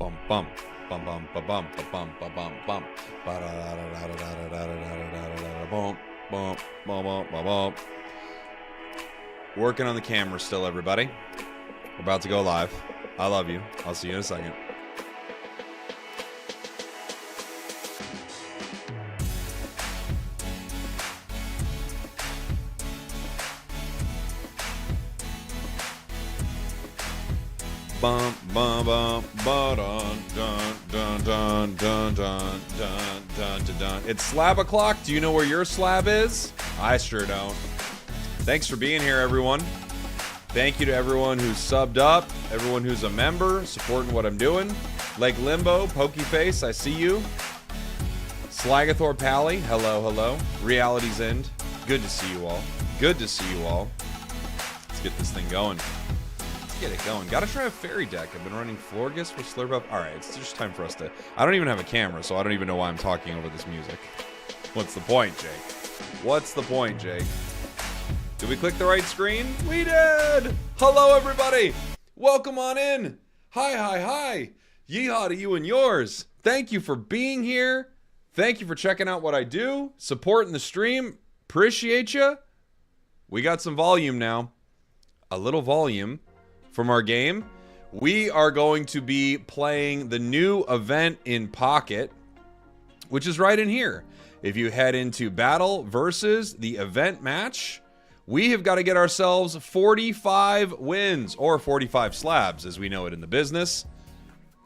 Bum bum bum bum bum bum bum bum bum bum bum bum bum bum bum. Working on the camera still, everybody. We're about to go live. I love you. I'll see you in a second. Bum bum bum ba dun dun dun dun dun dun dun dun dun. It's slab o'clock. Do you know where your slab is? I sure don't. Thanks for being here, everyone. Thank you to everyone who's subbed up, everyone who's a member, supporting what I'm doing. Lake Limbo, Pokeface, I see you. Slagathor Pally, hello, hello. Reality's End, good to see you all. Good to see you all. Let's get this thing going. Get it going. Gotta try a fairy deck. I've been running Florgus for Slurp Up. Alright, it's just time for us to... I don't even have a camera, so I don't even know why I'm talking over this music. What's the point, Jake? What's the point, Jake? Did we click the right screen? We did! Hello, everybody! Welcome on in! Hi, hi, hi! Yeehaw to you and yours! Thank you for being here. Thank you for checking out what I do. Supporting the stream. Appreciate you. We got some volume now. A little volume from our game. We are going to be playing the new event in Pocket, which is right in here. If you head into Battle versus the event match, we have got to get ourselves 45 wins, or 45 slabs, as we know it in the business.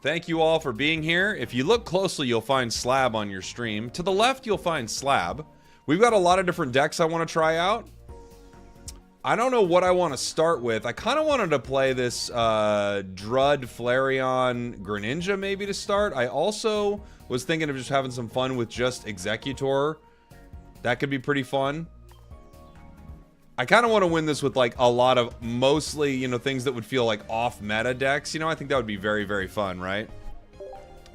Thank you all for being here. If you look closely, you'll find slab on your stream. To the left, you'll find slab. We've got a lot of different decks I want to try out. I don't know what I want to start with. I kind of wanted to play this Flareon Greninja maybe to start. I also was thinking of just having some fun with just Exeggutor. That could be pretty fun. I kind of want to win this with like a lot of mostly, you know, things that would feel like off-meta decks. You know, I think that would be very, very fun, right?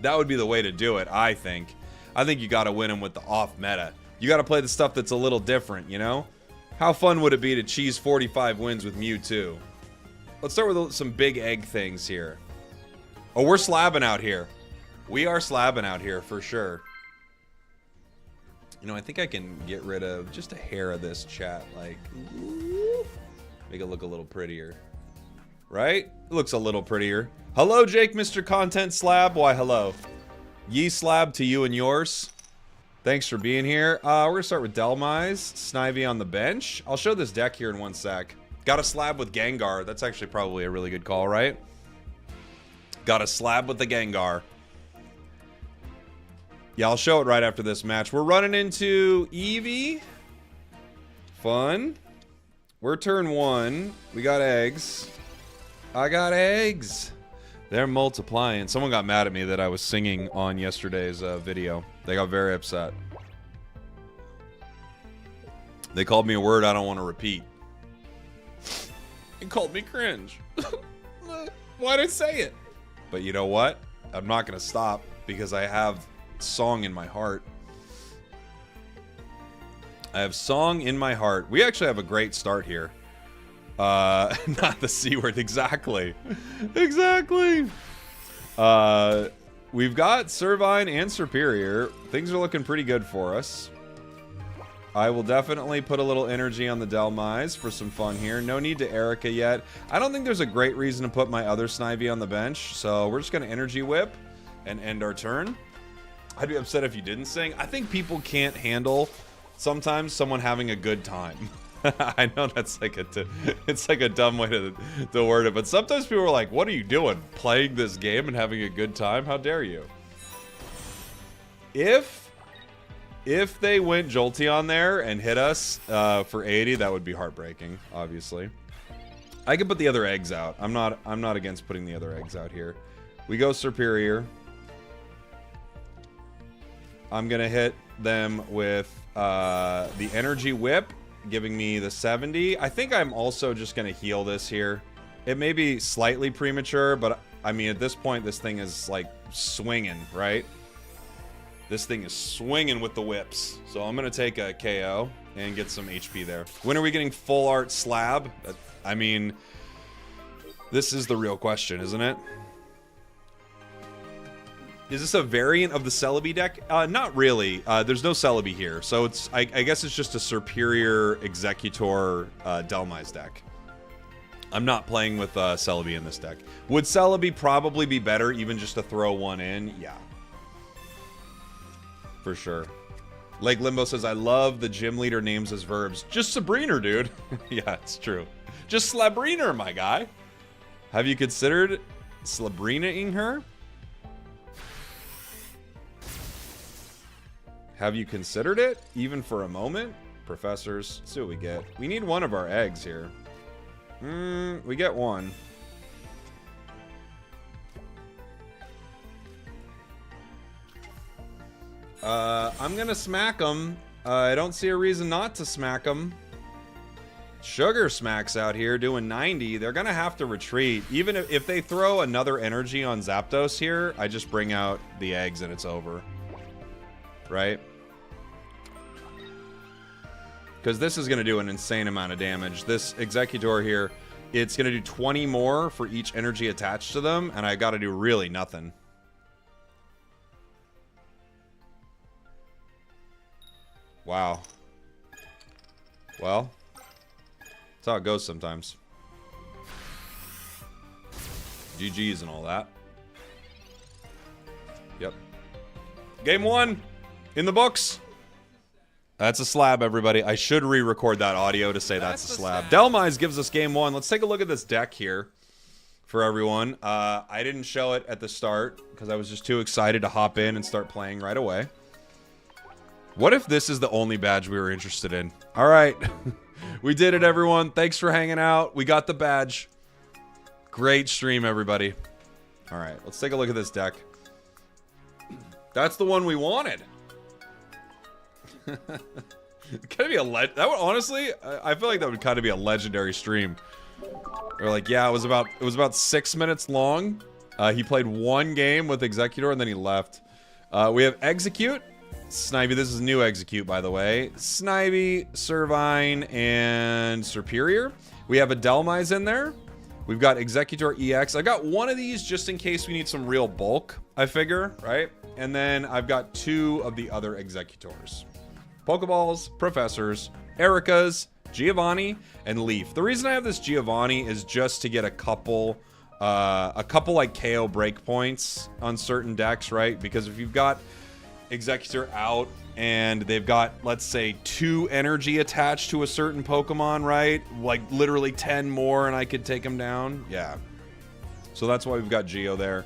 That would be the way to do it, I think. I think you got to win them with the off-meta. You got to play the stuff that's a little different, you know? How fun would it be to cheese 45 wins with Mewtwo? Let's start with some big egg things here. Oh, we're slabbing out here. We are slabbing out here for sure. You know, I think I can get rid of just a hair of this chat. Like, make it look a little prettier. Right? It looks a little prettier. Hello, Jake, Mr. Content Slab. Why, hello. Ye slab to you and yours. Thanks for being here. We're going to start with Delmise, Snivy on the bench. I'll show this deck here in one sec. Got a slab with Gengar. That's actually probably a really good call, right? Got a slab with the Gengar. Yeah, I'll show it right after this match. We're running into Eevee. Fun. We're turn one. We got eggs. I got eggs. They're multiplying. Someone got mad at me that I was singing on yesterday's video. They got very upset. They called me a word I don't want to repeat. It called me cringe. Why'd I say it? But you know what? I'm not going to stop because I have song in my heart. I have song in my heart. We actually have a great start here. Not the C word, exactly. Exactly. We've got Servine and Superior. Things are looking pretty good for us. I will definitely put a little energy on the Delmise for some fun here. No need to Erica yet. I don't think there's a great reason to put my other Snivy on the bench, so we're just going to Energy Whip and end our turn. I'd be upset if you didn't sing. I think people can't handle sometimes someone having a good time. I know that's like it's like a dumb way to word it, but sometimes people are like, what are you doing? Playing this game and having a good time? How dare you? If they went Jolteon there and hit us for 80, that would be heartbreaking, obviously. I could put the other eggs out. I'm not against putting the other eggs out here. We go Superior. I'm gonna hit them with the Energy Whip, giving me the 70. I think I'm also just going to heal this here. It may be slightly premature, but I mean, at this point, this thing is like swinging, right? This thing is swinging with the whips. So I'm going to take a KO and get some HP there. When are we getting full art slab? I mean, this is the real question, isn't it? Is this a variant of the Celebi deck? Not really. There's no Celebi here, so it's I guess it's just a superior Exeggutor Dhelmise deck. I'm not playing with Celebi in this deck. Would Celebi probably be better even just to throw one in? Yeah. For sure. Lake Limbo says, I love the gym leader names as verbs. Just Sabrina, dude. Yeah, it's true. Just Slabrina, my guy. Have you considered Slabrina-ing her? Have you considered it? Even for a moment? Professors, let's see what we get. We need one of our eggs here. We get one. I'm gonna smack them. I don't see a reason not to smack them. Sugar Smacks out here doing 90. They're gonna have to retreat. Even if they throw another energy on Zapdos here, I just bring out the eggs and it's over. Right? Because this is going to do an insane amount of damage. This Exeggutor here, it's going to do 20 more for each energy attached to them, and I got to do really nothing. Wow. Well, that's how it goes sometimes. GG's and all that. Yep. Game 1 in the books. That's a slab, everybody. I should re-record that audio to say that's a slab. Dhelmise gives us game 1. Let's take a look at this deck here for everyone. I didn't show it at the start because I was just too excited to hop in and start playing right away. What if this is the only badge we were interested in? All right. We did it, everyone. Thanks for hanging out. We got the badge. Great stream, everybody. All right. Let's take a look at this deck. That's the one we wanted. Could be a that would honestly, I feel like that would kind of be a legendary stream. Or like, yeah, it was about 6 minutes long. He played one game with Exeggutor and then he left. We have Execute, Snivy. This is new Execute, by the way. Snivy, Servine, and Superior. We have a Dhelmise in there. We've got Exeggutor EX. I got one of these just in case we need some real bulk, I figure, right? And then I've got 2 of the other Exeggutors. Pokeballs, Professors, Erika's, Giovanni, and Leaf. The reason I have this Giovanni is just to get a couple like KO breakpoints on certain decks, right? Because if you've got Exeggutor out and they've got, let's say, 2 energy attached to a certain Pokemon, right? Like literally 10 more and I could take them down. Yeah. So that's why we've got Geo there.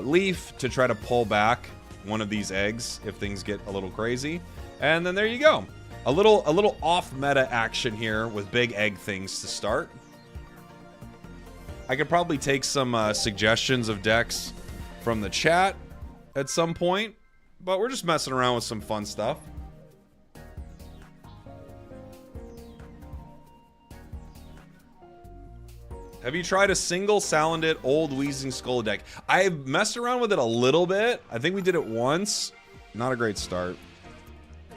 Leaf to try to pull back one of these eggs if things get a little crazy. And then there you go. A little off-meta action here with big egg things to start. I could probably take some suggestions of decks from the chat at some point, but we're just messing around with some fun stuff. Have you tried a single Salandit old Wheezing Skull deck? I've messed around with it a little bit. I think we did it once. Not a great start.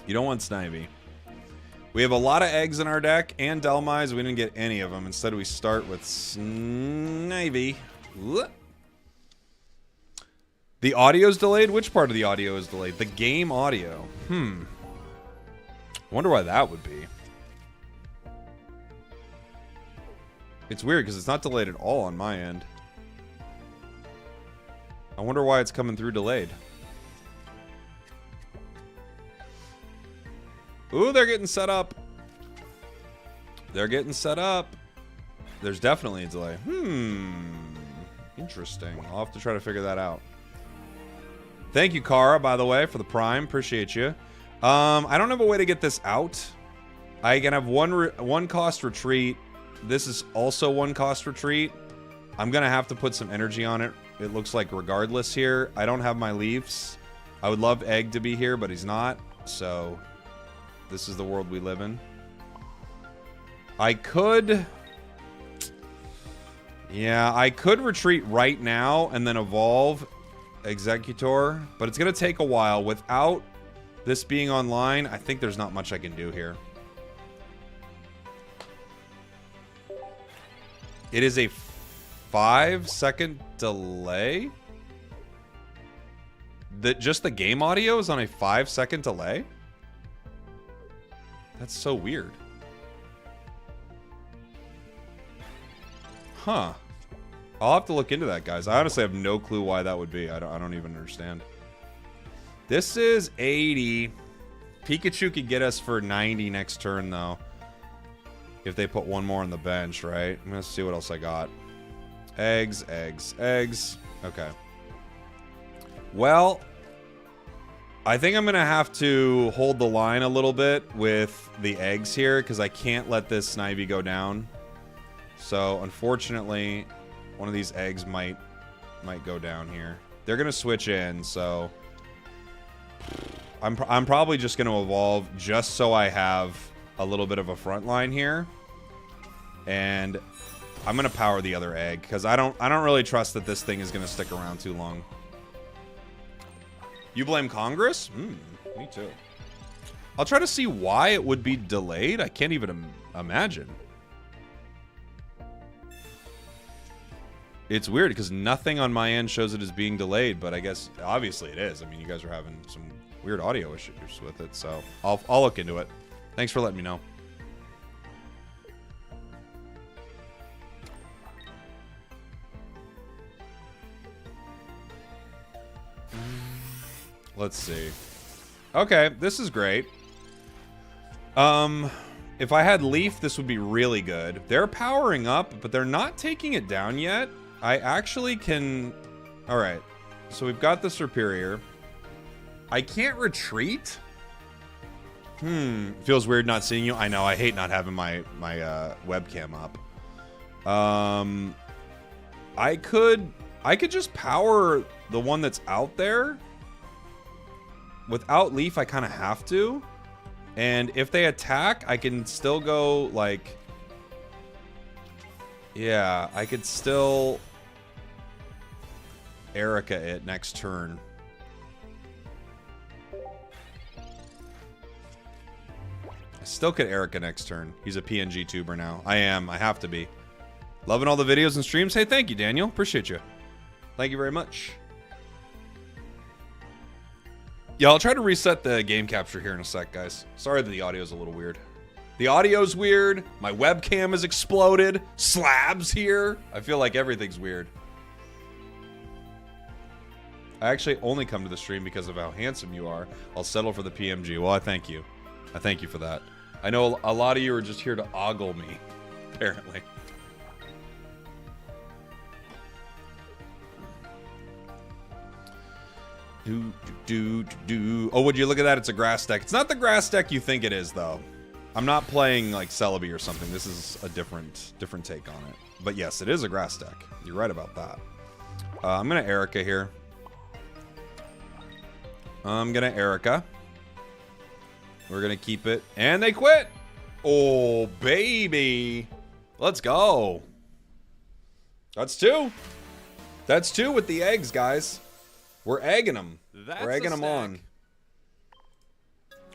You don't want Snivy. We have a lot of eggs in our deck and Dhelmise. We didn't get any of them. Instead, we start with Snivy. The audio's delayed? Which part of the audio is delayed? The game audio. Wonder why that would be. It's weird because it's not delayed at all on my end. I wonder why it's coming through delayed. Ooh, they're getting set up. They're getting set up. There's definitely a delay. Interesting. I'll have to try to figure that out. Thank you, Kara, by the way, for the Prime. Appreciate you. I don't have a way to get this out. I can have one cost retreat. This is also one cost retreat. I'm going to have to put some energy on it. It looks like regardless here. I don't have my Leafs. I would love Egg to be here, but he's not. So this is the world we live in. I could... Yeah, I could retreat right now and then evolve Exeggutor, but it's going to take a while. Without this being online, I think there's not much I can do here. It is a 5-second delay. just the game audio is on a 5-second delay? That's so weird. Huh. I'll have to look into that, guys. I honestly have no clue why that would be. I don't even understand. This is 80. Pikachu could get us for 90 next turn, though. If they put one more on the bench, right? I'm gonna see what else I got. Eggs, eggs, eggs. Okay. Well, I think I'm gonna have to hold the line a little bit with the eggs here because I can't let this Snivy go down. So, unfortunately, one of these eggs might go down here. They're gonna switch in, so I'm probably just gonna evolve just so I have a little bit of a front line here. And I'm gonna power the other egg because I don't really trust that this thing is gonna stick around too long. You blame Congress? Me too. I'll try to see why it would be delayed. I can't even imagine. It's weird because nothing on my end shows it as being delayed, but I guess obviously it is. I mean, you guys are having some weird audio issues with it, so I'll look into it. Thanks for letting me know. Let's see. Okay, this is great. If I had Leaf, this would be really good. They're powering up, but they're not taking it down yet. I actually can... Alright. So we've got the Superior. I can't retreat? Feels weird not seeing you. I know, I hate not having my webcam up. I could just power the one that's out there. Without Leaf, I kind of have to. And if they attack, I can still go, like... Yeah, I could still... Erica it next turn. I still could Erica next turn. He's a PNG tuber now. I am. I have to be. Loving all the videos and streams. Hey, thank you, Daniel. Appreciate you. Thank you very much. Yeah, I'll try to reset the game capture here in a sec, guys. Sorry that the audio's a little weird. The audio's weird. My webcam has exploded. Slabs here. I feel like everything's weird. I actually only come to the stream because of how handsome you are. I'll settle for the PMG. Well, I thank you. I thank you for that. I know a lot of you are just here to ogle me, apparently. Oh, would you look at that? It's a grass deck. It's not the grass deck you think it is, though. I'm not playing like Celebi or something. This is a different take on it. But yes, it is a grass deck. You're right about that. I'm gonna Erica here. I'm gonna Erica. We're gonna keep it, and they quit. Oh baby, let's go. That's two. That's two with the eggs, guys. We're egging them. We're egging them on.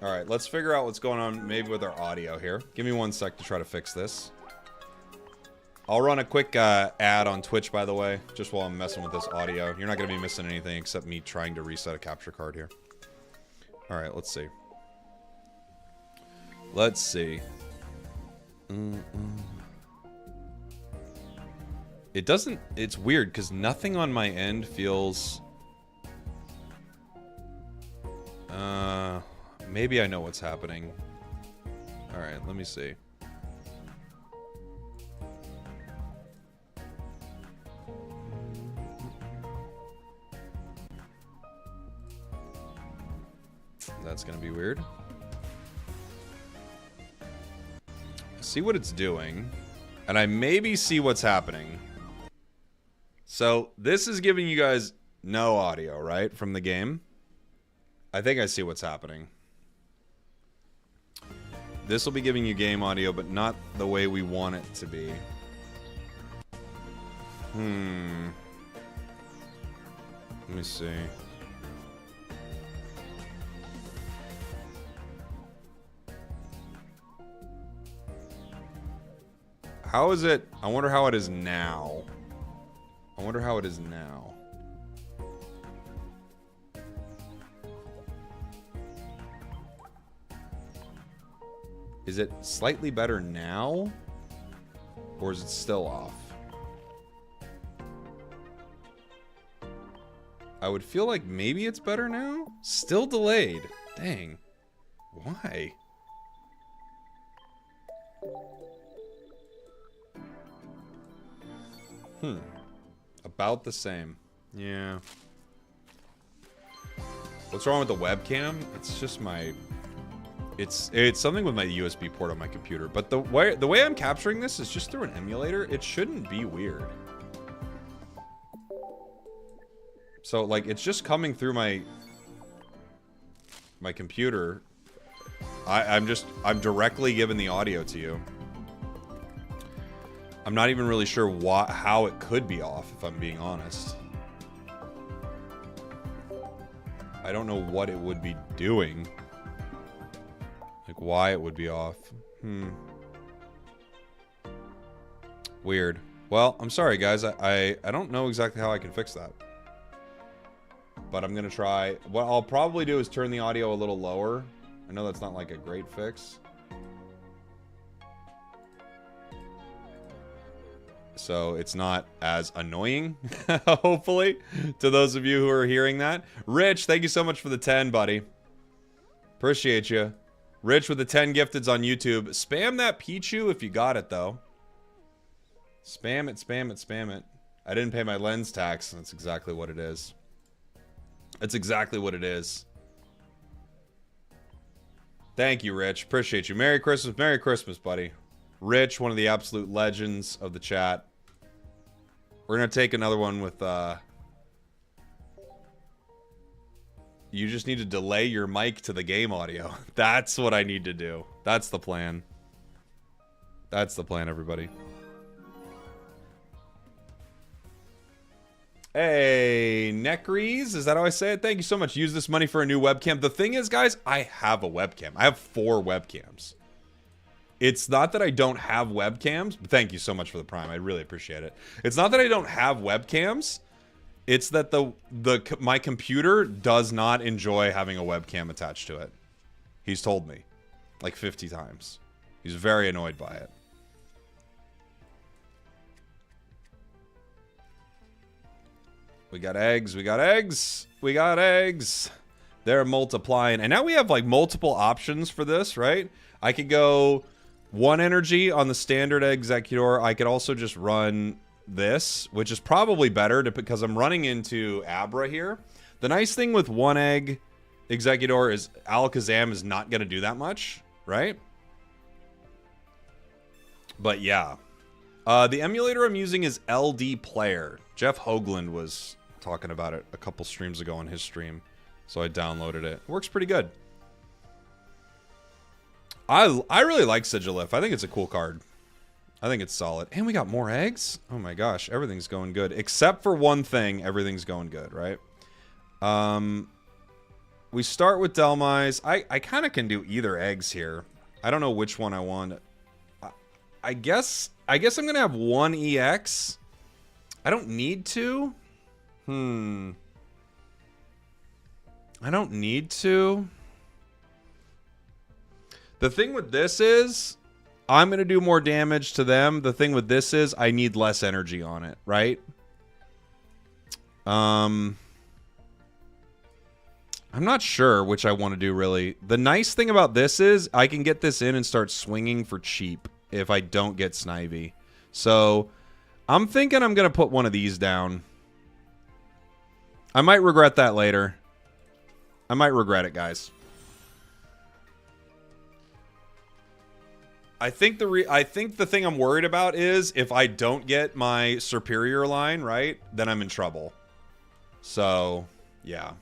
All right, let's figure out what's going on maybe with our audio here. Give me 1 sec to try to fix this. I'll run a quick ad on Twitch, by the way, just while I'm messing with this audio. You're not going to be missing anything except me trying to reset a capture card here. All right, let's see. Let's see. It doesn't... It's weird, because nothing on my end feels... Maybe I know what's happening. Alright, let me see. That's gonna be weird. See what it's doing. And I maybe see what's happening. So, this is giving you guys no audio, right? From the game. I think I see what's happening. This will be giving you game audio, but not the way we want it to be. Let me see. How is it? I wonder how it is now. I wonder how it is now. Is it slightly better now? Or is it still off? I would feel like maybe it's better now? Still delayed. Dang. Why? About the same. Yeah. What's wrong with the webcam? It's just my... It's something with my USB port on my computer. But the way I'm capturing this is just through an emulator. It shouldn't be weird. So, like, it's just coming through my computer. I'm directly giving the audio to you. I'm not even really sure how it could be off, if I'm being honest. I don't know what it would be doing. Like, why it would be off. Weird. Well, I'm sorry, guys. I don't know exactly how I can fix that. But I'm going to try. What I'll probably do is turn the audio a little lower. I know that's not like a great fix. So it's not as annoying, hopefully, to those of you who are hearing that. Rich, thank you so much for the 10, buddy. Appreciate you. Rich with the 10 gifteds on YouTube. Spam that Pichu if you got it, though. Spam it, spam it, spam it. I didn't pay my lens tax. That's exactly what it is. That's exactly what it is. Thank you, Rich. Appreciate you. Merry Christmas, buddy. Rich, one of the absolute legends of the chat. We're going to take another one with, you just need to delay your mic to the game audio. That's what I need to do. That's the plan. That's the plan, everybody. Hey, Necries, is that how I say it? Thank you so much. Use this money for a new webcam. The thing is, guys, I have a webcam. I have 4 webcams. It's not that I don't have webcams. But thank you so much for the Prime. I really appreciate it. It's not that I don't have webcams. It's that my computer does not enjoy having a webcam attached to it. He's told me like 50 times. He's very annoyed by it. We got eggs, we got eggs, we got eggs. They're multiplying. And now we have like multiple options for this, right? I could go 1 energy on the standard Exeggutor. I could also just run this, which is probably better because I'm running into Abra here. The nice thing with 1 egg Exeggutor is Alakazam is not going to do that much, right? But yeah. The emulator I'm using is LD Player. Jeff Hoagland was talking about it a couple streams ago on his stream, so I downloaded it. It works pretty good. I really like Sigilif. I think it's a cool card. I think it's solid. And we got more eggs? Oh my gosh, everything's going good. Except for one thing, everything's going good, right? We start with Delmise. I kind of can do either eggs here. I don't know which one I want. I guess I'm going to have 1 EX. I don't need to. I don't need to. The thing with this is, I'm going to do more damage to them. The thing with this is, I need less energy on it, right? I'm not sure which I want to do, really. The nice thing about this is, I can get this in and start swinging for cheap if I don't get Snivy. So, I'm thinking I'm going to put one of these down. I might regret that later. I might regret it, guys. I think the thing I'm worried about is if I don't get my superior line, right, then I'm in trouble. So, yeah.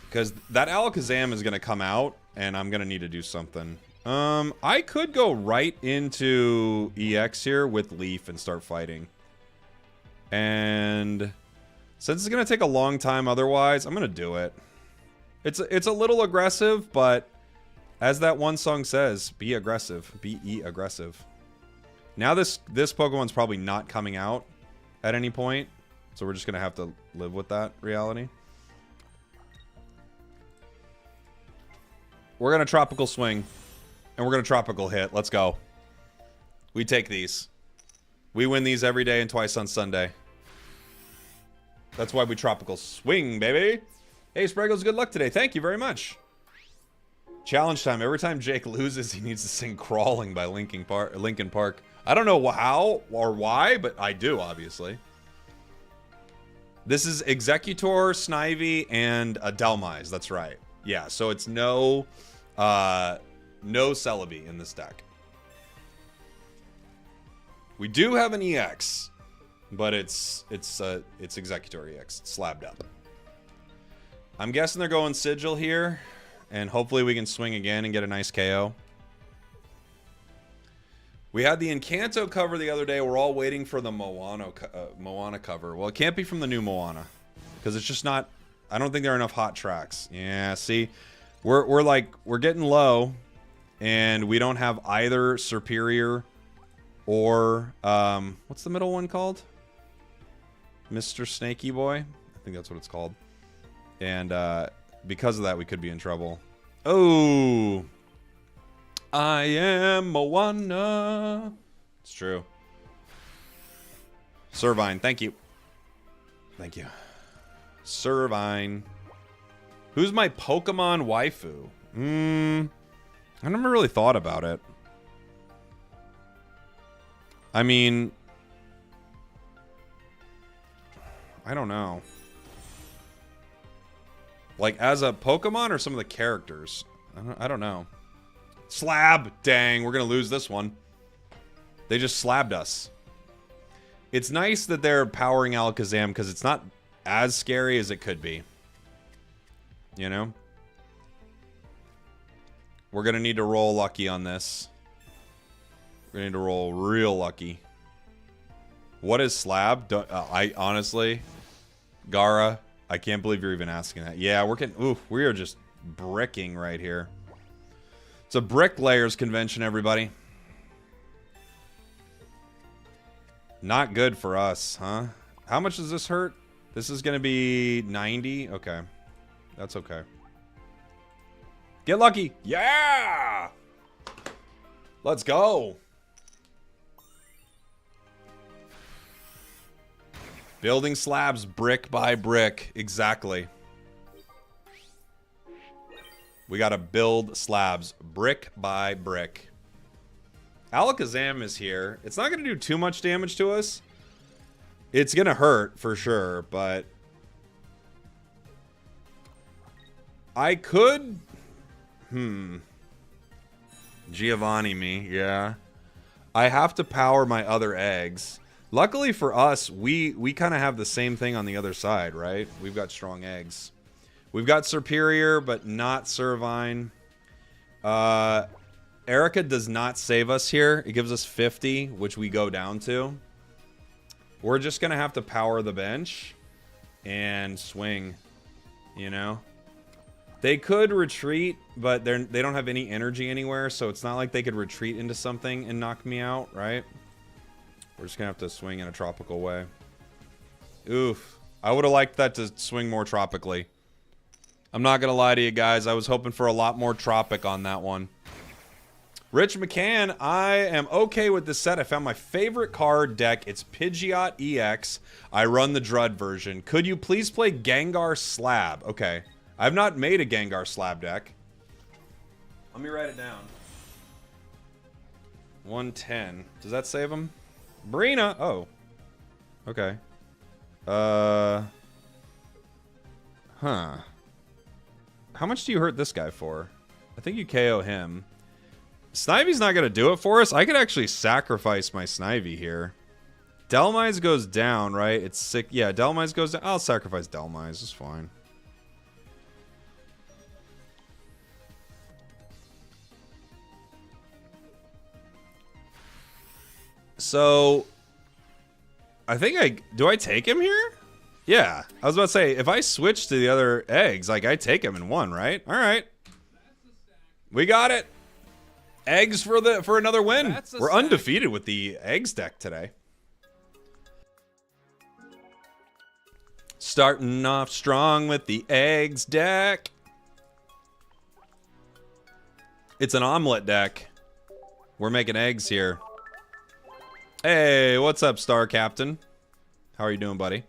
Because that Alakazam is going to come out, and I'm going to need to do something. I could go right into EX here with Leaf and start fighting. And since it's going to take a long time otherwise, I'm going to do it. It's a little aggressive, but as that one song says, be aggressive. Be aggressive. Now this Pokemon's probably not coming out at any point. So we're just going to have to live with that reality. We're going to tropical swing. And we're going to tropical hit. Let's go. We take these. We win these every day and twice on Sunday. That's why we tropical swing, baby. Hey, Spragels, good luck today. Thank you very much. Challenge time. Every time Jake loses, he needs to sing Crawling by Linkin Park. I don't know how or why, but I do, obviously. This is Exeggutor, Snivy, and a Dhelmise. That's right. Yeah, so it's no Celebi in this deck. We do have an EX, but it's Exeggutor EX. It's slabbed up. I'm guessing they're going Sigil here, and hopefully we can swing again and get a nice KO. We had the Encanto cover the other day. We're all waiting for the Moana cover. Well, it can't be from the new Moana, because it's just not. I don't think there are enough hot tracks. Yeah, see, we're getting low, and we don't have either Superior or what's the middle one called? Mr. Snaky Boy. I think that's what it's called. And because of that, we could be in trouble. Oh, I am Moana. It's true. Servine, thank you. Thank you. Servine. Who's my Pokemon waifu? I never really thought about it. I mean, I don't know. Like, as a Pokemon or some of the characters? I don't know. Slab! Dang, we're gonna lose this one. They just slabbed us. It's nice that they're powering Alakazam because it's not as scary as it could be. You know? We're gonna need to roll lucky on this. We're gonna need to roll real lucky. What is slab? I honestly, Gara, I can't believe you're even asking that. Yeah, we are just bricking right here. It's a bricklayers convention, everybody. Not good for us, huh? How much does this hurt? This is gonna be 90. Okay, that's okay. Get lucky. Yeah! Let's go. Building slabs brick by brick. Exactly. We gotta build slabs brick by brick. Alakazam is here. It's not gonna do too much damage to us. It's gonna hurt for sure, but I could... Giovanni me, yeah. I have to power my other eggs. Luckily for us, we kind of have the same thing on the other side, right? We've got strong eggs. We've got Superior, but not Servine. Erica does not save us here. It gives us 50, which we go down to. We're just going to have to power the bench and swing, you know? They could retreat, but they don't have any energy anywhere, so it's not like they could retreat into something and knock me out, right? We're just going to have to swing in a tropical way. Oof. I would have liked that to swing more tropically. I'm not going to lie to you guys. I was hoping for a lot more tropic on that one. Rich McCann, I am okay with this set. I found my favorite card deck. It's Pidgeot EX. I run the Drud version. Could you please play Gengar Slab? Okay. I've not made a Gengar Slab deck. Let me write it down. 110. Does that save him? Brina! Oh. Okay. Huh. How much do you hurt this guy for? I think you KO him. Snivy's not going to do it for us. I could actually sacrifice my Snivy here. Dhelmise goes down, right? It's sick. Yeah, Dhelmise goes down. I'll sacrifice Dhelmise. It's fine. So, I think do I take him here? Yeah, I was about to say, if I switch to the other eggs, like, I take him in one, right? All right. We got it. Eggs for another win. We're undefeated with the eggs deck today. Starting off strong with the eggs deck. It's an omelet deck. We're making eggs here. Hey, what's up, Star Captain? How are you doing, buddy?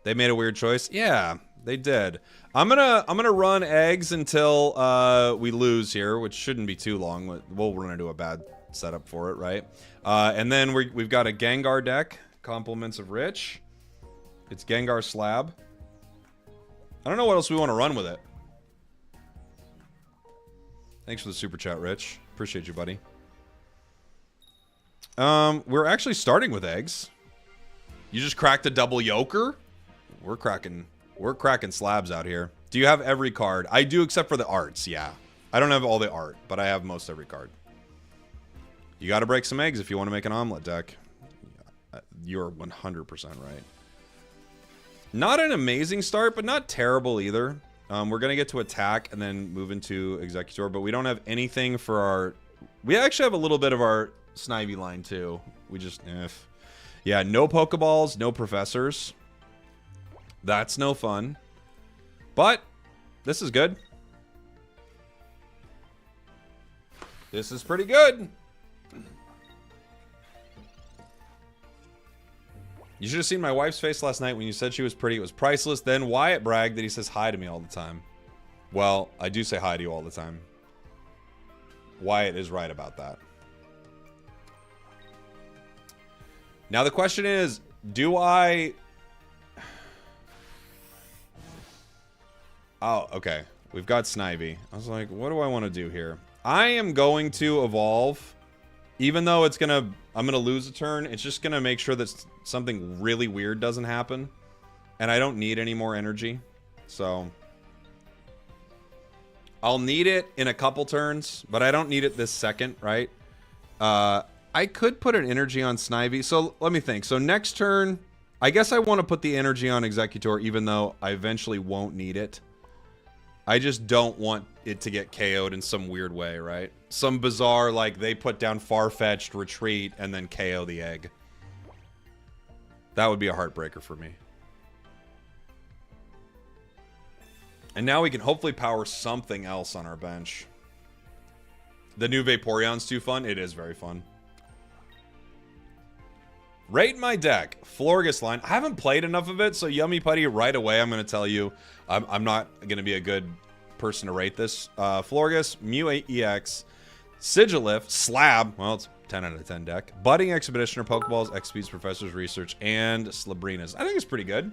They made a weird choice. Yeah, they did. I'm gonna run eggs until we lose here, which shouldn't be too long. We'll run into a bad setup for it, right? And then we've got a Gengar deck. Compliments of Rich. It's Gengar Slab. I don't know what else we want to run with it. Thanks for the super chat, Rich. Appreciate you, buddy. We're actually starting with eggs. You just cracked a double yoker? We're cracking slabs out here. Do you have every card? I do, except for the arts, yeah. I don't have all the art, but I have most every card. You got to break some eggs if you want to make an omelet deck. You're 100% right. Not an amazing start, but not terrible either. We're going to get to attack and then move into Exeggutor, but we don't have anything for our... We actually have a little bit of our Snivy line, too. We just... Yeah, no Pokeballs, no Professors. That's no fun. But this is good. This is pretty good. You should have seen my wife's face last night when you said she was pretty. It was priceless. Then Wyatt bragged that he says hi to me all the time. Well, I do say hi to you all the time. Wyatt is right about that. Now the question is, do I... Oh, okay. We've got Snivy. I was like, what do I want to do here? I am going to evolve. Even though it's gonna... I'm gonna lose a turn, it's just gonna make sure that something really weird doesn't happen. And I don't need any more energy. So... I'll need it in a couple turns, but I don't need it this second, right? I could put an energy on Snivy. So let me think. So next turn, I guess I want to put the energy on Exeggutor, even though I eventually won't need it. I just don't want it to get KO'd in some weird way, right? Some bizarre, like, they put down Far-Fetched, Retreat, and then KO the egg. That would be a heartbreaker for me. And now we can hopefully power something else on our bench. The new Vaporeon's too fun? It is very fun. Rate my deck. Florges line. I haven't played enough of it, so Yummy Putty, right away I'm going to tell you I'm not going to be a good person to rate this. Florges, Mew EX, Sigilift, Slab. Well, it's 10 out of 10 deck. Budding Expeditioner, Pokeballs, XP's Professor's Research, and Slabrinas. I think it's pretty good.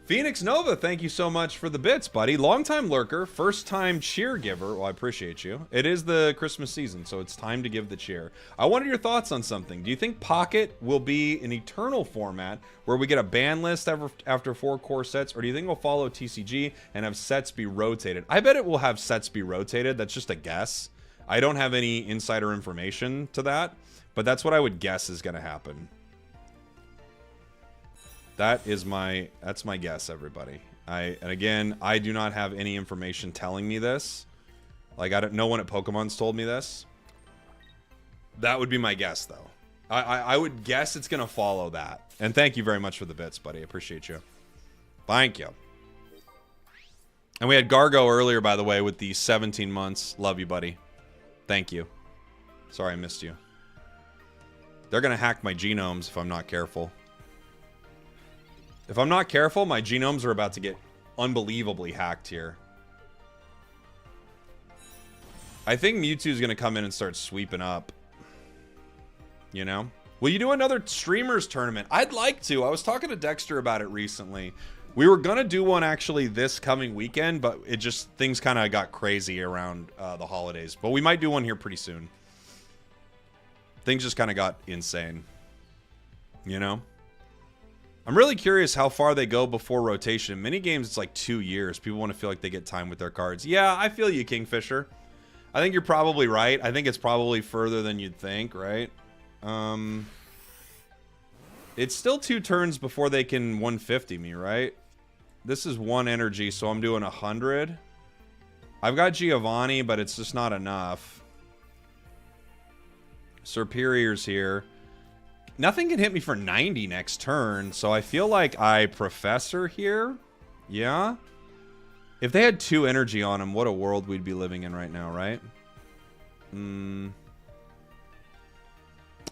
Phoenix Nova, thank you so much for the bits, buddy. Long-time lurker, first-time cheer giver. Well, I appreciate you. It is the Christmas season, so it's time to give the cheer. I wanted your thoughts on something. Do you think Pocket will be an eternal format where we get a ban list after 4 core sets, or do you think we'll follow TCG and have sets be rotated? I bet it will have sets be rotated. That's just a guess. I don't have any insider information to that, but that's what I would guess is going to happen. That's my guess, everybody. And again, I do not have any information telling me this. Like, no one at Pokemon's told me this. That would be my guess, though. I would guess it's going to follow that. And thank you very much for the bits, buddy. I appreciate you. Thank you. And we had Gargo earlier, by the way, with the 17 months. Love you, buddy. Thank you. Sorry I missed you. They're going to hack my genomes if I'm not careful. If I'm not careful, my genomes are about to get unbelievably hacked here. I think Mewtwo's going to come in and start sweeping up. You know? Will you do another streamers tournament? I'd like to. I was talking to Dexter about it recently. We were going to do one actually this coming weekend, but it just, things kind of got crazy around the holidays. But we might do one here pretty soon. Things just kind of got insane. You know? I'm really curious how far they go before rotation. In many games, it's like 2 years. People want to feel like they get time with their cards. Yeah, I feel you, Kingfisher. I think you're probably right. I think it's probably further than you'd think, right? It's still 2 turns before they can 150 me, right? This is 1 energy, so I'm doing 100. I've got Giovanni, but it's just not enough. Superior's here. Nothing can hit me for 90 next turn, so I feel like I Professor here. Yeah? If they had 2 energy on him, what a world we'd be living in right now, right?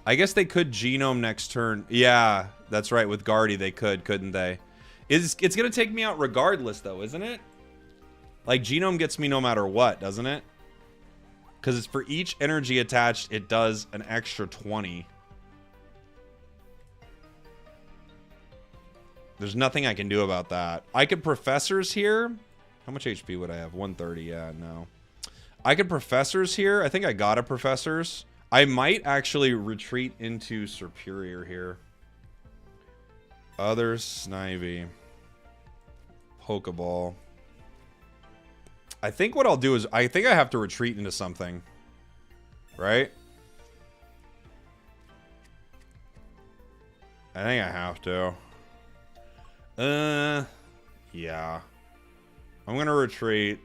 I guess they could Genome next turn. Yeah, that's right. With Guardy, they could, couldn't they? It's going to take me out regardless, though, isn't it? Like, Genome gets me no matter what, doesn't it? Because it's for each energy attached, it does an extra 20. There's nothing I can do about that. I could Professors here. How much HP would I have? 130. Yeah, no. I could Professors here. I think I got a Professors. I might actually retreat into Superior here. Other Snivy. Pokeball. I think what I'll do is... I think I have to retreat into something. Right? I think I have to. Yeah. I'm gonna retreat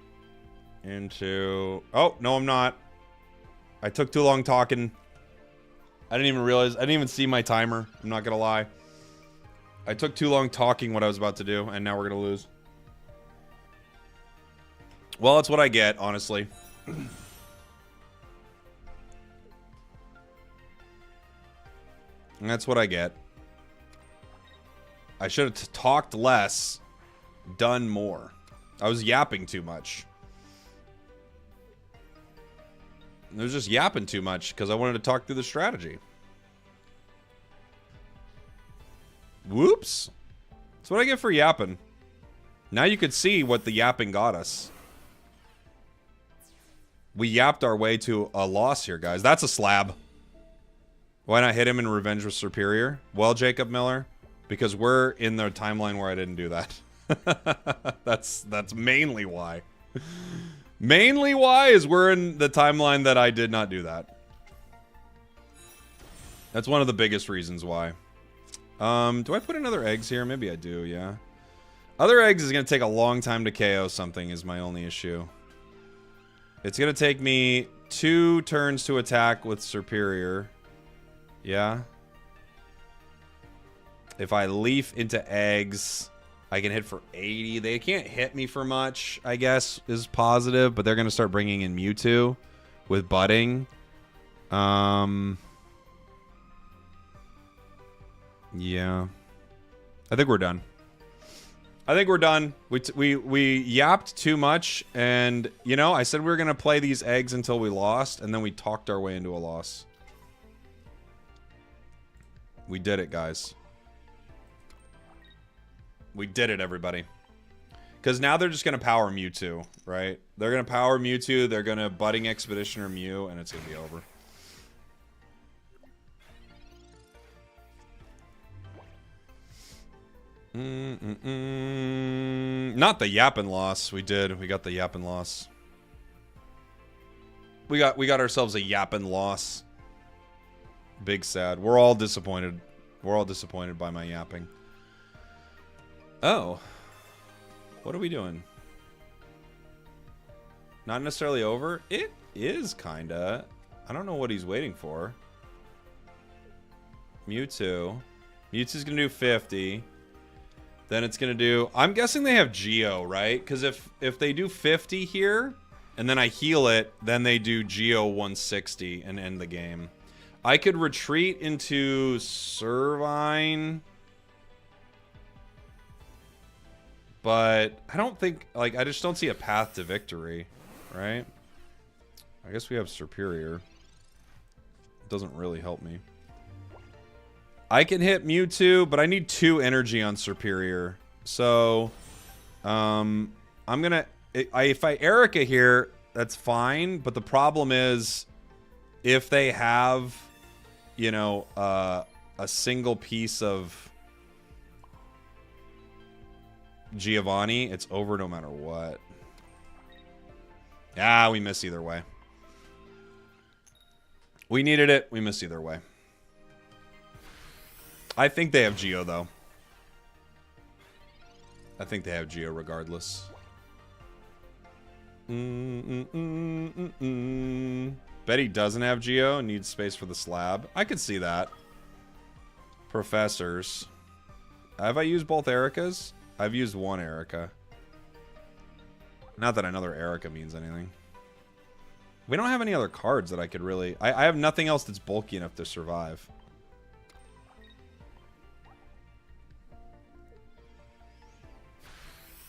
into... Oh, no, I'm not. I took too long talking. I didn't even realize... I didn't even see my timer. I'm not gonna lie. I took too long talking what I was about to do, and now we're gonna lose. Well, that's what I get, honestly. And that's what I get. I should have talked less, done more. I was yapping too much. I was just yapping too much because I wanted to talk through the strategy. Whoops. That's what I get for yapping. Now you could see what the yapping got us. We yapped our way to a loss here, guys. That's a slab. Why not hit him in Revenge with Superior? Well, Jacob Miller, because we're in the timeline where I didn't do that. That's mainly why. Mainly why is we're in the timeline that I did not do that. That's one of the biggest reasons why. Do I put in other eggs here? Maybe I do, yeah. Other eggs is going to take a long time to KO something is my only issue. It's going to take me 2 turns to attack with Superior. Yeah. If I leaf into eggs, I can hit for 80. They can't hit me for much, I guess, is positive. But they're going to start bringing in Mewtwo with budding. Yeah. I think we're done. I think we're done. We yapped too much. And, you know, I said we were going to play these eggs until we lost. And then we talked our way into a loss. We did it, guys. We did it, everybody. Because now they're just going to power Mewtwo, right? They're going to power Mewtwo. They're going to Budding Expeditioner Mew. And it's going to be over. Not the yapping loss. We did. We got the yapping loss. We got ourselves a yapping loss. Big sad. We're all disappointed. We're all disappointed by my yapping. Oh. What are we doing? Not necessarily over. It is kinda. I don't know what he's waiting for. Mewtwo. Mewtwo's gonna do 50. Then it's going to do... I'm guessing they have Geo, right? Because if they do 50 here, and then I heal it, then they do Geo 160 and end the game. I could retreat into Servine. But I don't think... Like, I just don't see a path to victory, right? I guess we have Superior. It doesn't really help me. I can hit Mewtwo, but I need 2 energy on Superior. So, I'm gonna... If I Erica here, that's fine. But the problem is, if they have, you know, a single piece of Giovanni, it's over no matter what. Ah, we miss either way. We needed it. We missed either way. I think they have Geo, though. I think they have Geo regardless. Bet he doesn't have Geo and needs space for the slab. I could see that. Professors. Have I used both Ericas? I've used one Erica. Not that another Erica means anything. We don't have any other cards that I could really... I have nothing else that's bulky enough to survive.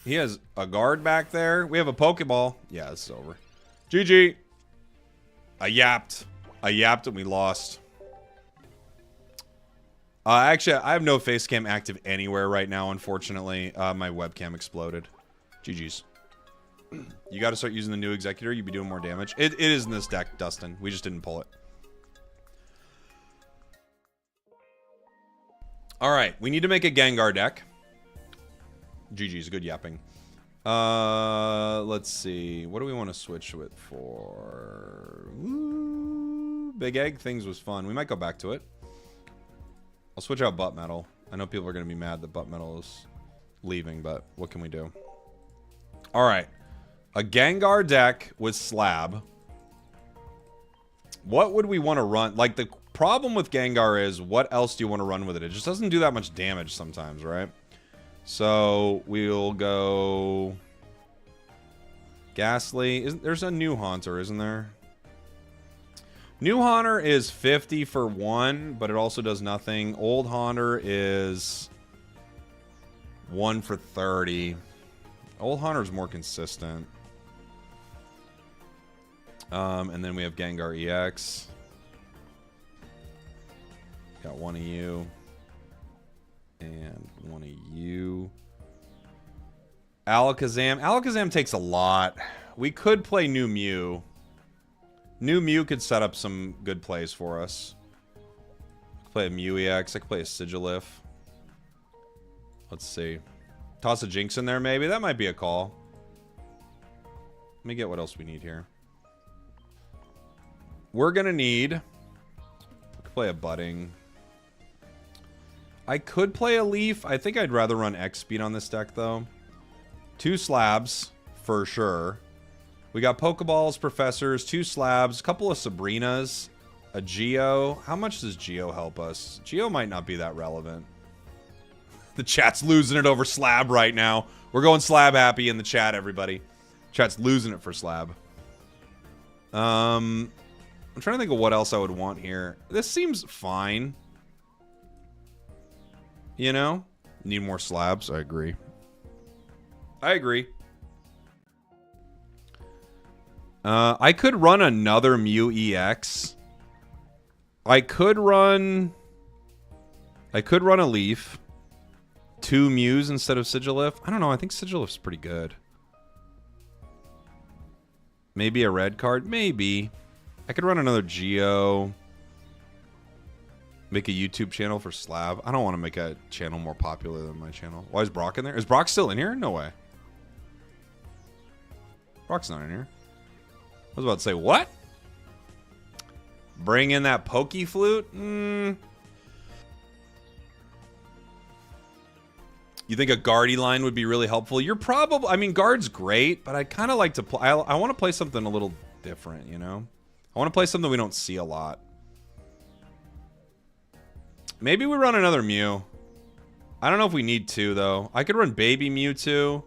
He has a guard back there. We have a Pokeball. Yeah, this is over. GG. I yapped. I yapped and we lost. Actually, I have no face cam active anywhere right now, unfortunately. My webcam exploded. GG's. You got to start using the new Exeggutor. You'd be doing more damage. It is in this deck, Dustin. We just didn't pull it. All right. We need to make a Gengar deck. GG's. Good yapping. Let's see. What do we want to switch with for? Ooh, Big Egg Things was fun. We might go back to it. I'll switch out Butt Metal. I know people are going to be mad that Butt Metal is leaving, but what can we do? All right. A Gengar deck with Slab. What would we want to run? Like, the problem with Gengar is, what else do you want to run with it? It just doesn't do that much damage sometimes, right? So, we'll go... Ghastly. There's a new Haunter, isn't there? New Haunter is 50 for 1, but it also does nothing. Old Haunter is 1 for 30. Old Haunter's more consistent. And then we have Gengar EX. Got one of you. And one of you. Alakazam. Alakazam takes a lot. We could play New Mew. New Mew could set up some good plays for us. I could play a Mew EX. I could play a Sigilif. Let's see. Toss a Jinx in there, maybe? That might be a call. Let me get what else we need here. We're going to need... I could play a Budding. I could play a Leaf. I think I'd rather run X-Speed on this deck, though. 2 Slabs, for sure. We got Pokeballs, Professors, 2 Slabs, a couple of Sabrinas, a Geo. How much does Geo help us? Geo might not be that relevant. The chat's losing it over Slab right now. We're going Slab happy in the chat, everybody. Chat's losing it for Slab. I'm trying to think of what else I would want here. This seems fine. You know? Need more Slabs. I agree. I agree. I could run another Mew EX. I could run a Leaf. 2 Mews instead of Sigilif. I don't know. I think Sigilif's pretty good. Maybe a red card. Maybe. I could run another Geo. Make a YouTube channel for Slab. I don't want to make a channel more popular than my channel. Why is Brock in there? Is Brock still in here? No way. Brock's not in here. I was about to say, what? Bring in that Pokey Flute? You think a Guardy line would be really helpful? You're probably... I mean, Guard's great, but I kind of like to play... I want to play something a little different, you know? I want to play something we don't see a lot. Maybe we run another Mew. I don't know if we need to, though. I could run Baby Mewtwo.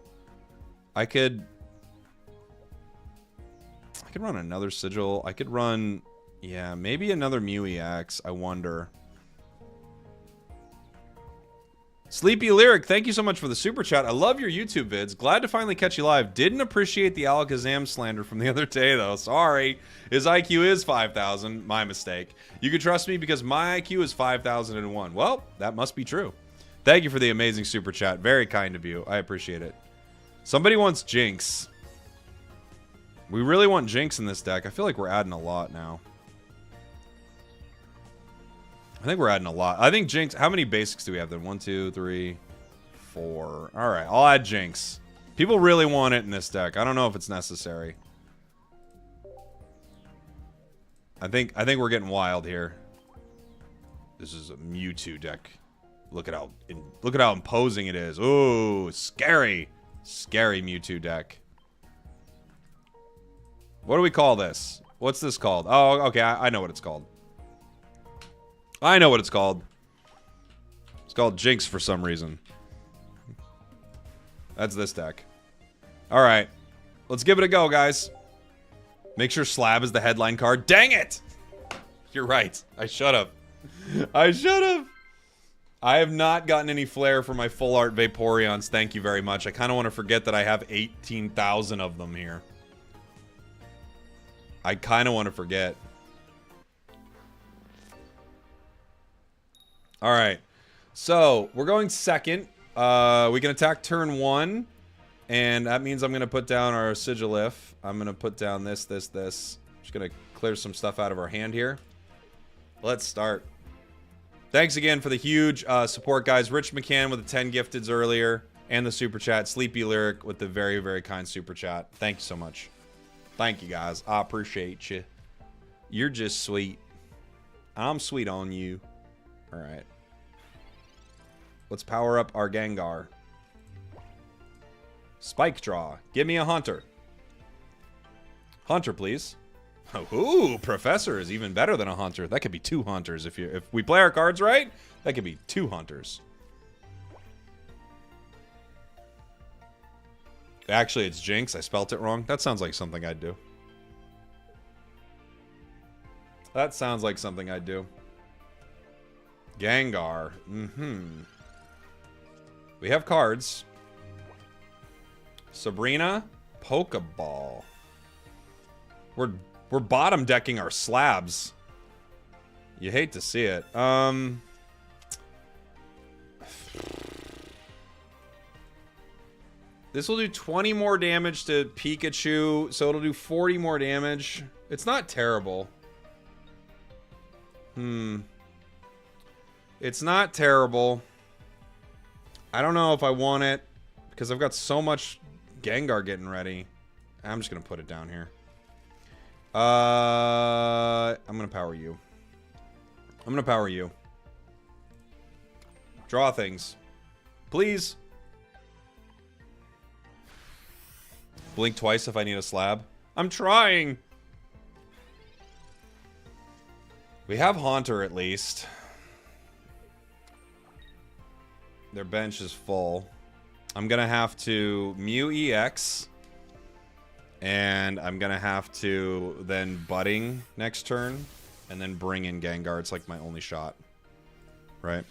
I could run another Sigil. I could run... Yeah, maybe another Mew EX. I wonder. Sleepy Lyric, thank you so much for the super chat. I love your YouTube vids. Glad to finally catch you live. Didn't appreciate the Alakazam slander from the other day, though. Sorry. His IQ is 5,000. My mistake. You can trust me because my IQ is 5,001. Well, that must be true. Thank you for the amazing super chat. Very kind of you. I appreciate it. Somebody wants Jinx. We really want Jinx in this deck. I feel like we're adding a lot now. I think we're adding a lot. I think Jinx... How many basics do we have then? 1, 2, 3, 4. All right, I'll add Jinx. People really want it in this deck. I don't know if it's necessary. I think we're getting wild here. This is a Mewtwo deck. Look at how imposing it is. Ooh, scary. Scary Mewtwo deck. What do we call this? What's this called? Oh, okay, I know what it's called. I know what it's called. called Jinx for some reason. That's this deck. Alright. Let's give it a go, guys. Make sure Slab is the headline card. Dang it! You're right. I should have. I should have. I have not gotten any flair for my full art Vaporeons. Thank you very much. I kind of want to forget that I have 18,000 of them here. I kind of want to forget. Alright. So, we're going second. We can attack turn 1. And that means I'm going to put down our Sigilif. I'm going to put down this. Just going to clear some stuff out of our hand here. Let's start. Thanks again for the huge support, guys. Rich McCann with the 10 gifteds earlier. And the super chat. Sleepy Lyric with the very, very kind super chat. Thank you so much. Thank you, guys. I appreciate you. You're just sweet. I'm sweet on you. Alright. Let's power up our Gengar. Spike Draw. Give me a Hunter. Hunter, please. Ooh, Professor is even better than a Hunter. That could be 2 Hunters if we play our cards right. That could be 2 Hunters. Actually, it's Jinx. I spelt it wrong. That sounds like something I'd do. That sounds like something I'd do. Gengar. We have cards. Sabrina. Pokeball. We're bottom decking our slabs. You hate to see it. This will do 20 more damage to Pikachu, so it'll do 40 more damage. It's not terrible. It's not terrible. I don't know if I want it, because I've got so much Gengar getting ready. I'm just going to put it down here. I'm going to power you. I'm going to power you. Draw things. Please. Blink twice if I need a slab. I'm trying. We have Haunter at least. Their bench is full. I'm going to have to Mew EX. And I'm going to have to then Budding next turn. And then bring in Gengar. It's like my only shot. Right?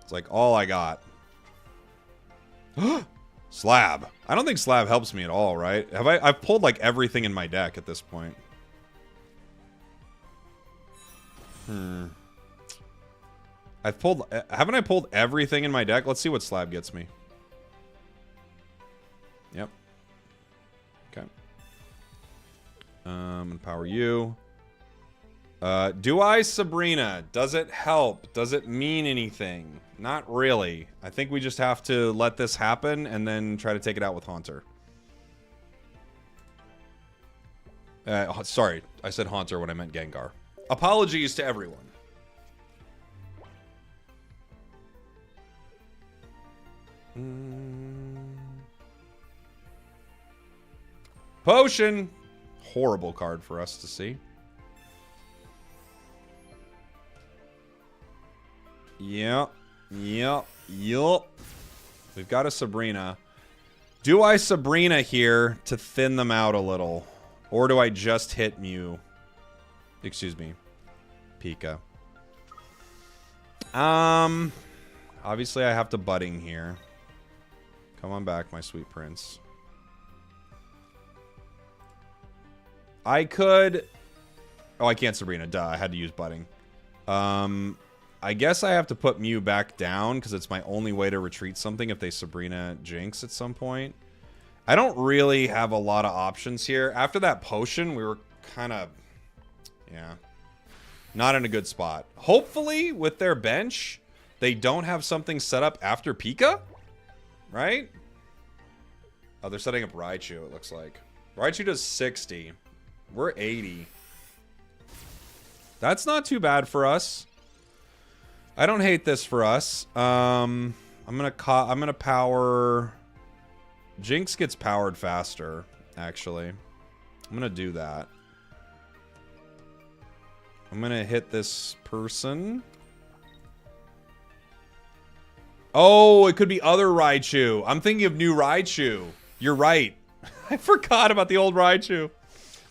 It's like all I got. Slab. I don't think Slab helps me at all, right? I've pulled like everything in my deck at this point. Haven't I pulled everything in my deck? Let's see what Slab gets me. Yep. Okay. Power you. Do I Sabrina? Does it help? Does it mean anything? Not really. I think we just have to let this happen and then try to take it out with Haunter. Sorry, I said Haunter when I meant Gengar. Apologies to everyone. Potion! Horrible card for us to see. Yep. We've got a Sabrina. Do I Sabrina here to thin them out a little? Or do I just hit Mew? Excuse me. Pika. Obviously I have to Budding here. Come on back, my sweet prince. I could... Oh, I can't Sabrina. Duh, I had to use Budding. I guess I have to put Mew back down because it's my only way to retreat something if they Sabrina Jinx at some point. I don't really have a lot of options here. After that potion, we were kind of... Yeah. Not in a good spot. Hopefully, with their bench, they don't have something set up after Pika? Right? Oh, they're setting up Raichu, it looks like. Raichu does 60. We're 80. That's not too bad for us. I don't hate this for us. I'm gonna power... Jinx gets powered faster, actually. I'm gonna do that. I'm gonna hit this person. Oh, it could be other Raichu. I'm thinking of new Raichu. You're right. I forgot about the old Raichu.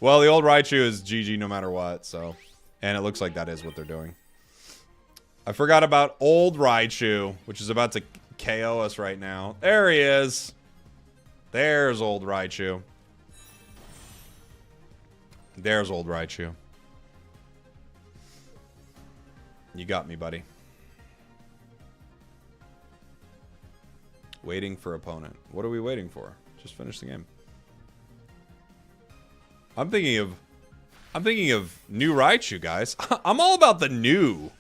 Well, the old Raichu is GG no matter what, so. And it looks like that is what they're doing. I forgot about old Raichu, which is about to KO us right now. There he is. There's old Raichu. There's old Raichu. You got me, buddy. Waiting for opponent. What are we waiting for? Just finish the game. I'm thinking of new Raichu, guys. I'm all about the new.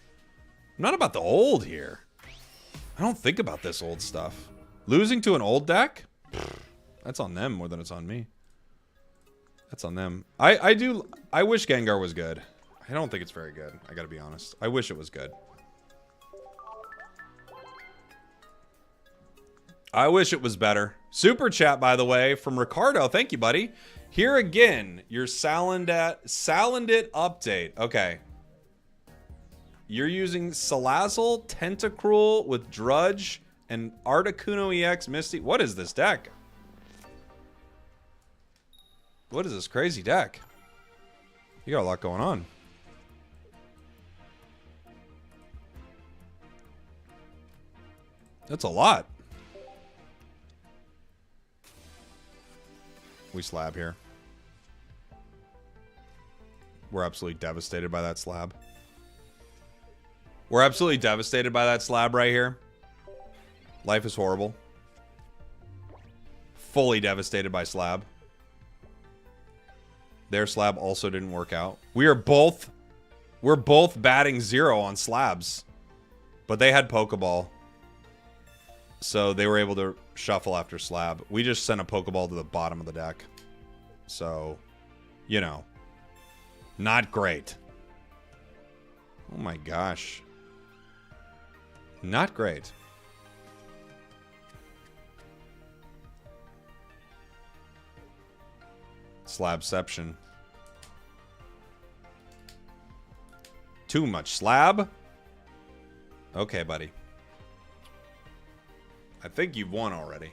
I'm not about the old here. I don't think about this old stuff. Losing to an old deck? That's on them more than it's on me. That's on them. I wish Gengar was good. I don't think it's very good. I gotta be honest. I wish it was good. I wish it was better. Super chat, by the way, from Ricardo. Thank you, buddy. Here again, your Salandit update. Okay. You're using Salazzle, Tentacruel with Drudge, and Articuno EX Misty. What is this deck? What is this crazy deck? You got a lot going on. That's a lot. We slab here. We're absolutely devastated by that slab. We're absolutely devastated by that slab right here. Life is horrible. Fully devastated by slab. Their slab also didn't work out. We're both batting 0 on slabs. But they had Pokeball. So they were able to shuffle after slab. We just sent a Pokeball to the bottom of the deck. So, you know. Not great. Oh my gosh. Not great. Slabception. Too much slab? Okay, buddy. I think you've won already.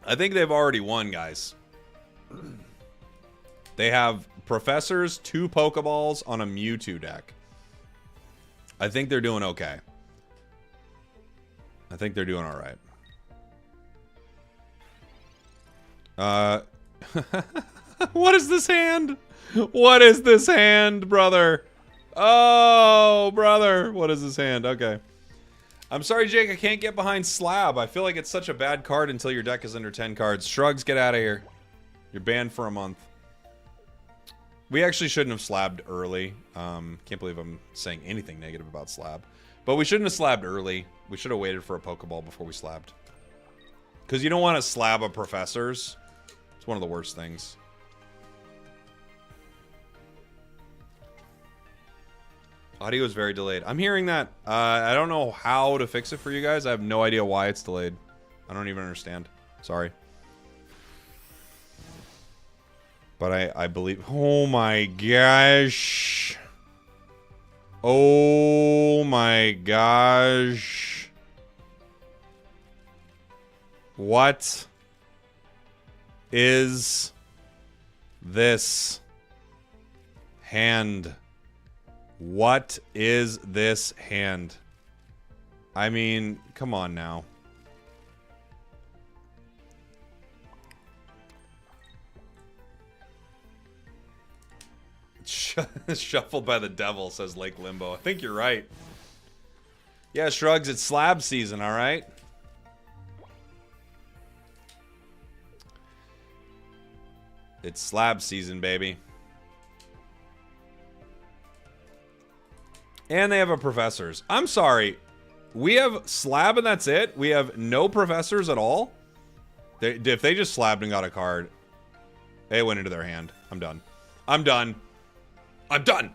I think they've already won, guys. They have Professors, 2 Pokeballs on a Mewtwo deck. I think they're doing okay. I think they're doing alright. What is this hand? What is this hand, brother? Oh, brother. What is this hand? Okay. I'm sorry, Jake. I can't get behind Slab. I feel like it's such a bad card until your deck is under 10 cards. Shrugs, get out of here. You're banned for a month. We actually shouldn't have slabbed early. Can't believe I'm saying anything negative about Slab. But we shouldn't have slabbed early. We should have waited for a Pokeball before we slabbed. Because you don't want to slab a Professors. It's one of the worst things. Audio is very delayed. I'm hearing that. I don't know how to fix it for you guys. I have no idea why it's delayed. I don't even understand. Sorry. But I believe... Oh my gosh. Oh my gosh. What is this hand? What is this hand? I mean, come on now. Shuffled by the devil, says Lake Limbo. I think you're right. Yeah, Shrugs, it's slab season, alright? It's slab season, baby. And they have a Professors. I'm sorry. We have slab and that's it? We have no Professors at all? If they just slabbed and got a card, it went into their hand. I'm done. I'm done. I'm done.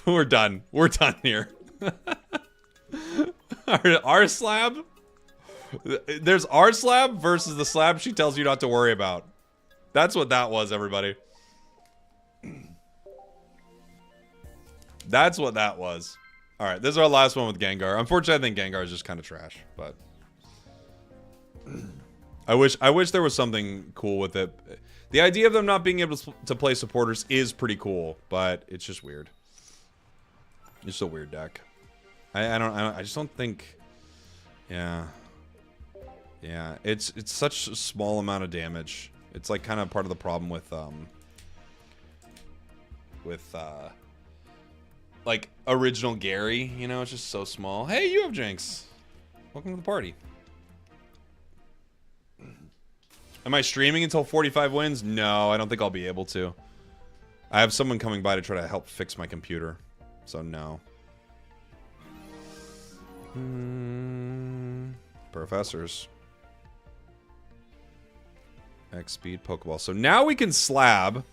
We're done. We're done here. Our slab? There's our slab versus the slab she tells you not to worry about. That's what that was, everybody. That's what that was. All right, this is our last one with Gengar. Unfortunately, I think Gengar is just kind of trash, but I wish there was something cool with it. The idea of them not being able to play supporters is pretty cool, but it's just weird. It's just a weird deck. I just don't think. Yeah. Yeah, it's such a small amount of damage. It's like kind of part of the problem with like original Gary, you know, it's just so small. Hey, you have Jinx. Welcome to the party. Am I streaming until 45 wins? No, I don't think I'll be able to. I have someone coming by to try to help fix my computer. So no. Professors. X speed Pokeball. So now we can slab.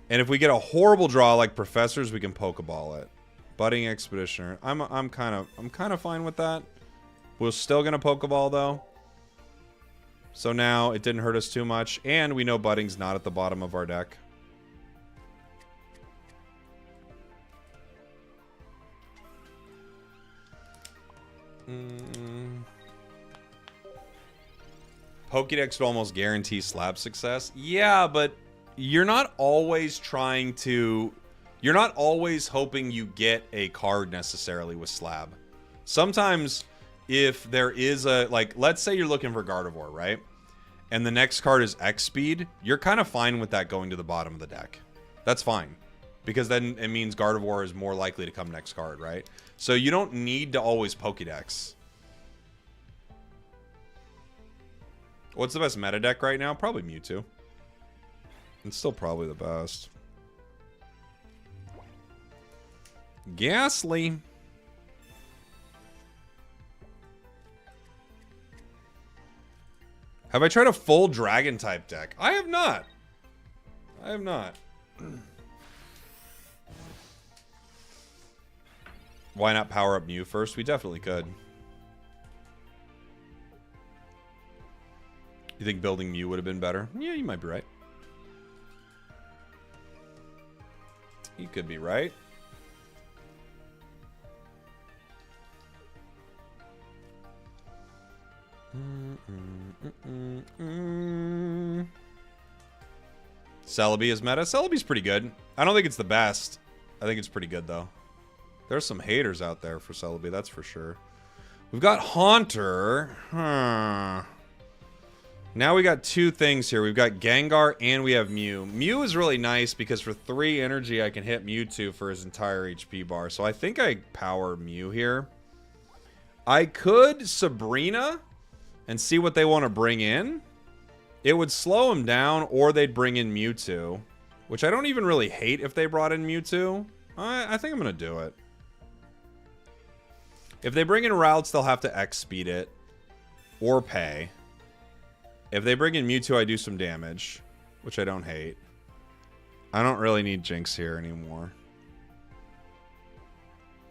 And if we get a horrible draw like Professors, we can Pokeball it. Budding Expeditioner. I'm kind of fine with that. We're still gonna Pokeball though. So now it didn't hurt us too much, and we know Budding's not at the bottom of our deck. Pokédex would almost guarantee slab success. Yeah, but you're not always trying to... You're not always hoping you get a card necessarily with slab. Sometimes... if there is a, like, let's say you're looking for Gardevoir, right? And the next card is X speed, you're kind of fine with that going to the bottom of the deck. That's fine. Because then it means Gardevoir is more likely to come next card, right? So you don't need to always Pokédex. What's the best meta deck right now? Probably Mewtwo. It's still probably the best. Ghastly. Have I tried a full dragon type deck? I have not. I have not. Why not power up Mew first? We definitely could. You think building Mew would have been better? Yeah, you might be right. You could be right. Celebi is meta. Celebi's pretty good. I don't think it's the best. I think it's pretty good, though. There's some haters out there for Celebi, that's for sure. We've got Haunter. Now we got two things here. We've got Gengar and we have Mew. Mew is really nice because for 3 energy, I can hit Mewtwo for his entire HP bar. So I think I power Mew here. I could Sabrina and see what they want to bring in. It would slow him down, or they'd bring in Mewtwo, which I don't even really hate if they brought in Mewtwo. I think I'm going to do it. If they bring in routes, they'll have to X speed it or pay. If they bring in Mewtwo, I do some damage, which I don't hate. I don't really need Jinx here anymore.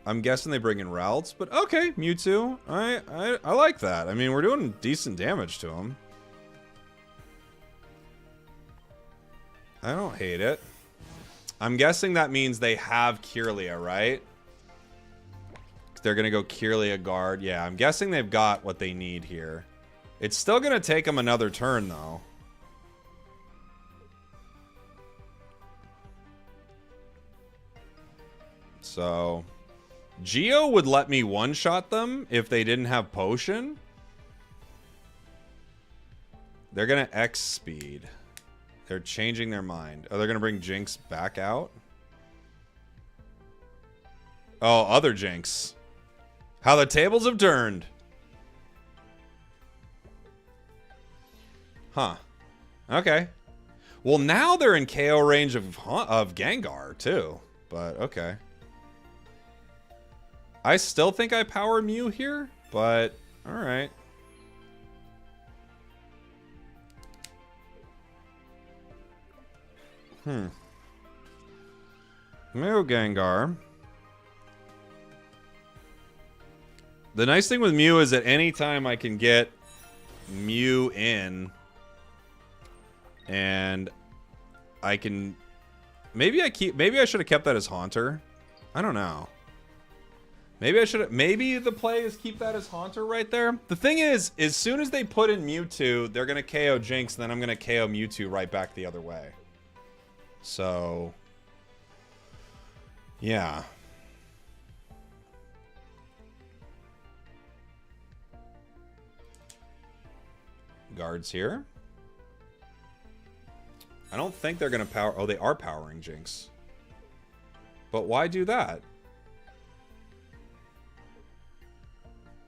I'm guessing they bring in routes, but okay, Mewtwo. I like that. I mean, we're doing decent damage to him. I don't hate it. I'm guessing that means they have Kirlia, right? They're going to go Kirlia guard. Yeah, I'm guessing they've got what they need here. It's still going to take them another turn, though. So, Geo would let me one-shot them if they didn't have Potion. They're going to X speed. They're changing their mind. Oh, they're going to bring Jinx back out? Oh, other Jinx. How the tables have turned. Huh. Okay. Well, now they're in KO range of Gengar, too. But, okay. I still think I power Mew here, but alright. Mew Gengar. The nice thing with Mew is that anytime I can get Mew in. And I can... Maybe I should have kept that as Haunter. I don't know. Maybe I should have... Maybe the play is keep that as Haunter right there. The thing is, as soon as they put in Mewtwo, they're going to KO Jinx, and then I'm going to KO Mewtwo right back the other way. So... yeah. Guards here. I don't think they're going to power... Oh, they are powering Jinx. But why do that?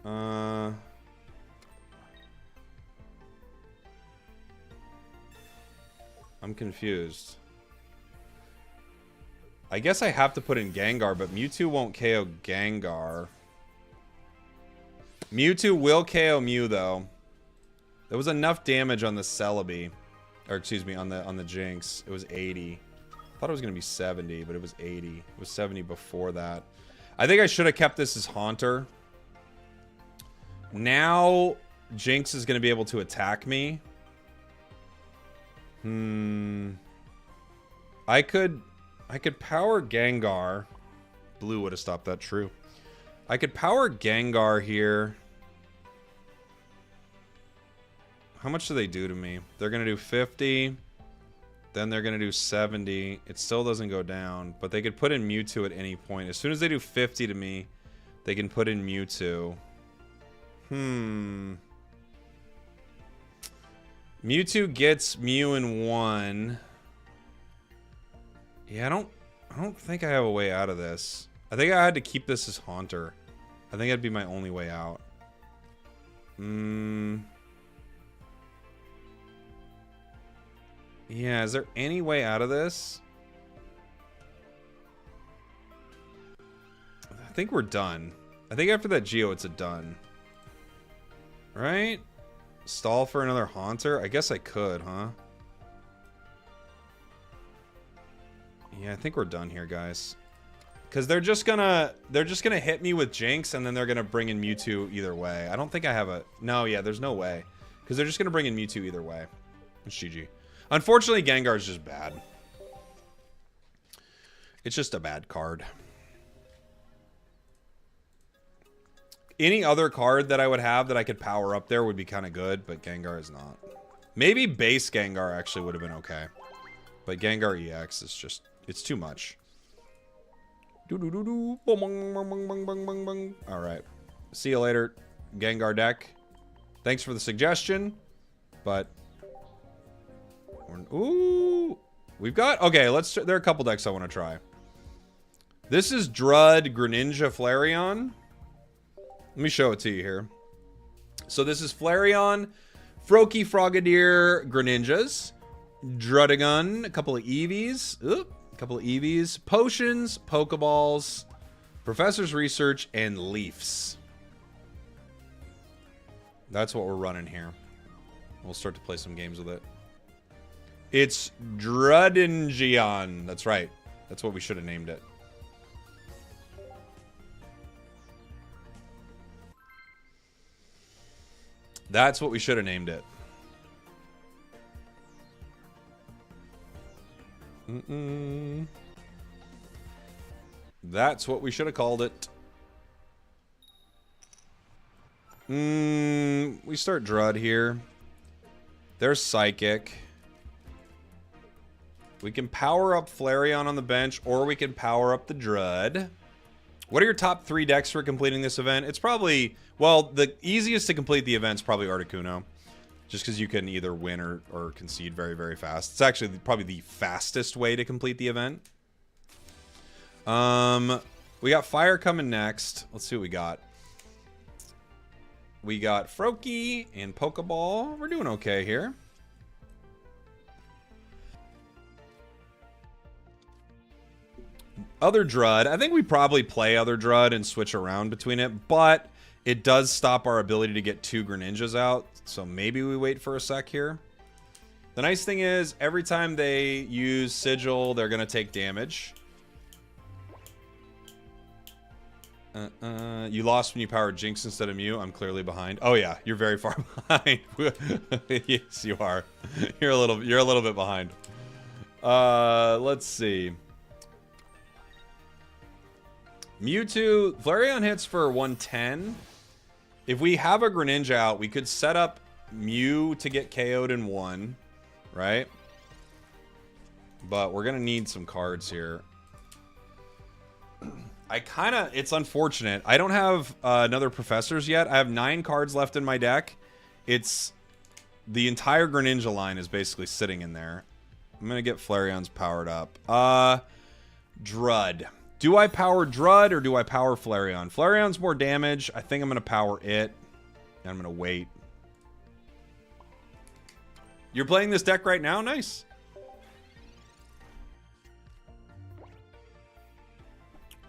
I'm confused. I guess I have to put in Gengar, but Mewtwo won't KO Gengar. Mewtwo will KO Mew, though. There was enough damage on the Celebi. Or, excuse me, on the Jinx. It was 80. I thought it was going to be 70, but it was 80. It was 70 before that. I think I should have kept this as Haunter. Now, Jinx is going to be able to attack me. I could power Gengar. Blue would have stopped that, true. I could power Gengar here. How much do they do to me? They're going to do 50. Then they're going to do 70. It still doesn't go down. But they could put in Mewtwo at any point. As soon as they do 50 to me, they can put in Mewtwo. Mewtwo gets Mew in 1. Yeah, I don't think I have a way out of this. I think I had to keep this as Haunter. I think that'd be my only way out. Yeah, is there any way out of this? I think we're done. I think after that Geo, it's a done. Right? Stall for another Haunter? I guess I could, huh? Yeah, I think we're done here, guys. Because they're just gonna hit me with Jinx, and then they're gonna bring in Mewtwo either way. I don't think I have a... No, yeah, there's no way. Because they're just gonna bring in Mewtwo either way. It's GG. Unfortunately, Gengar is just bad. It's just a bad card. Any other card that I would have that I could power up there would be kind of good, but Gengar is not. Maybe base Gengar actually would have been okay. But Gengar EX is just... It's too much. Alright. See you later, Gengar deck. Thanks for the suggestion. But... Ooh! We've got... Okay, let's... There are a couple decks I want to try. This is Drud, Greninja, Flareon. Let me show it to you here. So this is Flareon, Froakie, Frogadier, Greninjas, Druddigon, a couple of Eevees, Potions, Pokeballs, Professor's Research, and Leafs. That's what we're running here. We'll start to play some games with it. It's Druddigon. That's right. That's what we should have named it. That's what we should have named it. That's what we should have called it. We start Drud here. There's Psychic. We can power up Flareon on the bench, or we can power up the Drud. What are your top 3 decks for completing this event? It's probably... Well, the easiest to complete the event is probably Articuno. Just because you can either win or concede very, very fast. It's actually probably the fastest way to complete the event. We got Fire coming next. Let's see what we got. We got Froakie and Pokeball. We're doing okay here. Other Drud. I think we probably play Other Drud and switch around between it, but it does stop our ability to get 2 Greninjas out, so maybe we wait for a sec here. The nice thing is, every time they use Sigil, they're going to take damage. You lost when you powered Jinx instead of Mew. I'm clearly behind. Oh yeah, you're very far behind. Yes, you are. You're a little bit behind. Let's see. Mewtwo, Flareon hits for 110. If we have a Greninja out, we could set up Mew to get KO'd in 1, right? But we're gonna need some cards here. It's unfortunate. I don't have another Professors yet. I have 9 cards left in my deck. It's the entire Greninja line is basically sitting in there. I'm gonna get Flareon's powered up. Drud. Do I power Drud or do I power Flareon? Flareon's more damage. I think I'm gonna power it. And I'm gonna wait. You're playing this deck right now? Nice.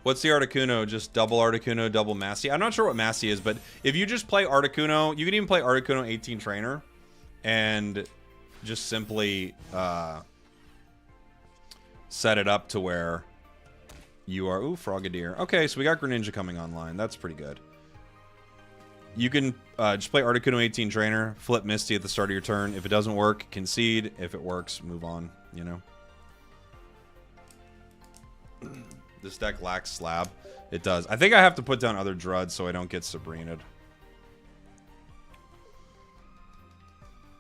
What's the Articuno? Just double Articuno, double Massey? I'm not sure what Massey is, but if you just play Articuno, you can even play Articuno 18 Trainer and just simply set it up to where you are... Ooh, Frogadier. Okay, so we got Greninja coming online. That's pretty good. You can just play Articuno 18 Trainer, flip Misty at the start of your turn. If it doesn't work, concede. If it works, move on, you know? This deck lacks Slab. It does. I think I have to put down other Druds so I don't get Sabrina'd.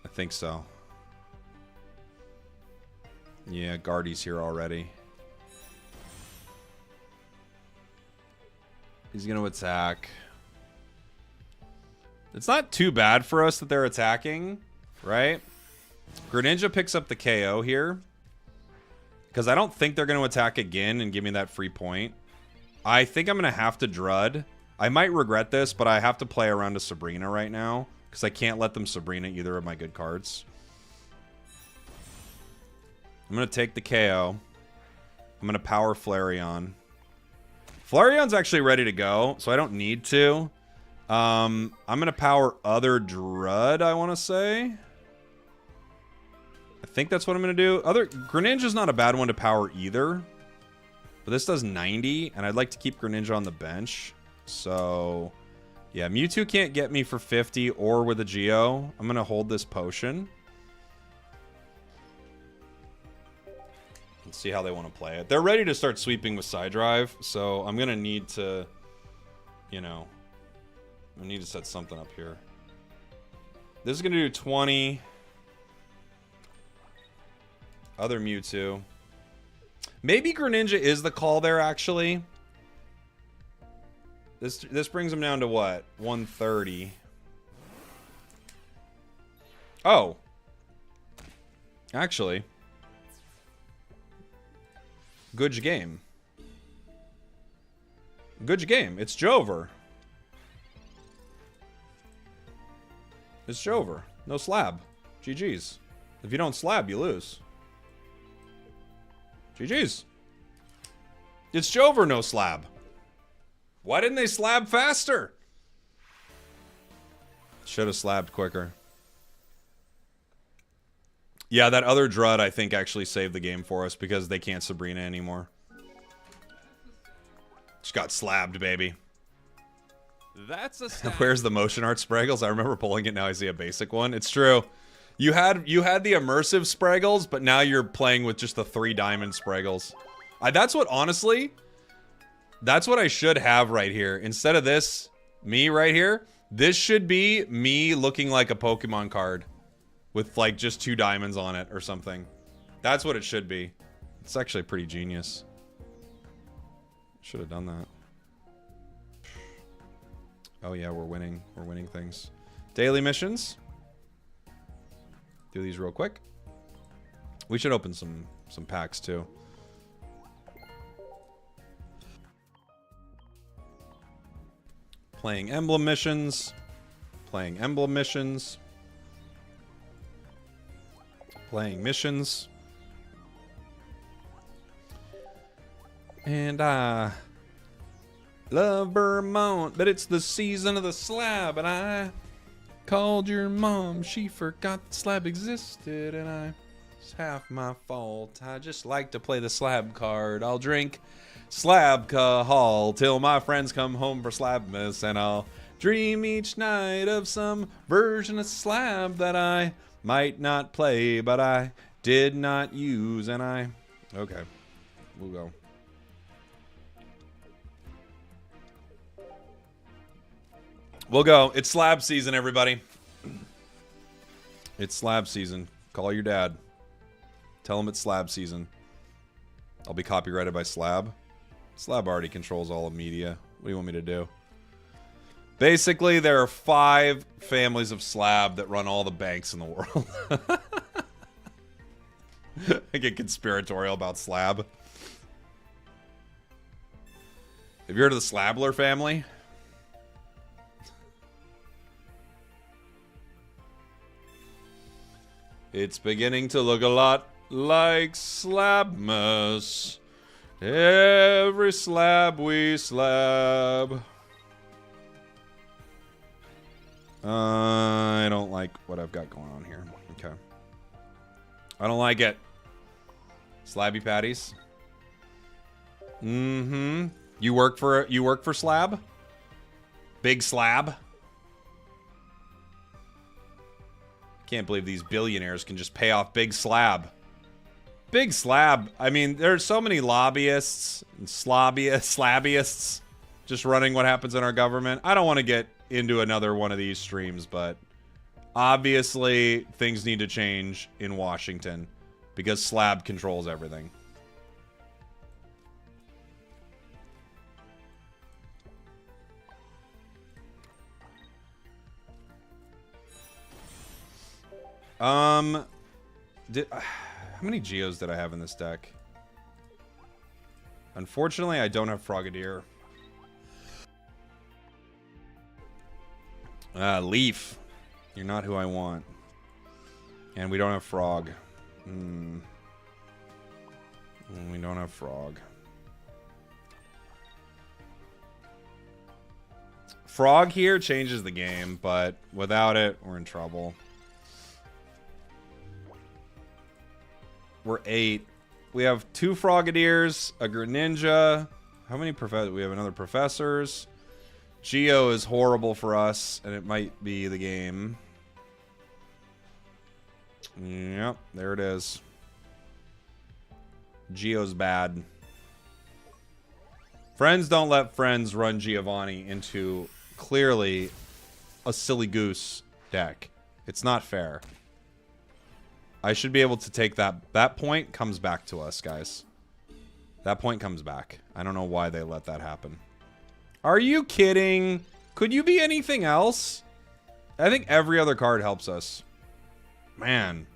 I think so. Yeah, Guardy's here already. He's going to attack. It's not too bad for us that they're attacking, right? Greninja picks up the KO here. Because I don't think they're going to attack again and give me that free point. I think I'm going to have to Drud. I might regret this, but I have to play around to Sabrina right now. Because I can't let them Sabrina either of my good cards. I'm going to take the KO. I'm going to power Flareon. Flareon's actually ready to go, so I don't need to. I'm going to power other Drud, I want to say. I think that's what I'm going to do. Greninja's not a bad one to power either. But this does 90, and I'd like to keep Greninja on the bench. So, yeah, Mewtwo can't get me for 50 or with a Geo. I'm going to hold this potion. Let's see how they want to play it. They're ready to start sweeping with Side Drive, so I'm going to need to, you know, I need to set something up here. This is going to do 20... Other Mewtwo. Maybe Greninja is the call there, actually. This brings him down to what? 130. Oh. Actually. Good game. Good game. It's Jover. It's Jover. No slab. GG's. If you don't slab, you lose. GG's. It's Jover, no slab. Why didn't they slab faster? Should have slabbed quicker. Yeah, that other Drud, I think, actually saved the game for us because they can't Sabrina anymore. Just got slabbed, baby. That's a stab. Where's the motion art Spragels? I remember pulling it, now I see a basic one. It's true. You had the immersive Spragels, but now you're playing with just the 3 diamond Spragels. That's what, honestly, that's what I should have right here. Instead of this, me right here, this should be me looking like a Pokemon card with like just 2 diamonds on it or something. That's what it should be. It's actually pretty genius. Should have done that. Oh yeah, we're winning. We're winning things. Daily missions. Do these real quick. We should open some packs too. Playing Emblem missions. Playing Emblem missions. Playing missions. And I love Vermont, but it's the season of the slab, and I called your mom. She forgot the slab existed, and I It's half my fault. I just like to play the slab card. I'll drink slabcahol till my friends come home for Slabmas, and I'll dream each night of some version of slab that I might not play, but I did not use, and I... Okay, we'll go. We'll go. It's slab season, everybody. It's slab season. Call your dad. Tell him it's slab season. I'll be copyrighted by Slab. Slab already controls all of media. What do you want me to do? Basically, there are 5 families of Slab that run all the banks in the world. I get conspiratorial about Slab. Have you heard of the Slabler family? It's beginning to look a lot like Slabmas. Every slab we slab. I don't like what I've got going on here. Okay. I don't like it. Slabby patties. Mm-hmm. You work for Slab? Big Slab? Can't believe these billionaires can just pay off Big Slab. Big Slab. I mean, there's so many lobbyists and slabbyists just running what happens in our government. I don't want to get into another one of these streams, but obviously things need to change in Washington because Slab controls everything. How many Geos did I have in this deck? Unfortunately, I don't have Frogadier. Leaf. You're not who I want. And we don't have Frog. We don't have Frog. Frog here changes the game, but without it, we're in trouble. We're 8. We have 2 Frogadiers, a Greninja. How many professors? We have another Professors. Geo is horrible for us, and it might be the game. Yep, there it is. Geo's bad. Friends don't let friends run Giovanni into clearly a silly goose deck. It's not fair. I should be able to take that. That point comes back to us, guys. That point comes back. I don't know why they let that happen. Are you kidding? Could you be anything else? I think every other card helps us. Man.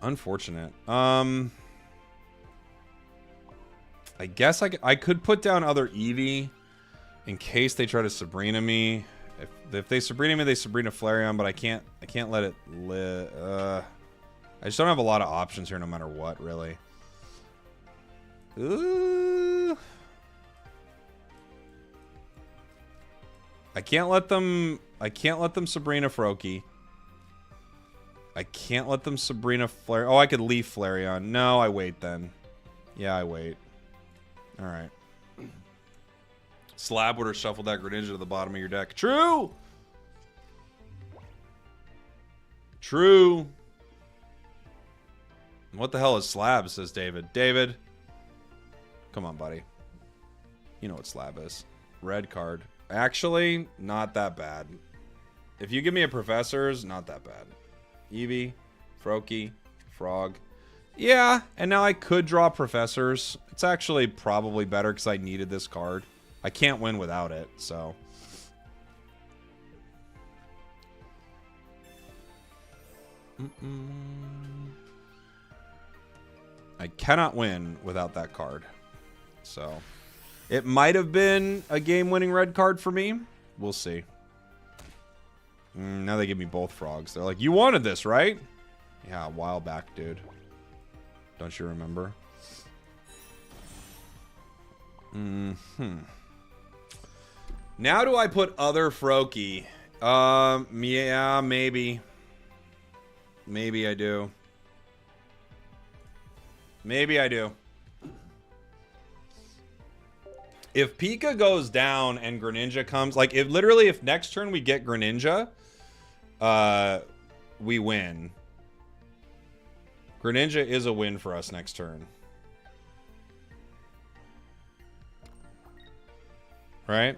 Unfortunate. I guess I could put down other Eevee in case they try to Sabrina me. If they Sabrina me, they Sabrina Flareon, but I can't let it live. I just don't have a lot of options here no matter what, really. Ooh. I can't let them Sabrina Froakie. I can't let them Sabrina Flare. Oh, I could leave Flareon. No, I wait then. Yeah, I wait. All right. Slab would have shuffled that Greninja to the bottom of your deck. True. True. What the hell is Slab, says David. David. Come on, buddy. You know what Slab is. Red card. Actually, not that bad. If you give me a Professor's, not that bad. Eevee, Froakie, Frog. Yeah, and now I could draw Professors. It's actually probably better because I needed this card. I can't win without it, so. I cannot win without that card. So, it might have been a game-winning red card for me. We'll see. Now they give me both frogs. They're like, you wanted this, right? Yeah, a while back, dude. Don't you remember? Now do I put other Froakie? Yeah, maybe. Maybe I do. Maybe I do. If Pika goes down and Greninja comes, like if literally if next turn we get Greninja, we win. Greninja is a win for us next turn. Right?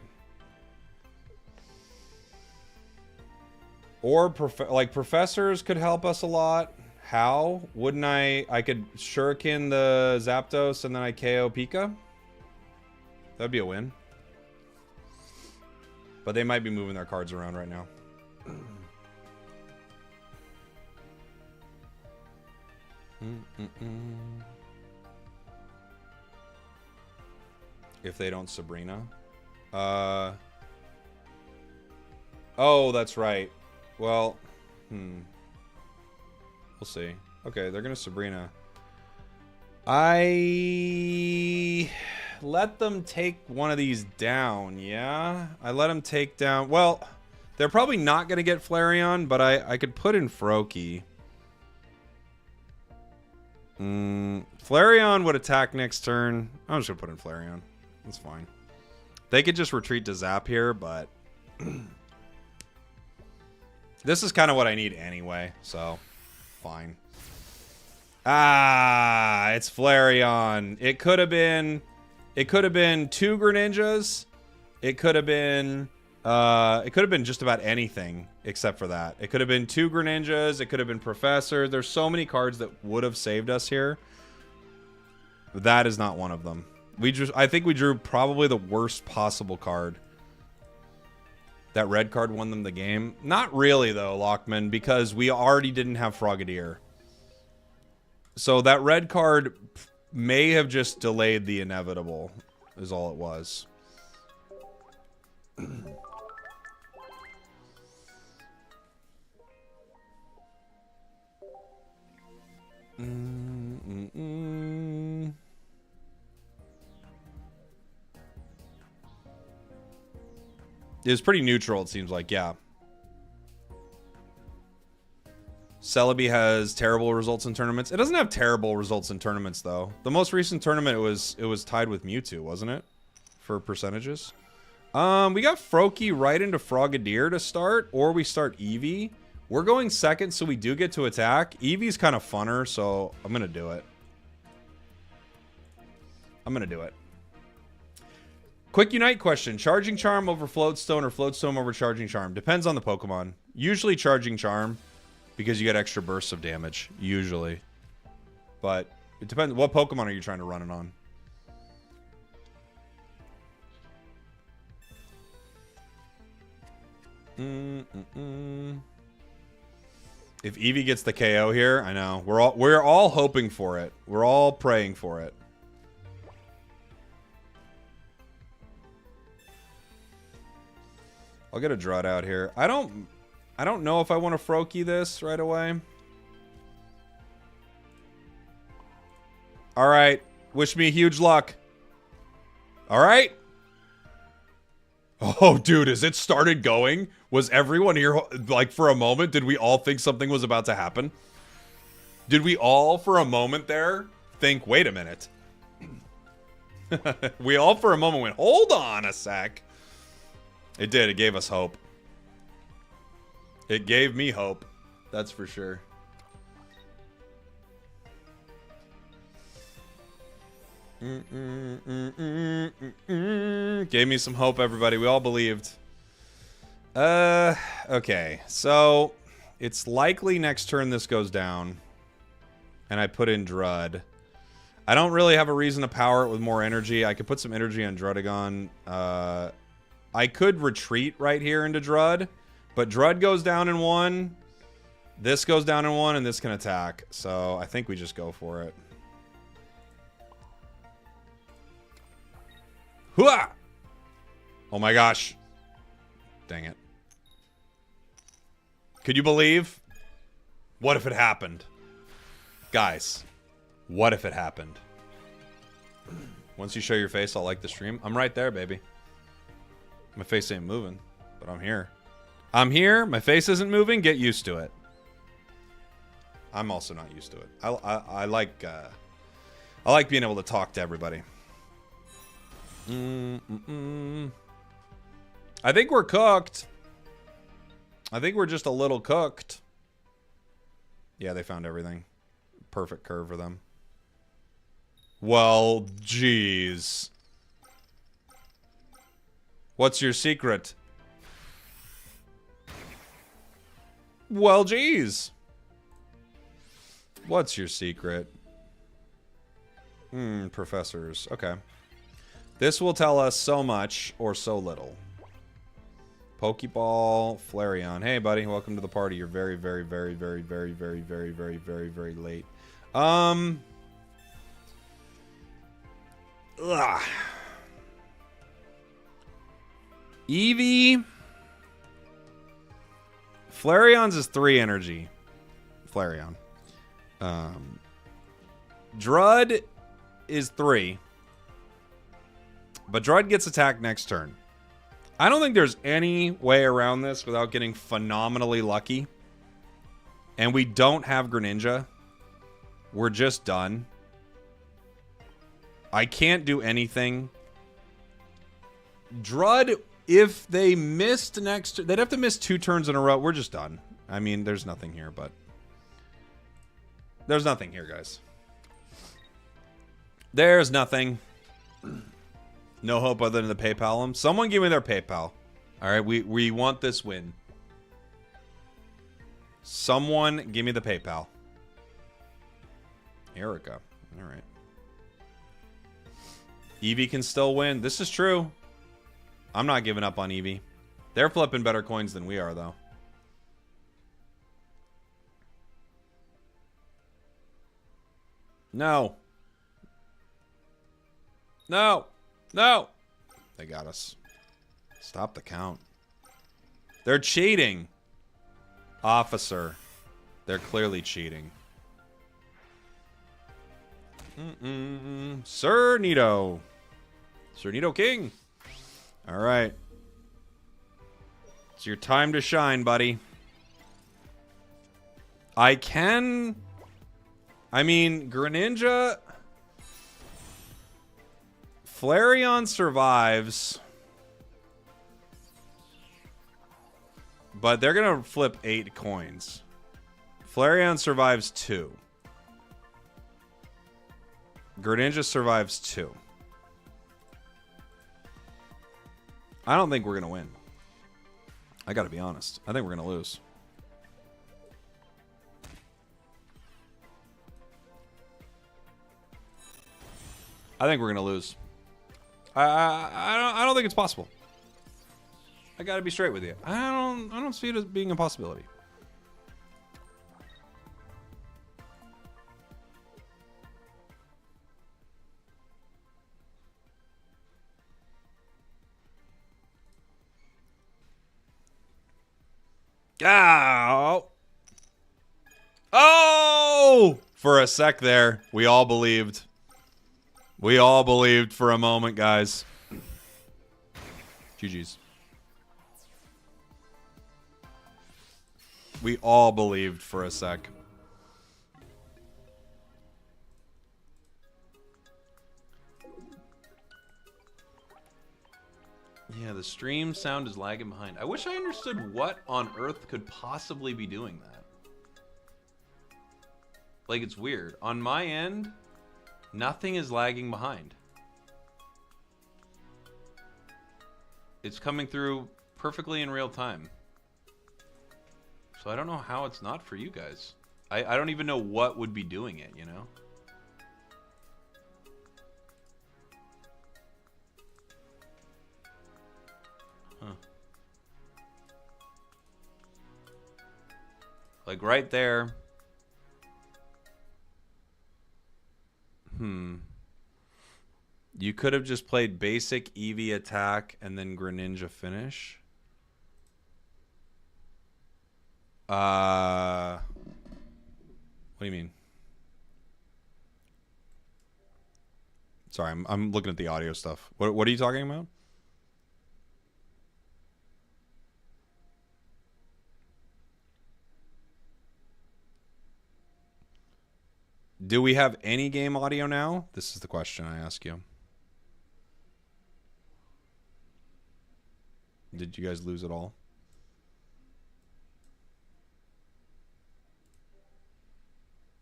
Or professors could help us a lot. How? Wouldn't I could Shuriken the Zapdos and then I KO Pika? That'd be a win. But they might be moving their cards around right now. If they don't Sabrina. Oh, that's right. Well, we'll see. Okay, they're gonna Sabrina. I let them take one of these down, yeah? I let them take down... Well, they're probably not gonna get Flareon, but I could put in Froakie. Flareon would attack next turn. I'm just gonna put in Flareon. That's fine. They could just retreat to Zap here, but... This is kind of what I need anyway, so fine. Ah, it's Flareon. It could have been 2 Greninjas. It could have been just about anything except for that. It could have been 2 Greninjas. It could have been Professor. There's so many cards that would have saved us here. That is not one of them. I think we drew probably the worst possible card. That red card won them the game. Not really, though, Lockman, because we already didn't have Frogadier. So that red card may have just delayed the inevitable, is all it was. It was pretty neutral, it seems like, yeah. Celebi has terrible results in tournaments. It doesn't have terrible results in tournaments, though. The most recent tournament, it was tied with Mewtwo, wasn't it? For percentages. We got Froakie right into Frogadier to start, or we start Eevee. We're going second, so we do get to attack. Eevee's kind of funner, so I'm going to do it. I'm going to do it. Quick Unite question. Charging Charm over Floatstone or Floatstone over Charging Charm? Depends on the Pokemon. Usually Charging Charm, because you get extra bursts of damage. Usually. But it depends. What Pokemon are you trying to run it on? If Eevee gets the KO here, I know. We're all hoping for it. We're all praying for it. I'll get a Drud out here. I don't know if I want to Froakie this right away. All right. Wish me huge luck. All right. Oh, dude, as it started going, was everyone here, like, for a moment, did we all think something was about to happen? Did we all, for a moment there, think, wait a minute. We all, for a moment, went, hold on a sec. It did. It gave us hope. It gave me hope. That's for sure. Gave me some hope, everybody. We all believed. Okay. So, it's likely next turn this goes down. And I put in Drud. I don't really have a reason to power it with more energy. I could put some energy on Druddigon. I could retreat right here into Drud, but Drud goes down in 1. This goes down in 1, and this can attack. So I think we just go for it. Hooah! Oh my gosh. Dang it. Could you believe? What if it happened? Guys, what if it happened? Once you show your face, I'll like the stream. I'm right there, baby. My face ain't moving, but I'm here. I'm here. My face isn't moving. Get used to it. I'm also not used to it. I like being able to talk to everybody. I think we're cooked. I think we're just a little cooked. Yeah, they found everything. Perfect curve for them. Well, jeez. What's your secret? Well, jeez. What's your secret? Professors. Okay. This will tell us so much or so little. Pokeball, Flareon. Hey, buddy. Welcome to the party. You're very, very, very, very, very, very, very, very, very, very late. Ugh. Eevee. Flareon's is 3 energy. Flareon. Drud is 3. But Drud gets attacked next turn. I don't think there's any way around this without getting phenomenally lucky. And we don't have Greninja. We're just done. I can't do anything. Drud, if they missed next... They'd have to miss 2 turns in a row. We're just done. I mean, there's nothing here, but... There's nothing here, guys. There's nothing. No hope other than to PayPal them. Someone give me their PayPal. All right, we want this win. Someone give me the PayPal. Erica. All right. Eevee can still win. This is true. I'm not giving up on Eevee. They're flipping better coins than we are, though. No. No. No. They got us. Stop the count. They're cheating. Officer. They're clearly cheating. Sir Nito. Sir Nito King. All right. It's your time to shine, buddy. I mean, Greninja... Flareon survives. But they're going to flip 8 coins. Flareon survives 2. Greninja survives 2. I don't think we're going to win. I got to be honest. I think we're going to lose. I think we're going to lose. I don't think it's possible. I got to be straight with you. I don't see it as being a possibility. Oh! Oh! For a sec there, we all believed. We all believed for a moment, guys. GG's. We all believed for a sec. Yeah, the stream sound is lagging behind. I wish I understood what on earth could possibly be doing that. Like, it's weird. On my end, nothing is lagging behind. It's coming through perfectly in real time. So I don't know how it's not for you guys. I don't even know what would be doing it, you know? Huh. Like right there. You could have just played basic Eevee attack and then Greninja finish. What do you mean? Sorry, I'm looking at the audio stuff. What are you talking about? Do we have any game audio now? This is the question I ask you. Did you guys lose it all?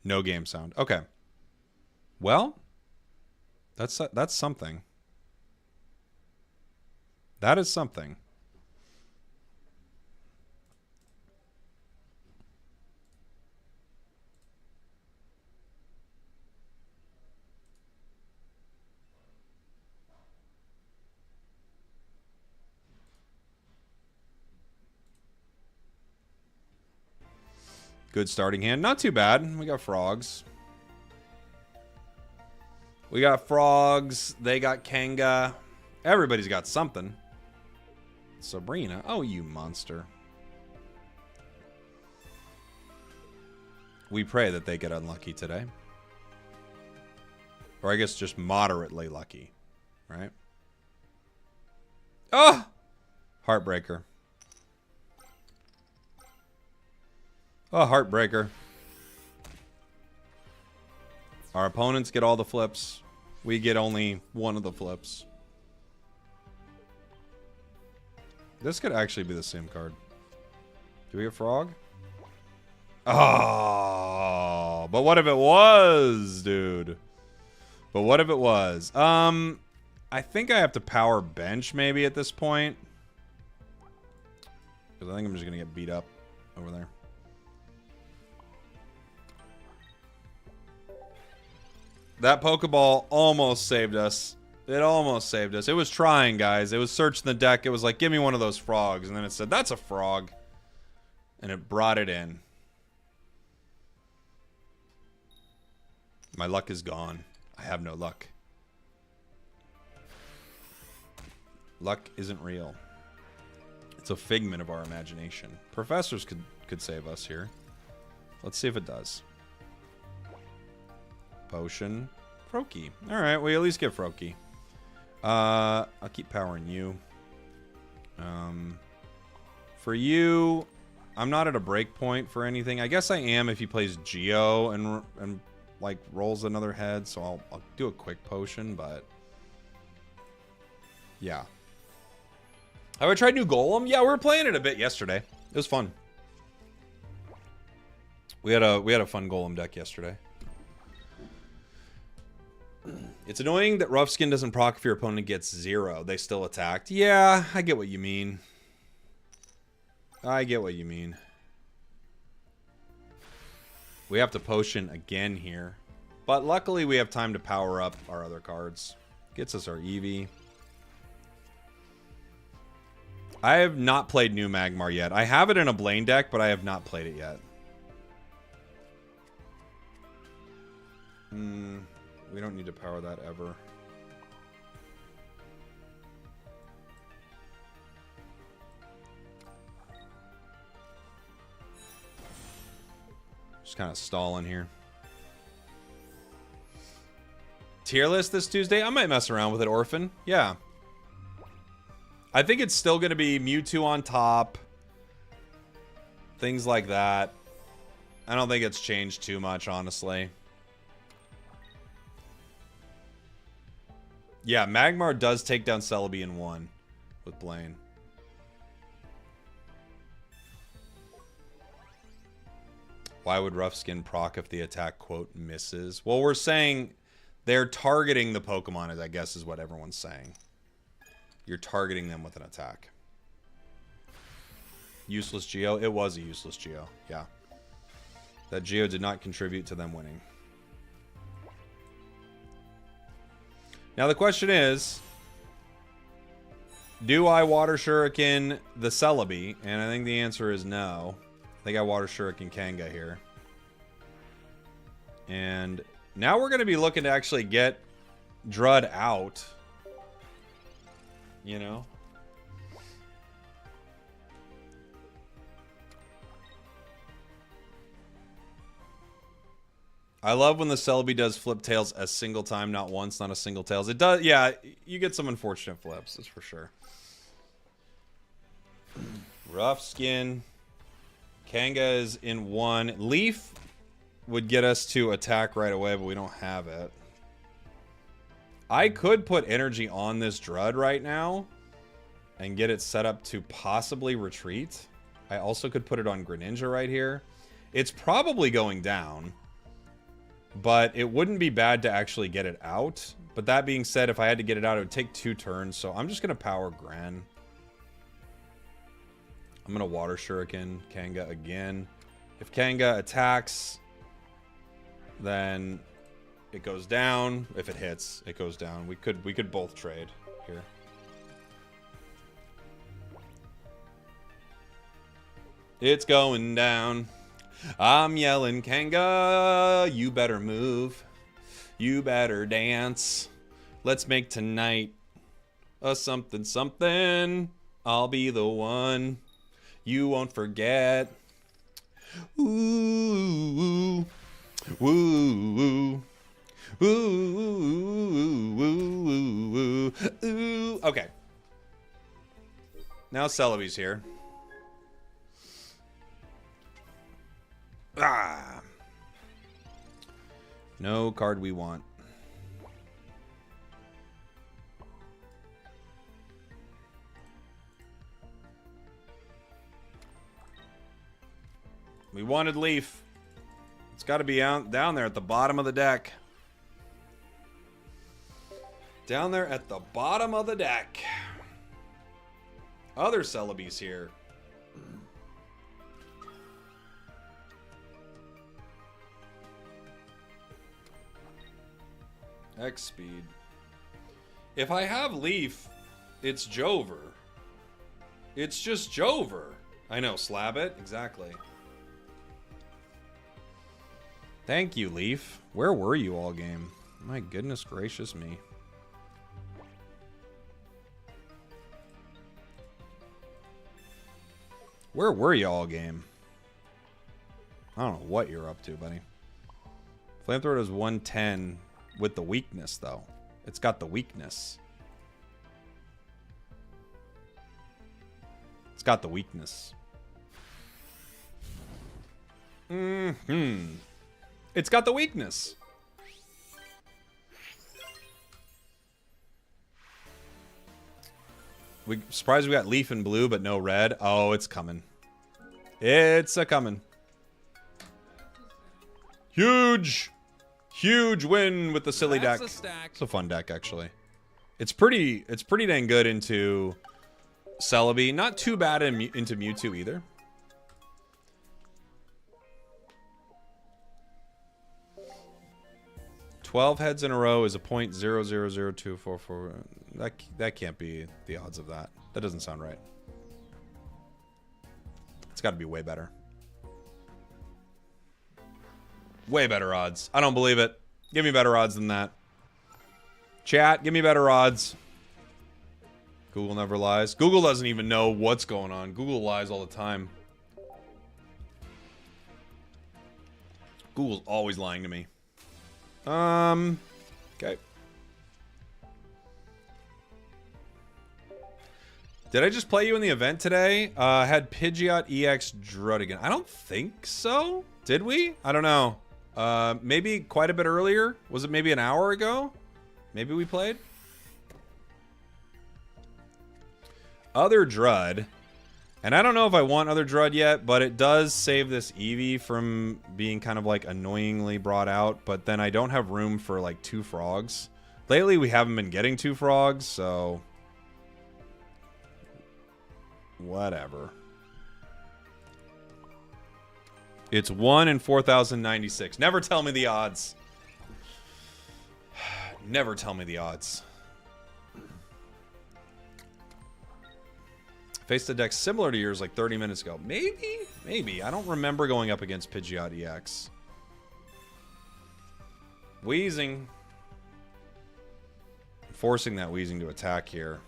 No game sound. Okay. Well, that's something. That is something. Good starting hand. Not too bad. We got frogs. We got frogs. They got Kanga. Everybody's got something. Sabrina. Oh, you monster. We pray that they get unlucky today. Or I guess just moderately lucky. Right? Oh! Heartbreaker. Oh, heartbreaker. Our opponents get all the flips. We get only one of the flips. This could actually be the same card. Do we get frog? Oh, but what if it was, dude? But what if it was? I think I have to power bench maybe at this point. Because I think I'm just going to get beat up over there. That Pokeball almost saved us. It almost saved us. It was trying, guys. It was searching the deck. It was like, give me one of those frogs. And then it said, that's a frog. And it brought it in. My luck is gone. I have no luck. Luck isn't real. It's a figment of our imagination. Professors could save us here. Let's see if it does. Potion. Froakie. Alright, we at least get Froakie. I'll keep powering you. For you, I'm not at a break point for anything. I guess I am if he plays Geo and like rolls another head, so I'll do a quick potion, but yeah. Have I tried new Golem? Yeah, we were playing it a bit yesterday. It was fun. We had a fun Golem deck yesterday. It's annoying that Rough Skin doesn't proc if your opponent gets 0. They still attacked. Yeah, I get what you mean. I get what you mean. We have to potion again here. But luckily we have time to power up our other cards. Gets us our Eevee. I have not played new Magmar yet. I have it in a Blaine deck, but I have not played it yet. We don't need to power that ever. Just kind of stalling here. Tier list this Tuesday? I might mess around with it, Orphan. Yeah. I think it's still going to be Mewtwo on top. Things like that. I don't think it's changed too much, honestly. Yeah, Magmar does take down Celebi in 1 with Blaine. Why would Rough Skin proc if the attack, quote, misses? Well, we're saying they're targeting the Pokemon, I guess is what everyone's saying. You're targeting them with an attack. Useless Geo? It was a useless Geo, yeah. That Geo did not contribute to them winning. Now the question is, do I Water Shuriken the Celebi? And I think the answer is no. I think I Water Shuriken Kanga here. And now we're going to be looking to actually get Drud out. You know? I love when the Celebi does flip tails a single time, not once, not a single tails. It does, yeah, you get some unfortunate flips, that's for sure. Rough Skin. Kanga is in 1. Leaf would get us to attack right away, but we don't have it. I could put energy on this Drud right now and get it set up to possibly retreat. I also could put it on Greninja right here. It's probably going down, but it wouldn't be bad to actually get it out. But that being said, if I had to get it out, it would take 2 turns, so I'm just going to power Gren. I'm going to Water Shuriken Kanga again. If Kanga attacks, then it goes down. If it hits, it goes down. We could both trade here. It's going down. I'm yelling, Kanga, you better move. You better dance. Let's make tonight a something something. I'll be the one you won't forget. Ooh, ooh, ooh, ooh, ooh, ooh, ooh. Okay. Now Celebi's here. Ah. No card we want. We wanted Leaf. It's got to be down there at the bottom of the deck. Down there at the bottom of the deck. Other Celebi's here. X speed. If I have Leaf, it's Jover. It's just Jover. I know, slab it. Exactly. Thank you, Leaf. Where were you all game? My goodness gracious me. Where were you all game? I don't know what you're up to, buddy. Flamethrower is 110 with the weakness, though. It's got the weakness. It's got the weakness. It's got the weakness. Surprised we got Leaf and blue, but no red. Oh, it's coming. It's a coming. Huge win with the silly deck. It's a fun deck, actually. It's pretty dang good into Celebi. Not too bad into Mewtwo either. "12 heads in a row is a .000244." That can't be the odds of that. That doesn't sound right. It's got to be way better. Way better odds. I don't believe it. Give me better odds than that. Chat, give me better odds. Google never lies. Google doesn't even know what's going on. Google lies all the time. Google's always lying to me. Okay. Did I just play you in the event today? I had Pidgeot EX Druddigon. I don't think so. Did we? I don't know. Maybe quite a bit earlier. Was it maybe an hour ago? Maybe we played? Other Drud. And I don't know if I want other Drud yet, but it does save this Eevee from being kind of like annoyingly brought out. But then I don't have room for like 2 frogs. Lately we haven't been getting 2 frogs, so... whatever. It's 1 in 4,096. Never tell me the odds. Never tell me the odds. Faced a deck similar to yours like 30 minutes ago. Maybe? Maybe. I don't remember going up against Pidgeot EX. Wheezing. Forcing that Wheezing to attack here.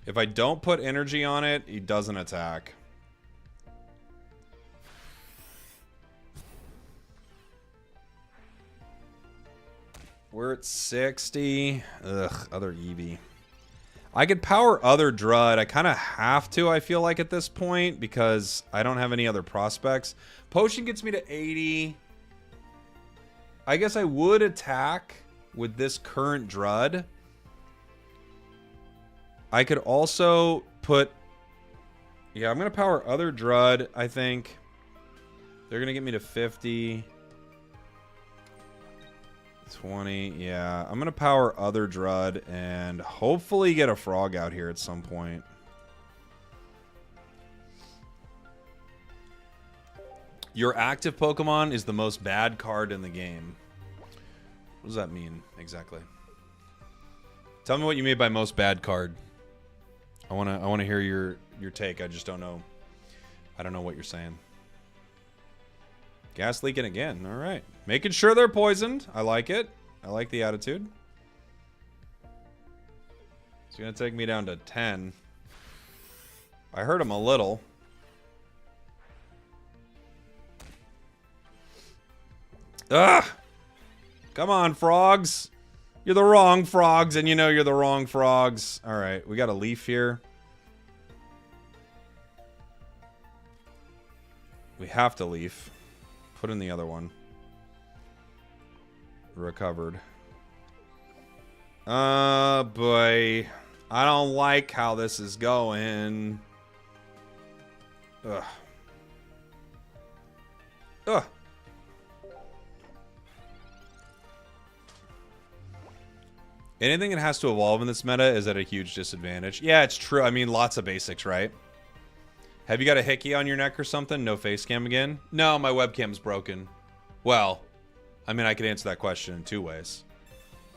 If I don't put energy on it, he doesn't attack. We're at 60. Ugh, other Eevee. I could power other Drud. I kind of have to, I feel like, at this point, because I don't have any other prospects. Potion gets me to 80. I guess I would attack with this current Drud. I could also put... Yeah, I'm going to power other Drud, I think. They're going to get me to 50. 20, yeah. I'm going to power other Drud and hopefully get a frog out here at some point. Your active Pokemon is the most bad card in the game. What does that mean exactly? Tell me what you mean by most bad card. I want to hear your take. I just don't know. I don't know what you're saying. Gas leaking again. All right. Making sure they're poisoned. I like it. I like the attitude. It's going to take me down to 10. I hurt him a little. Ugh! Come on, frogs. You're the wrong frogs, and you know you're the wrong frogs. All right. We got a leaf here. We have to leaf. Put in the other one. Recovered. Boy. I don't like how this is going. Ugh. Ugh. Anything that has to evolve in this meta is at a huge disadvantage. Yeah, it's true. I mean, lots of basics, right? Have you got a hickey on your neck or something? No face cam again? No, my webcam's broken. Well, I mean, I could answer that question in two ways.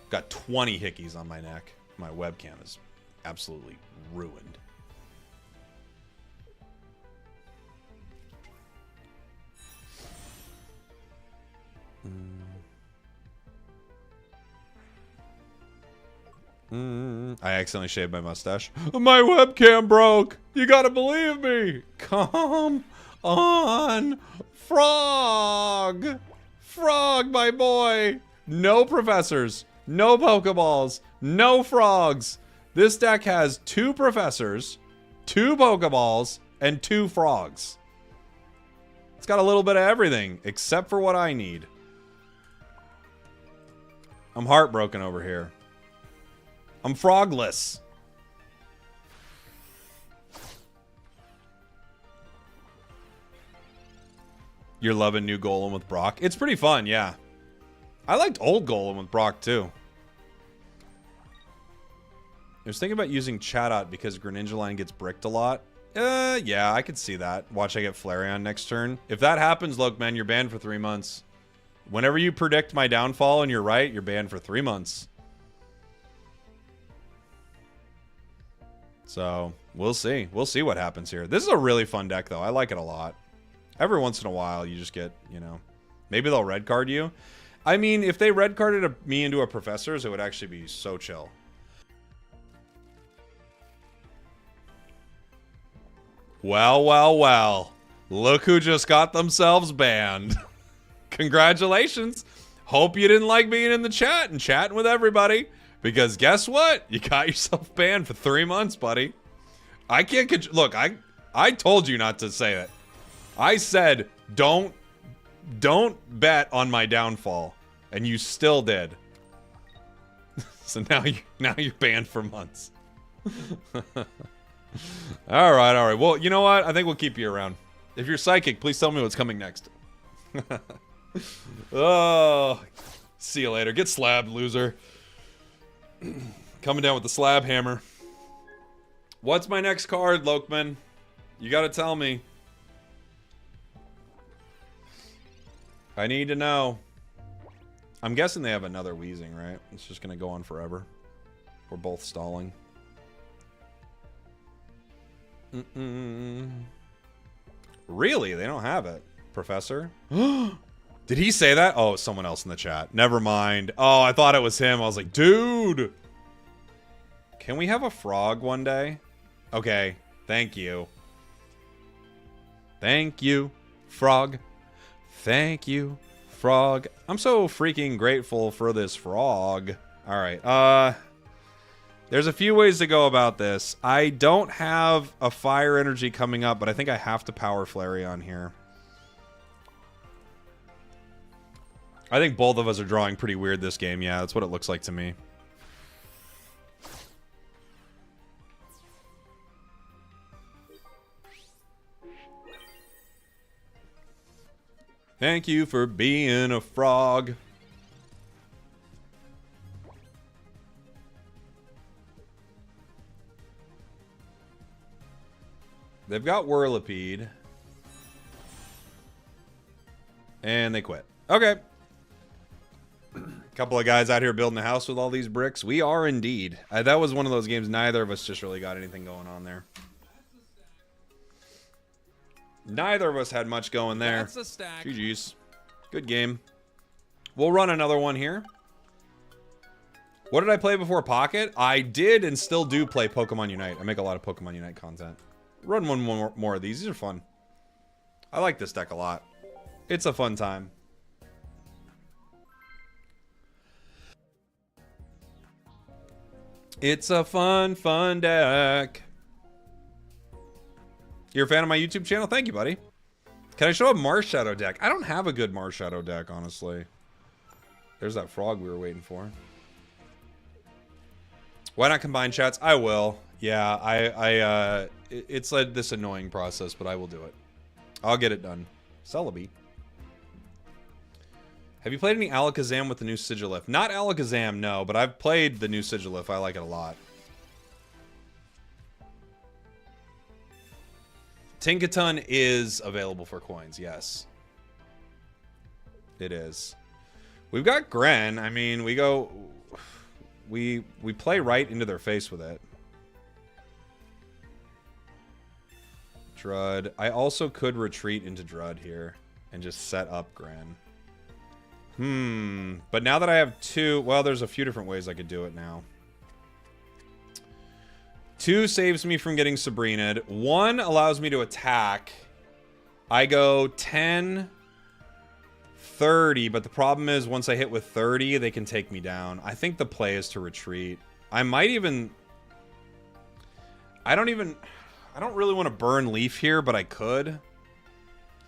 Got 20 hickeys on my neck. My webcam is absolutely ruined. I accidentally shaved my mustache. My webcam broke. You gotta believe me. Come on. Frog. Frog, my boy. No professors. No Pokeballs. No frogs. This deck has 2 professors, 2 Pokeballs, and 2 frogs. It's got a little bit of everything, except for what I need. I'm heartbroken over here. I'm frogless. You're loving new Golem with Brock? It's pretty fun, yeah. I liked old Golem with Brock, too. I was thinking about using Chatot because Greninja line gets bricked a lot. Yeah, I could see that. Watch I get Flareon next turn. If that happens, look, man, you're banned for 3 months. Whenever you predict my downfall and you're right, you're banned for 3 months. So, we'll see. We'll see what happens here. This is a really fun deck, though. I like it a lot. Every once in a while, you just get, you know... Maybe they'll red card you. I mean, if they red carded me into a Professor's, it would actually be so chill. Well, well, well. Look who just got themselves banned. Congratulations. Hope you didn't like being in the chat and chatting with everybody. Because guess what? You got yourself banned for 3 months, buddy. I can't... Look, I told you not to say it. I said, don't bet on my downfall. And you still did. So now you're banned for months. All right. Well, you know what? I think we'll keep you around. If you're psychic, please tell me what's coming next. Oh, see you later. Get slabbed, loser. Coming down with the slab hammer. What's my next card, Lokman? You gotta tell me. I need to know. I'm guessing they have another Weezing, right? It's just gonna go on forever. We're both stalling. Really? They don't have it, Professor? Did he say that? Oh, it's someone else in the chat. Never mind. Oh, I thought it was him. I was like, dude. Can we have a frog one day? Okay. Thank you. Thank you, frog. Thank you, frog. I'm so freaking grateful for this frog. All right. There's a few ways to go about this. I don't have a fire energy coming up, but I think I have to power Flareon here. I think both of us are drawing pretty weird this game. Yeah, that's what it looks like to me. Thank you for being a frog. They've got Whirlipede. And they quit. Okay. Couple of guys out here building a house with all these bricks. We are indeed. That was one of those games neither of us just really got anything going on there. Neither of us had much going there. That's a stack. GG's. Good game. We'll run another one here. What did I play before Pocket? I did and still do play Pokemon Unite. I make a lot of Pokemon Unite content. Run one more of these. These are fun. I like this deck a lot. It's a fun time. It's a fun deck. You're a fan of my YouTube channel? Thank you, buddy. Can I show a Marshadow deck? I don't have a good Marshadow deck, honestly. There's that frog we were waiting for. Why not combine chats? I will. Yeah, it's like this annoying process, but I will do it. I'll get it done. Celebi. Have you played any Alakazam with the new Sigilif? Not Alakazam, no, but I've played the new Sigilif. I like it a lot. Tinkaton is available for coins, yes. It is. We've got Gren. I mean, we go... We play right into their face with it. Drud. I also could retreat into Drud here and just set up Gren. But now that I have two... Well, there's a few different ways I could do it now. 2 saves me from getting Sabrina'd. 1 allows me to attack. I go 10, 30, but the problem is once I hit with 30, they can take me down. I think the play is to retreat. I might even... I don't really want to burn Leaf here, but I could.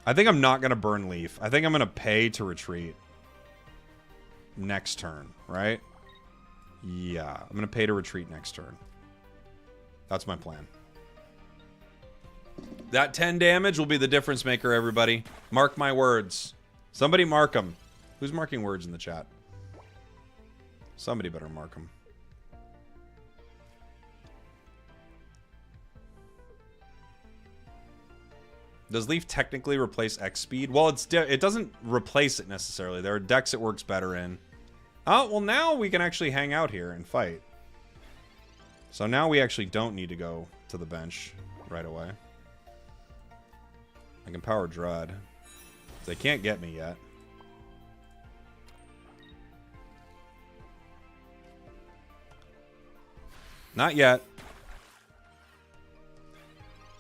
I think I'm not going to burn Leaf. I think I'm going to pay to retreat. Next turn, right? Yeah, I'm going to pay to retreat next turn. That's my plan. That 10 damage will be the difference maker, everybody. Mark my words. Somebody mark them. Who's marking words in the chat? Somebody better mark them. Does Leaf technically replace X speed? Well, it doesn't replace it necessarily. There are decks it works better in. Oh, well, now we can actually hang out here and fight. So now we actually don't need to go to the bench right away. I can power Drud. They can't get me yet. Not yet.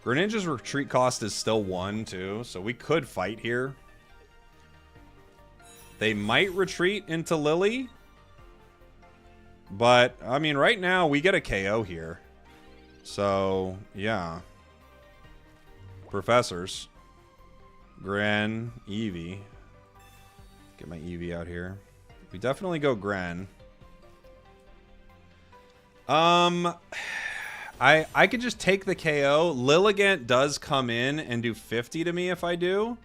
Greninja's retreat cost is still 1, too, so we could fight here. They might retreat into Lily. But, I mean, right now, we get a KO here. So, yeah. Professors. Gren, Eevee. Get my Eevee out here. We definitely go Gren. I could just take the KO. Lilligant does come in and do 50 to me if I do.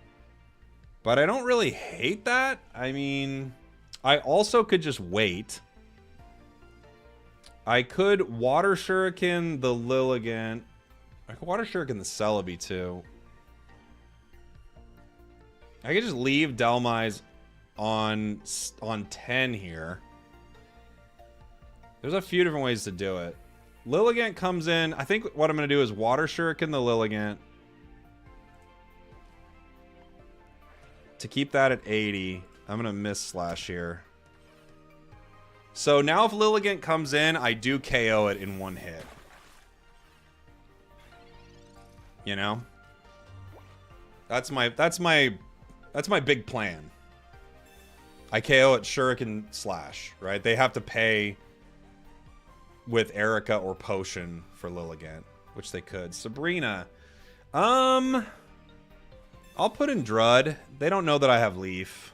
But I don't really hate that. I mean, I also could just wait. I could Water Shuriken the Lilligant. I could Water Shuriken the Celebi too. I could just leave Delmise on 10 here. There's a few different ways to do it. Lilligant comes in. I think what I'm going to do is Water Shuriken the Lilligant. To keep that at 80, I'm going to miss Slash here. So now if Lilligant comes in, I do KO it in 1 hit. You know? That's my big plan. I KO it Shuriken Slash, right? They have to pay with Erica or Potion for Lilligant, which they could. Sabrina. I'll put in Drud. They don't know that I have Leaf.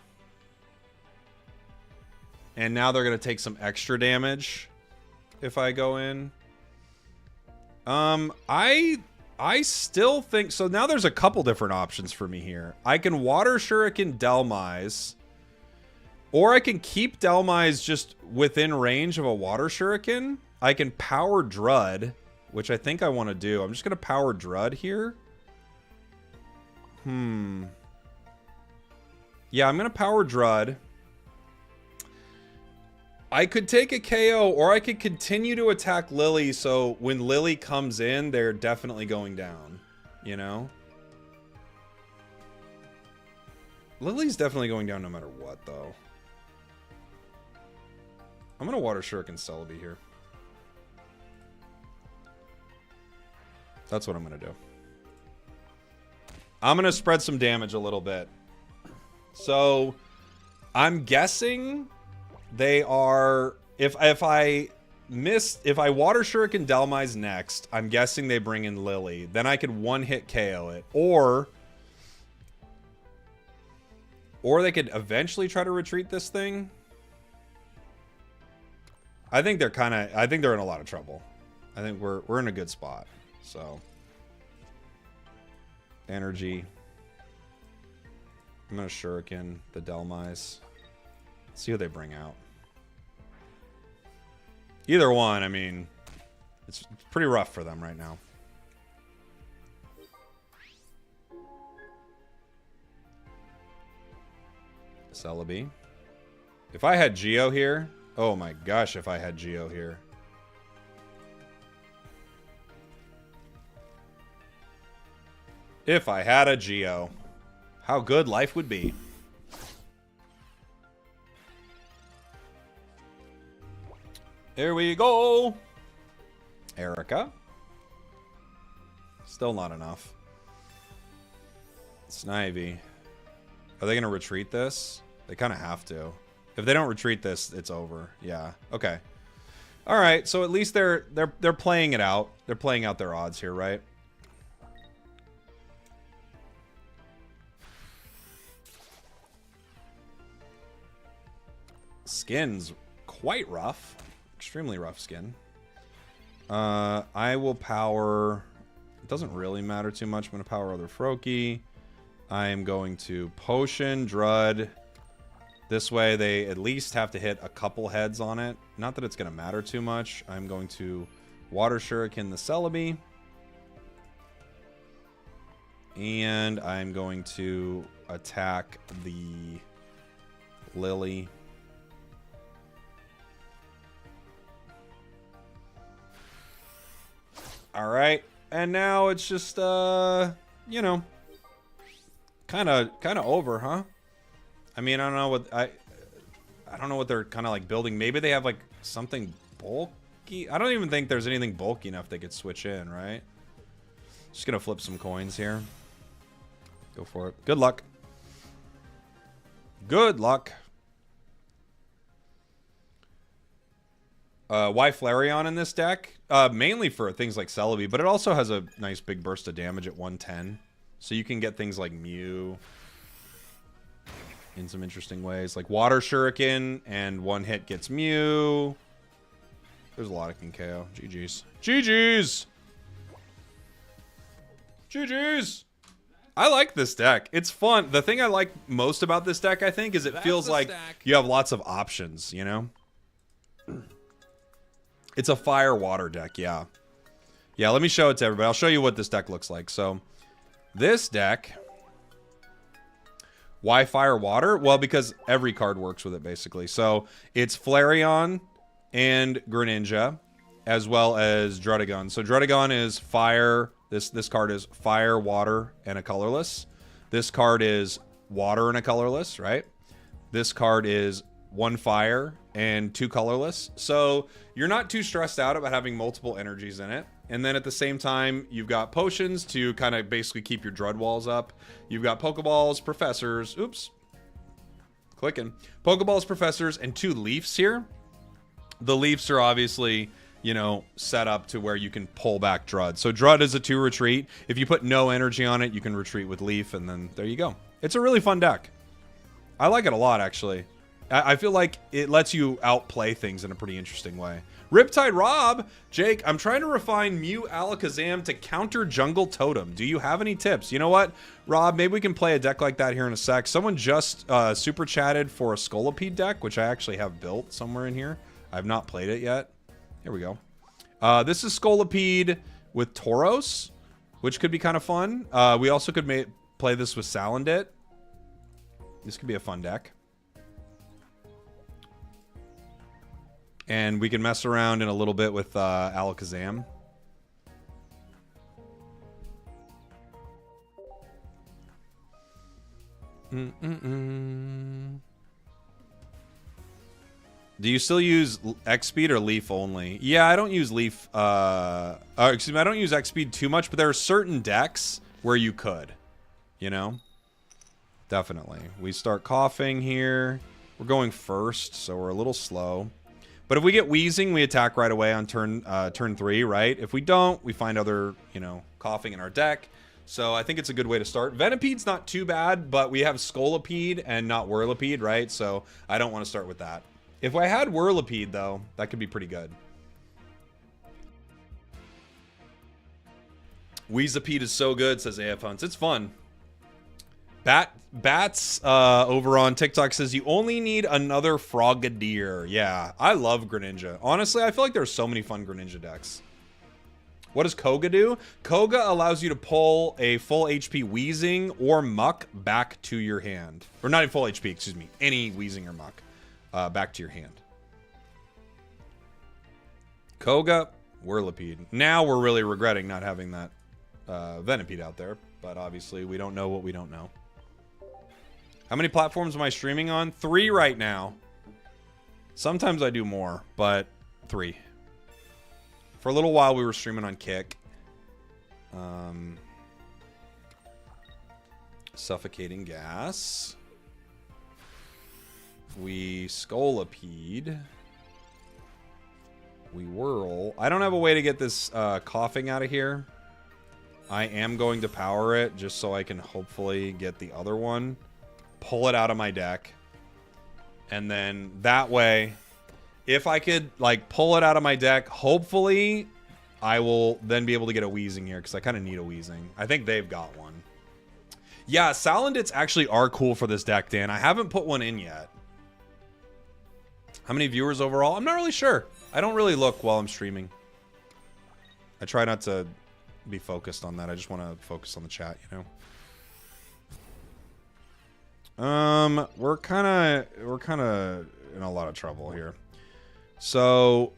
And now they're going to take some extra damage if I go in. I still think... So now there's a couple different options for me here. I can Water Shuriken Delmise. Or I can keep Delmise just within range of a Water Shuriken. I can Power Drud, which I think I want to do. I'm just going to Power Drud here. Yeah, I'm going to Power Drud. I could take a KO, or I could continue to attack Lily, so when Lily comes in, they're definitely going down. You know? Lily's definitely going down no matter what, though. I'm going to Water Shuriken Celebi here. That's what I'm going to do. I'm going to spread some damage a little bit. So, I'm guessing they are... If I Water Shuriken Delmise next, I'm guessing they bring in Lily. Then I could one-hit KO it. Or they could eventually try to retreat this thing. I think they're in a lot of trouble. I think we're in a good spot. So... Energy. I'm going to Shuriken the Delmise. See what they bring out. Either one, I mean, it's pretty rough for them right now. Celebi. If I had Geo here, oh my gosh, if I had Geo here. If I had a Geo, how good life would be. Here we go. Erica. Still not enough. Snivy. Are they going to retreat this? They kind of have to. If they don't retreat this, it's over. Yeah. Okay. All right. So at least they're playing it out. They're playing out their odds here, right? Skin's quite rough. Extremely rough skin. I will power... It doesn't really matter too much. I'm going to power other Froakie. I am going to Potion, Drud. This way they at least have to hit a couple heads on it. Not that it's going to matter too much. I'm going to Water Shuriken the Celebi. And I'm going to attack the Lily. All right, and now it's just you know, kind of over, huh? I mean, I don't know what I don't know what they're kind of like building. Maybe they have like something bulky. I don't even think there's anything bulky enough they could switch in, right? Just gonna flip some coins here. Go for it. Good luck. Good luck. Why Flareon in this deck? Mainly for things like Celebi, but it also has a nice big burst of damage at 110. So you can get things like Mew in some interesting ways. Like Water Shuriken, and one hit gets Mew. There's a lot of can KO. GG's. GG's! GG's! I like this deck. It's fun. The thing I like most about this deck, I think, is it feels like you have lots of options, you know? It's a fire-water deck, yeah. Yeah, let me show it to everybody. I'll show you what this deck looks like. So, this deck... Why fire-water? Well, because every card works with it, basically. So, it's Flareon and Greninja, as well as Druddigon. So, Druddigon is fire. This card is fire, water, and a colorless. This card is water and a colorless, right? This card is 1 fire and 2 colorless. So you're not too stressed out about having multiple energies in it. And then at the same time, you've got potions to kind of basically keep your Drud walls up. You've got Pokeballs, Professors. Oops. Clicking. Pokeballs, Professors, and 2 Leafs here. The Leafs are obviously you know, set up to where you can pull back Drud. So Drud is a 2 retreat. If you put no energy on it, you can retreat with Leaf, and then there you go. It's a really fun deck. I like it a lot, actually. I feel like it lets you outplay things in a pretty interesting way. Riptide Rob, Jake, I'm trying to refine Mew Alakazam to counter Jungle Totem. Do you have any tips? You know what, Rob, maybe we can play a deck like that here in a sec. Someone just super chatted for a Scolipede deck, which I actually have built somewhere in here. I've not played it yet. Here we go. This is Scolipede with Tauros, which could be kind of fun. We also could play this with Salandit. This could be a fun deck. And we can mess around in a little bit with Alakazam. Do you still use X-Speed or Leaf only? Yeah, I don't use Leaf. Excuse me, I don't use X-Speed too much, but there are certain decks where you could. You know? Definitely. We start coughing here. We're going first, so we're a little slow. But if we get wheezing, we attack right away on turn 3, right? If we don't, we find other, you know, coughing in our deck. So I think it's a good way to start. Venipede's not too bad, but we have Scolipede and not Whirlipede, right? So I don't want to start with that. If I had Whirlipede, though, that could be pretty good. Weezapede is so good, says AF Hunts. It's fun. Bats over on TikTok says you only need another Frogadier. Yeah, I love Greninja. Honestly, I feel like there's so many fun Greninja decks. What does Koga do? Koga allows you to pull a full HP Weezing or Muck back to your hand. Or not in full HP, excuse me. Any Weezing or Muck back to your hand. Koga, Whirlipede. Now we're really regretting not having that Venipede out there. But obviously, we don't know what we don't know. How many platforms am I streaming on? 3 right now. Sometimes I do more, but 3. For a little while, we were streaming on Kick. Suffocating Gas. We Scolipede. We Whirl. I don't have a way to get this coughing out of here. I am going to power it just so I can hopefully get the other one. Pull it out of my deck. And then that way, if I could like pull it out of my deck, hopefully I will then be able to get a Weezing here because I kind of need a Weezing. I think they've got one. Yeah, Salandits actually are cool for this deck, Dan. I haven't put one in yet. How many viewers overall? I'm not really sure. I don't really look while I'm streaming. I try not to be focused on that. I just want to focus on the chat, you know. We're kind of in a lot of trouble here. So,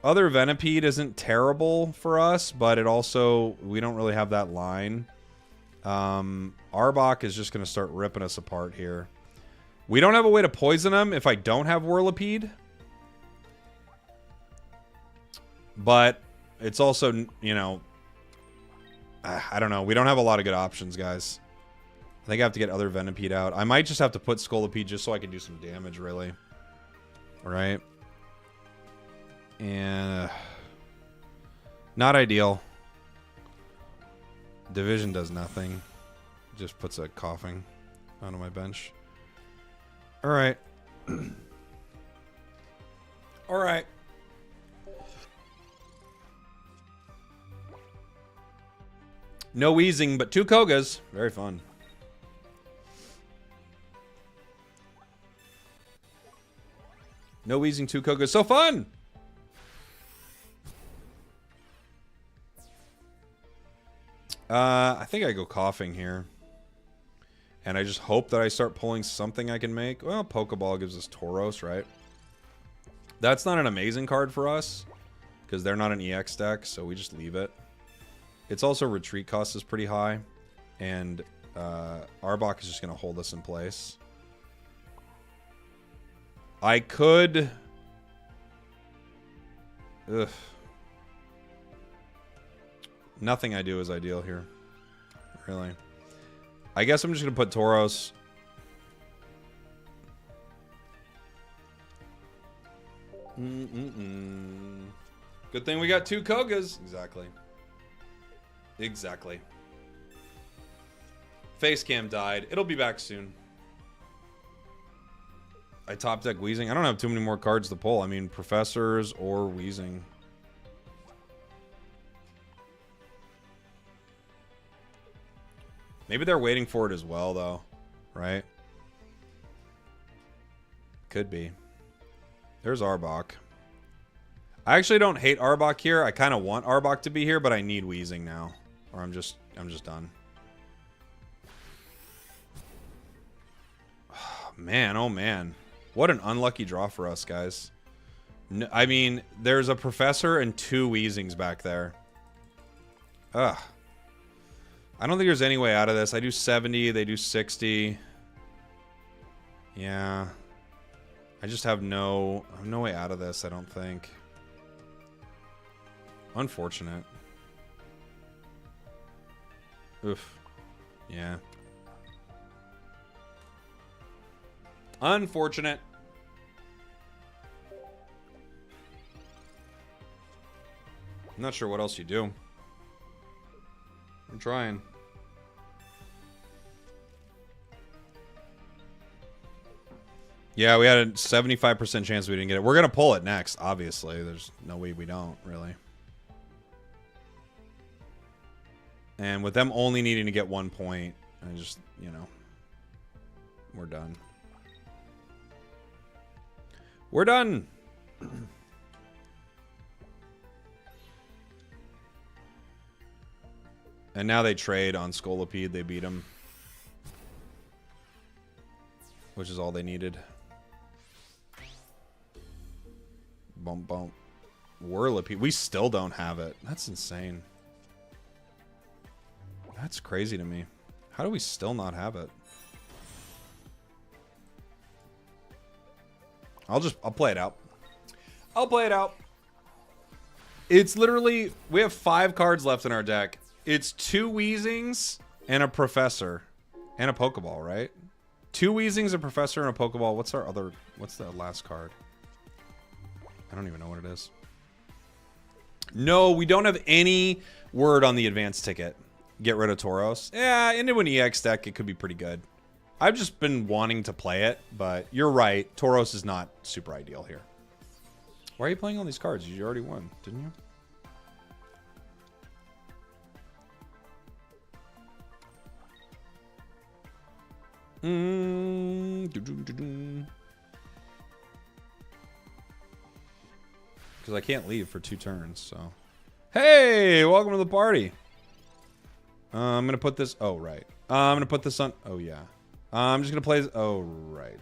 other Venipede isn't terrible for us, but it also, we don't really have that line. Arbok is just going to start ripping us apart here. We don't have a way to poison him if I don't have Whirlipede. But it's also, you know, I don't know. We don't have a lot of good options, guys. I think I have to get other Venipede out. I might just have to put Scolipede just so I can do some damage, really. Right? And not ideal. Division does nothing. Just puts a coughing onto my bench. Alright. Alright. No Weezing, but 2 Kogas. Very fun. No Weezing, 2 Kogas. So fun! I think I go coughing here. And I just hope that I start pulling something I can make. Well, Pokeball gives us Tauros, right? That's not an amazing card for us. Because they're not an EX deck, so we just leave it. Its also retreat cost is pretty high. And Arbok is just going to hold us in place. I could... Ugh. Nothing I do is ideal here. Really. I guess I'm just going to put Tauros. Good thing we got 2 Kogas. Exactly. Exactly. Facecam died. It'll be back soon. I top deck Weezing. I don't have too many more cards to pull. I mean, Professors or Weezing. Maybe they're waiting for it as well, though. Right? Could be. There's Arbok. I actually don't hate Arbok here. I kind of want Arbok to be here, but I need Weezing now. Or I'm just done. Oh, man, oh man. What an unlucky draw for us, guys. No, I mean, there's a Professor and 2 Weezings back there. Ugh. I don't think there's any way out of this. I do 70, they do 60. Yeah. I just have no way out of this, I don't think. Unfortunate. Oof. Yeah. Unfortunate. I'm not sure what else you do. I'm trying. Yeah, we had a 75% chance we didn't get it. We're going to pull it next, obviously. There's no way we don't, really. And with them only needing to get 1 point, I just, you know, we're done. We're done. And now they trade on Scolipede. They beat him. Which is all they needed. Bump, bump. Whirlipede. We still don't have it. That's insane. That's crazy to me. How do we still not have it? I'll play it out. I'll play it out. It's literally, we have 5 cards left in our deck. It's 2 Weezings and a Professor. And a Pokeball, right? 2 Weezings, a Professor, and a Pokeball. What's the last card? I don't even know what it is. No, we don't have any word on the advance ticket. Get rid of Tauros. Yeah, into an EX deck, it could be pretty good. I've just been wanting to play it, but you're right. Tauros is not super ideal here. Why are you playing all these cards? You already won, didn't you? Because I can't leave for 2 turns, so. Hey, welcome to the party. I'm going to put this... Oh, right. I'm going to put this on... Oh, yeah. I'm just going to play... Oh, right.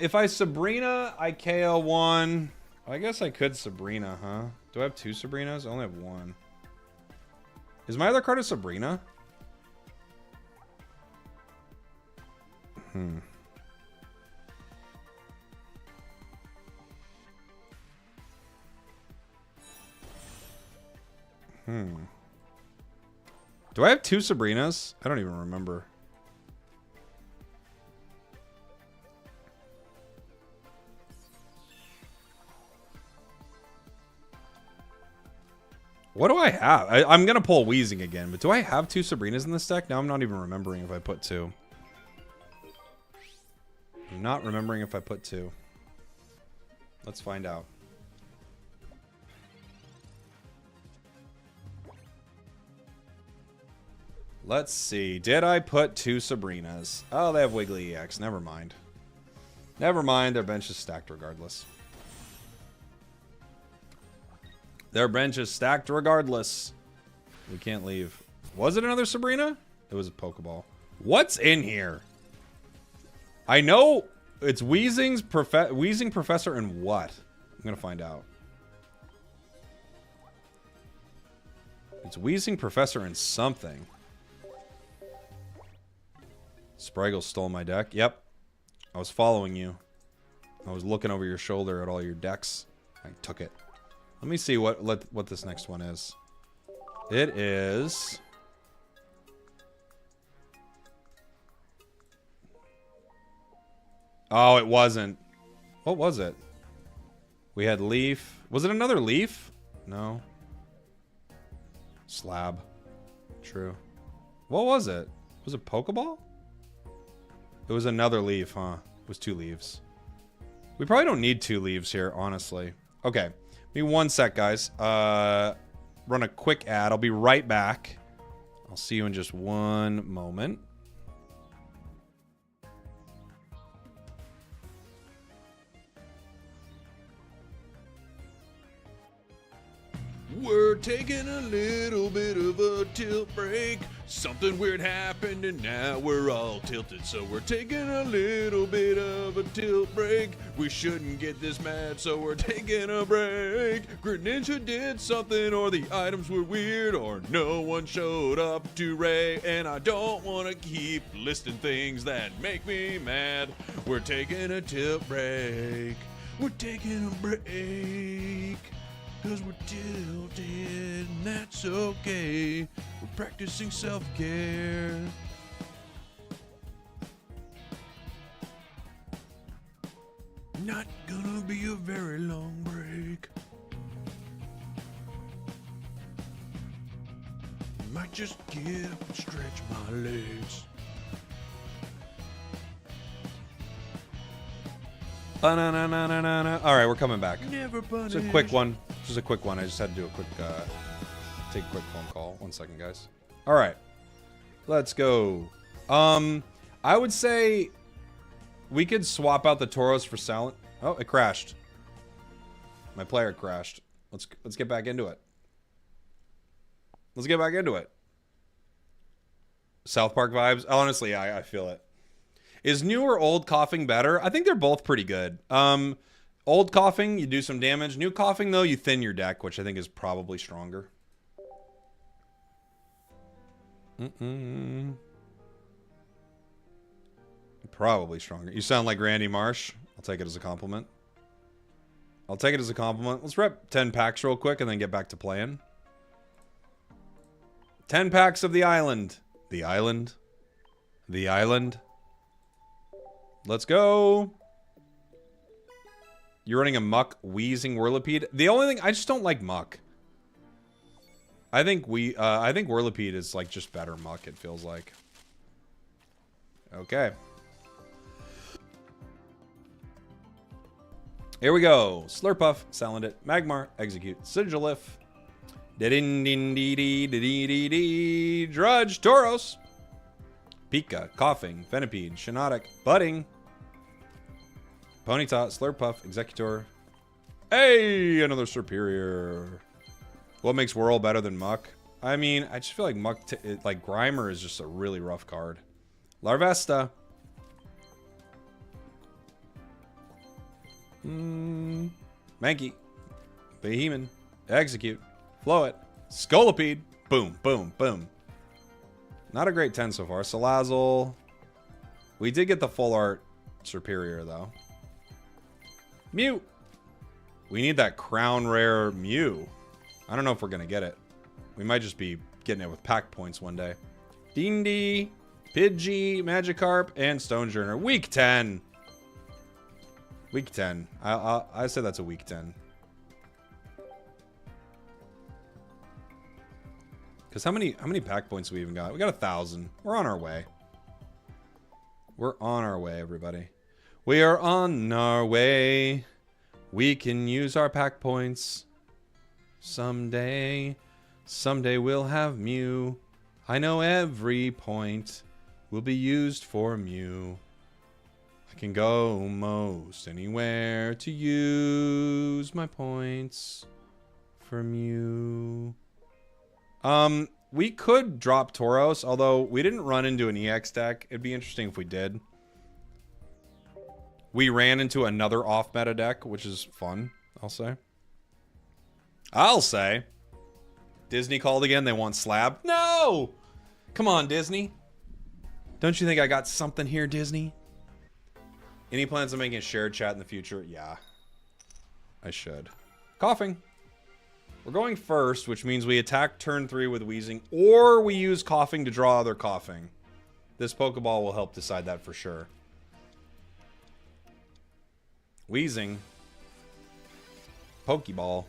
If I Sabrina, I KO 1. I guess I could Sabrina, huh? Do I have 2 Sabrinas? I only have 1. Is my other card a Sabrina? Do I have 2 Sabrinas? I don't even remember. What do I have? I'm going to pull Weezing again, but do I have 2 Sabrinas in this deck? Now I'm not even remembering if I put 2. I'm not remembering if I put 2. Let's find out. Let's see. Did I put 2 Sabrinas? Oh, they have Wiggly EX. Never mind. Never mind. Their bench is stacked regardless. Their bench is stacked regardless. We can't leave. Was it another Sabrina? It was a Pokeball. What's in here? I know it's Weezing, Professor, and what? I'm going to find out. It's Weezing, Professor, and something. Spragels stole my deck. Yep. I was following you. I was looking over your shoulder at all your decks. I took it. Let me see what this next one is. It is... Oh, it wasn't. What was it? We had Leaf. Was it another Leaf? No. Slab. True. What was it? Was it Pokeball? It was another leaf, huh? It was 2 leaves. We probably don't need 2 leaves here, honestly. Okay. Give me 1 sec, guys. Run a quick ad. I'll be right back. I'll see you in just 1 moment. We're taking a little bit of a tilt break. Something weird happened and now we're all tilted. So we're taking a little bit of a tilt break. We shouldn't get this mad, so we're taking a break. Greninja did something, or the items were weird, or no one showed up to Ray. And I don't want to keep listing things that make me mad. We're taking a tilt break. We're taking a break. 'Cause we're tilted, and that's okay. We're practicing self-care. Not gonna be a very long break. Might just get up and stretch my legs. All right, we're coming back. Never punish. It's a quick one. Just a quick one. I just had to do a quick, take a quick phone call. 1 second, guys. All right, let's go. I would say we could swap out the Tauros for Silent. Oh, it crashed. My player crashed. Let's get back into it. Let's get back into it. South Park vibes. Honestly, I feel it. Is new or old coughing better? I think they're both pretty good. Old coughing, you do some damage. New coughing, though, you thin your deck, which I think is probably stronger. Probably stronger. You sound like Randy Marsh. I'll take it as a compliment. I'll take it as a compliment. Let's rep 10 packs real quick and then get back to playing. 10 packs of the island. The island. The island. Let's go. You're running a Muck Wheezing Whirlipede. The only thing, I just don't like Muck. I think Whirlipede is like just better Muck, it feels like. Okay. Here we go. Slurpuff, Salandit, Magmar, Execute, Sigilif, Drudge, Tauros, Pika, Coughing, Venipede, Shiinotic, Budding, Ponyta, Slurpuff, Exeggutor. Hey, another Superior. What makes Whirl better than Muck? I mean, I just feel like Muck, like Grimer is just a really rough card. Larvesta. Mankey. Behemoth. Execute. Floet. Scolipede. Boom, boom, boom. Not a great 10 so far. Salazzle. We did get the full art Superior, though. Mew. We need that crown rare Mew. I don't know if we're going to get it. We might just be getting it with pack points one day. Dindy, Pidgey, Magikarp, and Stonejourner. Week 10. Week 10. I say that's a week 10. Because how many pack points have we even got? We got 1,000. We're on our way. We're on our way, everybody. We are on our way. We can use our pack points. Someday. Someday we'll have Mew. I know every point will be used for Mew. I can go most anywhere to use my points for Mew. We could drop Tauros, although we didn't run into an EX deck. It'd be interesting if we did. We ran into another off-meta deck, which is fun, I'll say. I'll say. Disney called again. They want Slab. No! Come on, Disney. Don't you think I got something here, Disney? Any plans on making a shared chat in the future? Yeah. I should. Coughing. We're going first, which means we attack turn 3 with Wheezing, or we use Coughing to draw other Coughing. This Pokeball will help decide that for sure. Wheezing. Pokeball.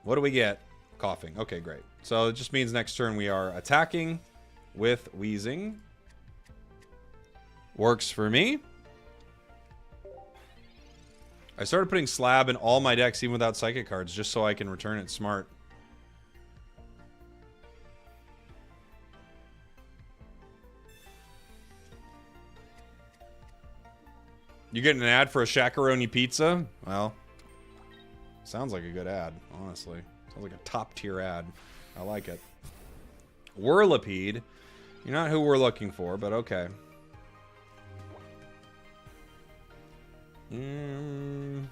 What do we get? Coughing. Okay, great. So it just means next turn we are attacking with wheezing. Works for me. I started putting slab in all my decks even without psychic cards just so I can return it smart. You getting an ad for a shakaroni pizza? Well, sounds like a good ad, honestly. Sounds like a top tier ad. I like it. Whirlipede. You're not who we're looking for, but okay. We're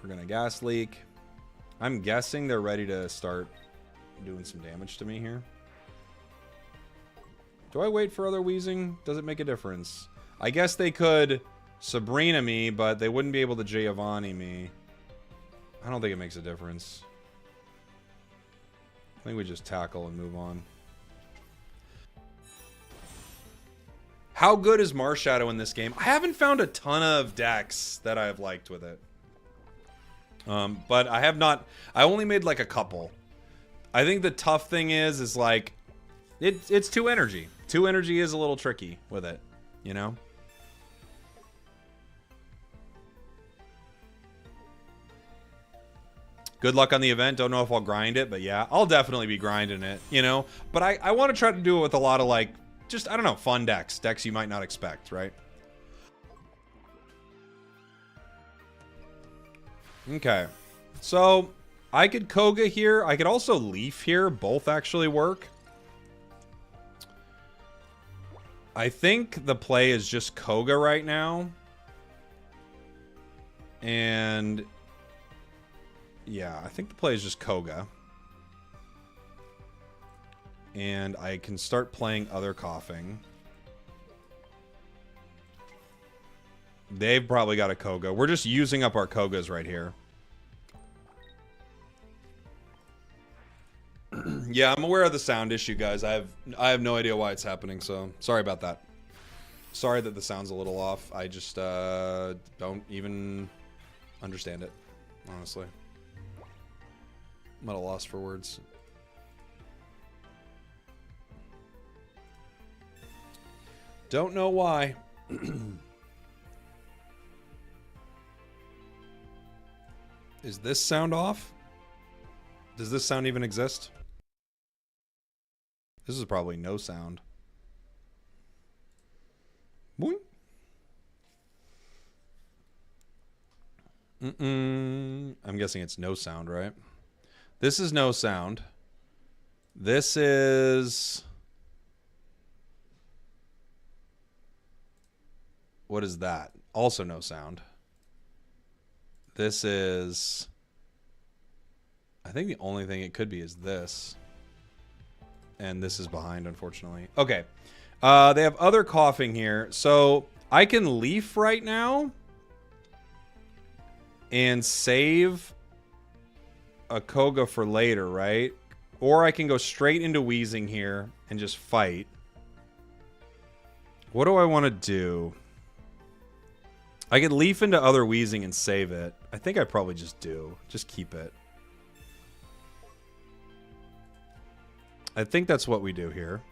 gonna gas leak. I'm guessing they're ready to start doing some damage to me here. Do I wait for other wheezing? Does it make a difference? I guess they could Sabrina me, but they wouldn't be able to Giovanni me. I don't think it makes a difference. I think we just tackle and move on. How good is Marshadow in this game? I haven't found a ton of decks that I've liked with it. But I have not... I only made like a couple. I think the tough thing is like... It's 2 energy. 2 energy is a little tricky with it, you know? Good luck on the event. Don't know if I'll grind it, but yeah, I'll definitely be grinding it, you know? But I want to try to do it with a lot of, like, just, I don't know, fun decks. Decks you might not expect, right? Okay. So, I could Koga here. I could also Leaf here. Both actually work. I think the play is just Koga right now. And... yeah, I think the play is just Koga. And I can start playing other coughing. They've probably got a Koga. We're just using up our Kogas right here. Yeah, I'm aware of the sound issue, guys. I have no idea why it's happening, so sorry about that. Sorry that the sound's a little off. I just don't even understand it, honestly. I'm at a loss for words. Don't know why. Is this sound off? Does this sound even exist? This is probably no sound. Boing. I'm guessing it's no sound, right? This is no sound. This is... what is that? Also no sound. This is... I think the only thing it could be is this. And this is behind, unfortunately. Okay. They have other coughing here. So I can Leaf right now. And save a Koga for later, right? Or I can go straight into wheezing here and just fight. What do I want to do? I could Leaf into other wheezing and save it. I think I probably just do. Just keep it. I think that's what we do here.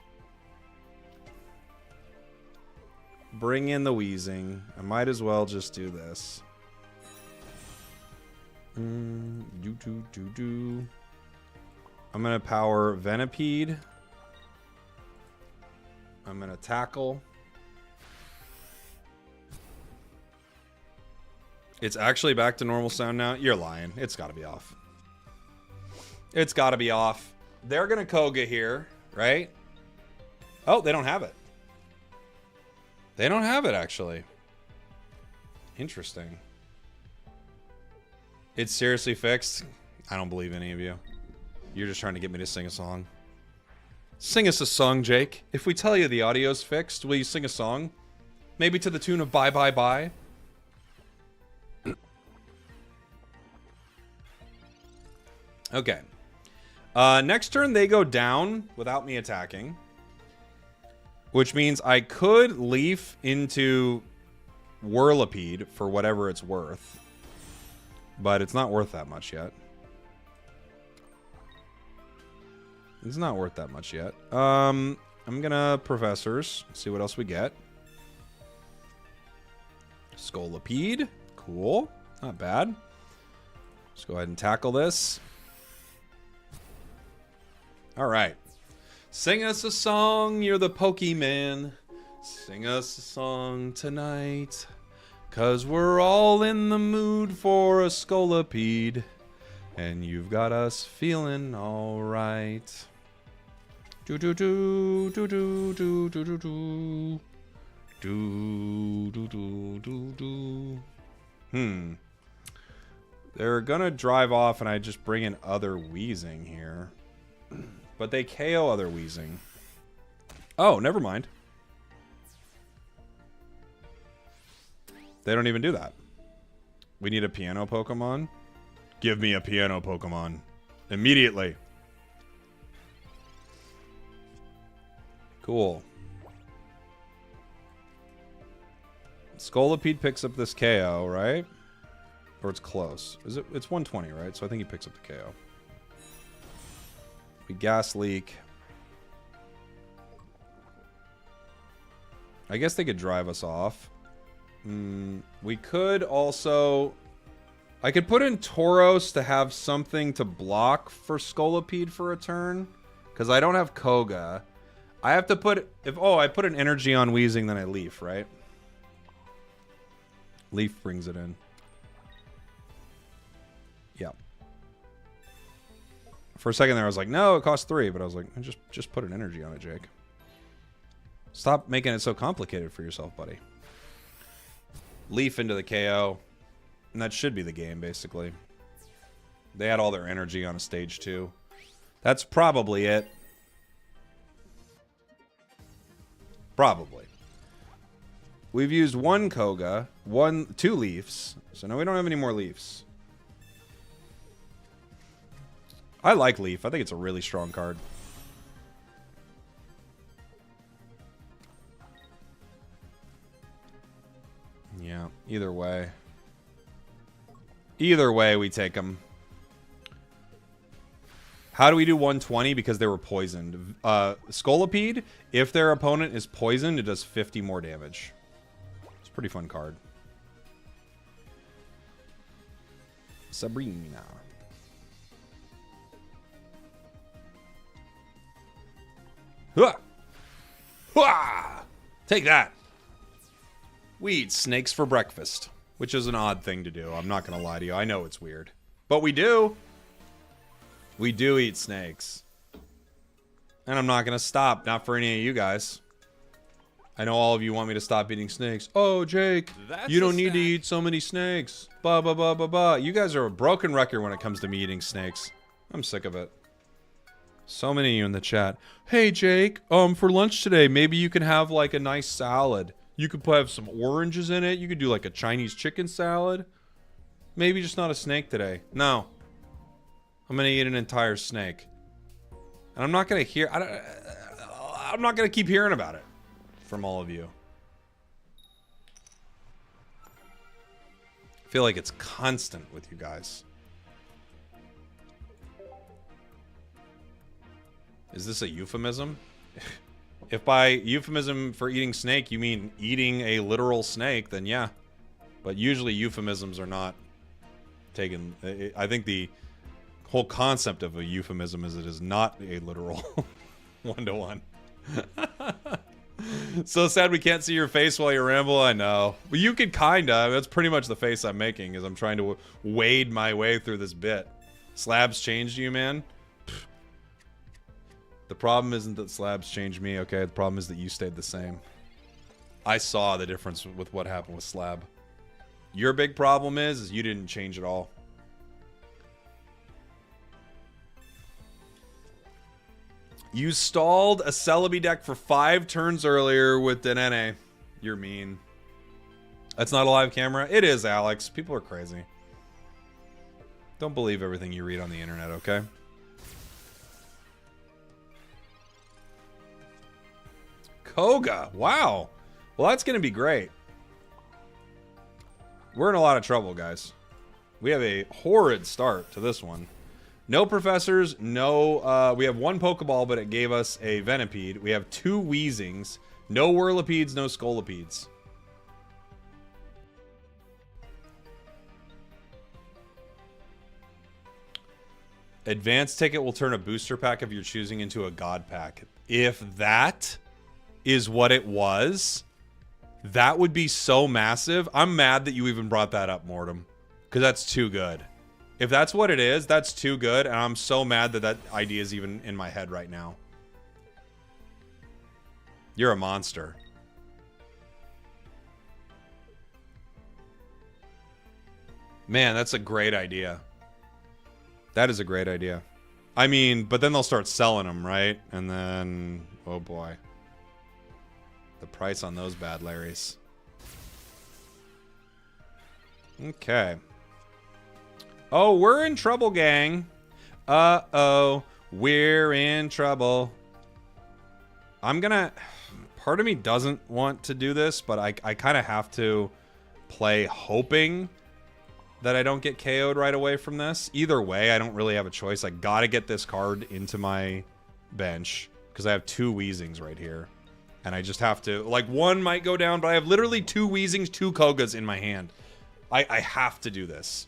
Bring in the wheezing. I might as well just do this. I'm gonna power Venipede. I'm gonna tackle. It's actually back to normal sound now. You're lying. It's gotta be off. It's gotta be off. They're gonna Koga here, right? Oh, they don't have it. They don't have it, actually. Interesting. It's seriously fixed? I don't believe any of you. You're just trying to get me to sing a song. Sing us a song, Jake. If we tell you the audio's fixed, will you sing a song? Maybe to the tune of Bye Bye Bye? Okay. Next turn, they go down without me attacking. Which means I could Leaf into Whirlipede for whatever it's worth. But it's not worth that much yet. It's not worth that much yet. I'm gonna Professors. See what else we get. Scolipede. Cool. Not bad. Let's go ahead and tackle this. Alright. Sing us a song, you're the Pokemon. Sing us a song tonight. 'Cause we're all in the mood for a Scolipede. And you've got us feeling alright. Do do do do do do do do do. Do do do do do. They're gonna drive off and I just bring in other Wheezing here. But they KO other Wheezing. Oh, never mind. They don't even do that. We need a piano Pokemon. Give me a piano Pokemon. Immediately. Cool. Scolipede picks up this KO, right? Or it's close. Is it? It's 120, right? So I think he picks up the KO. We Gas Leak. I guess they could drive us off. We could also... I could put in Tauros to have something to block for Scolipede for a turn. Because I don't have Koga. I have to put... I put an energy on Wheezing, then I Leaf, right? Leaf brings it in. Yeah. For a second there, I was like, no, it costs 3. But I was like, just put an energy on it, Jake. Stop making it so complicated for yourself, buddy. Leaf into the KO. And that should be the game, basically. They had all their energy on a stage 2. That's probably it. Probably. We've used 1 Koga, 2 Leafs. So now we don't have any more Leafs. I like Leaf. I think it's a really strong card. Yeah, either way. Either way, we take them. How do we do 120? Because they were poisoned. Scolipede, if their opponent is poisoned, it does 50 more damage. It's a pretty fun card. Sabrina. Hua! Hua! Take that! We eat snakes for breakfast, which is an odd thing to do. I'm not going to lie to you. I know it's weird. But we do. We do eat snakes. And I'm not going to stop. Not for any of you guys. I know all of you want me to stop eating snakes. Oh, Jake, you don't need to eat so many snakes. Ba ba ba ba ba. You guys are a broken record when it comes to me eating snakes. I'm sick of it. So many of you in the chat. Hey, Jake, for lunch today, maybe you can have like a nice salad. You could have some oranges in it. You could do like a Chinese chicken salad. Maybe just not a snake today. No. I'm going to eat an entire snake. And I'm not going to hear... I'm not going to keep hearing about it from all of you. I feel like it's constant with you guys. Is this a euphemism? If by euphemism for eating snake you mean eating a literal snake, then yeah. But usually euphemisms are not taken... I think the whole concept of a euphemism is it is not a literal one-to-one. So sad we can't see your face while you ramble, I know. But you could kinda. That's pretty much the face I'm making as I'm trying to wade my way through this bit. Slabs changed you, man? The problem isn't that slabs changed me, okay? The problem is that you stayed the same. I saw the difference with what happened with Slab. Your big problem is you didn't change at all. You stalled a Celebi deck for 5 turns earlier with Denene. You're mean. That's not a live camera? It is, Alex. People are crazy. Don't believe everything you read on the internet, okay? Koga. Wow. Well, that's going to be great. We're in a lot of trouble, guys. We have a horrid start to this one. No professors, no... we have one Pokeball, but it gave us a Venipede. We have 2 Weezings. No Whirlipedes, no Scolipedes. Advanced ticket will turn a booster pack of your choosing into a god pack. If that is what it was, that would be so massive. I'm mad that you even brought that up, Mortem, because that's too good. If that's what it is, that's too good, and I'm so mad that that idea is even in my head right now. You're a monster. Man, that's a great idea. That is a great idea. I mean, but then they'll start selling them, right? And then, oh boy. The price on those bad Larrys. Okay. Oh, we're in trouble, gang. Uh-oh. We're in trouble. I'm gonna... Part of me doesn't want to do this, but I kind of have to play hoping that I don't get KO'd right away from this. Either way, I don't really have a choice. I gotta get this card into my bench because I have 2 Weezings right here. And I just have to... Like, one might go down, but I have literally 2 Weezings, 2 Kogas in my hand. I have to do this.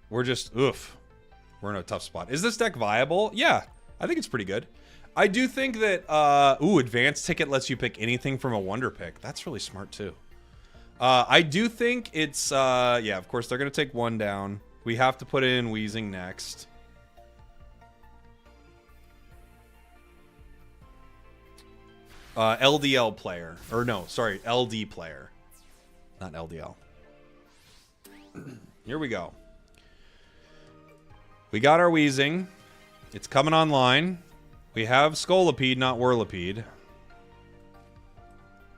We're just... Oof. We're in a tough spot. Is this deck viable? Yeah. I think it's pretty good. I do think that... ooh, Advanced Ticket lets you pick anything from a Wonder Pick. That's really smart, too. I do think it's... yeah, of course, they're going to take 1 down. We have to put in Weezing next. LDL player. Or no, sorry, LD player. Not LDL. Here we go. We got our Weezing. It's coming online. We have Scolipede, not Whirlipede.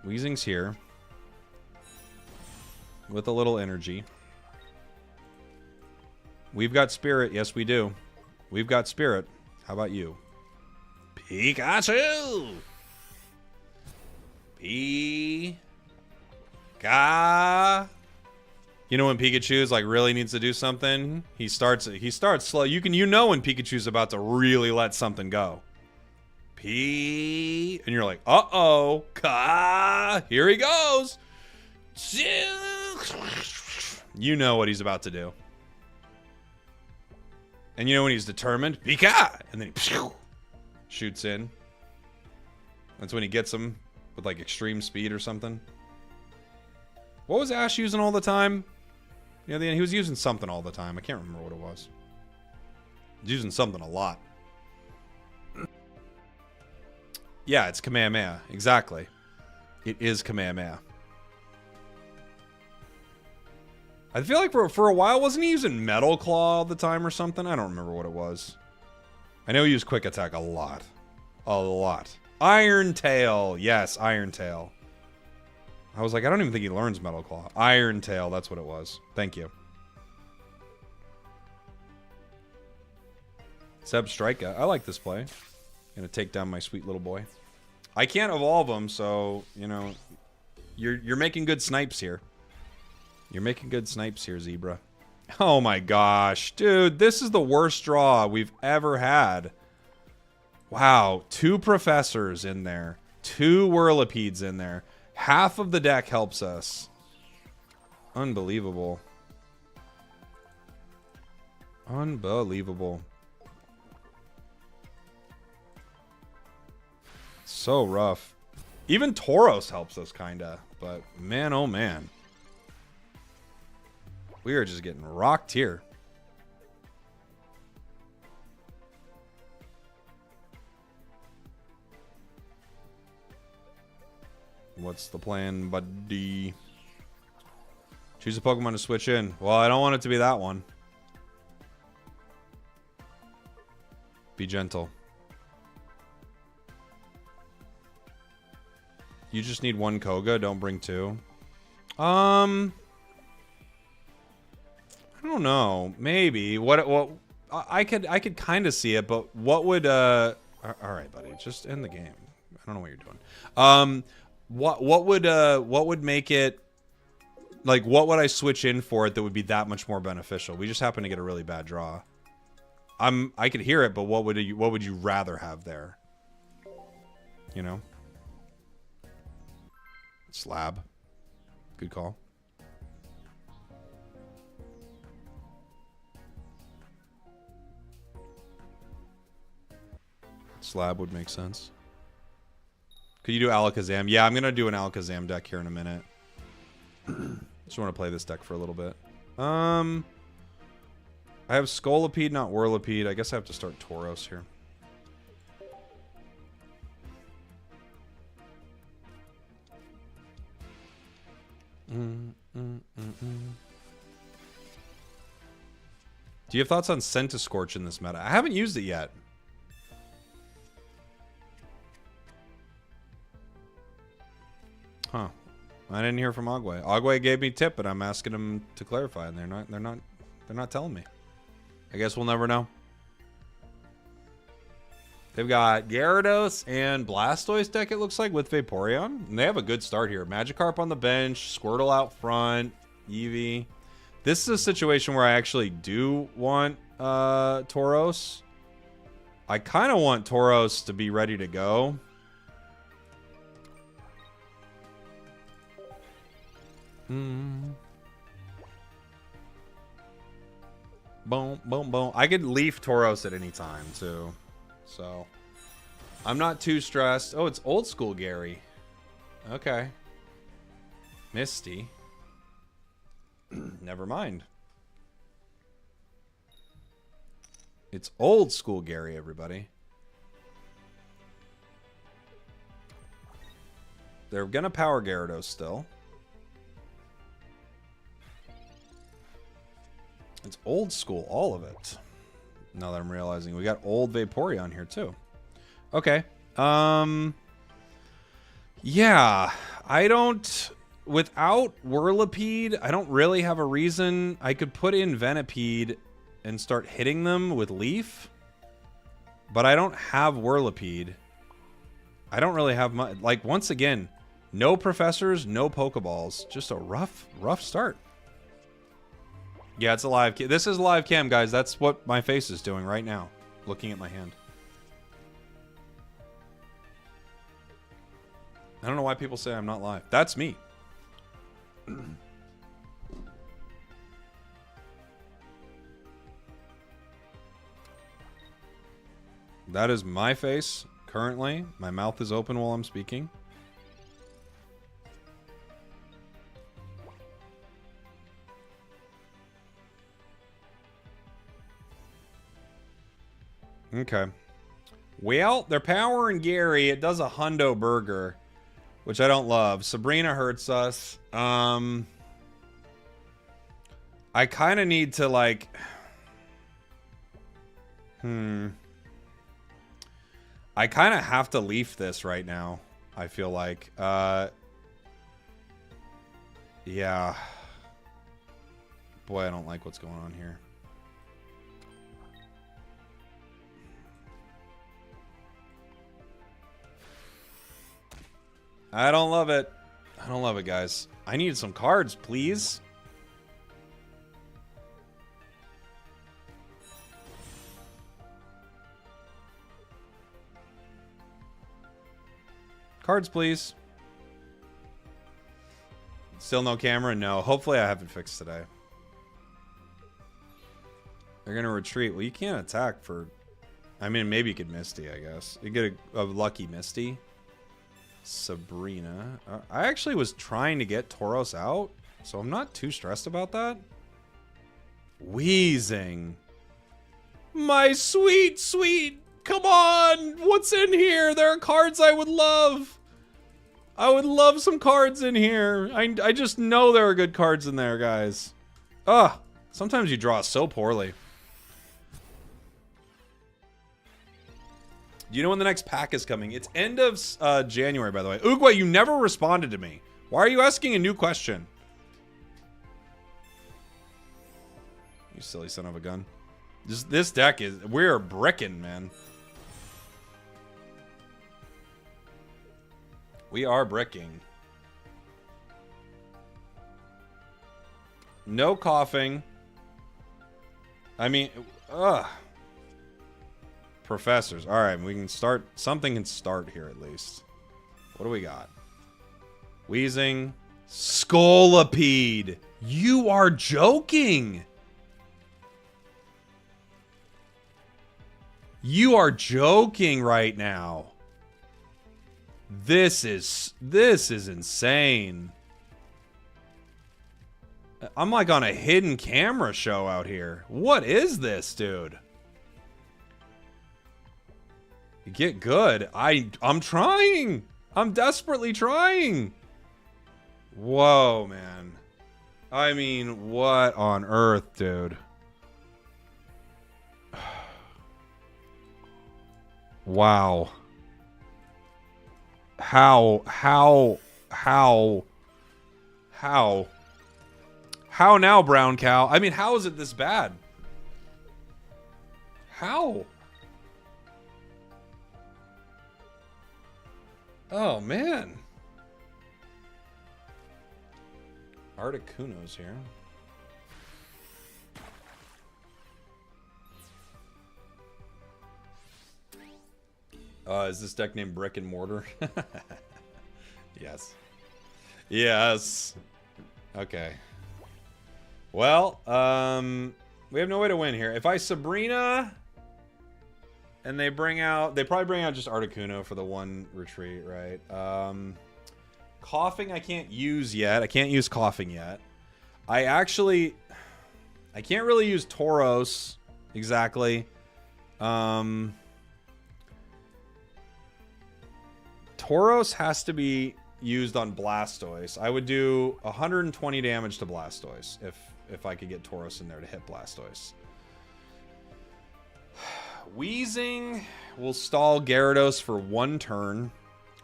Weezing's here. With a little energy. We've got Spirit. Yes, we do. We've got Spirit. How about you? Pikachu! You know when Pikachu's like really needs to do something? He starts slow. You know when Pikachu's about to really let something go. And you're like, uh-oh. Here he goes. You know what he's about to do. And you know when he's determined? Pika! And then he shoots in. That's when he gets him with like extreme speed or something. What was Ash using all the time? Yeah, he was using something all the time. I can't remember what it was. He was using something a lot. Yeah, it's Kamehameha. Exactly. It is Kamehameha. I feel like for a while, wasn't he using Metal Claw all the time or something? I don't remember what it was. I know he used Quick Attack a lot. A lot. Iron Tail. Yes, Iron Tail. I was like, I don't even think he learns Metal Claw. Iron Tail, that's what it was. Thank you. Seb Strika. I like this play. Gonna take down my sweet little boy. I can't evolve him, so, you know, you're making good snipes here. You're making good snipes here, Zebra. Oh my gosh. Dude, this is the worst draw we've ever had. Wow. 2 Professors in there. 2 Whirlipedes in there. Half of the deck helps us. Unbelievable. Unbelievable. So rough. Even Tauros helps us, kinda. But man, oh man. We are just getting rocked here. What's the plan, buddy? Choose a Pokemon to switch in. Well, I don't want it to be that one. Be gentle. You just need 1 Koga, don't bring 2. I don't know. Maybe. What I could kind of see it, but what would all right, buddy, just end the game. I don't know what you're doing. What would make it, like, what would I switch in for it that would be that much more beneficial? We just happen to get a really bad draw. I could hear it, but what would you rather have there? You know? Slab. Good call. Slab would make sense. Could you do Alakazam? Yeah, I'm gonna do an Alakazam deck here in a minute. Just want to play this deck for a little bit. I have Scolipede, not Whirlipede. I guess I have to start Tauros here. Do you have thoughts on Scorch in this meta? I haven't used it yet. Huh. I didn't hear from Agwe. Agwe gave me a tip, but I'm asking him to clarify, and they're not telling me. I guess we'll never know. They've got Gyarados and Blastoise deck, it looks like, with Vaporeon. And they have a good start here. Magikarp on the bench, Squirtle out front, Eevee. This is a situation where I actually do want Tauros. I kind of want Tauros to be ready to go. Boom, boom, boom. I could leaf Tauros at any time, too. So, I'm not too stressed. Oh, it's old school Gary. Okay. Misty. Never mind. It's old school Gary, everybody. They're gonna power Gyarados still. It's old school, all of it. Now that I'm realizing we got old Vaporeon here too. Okay. Yeah, I don't, without Whirlipede, I don't really have a reason. I could put in Venipede and start hitting them with Leaf, but I don't have Whirlipede. I don't really have much. Like, once again, no professors, no Pokeballs. Just a rough start. Yeah, it's a live cam. This is a live cam, guys. That's what my face is doing right now. Looking at my hand. I don't know why people say I'm not live. That's me. That is my face currently. My mouth is open while I'm speaking. Okay. Well, they're powering Gary. It does a hundo burger, which I don't love. Sabrina hurts us. I kind of need to, like... I kind of have to leaf this right now, I feel like. Yeah. Boy, I don't like what's going on here. I don't love it. I don't love it, guys. I need some cards, please. Cards, please. Still no camera? No. Hopefully I have it fixed today. They're going to retreat. Well, you can't attack for... I mean, maybe you could Misty, I guess. You get a lucky Misty. Sabrina. I actually was trying to get Tauros out, so I'm not too stressed about that. Wheezing. My sweet, sweet. Come on. What's in here? There are cards I would love. I would love some cards in here. I just know there are good cards in there, guys. Ugh. Sometimes you draw so poorly. Do you know when the next pack is coming? It's end of January, by the way. Oogway, you never responded to me. Why are you asking a new question? You silly son of a gun. This deck is... We're bricking, man. We are bricking. No coughing. I mean, ugh. Professors. All right, we can start. Something can start here at least. What do we got? Wheezing. Scolipede. You are joking. You are joking right now. This is insane. I'm like on a hidden camera show out here. What is this, dude? Get good. I'm trying. I'm desperately trying. Whoa, man. I mean, what on earth, dude? Wow. How now, brown cow? I mean, how is it this bad? How? Oh, man. Articuno's here. Is this deck named Brick and Mortar? Yes. Yes. Okay. Well, we have no way to win here. If I Sabrina and they probably bring out just Articuno for the one retreat, right? Coughing I can't use yet. I can't use coughing yet. I can't really use Tauros exactly. Tauros has to be used on Blastoise. I would do 120 damage to Blastoise if I could get Tauros in there to hit Blastoise. Wheezing will stall Gyarados for 1 turn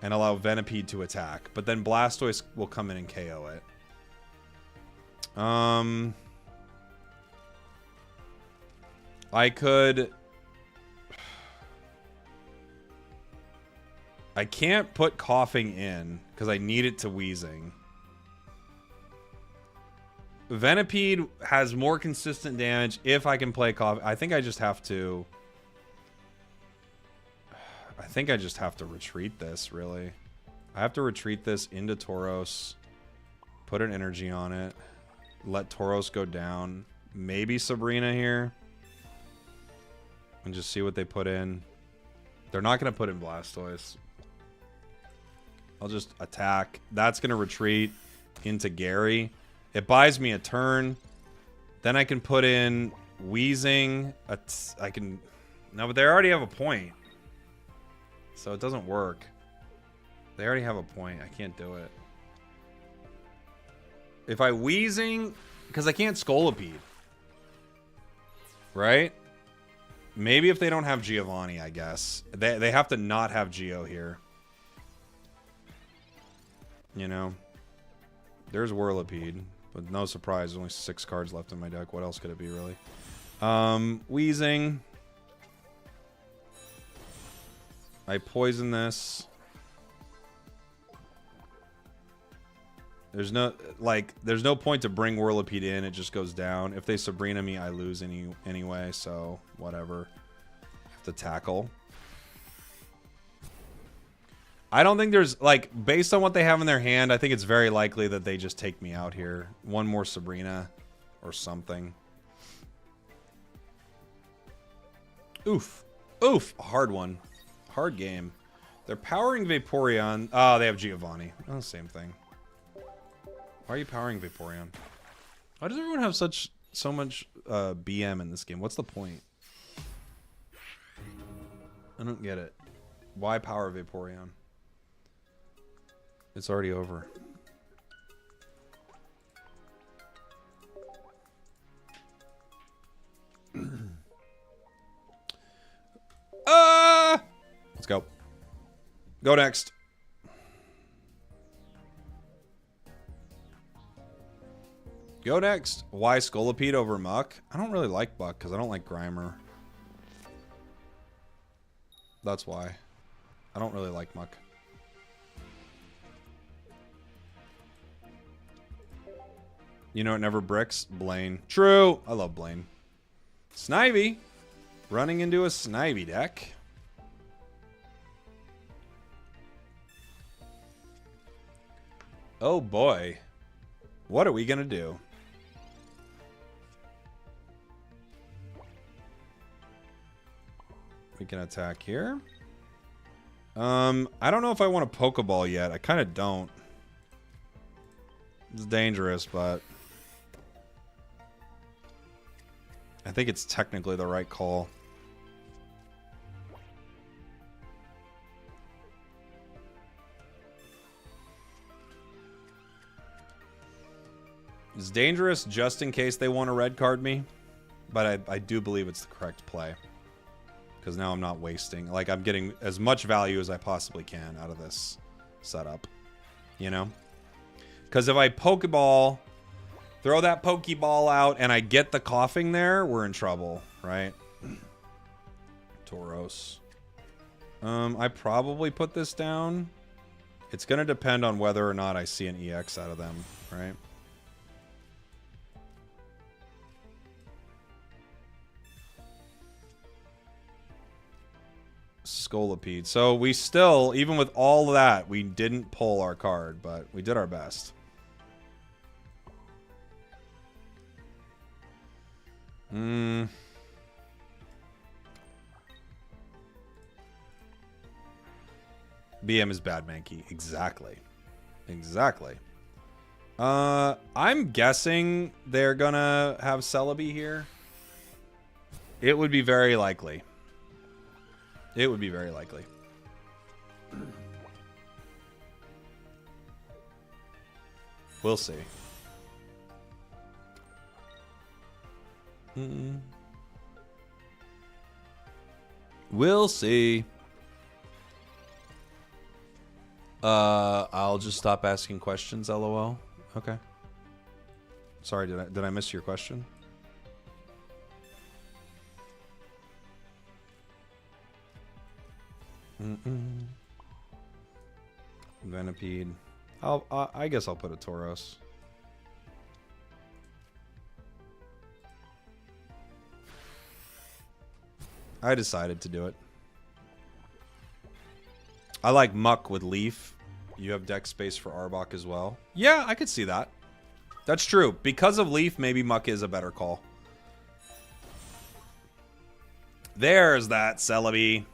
and allow Venipede to attack, but then Blastoise will come in and KO it. I can't put coughing in because I need it to wheezing. Venipede has more consistent damage if I can play coughing. I think I just have to retreat this, really. I have to retreat this into Tauros, put an energy on it, let Tauros go down, maybe Sabrina here, and just see what they put in. They're not going to put in Blastoise. I'll just attack. That's going to retreat into Gary. It buys me a turn. Then I can put in Wheezing. No, but they already have a point. So it doesn't work. They already have a point. I can't do it. If I Wheezing... Because I can't Scolipede. Right? Maybe if they don't have Giovanni, I guess. They have to not have Geo here. You know? There's Whirlipede. But no surprise, there's only 6 cards left in my deck. What else could it be, really? Wheezing. I poison this. There's no point to bring Whirlipede in. It just goes down. If they Sabrina me, I lose anyway, so whatever. Have to tackle. I don't think there's, like, based on what they have in their hand, I think it's very likely that they just take me out here. One more Sabrina or something. Oof. Oof. A hard one. Hard game. They're powering Vaporeon. Oh, they have Giovanni. Oh, same thing. Why are you powering Vaporeon? Why does everyone have so much BM in this game? What's the point? I don't get it. Why power Vaporeon? It's already over. Let's go. Go next. Go next. Why Scolipede over Muck? I don't really like Buck because I don't like Grimer. That's why. I don't really like Muck. You know it never bricks? Blaine. True. I love Blaine. Snivy. Running into a Snivy deck. Oh boy. What are we gonna do? We can attack here. I don't know if I want a Pokeball yet. I kind of don't. It's dangerous, but I think it's technically the right call. It's dangerous just in case they want to red card me, but I do believe it's the correct play. Because now I'm not wasting. Like, I'm getting as much value as I possibly can out of this setup. You know? Because if I Pokeball, throw that Pokeball out, and I get the coughing there, we're in trouble, right? Tauros. I probably put this down. It's going to depend on whether or not I see an EX out of them, right? Scolipede. So we still, even with all of that, we didn't pull our card, but we did our best. BM is bad Mankey. Exactly. Exactly. I'm guessing they're gonna have Celebi here. It would be very likely. It would be very likely. We'll see. We'll see. I'll just stop asking questions, LOL. Okay. Sorry, did I miss your question? Venipede. I guess I'll put a Tauros. I decided to do it. I like Muck with Leaf. You have deck space for Arbok as well. Yeah, I could see that. That's true. Because of Leaf, maybe Muck is a better call. There's that Celebi.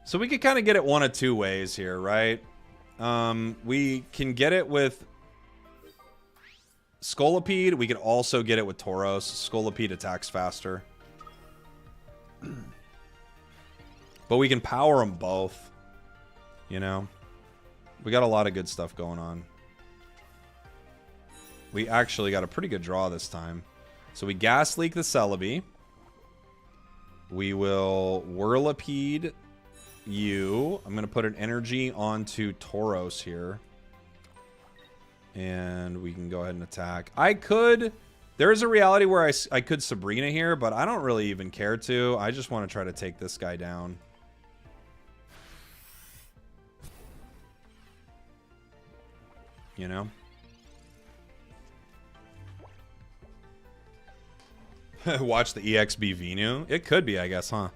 So we could kind of get it one of two ways here, right? We can get it with Scolipede. We could also get it with Tauros. Scolipede attacks faster. But we can power them both. You know? We got a lot of good stuff going on. We actually got a pretty good draw this time. So we Gas Leak the Celebi. We will Whirlipede you. I'm going to put an energy onto Tauros here. And we can go ahead and attack. I could... There's a reality where I could Sabrina here, but I don't really even care to. I just want to try to take this guy down. You know? Watch the EXB Venu. It could be, I guess, huh?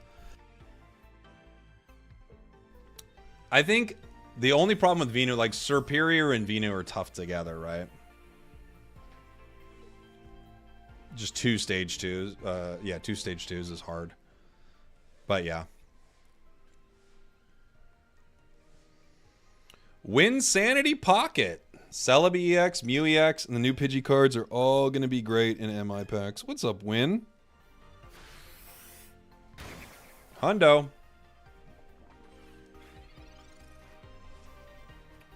I think the only problem with Venu, like Superior and Venu are tough together, right? Just two stage twos. Yeah, two stage twos is hard. But yeah. Win Sanity Pocket. Celebi EX, Mew EX, and the new Pidgey cards are all going to be great in MI packs. What's up, Win? Hundo.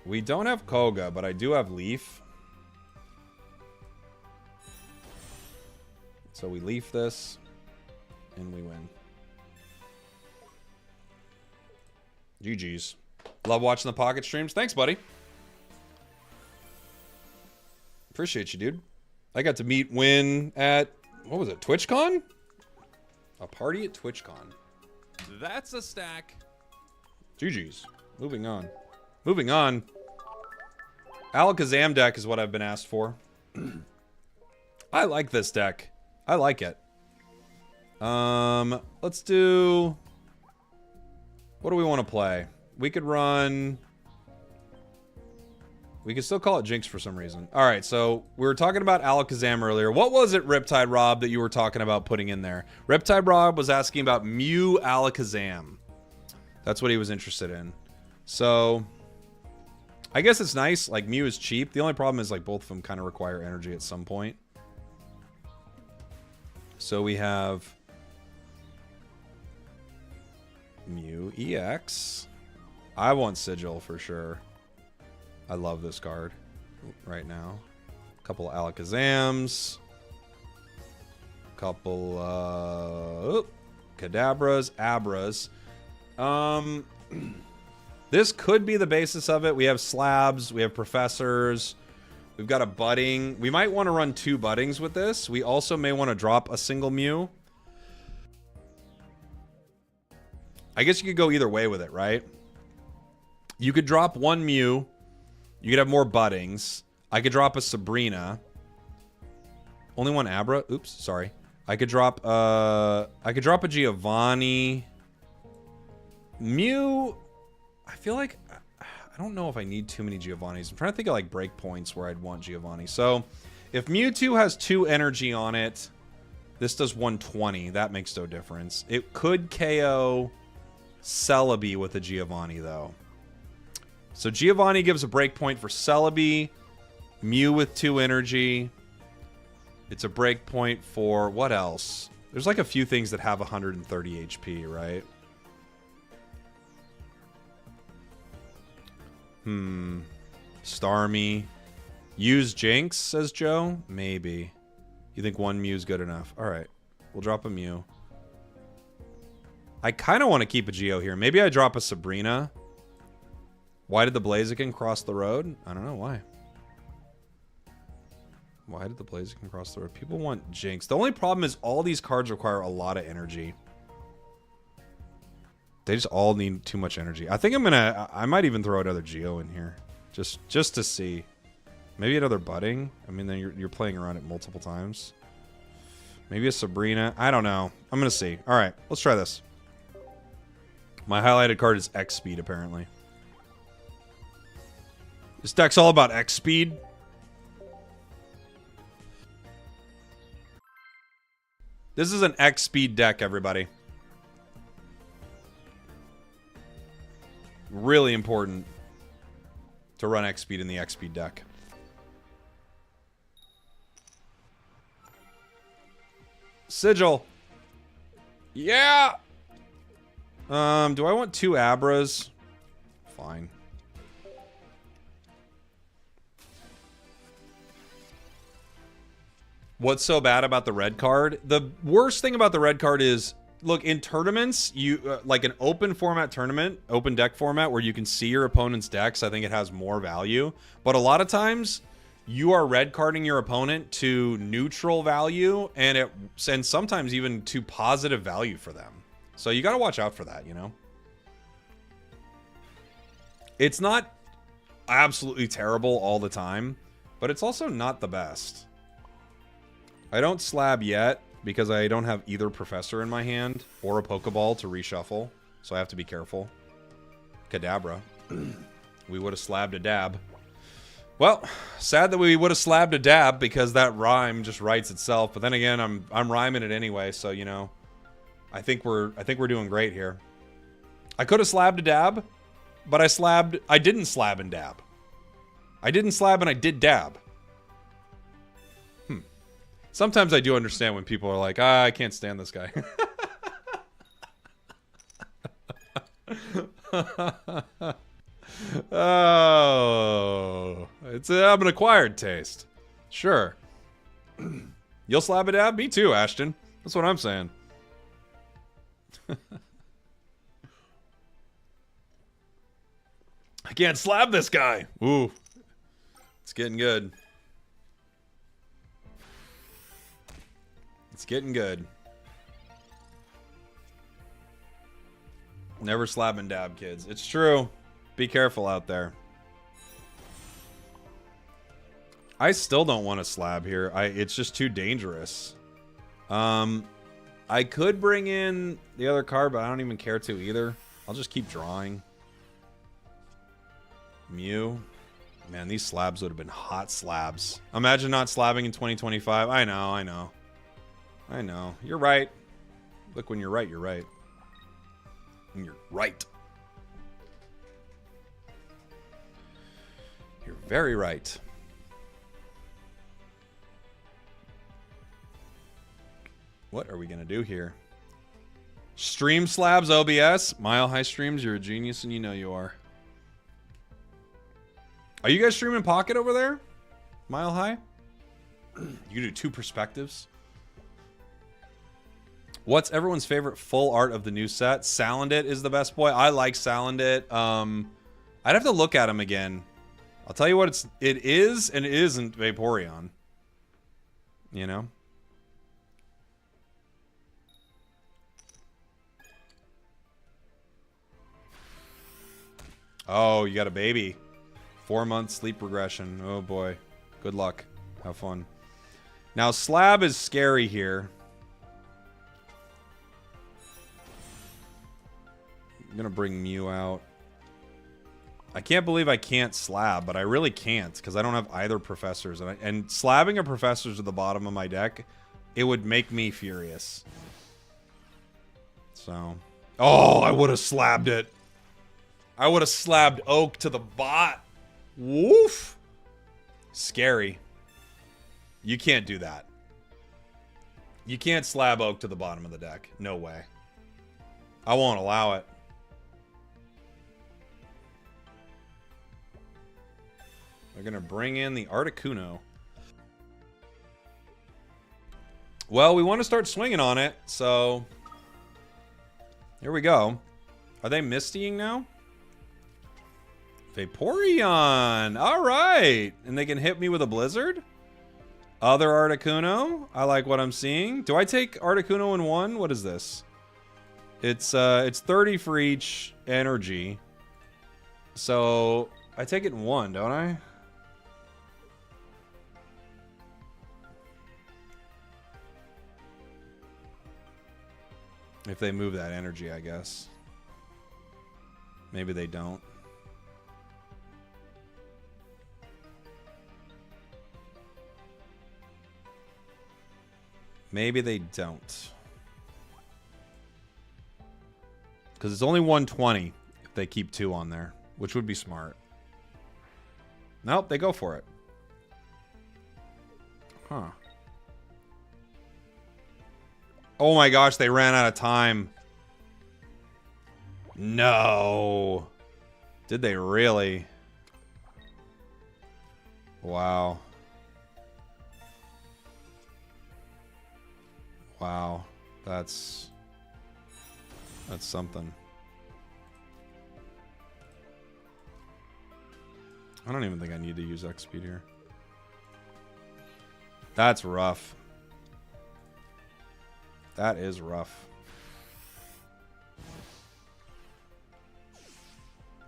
We don't have Koga, but I do have Leaf. So we Leaf this, and we win. GG's. Love watching the Pocket streams. Thanks, buddy. Appreciate you, dude. I got to meet Win at, what was it, TwitchCon? A party at TwitchCon. That's a stack. GG's. Moving on. Moving on. Alakazam deck is what I've been asked for. I like this deck. I like it. Let's do... What do we want to play? We could run... We could still call it Jinx for some reason. All right, so we were talking about Alakazam earlier. What was it, Riptide Rob, that you were talking about putting in there? Riptide Rob was asking about Mew Alakazam. That's what he was interested in. So, I guess it's nice. Like, Mew is cheap. The only problem is, like, both of them kind of require energy at some point. So we have Mew EX. I want Sigil for sure. I love this card right now. A couple of Alakazams. A couple Kadabras, Abras. This could be the basis of it. We have slabs, we have professors, we've got a budding. We might want to run 2 buddings with this. We also may want to drop a single Mew. I guess you could go either way with it, right? You could drop 1 Mew. You could have more buddings. I could drop a Sabrina. Only 1 Abra. Oops, sorry. I could drop a Giovanni. Mew. I feel like I don't know if I need too many Giovannis. I'm trying to think of like break points where I'd want Giovanni. So if Mewtwo has 2 energy on it, this does 120. That makes no difference. It could KO Celebi with a Giovanni though. So Giovanni gives a breakpoint for Celebi. Mew with 2 energy. It's a breakpoint for what else? There's like a few things that have 130 HP, right? Starmie. Use Jinx, says Joe. Maybe. You think 1 Mew's good enough? Alright. We'll drop a Mew. I kind of want to keep a Geo here. Maybe I drop a Sabrina. Why did the Blaziken cross the road? I don't know why. Why did the Blaziken cross the road? People want Jinx. The only problem is all these cards require a lot of energy. They just all need too much energy. I think I might even throw another Geo in here. Just to see. Maybe another Budding. I mean, then you're playing around it multiple times. Maybe a Sabrina. I don't know. I'm going to see. All right, let's try this. My highlighted card is X Speed, apparently. This deck's all about X Speed. This is an X Speed deck, everybody. Really important to run X Speed in the X Speed deck. Sigil. Yeah. Do I want 2 Abras? Fine. What's so bad about the red card? The worst thing about the red card is, look, in tournaments, you like an open format tournament, open deck format where you can see your opponent's decks, I think it has more value. But a lot of times, you are red carding your opponent to neutral value and sometimes even to positive value for them. So you got to watch out for that, you know? It's not absolutely terrible all the time, but it's also not the best. I don't slab yet because I don't have either Professor in my hand or a Pokeball to reshuffle, so I have to be careful. Kadabra. We would have slabbed a dab. Well, sad that we would have slabbed a dab because that rhyme just writes itself. But then again, I'm rhyming it anyway, so you know, I think we're doing great here. I could have slabbed a dab, but I didn't slab and dab. I didn't slab and I did dab. Sometimes I do understand when people are like, I can't stand this guy. Oh, I'm an acquired taste. Sure. You'll slab a dab? Me too, Ashton. That's what I'm saying. I can't slab this guy. Ooh. It's getting good. It's getting good. Never slab and dab, kids. It's true. Be careful out there. I still don't want to slab here. It's just too dangerous. I could bring in the other card, but I don't even care to either. I'll just keep drawing. Mew. Man, these slabs would have been hot slabs. Imagine not slabbing in 2025. I know, I know. I know. You're right. Look, when you're right, you're right. When you're right. You're very right. What are we going to do here? Stream slabs OBS. Mile High Streams, you're a genius and you know you are. Are you guys streaming Pocket over there? Mile High? You do 2 perspectives. What's everyone's favorite full art of the new set? Salandit is the best boy. I like Salandit. I'd have to look at him again. I'll tell you what it is and it isn't Vaporeon. You know? Oh, you got a baby. 4 months sleep regression. Oh boy. Good luck. Have fun. Now, Slab is scary here. I'm gonna bring Mew out. I can't believe I can't Slab, but I really can't because I don't have either Professors. And slabbing a Professors at the bottom of my deck, it would make me furious. So. Oh, I would have slabbed it. I would have slabbed Oak to the bot. Woof. Scary. You can't do that. You can't slab Oak to the bottom of the deck. No way. I won't allow it. They're going to bring in the Articuno. Well, we want to start swinging on it, so... Here we go. Are they Mistying now? Vaporeon! Alright! And they can hit me with a Blizzard? Other Articuno? I like what I'm seeing. Do I take Articuno in one? What is this? It's 30 for each energy. So, I take it in one, don't I? If they move that energy, I guess. Maybe they don't. Maybe they don't. Because it's only 120 if they keep 2 on there, which would be smart. Nope, they go for it. Huh. Oh my gosh, they ran out of time. No. Did they really? Wow. Wow. That's something. I don't even think I need to use X speed here. That's rough. That is rough.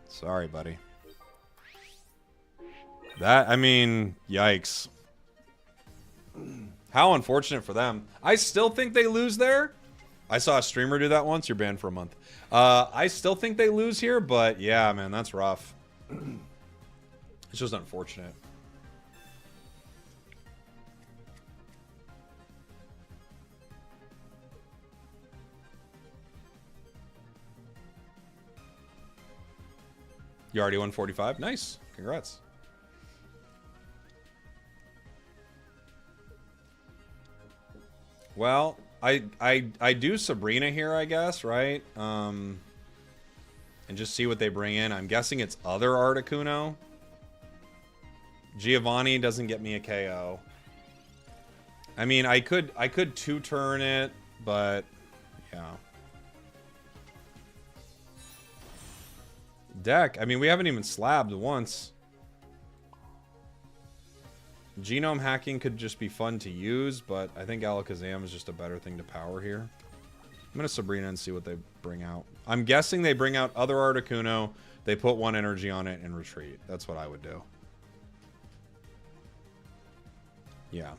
Sorry, buddy. That, I mean, yikes. How unfortunate for them. I still think they lose there. I saw a streamer do that once. You're banned for a month. I still think they lose here, but yeah, man, that's rough. It's just unfortunate. You already won 45? Nice. Congrats. Well, I do Sabrina here, I guess, right? And just see what they bring in. I'm guessing it's other Articuno. Giovanni doesn't get me a KO. I mean, I could 2-turn it, but yeah. Deck. I mean, we haven't even slabbed once. Genome hacking could just be fun to use, but I think Alakazam is just a better thing to power here. I'm going to Sabrina and see what they bring out. I'm guessing they bring out other Articuno, they put 1 energy on it and retreat. That's what I would do. Yeah.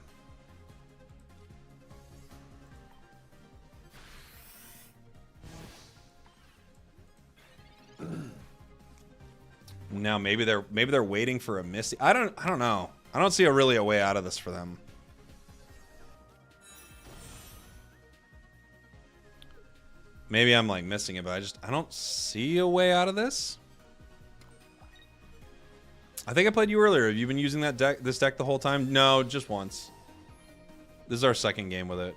Now maybe they're waiting for a Misty. I don't know. I don't see really a way out of this for them. Maybe I'm like missing it, but I don't see a way out of this. I think I played you earlier. Have you been using this deck the whole time? No, just once. This is our second game with it.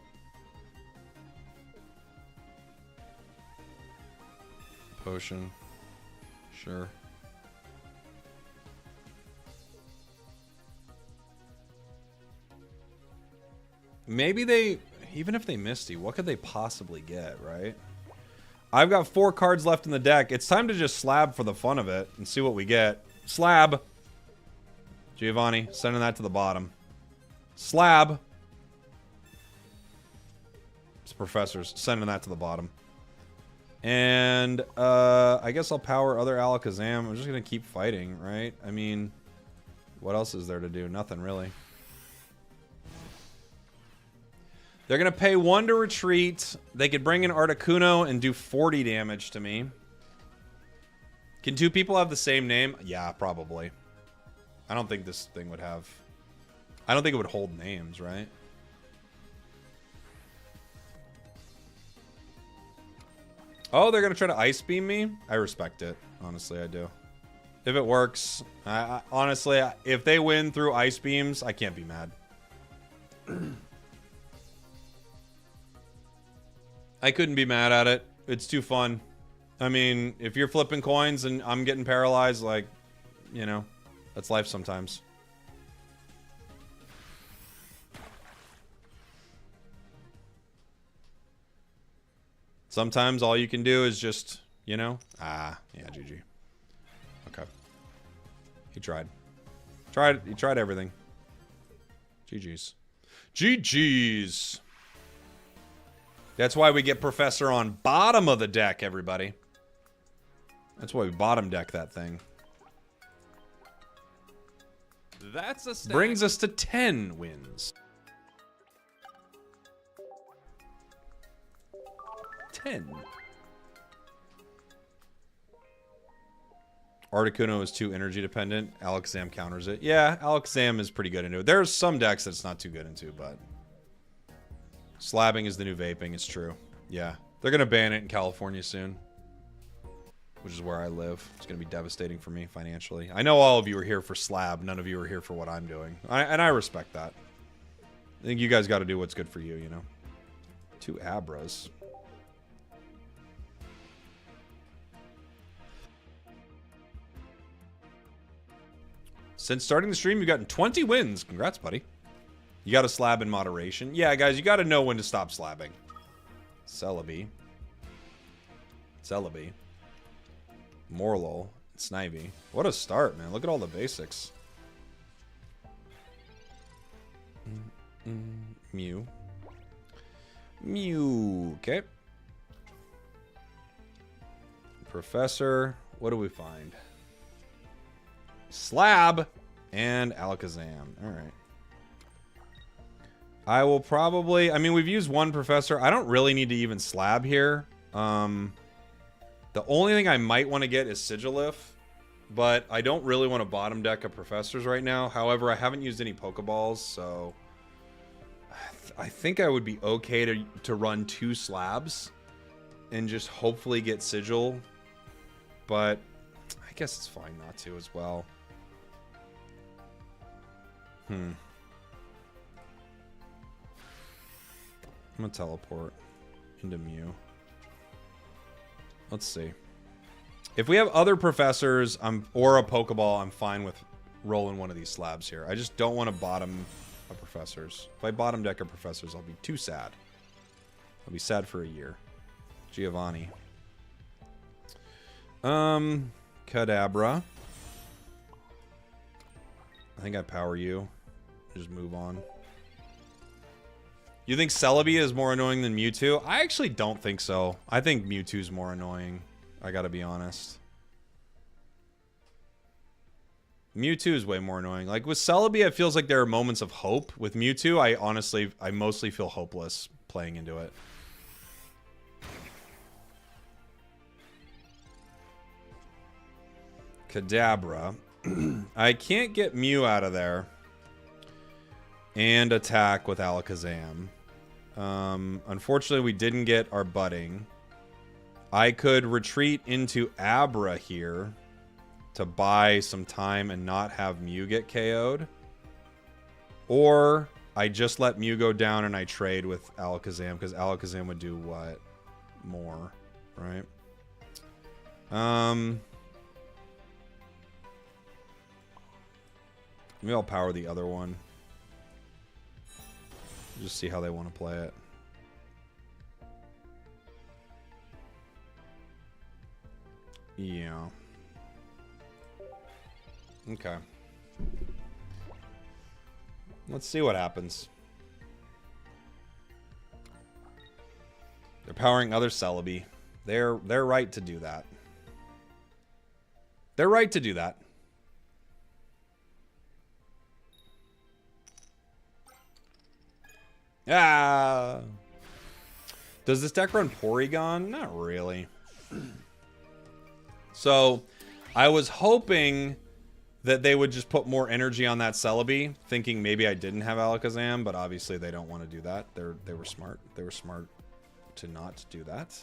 Potion. Sure. Maybe they, even if they Misty, what could they possibly get, right? I've got 4 cards left in the deck. It's time to just slab for the fun of it and see what we get. Slab. Giovanni, sending that to the bottom. Slab. It's professors, sending that to the bottom. And I guess I'll power other Alakazam. I'm just going to keep fighting, right? I mean, what else is there to do? Nothing, really. They're going to pay 1 to retreat. They could bring in Articuno and do 40 damage to me. Can 2 people have the same name? Yeah, probably. I don't think this thing would have... I don't think it would hold names, right? Oh, they're going to try to Ice Beam me? I respect it. Honestly, I do. If it works. Honestly, if they win through Ice Beams, I can't be mad. I couldn't be mad at it. It's too fun. I mean, if you're flipping coins and I'm getting paralyzed, like, you know, that's life sometimes. Sometimes all you can do is just, you know, yeah, GG. Okay. He tried. He tried everything. GG's. GG's. That's why we get Professor on bottom of the deck, everybody. That's why we bottom deck that thing. That's a stack. Brings us to 10 wins. 10. Articuno is too energy dependent. Alakazam counters it. Yeah, Alakazam is pretty good into it. There's some decks that it's not too good into, but... Slabbing is the new vaping, it's true. Yeah. They're going to ban it in California soon. Which is where I live. It's going to be devastating for me financially. I know all of you are here for slab. None of you are here for what I'm doing. And I respect that. I think you guys got to do what's good for you, you know? 2 Abras. Since starting the stream, you've gotten 20 wins. Congrats, buddy. You got to slab in moderation. Yeah, guys, you got to know when to stop slabbing. Celebi. Morlul. Snivy. What a start, man. Look at all the basics. Mew. Okay. Professor. What do we find? Slab and Alakazam. All right. I will probably... I mean, we've used 1 Professor. I don't really need to even slab here. The only thing I might want to get is Sigilif, but I don't really want to bottom deck of Professors right now. However, I haven't used any Pokeballs, so... I think I would be okay to run 2 slabs and just hopefully get Sigil, but I guess it's fine not to as well. I'm gonna teleport into Mew. Let's see. If we have other Professors or a Pokeball, I'm fine with rolling one of these slabs here. I just don't want to bottom a Professors. If I bottom deck a Professors, I'll be too sad. I'll be sad for a year. Giovanni. Kadabra. I think I power you. Just move on. You think Celebi is more annoying than Mewtwo? I actually don't think so. I think Mewtwo's more annoying. I gotta be honest. Mewtwo is way more annoying. Like with Celebi, it feels like there are moments of hope. With Mewtwo, I mostly feel hopeless playing into it. Kadabra. I can't get Mew out of there and attack with Alakazam. Unfortunately, we didn't get our budding. I could retreat into Abra here to buy some time and not have Mew get KO'd. Or I just let Mew go down and I trade with Alakazam, because Alakazam would do what? More, right? Maybe I'll power the other one. Just see how they want to play it. Yeah. Okay. Let's see what happens. They're powering other Celebi. They're right to do that. They're right to do that. Ah. Does this deck run Porygon? Not really. So, I was hoping that they would just put more energy on that Celebi, thinking maybe I didn't have Alakazam, but obviously they don't want to do that. They were smart. They were smart to not do that.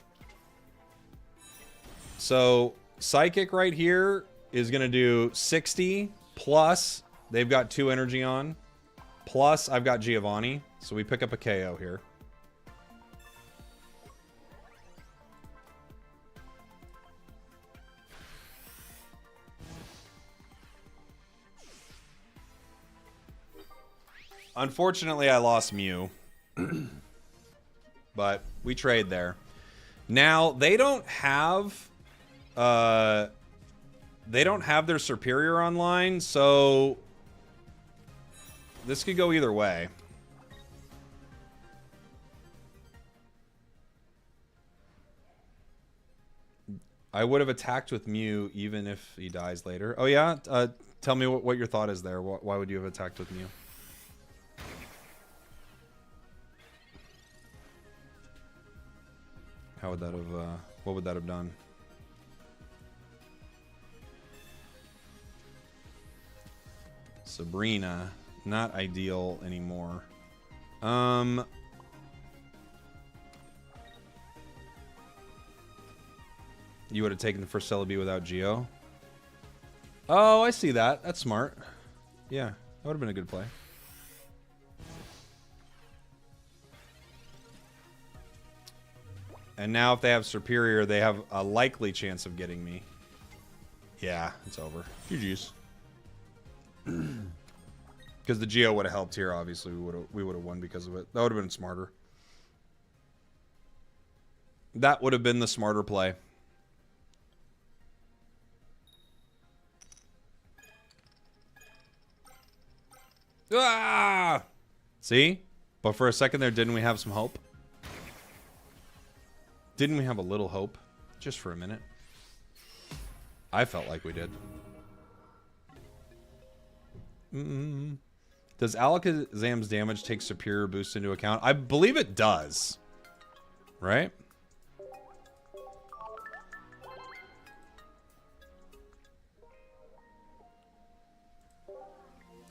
So, Psychic right here is going to do 60, plus they've got 2 energy on, plus I've got Giovanni, so we pick up a KO here. Unfortunately, I lost Mew. But we trade there. Now, they don't have their Superior online, so this could go either way. I would have attacked with Mew even if he dies later. Oh yeah? Tell me what your thought is there. Why would you have attacked with Mew? How would that have, what would that have done? Sabrina, not ideal anymore. You would have taken the first Celebi without Geo? Oh, I see that. That's smart. Yeah, that would have been a good play. And now if they have Superior, they have a likely chance of getting me. Yeah, it's over. GG's. Because the Geo would have helped here, obviously we would have won because of it. That would have been smarter. That would have been the smarter play. Ah! See? But for a second there, didn't we have some hope? Didn't we have a little hope? Just for a minute. I felt like we did. Does Alakazam's damage take Superior Boost into account? I believe it does. Right?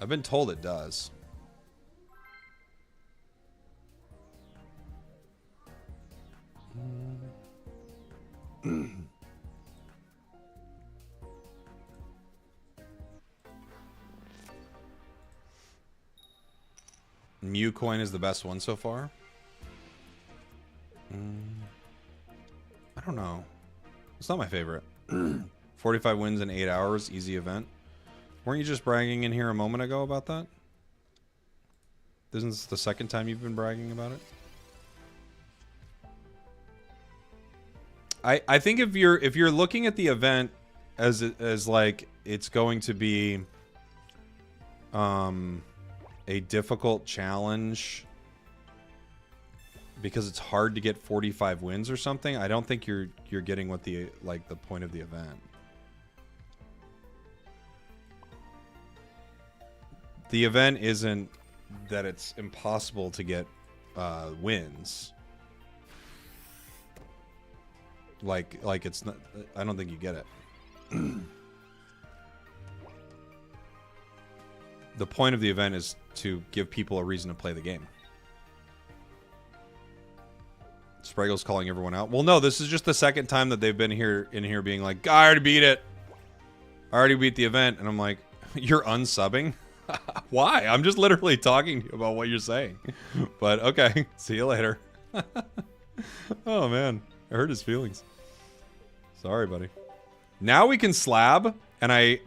I've been told it does. Mew coin is the best one so far. I don't know. It's not my favorite. 45 wins in 8 hours, easy event. Weren't you just bragging in here a moment ago about that? Isn't this the second time you've been bragging about it? I think if you're looking at the event as like it's going to be a difficult challenge because it's hard to get 45 wins or something, I don't think you're getting what the point of the event. The event isn't that it's impossible to get wins. Like it's not. I don't think you get it. The point of the event is to give people a reason to play the game. Spragels calling everyone out. Well, no, this is just the second time that they've been here being like, I already beat it. I already beat the event. And I'm like, you're unsubbing? Why? I'm just literally talking to you about what you're saying. But okay, see you later. Oh man, I hurt his feelings. Sorry, buddy. Now we can slab, and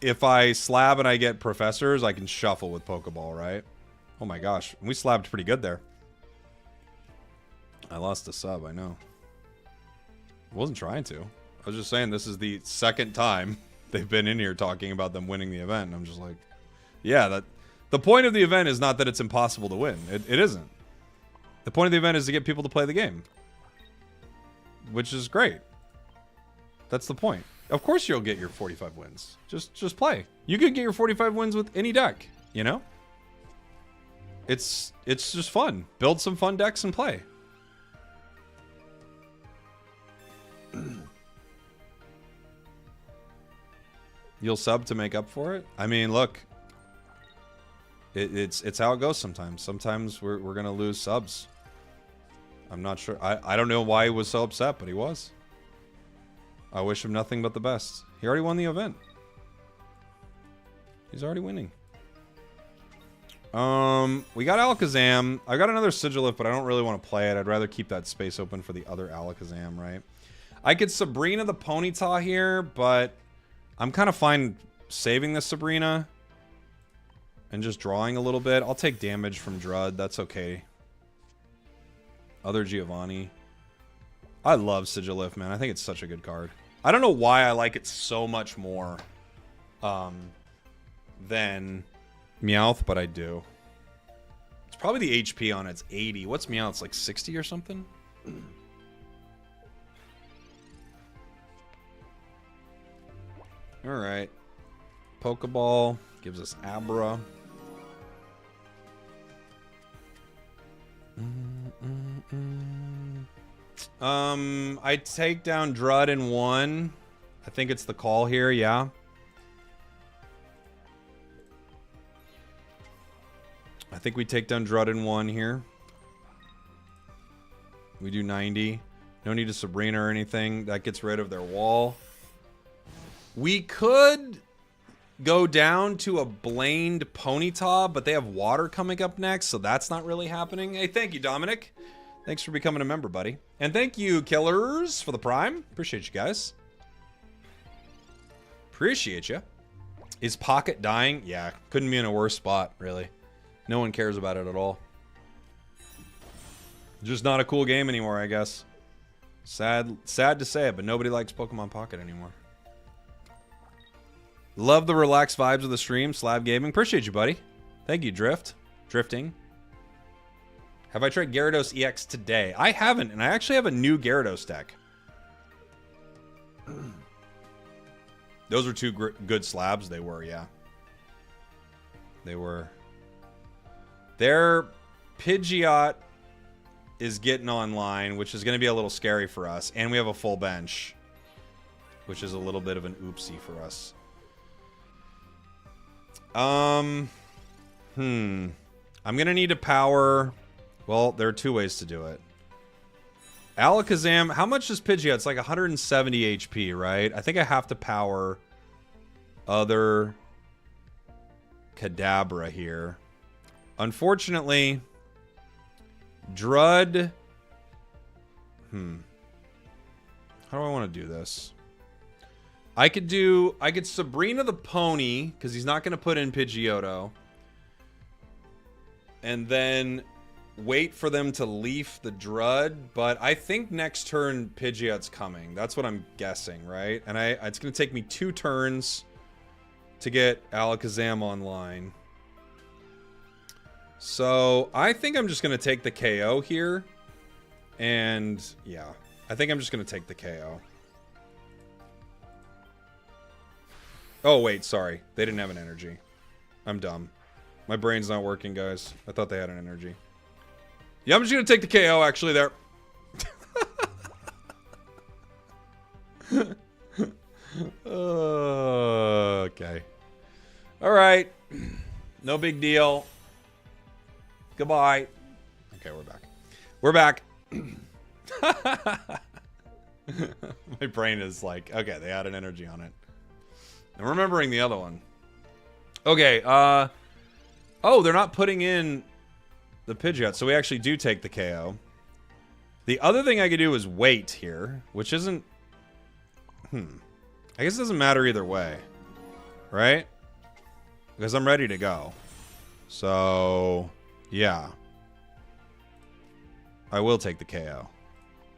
if I slab and I get professors, I can shuffle with Pokeball, right? Oh my gosh, we slabbed pretty good there. I lost a sub, I know. I wasn't trying to. I was just saying this is the second time they've been in here talking about them winning the event, and I'm just like, yeah, the point of the event is not that it's impossible to win. It isn't. The point of the event is to get people to play the game. Which is great. That's the point. Of course you'll get your 45 wins. Just play. You could get your 45 wins with any deck, you know? It's just fun. Build some fun decks and play. You'll sub to make up for it? I mean, look. It's how it goes sometimes. Sometimes we're going to lose subs. I'm not sure. I don't know why he was so upset, but he was. I wish him nothing but the best. He already won the event. He's already winning. We got Alakazam. I got another Sigilif, but I don't really want to play it. I'd rather keep that space open for the other Alakazam, right? I could Sabrina the Ponyta here, but I'm kind of fine saving the Sabrina and just drawing a little bit. I'll take damage from Drud. That's okay. Other Giovanni. I love Sigilif, man. I think it's such a good card. I don't know why I like it so much more than Meowth, but I do. It's probably the HP on it's 80. What's Meowth's, like 60 or something? Alright. Pokeball gives us Abra. I take down Drud in 1. I think it's the call here, yeah. I think we take down Drud in 1 here. We do 90. No need to Sabrina or anything. That gets rid of their wall. We could go down to a Blaine Ponyta, but they have water coming up next, so that's not really happening. Hey, thank you, Dominic. Thanks for becoming a member, buddy. And thank you, Killers, for the Prime. Appreciate you guys. Appreciate you. Is Pocket dying? Yeah, couldn't be in a worse spot, really. No one cares about it at all. Just not a cool game anymore, I guess. Sad to say it, but nobody likes Pokemon Pocket anymore. Love the relaxed vibes of the stream. Slab Gaming. Appreciate you, buddy. Thank you, Drifting. Have I tried Gyarados EX today? I haven't, and I actually have a new Gyarados deck. Those were two good slabs. They were, yeah. They were. Their Pidgeot is getting online, which is going to be a little scary for us. And we have a full bench, which is a little bit of an oopsie for us. I'm gonna need to power. Well, there are two ways to do it. Alakazam, how much is Pidgeot? It's like 170 HP, right? I think I have to power other Kadabra here. Unfortunately, Drud. How do I want to do this? I could Sabrina the Pony, because he's not going to put in Pidgeotto. And then wait for them to leaf the Drud. But I think next turn Pidgeot's coming. That's what I'm guessing, right? And it's going to take me 2 turns to get Alakazam online. So I think I'm just going to take the KO here. And yeah, I think I'm just going to take the KO. Oh, wait, sorry. They didn't have an energy. I'm dumb. My brain's not working, guys. I thought they had an energy. Yeah, I'm just going to take the KO, actually, there. Okay. All right. No big deal. Goodbye. Okay, we're back. We're back. My brain is like, okay, they had an energy on it. I'm remembering the other one. Okay, oh, they're not putting in the Pidgeot, so we actually do take the KO. The other thing I could do is wait here, which isn't... I guess it doesn't matter either way. Right? Because I'm ready to go. So, yeah. I will take the KO.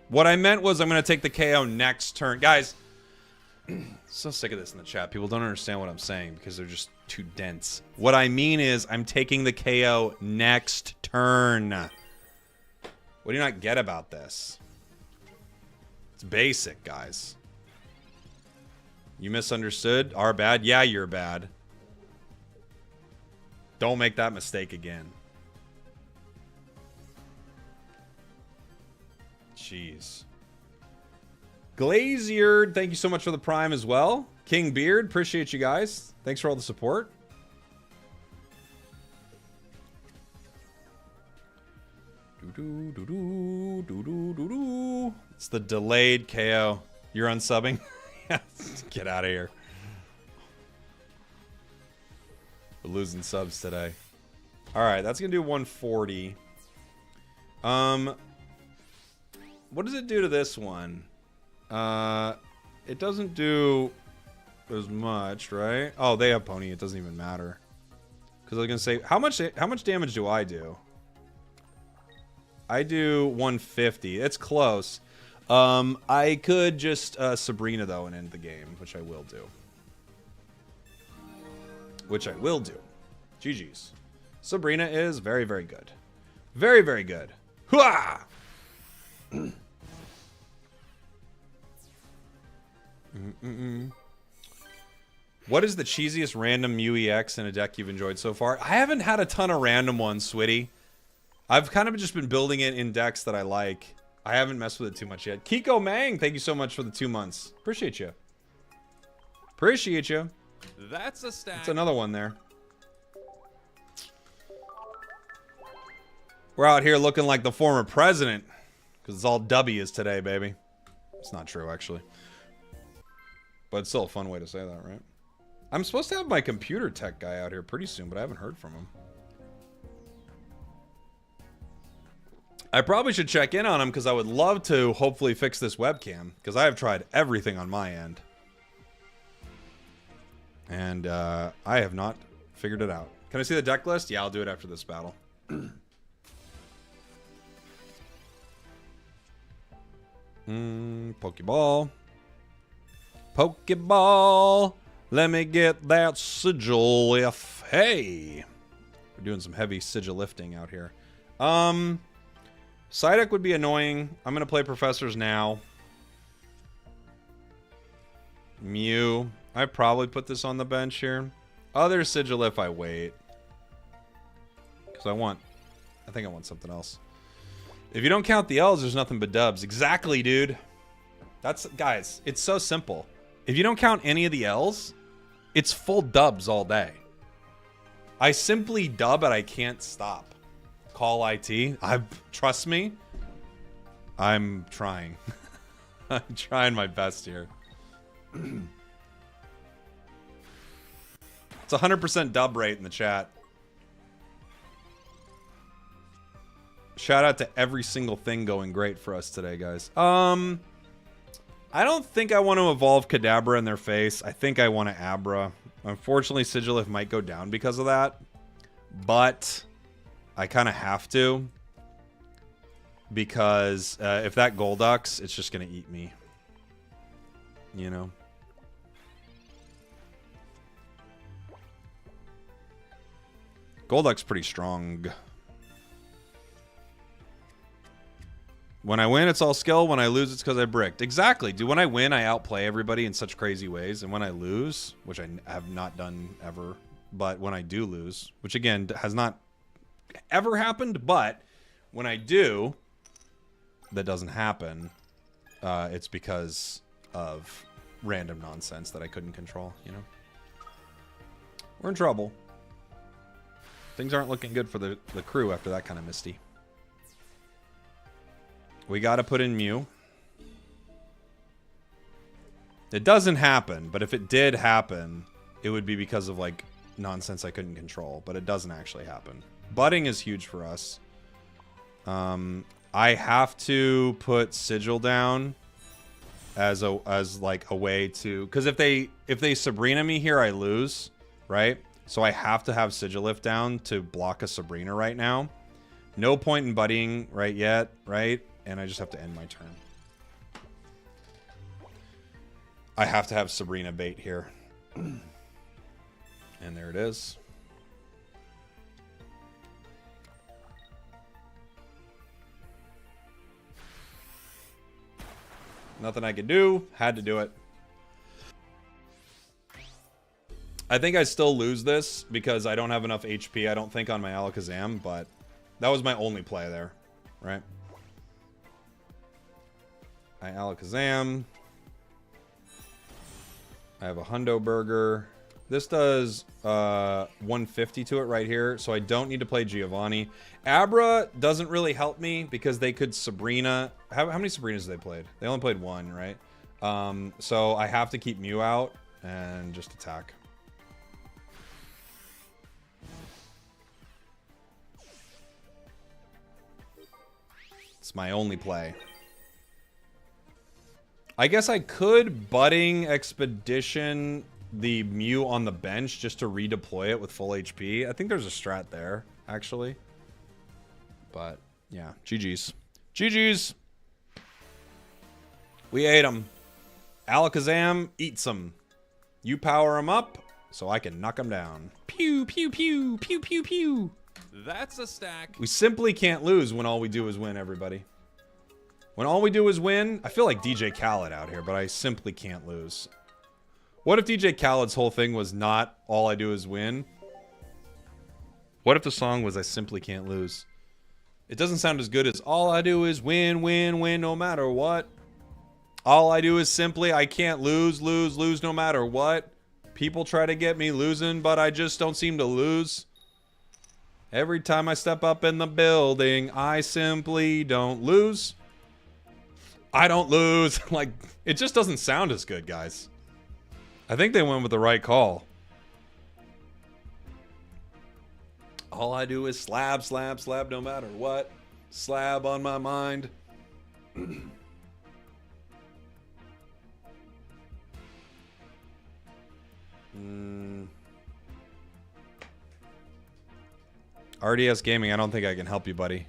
What I meant was I'm going to take the KO next turn. Guys, so sick of this in the chat. People don't understand what I'm saying because they're just too dense. What I mean is I'm taking the KO next turn. What do you not get about this? It's basic, guys. You misunderstood? Our bad? Yeah, you're bad. Don't make that mistake again. Jeez. Glazier, thank you so much for the Prime as well. King Beard, appreciate you guys. Thanks for all the support. It's the delayed KO. You're unsubbing? Get out of here. We're losing subs today. Alright, that's going to do 140. What does it do to this one? It doesn't do as much, right? Oh, they have Pony. It doesn't even matter. Because I was going to say, how much damage do I do? I do 150. It's close. I could just Sabrina, though, and end the game, which I will do. GG's. Sabrina is very, very good. Very, very good. Hooah! What is the cheesiest random MUEX in a deck you've enjoyed so far? I haven't had a ton of random ones, Switty. I've kind of just been building it in decks that I like. I haven't messed with it too much yet. Kiko Mang, thank you so much for the 2 months. Appreciate you. Appreciate you. That's a stack. That's another one there. We're out here looking like the former president. Because it's all W's today, baby. It's not true, actually. But it's still a fun way to say that, right? I'm supposed to have my computer tech guy out here pretty soon, but I haven't heard from him. I probably should check in on him because I would love to hopefully fix this webcam. Because I have tried everything on my end. And I have not figured it out. Can I see the deck list? Yeah, I'll do it after this battle. Pokeball. Pokeball. Let me get that sigil lift. Hey. We're doing some heavy sigil lifting out here. Psyduck would be annoying. I'm going to play Professors now. Mew. I probably put this on the bench here. Other sigil if I wait. Because I think I want something else. If you don't count the L's, there's nothing but dubs. Exactly, dude. Guys, it's so simple. If you don't count any of the L's, it's full dubs all day. I simply dub and I can't stop. Call IT. Trust me. I'm trying. I'm trying my best here. It's 100% dub rate in the chat. Shout out to every single thing going great for us today, guys. I don't think I want to evolve Kadabra in their face. I think I want to Abra. Unfortunately, Sigilif might go down because of that. But I kind of have to. Because if that Golducks, it's just going to eat me. You know? Golduck's pretty strong. When I win, it's all skill. When I lose, it's because I bricked. Exactly. Dude, when I win, I outplay everybody in such crazy ways. And when I lose, which I have not done ever but when I do lose, which again has not ever happened, but when I do, that doesn't happen. It's because of random nonsense that I couldn't control, you know? We're in trouble. Things aren't looking good for the crew after that kind of Misty. We got to put in Mew. It doesn't happen, but if it did happen, it would be because of, like, nonsense I couldn't control. But it doesn't actually happen. Budding is huge for us. I have to put Sigil down as like a way to, because if they Sabrina me here, I lose, right? So I have to have Sigilift down to block a Sabrina right now. No point in buddying right yet, right? And I just have to end my turn. I have to have Sabrina bait here. And there it is. Nothing I could do. Had to do it. I think I still lose this because I don't have enough HP, I don't think, on my Alakazam, but that was my only play there, right? I Alakazam. I have a Hundo Burger. This does 150 to it right here, so I don't need to play Giovanni. Abra doesn't really help me because they could Sabrina. How many Sabrinas they played? They only played one, right? So I have to keep Mew out and just attack. It's my only play. I guess I could Budding Expedition the Mew on the bench just to redeploy it with full HP. I think there's a strat there, actually. But, yeah. GG's. GG's! We ate him. Alakazam eats him. You power him up so I can knock him down. Pew, pew, pew, pew, pew, pew. That's a stack. We simply can't lose when all we do is win, everybody. When all we do is win, I feel like DJ Khaled out here, but I simply can't lose. What if DJ Khaled's whole thing was not all I do is win? What if the song was I simply can't lose? It doesn't sound as good as all I do is win, win, win no matter what. All I do is simply I can't lose, lose, lose no matter what. People try to get me losing, but I just don't seem to lose. Every time I step up in the building, I simply don't lose. I don't lose. Like, it just doesn't sound as good, guys. I think they went with the right call. All I do is slab, slab, slab no matter what. Slab on my mind. RDS Gaming, I don't think I can help you, buddy.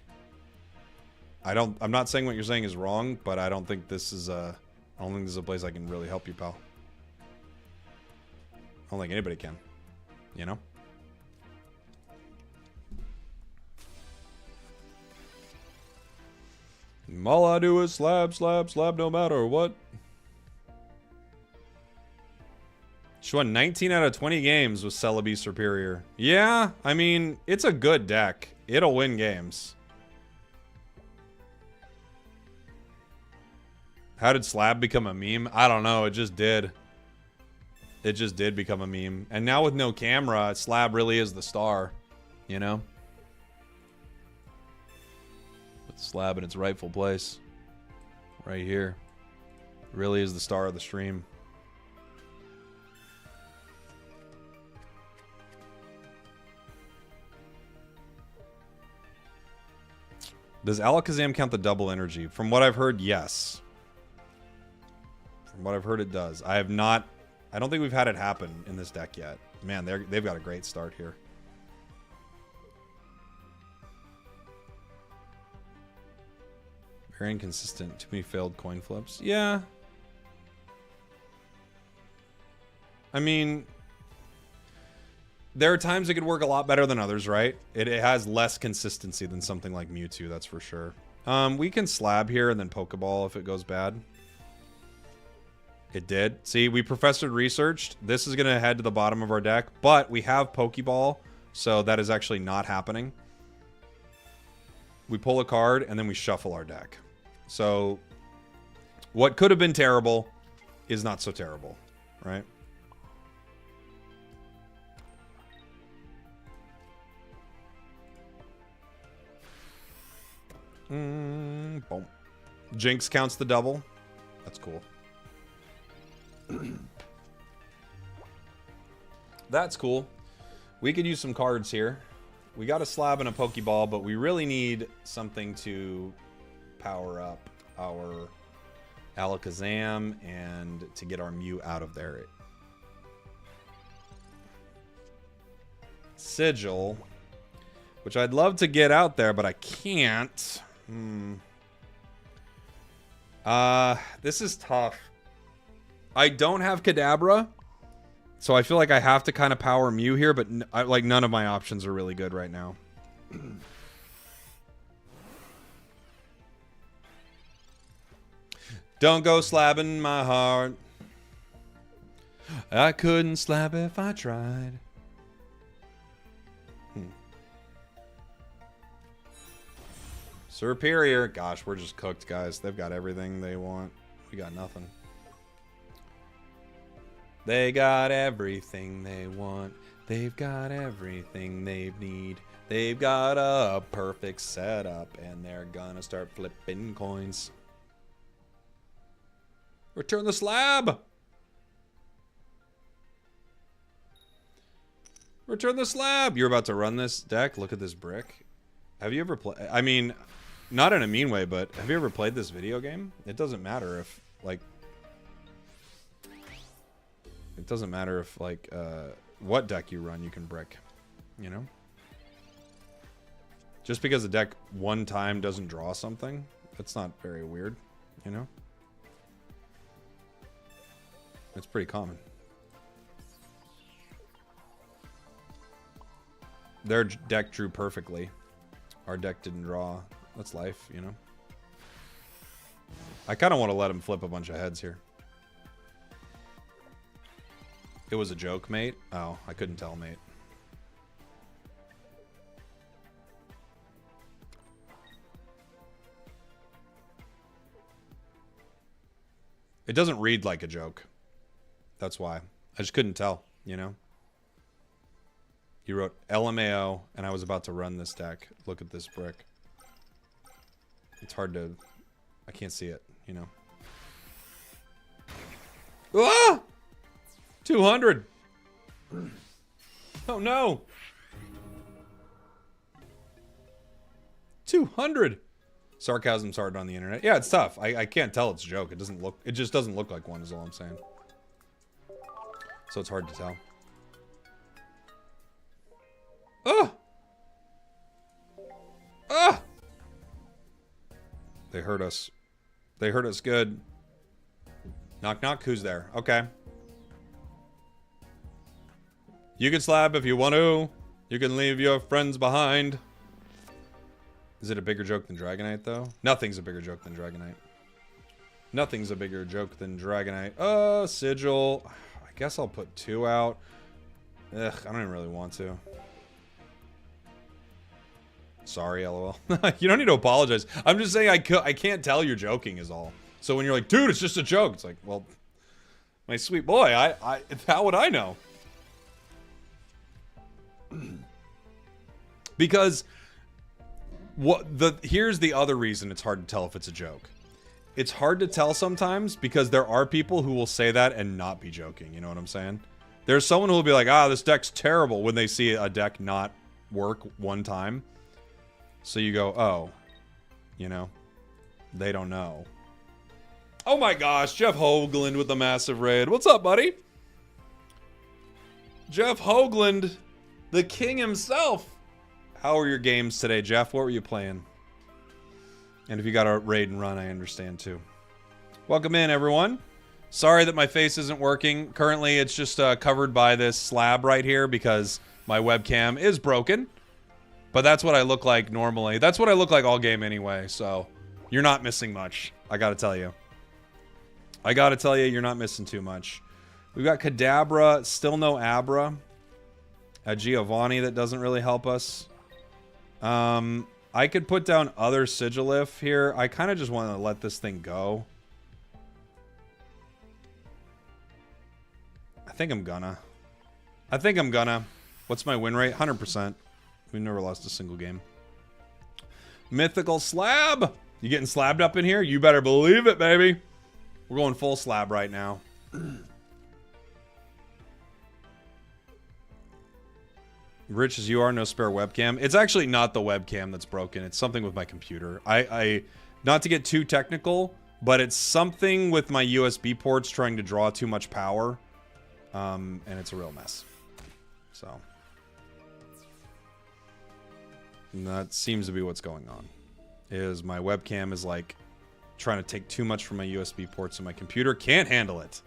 I'm not saying what you're saying is wrong, but I don't think this is I don't think this is a place I can really help you, pal. I don't think anybody can. You know? All I do is slab, slab, slab no matter what. She won 19 out of 20 games with Celebi superior. Yeah, I mean, it's a good deck. It'll win games. How did Slab become a meme? I don't know. It just did. It just did become a meme. And now with no camera, Slab really is the star. You know? Put Slab in its rightful place. Right here. Really is the star of the stream. Does Alakazam count the double energy? From what I've heard, yes. From what I've heard, it does. I don't think we've had it happen in this deck yet. Man, they've got a great start here. Very inconsistent. Too many failed coin flips. Yeah. I mean, there are times it could work a lot better than others, right? It has less consistency than something like Mewtwo, that's for sure. We can Slab here and then Pokeball if it goes bad. It did. See, we professor researched. This is going to head to the bottom of our deck, but we have Pokeball, so that is actually not happening. We pull a card, and then we shuffle our deck. So, what could have been terrible is not so terrible, right? Boom. Jinx counts the double. That's cool. That's cool. We could use some cards here. We got a slab and a Pokeball, but we really need something to power up our Alakazam and to get our Mew out of there. Sigil, which I'd love to get out there, but I can't. This is tough. I don't have Kadabra, so I feel like I have to kind of power Mew here, but like none of my options are really good right now. Don't go slabbing my heart. I couldn't slab if I tried. Superior. Gosh, we're just cooked, guys. They've got everything they want. We got nothing. They got everything they want. They've got everything they need. They've got a perfect setup, and they're gonna start flipping coins. Return the slab! Return the slab! You're about to run this deck? Look at this brick. Have you ever played... I mean, not in a mean way, but have you ever played this video game? It doesn't matter if, like... It doesn't matter if, like, what deck you run, you can brick. You know? Just because a deck one time doesn't draw something, that's not very weird, you know? It's pretty common. Their deck drew perfectly. Our deck didn't draw. That's life, you know? I kind of want to let him flip a bunch of heads here. It was a joke, mate. Oh, I couldn't tell, mate. It doesn't read like a joke. That's why. I just couldn't tell, you know? You wrote LMAO, and I was about to run this deck. Look at this brick. It's hard to... I can't see it, you know? Ah! 200! Oh, no! 200! Sarcasm's hard on the internet. Yeah, it's tough. I can't tell it's a joke. It doesn't look... It just doesn't look like one is all I'm saying. So it's hard to tell. Oh! Ah! They hurt us. They hurt us good. Knock, knock. Who's there? Okay. You can slab if you want to. You can leave your friends behind. Is it a bigger joke than Dragonite, though? Nothing's a bigger joke than Dragonite. Nothing's a bigger joke than Dragonite. Sigil. I guess I'll put 2 out. Ugh, I don't even really want to. Sorry, LOL. You don't need to apologize. I'm just saying I can't tell you're joking is all. So when you're like, dude, it's just a joke. It's like, well, my sweet boy, how would I know? Because here's the other reason it's hard to tell if it's a joke. It's hard to tell sometimes because there are people who will say that and not be joking. You know what I'm saying? There's someone who will be like, this deck's terrible when they see a deck not work one time. So you go, oh, you know, they don't know. Oh my gosh, Jeff Hoagland with the massive raid. What's up, buddy? Jeff Hoagland, the king himself. How are your games today, Jeff? What were you playing? And if you got a raid and run, I understand too. Welcome in, everyone. Sorry that my face isn't working. Currently, it's just covered by this slab right here because my webcam is broken. But that's what I look like normally. That's what I look like all game anyway, so you're not missing much, I gotta tell you. I gotta tell you, you're not missing too much. We've got Kadabra, still no Abra. A Giovanni that doesn't really help us. I could put down other Sigilif here. I kind of just want to let this thing go. I think I'm gonna. What's my win rate? 100%. We've never lost a single game. Mythical Slab! You getting slabbed up in here? You better believe it, baby. We're going full slab right now. Rich as you are, no spare webcam. It's actually not the webcam that's broken. It's something with my computer. Not to get too technical, but it's something with my USB ports trying to draw too much power. And it's a real mess. So. And that seems to be what's going on. Is my webcam is like trying to take too much from my USB ports and my computer can't handle it.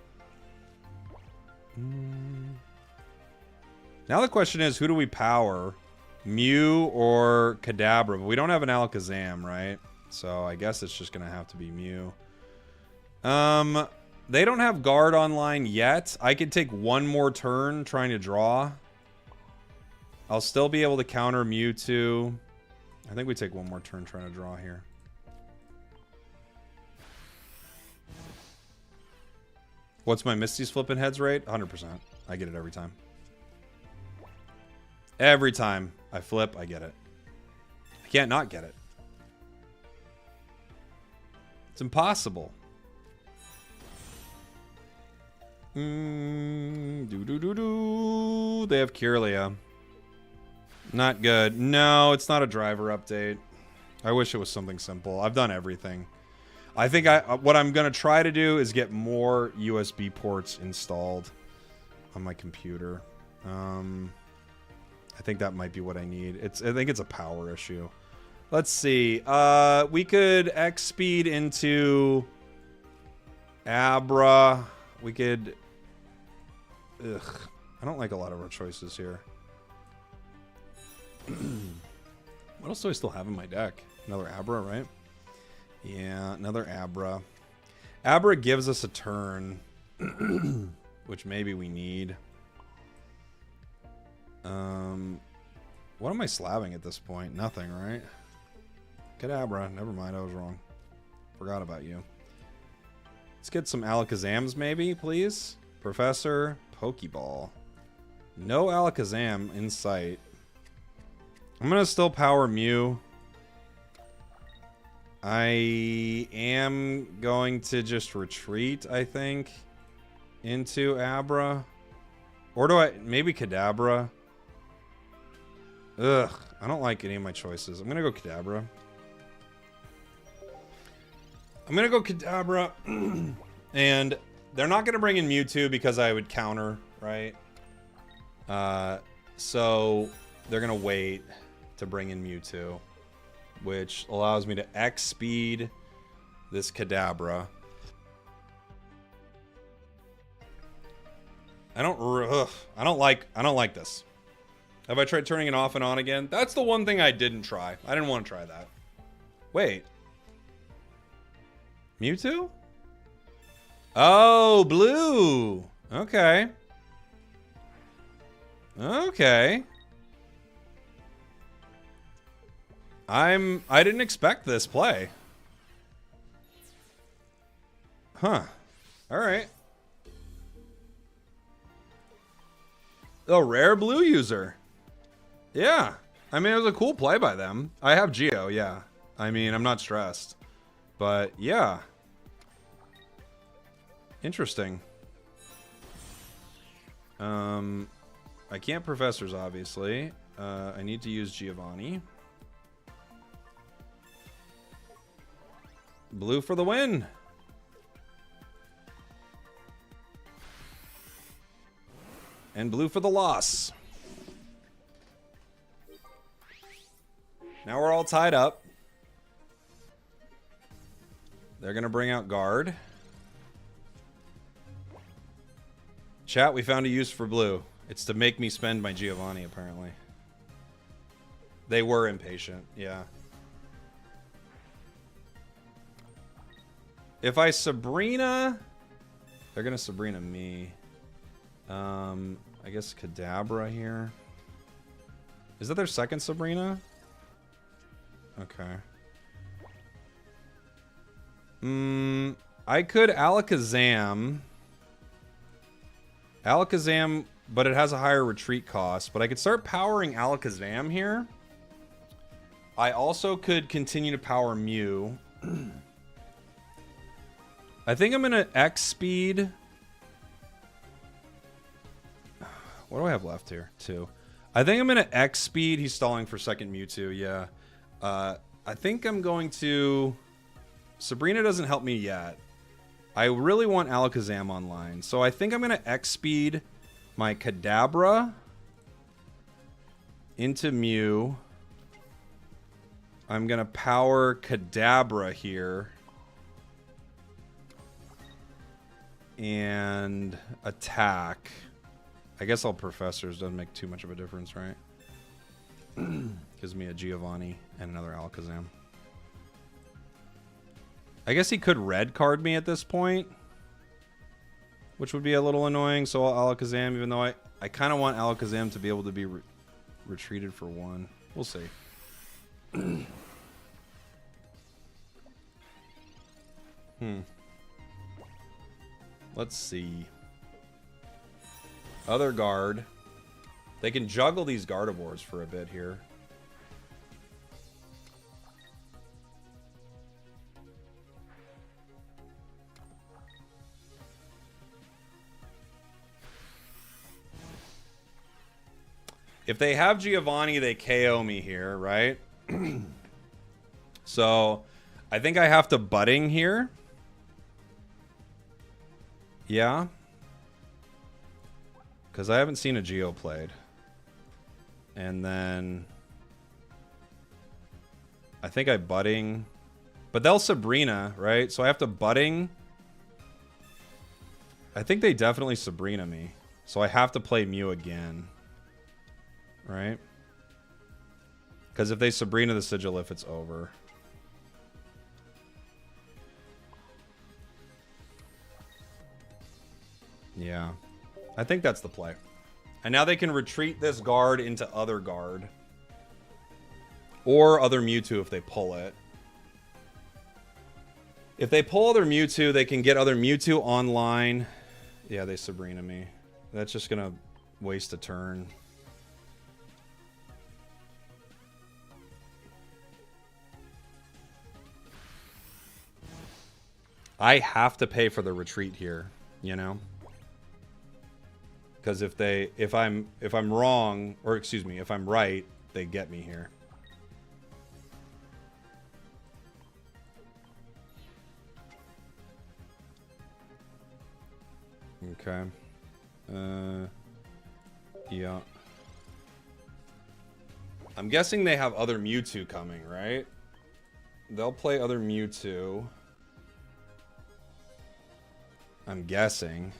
Now the question is, who do we power? Mew or Kadabra? But we don't have an Alakazam, right? So I guess it's just going to have to be Mew. They don't have guard online yet. I could take one more turn trying to draw. I'll still be able to counter Mewtwo. I think we take one more turn trying to draw here. What's my Misty's flipping heads rate? 100%. I get it every time. Every time I flip, I get it. I can't not get it. It's impossible. They have Kirlia. Not good. No, it's not a driver update. I wish it was something simple. I've done everything. I think what I'm going to try to do is get more USB ports installed on my computer. I think that might be what I need. I think it's a power issue. Let's see. We could X speed into Abra. We could. Ugh. I don't like a lot of our choices here. What else do I still have in my deck? Another Abra, right? Yeah, another Abra. Abra gives us a turn, which maybe we need. What am I slabbing at this point? Nothing, right? Kadabra. Never mind, I was wrong. Forgot about you. Let's get some Alakazams, maybe, please. Professor, Pokeball. No Alakazam in sight. I'm gonna still power Mew. I am going to just retreat, I think, into Abra. Or do I... Maybe Kadabra. Ugh. I don't like any of my choices. I'm going to go Kadabra. And they're not going to bring in Mewtwo because I would counter, right? So they're going to wait to bring in Mewtwo, which allows me to X speed this Kadabra. I don't like this. Have I tried turning it off and on again? That's the one thing I didn't try. I didn't want to try that. Wait. Mewtwo? Oh, blue. Okay. Okay. I didn't expect this play. Huh. All right. A rare blue user. Yeah. I mean, it was a cool play by them. I have Geo, yeah. I mean, I'm not stressed. But, yeah. Interesting. I can't Professors, obviously. I need to use Giovanni. Blue for the win. And blue for the loss. Now we're all tied up. They're going to bring out guard. Chat, we found a use for blue. It's to make me spend my Giovanni, apparently. They were impatient, yeah. If I Sabrina They're gonna Sabrina me. I guess Kadabra here. Is that their second Sabrina? Okay. I could Alakazam. Alakazam, but it has a higher retreat cost. But I could start powering Alakazam here. I also could continue to power Mew. I think I'm gonna X speed. What do I have left here? 2. I think I'm gonna X speed. He's stalling for second Mewtwo. Yeah. I think I'm going to. Sabrina doesn't help me yet. I really want Alakazam online, so I think I'm gonna X speed my Kadabra into Mew. I'm gonna power Kadabra here. And attack. I guess all professors doesn't make too much of a difference, right? Gives me a Giovanni and another Alakazam. I guess he could red card me at this point, which would be a little annoying. So I'll Alakazam, even though I kind of want Alakazam to be able to be retreated for 1. We'll see. Let's see. Other guard. They can juggle these Gardevoirs for a bit here. If they have Giovanni, they KO me here, right? So, I think I have to Budding here. Yeah. Because I haven't seen a Geo played. And then I think I Budding. But they'll Sabrina, right? So I have to Budding. I think they definitely Sabrina me. So I have to play Mew again. Right? Because if they Sabrina the Sigilif, it's over. Yeah. I think that's the play. And now they can retreat this guard into other guard. Or other Mewtwo if they pull it. If they pull other Mewtwo, they can get other Mewtwo online. Yeah, they Sabrina me. That's just going to waste a turn. I have to pay for the retreat here, you know? Because if I'm wrong, or excuse me, if I'm right, they get me here. Okay. Yeah. I'm guessing they have other Mewtwo coming, right? They'll play other Mewtwo. I'm guessing.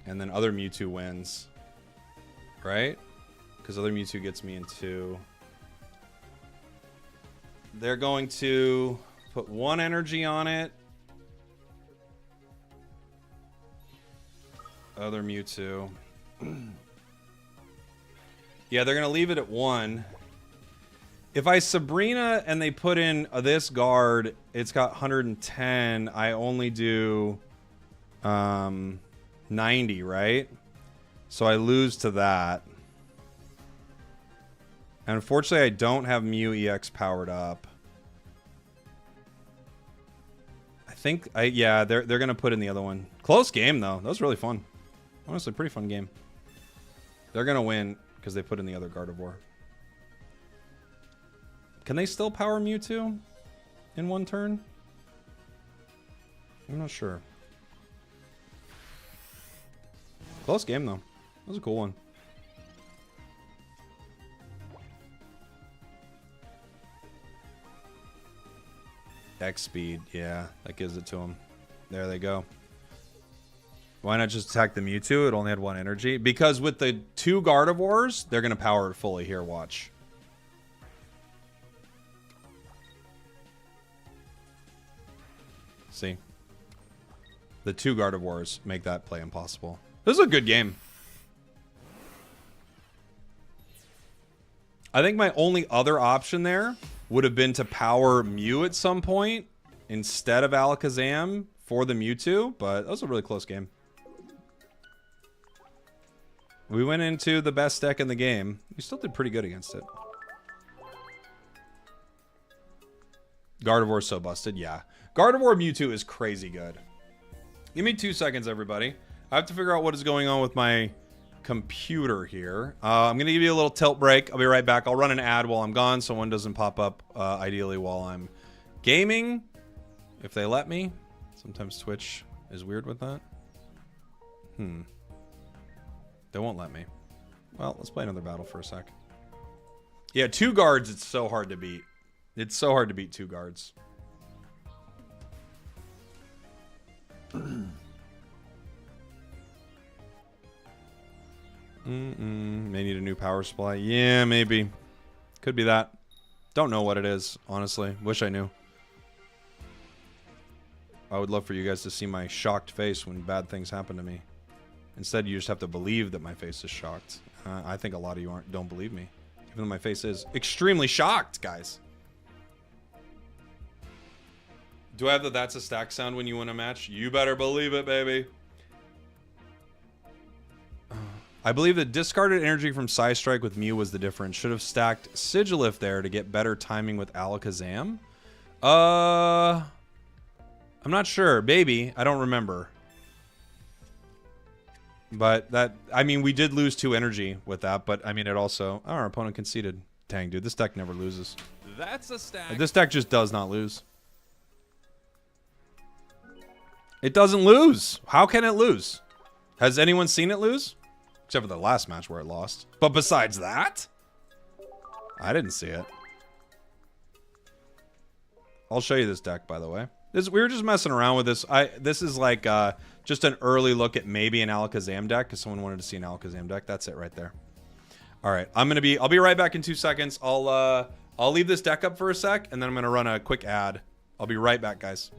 And then other Mewtwo wins. Right? Because other Mewtwo gets me in 2. They're going to put 1 energy on it. Other Mewtwo. Yeah, they're going to leave it at 1. If I Sabrina and they put in this guard, it's got 110. I only do 90, right? So I lose to that. And unfortunately, I don't have Mew EX powered up. I think, yeah, they're going to put in the other one. Close game, though. That was really fun. Honestly, pretty fun game. They're going to win because they put in the other Gardevoir. Can they still power Mewtwo in 1 turn? I'm not sure. Close game, though. That was a cool one. X speed, yeah, that gives it to him. There they go. Why not just attack the Mewtwo? It only had 1 energy. Because with the 2 Gardevoirs, they're going to power it fully here, watch. See? The 2 Gardevoirs make that play impossible. This is a good game. I think my only other option there would have been to power Mew at some point instead of Alakazam for the Mewtwo, but that was a really close game. We went into the best deck in the game. We still did pretty good against it. Gardevoir's so busted, yeah. Gardevoir Mewtwo is crazy good. Give me 2 seconds, everybody. I have to figure out what is going on with my computer here. I'm going to give you a little tilt break. I'll be right back. I'll run an ad while I'm gone so one doesn't pop up, ideally, while I'm gaming. If they let me. Sometimes Twitch is weird with that. They won't let me. Well, let's play another battle for a sec. Yeah, 2 guards, it's so hard to beat. It's so hard to beat 2 guards. May need a new power supply. Yeah, maybe. Could be that. Don't know what it is, honestly. Wish I knew. I would love for you guys to see my shocked face when bad things happen to me. Instead, you just have to believe that my face is shocked. I think a lot of you don't believe me. Even though my face is extremely shocked, guys. Do I have the "that's a stack" sound when you win a match? You better believe it, baby. I believe the discarded energy from Psystrike with Mew was the difference. Should have stacked Sigilif there to get better timing with Alakazam. I'm not sure. Maybe. I don't remember. But that, I mean, we did lose 2 energy with that, but I mean, it also, oh, our opponent conceded. Dang, dude, this deck never loses. That's a stack. This deck just does not lose. It doesn't lose. How can it lose? Has anyone seen it lose? Except for the last match where it lost. But besides that, I didn't see it. I'll show you this deck, by the way. We were just messing around with this. This is like just an early look at maybe an Alakazam deck because someone wanted to see an Alakazam deck. That's it right there. All right, I'll be right back in 2 seconds. I'll leave this deck up for a sec, and then I'm gonna run a quick ad. I'll be right back, guys.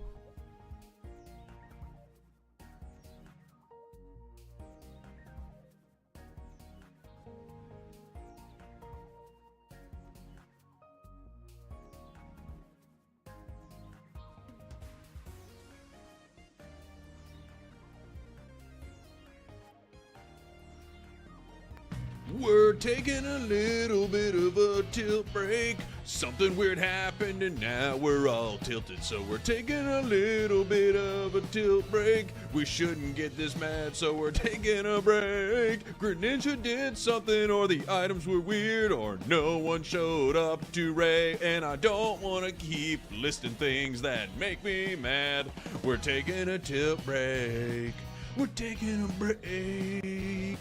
We're taking a little bit of a tilt break. Something weird happened and now we're all tilted. So we're taking a little bit of a tilt break. We shouldn't get this mad, so we're taking a break. Greninja did something, or the items were weird, or no one showed up to raid. And I don't want to keep listing things that make me mad. We're taking a tilt break. We're taking a break.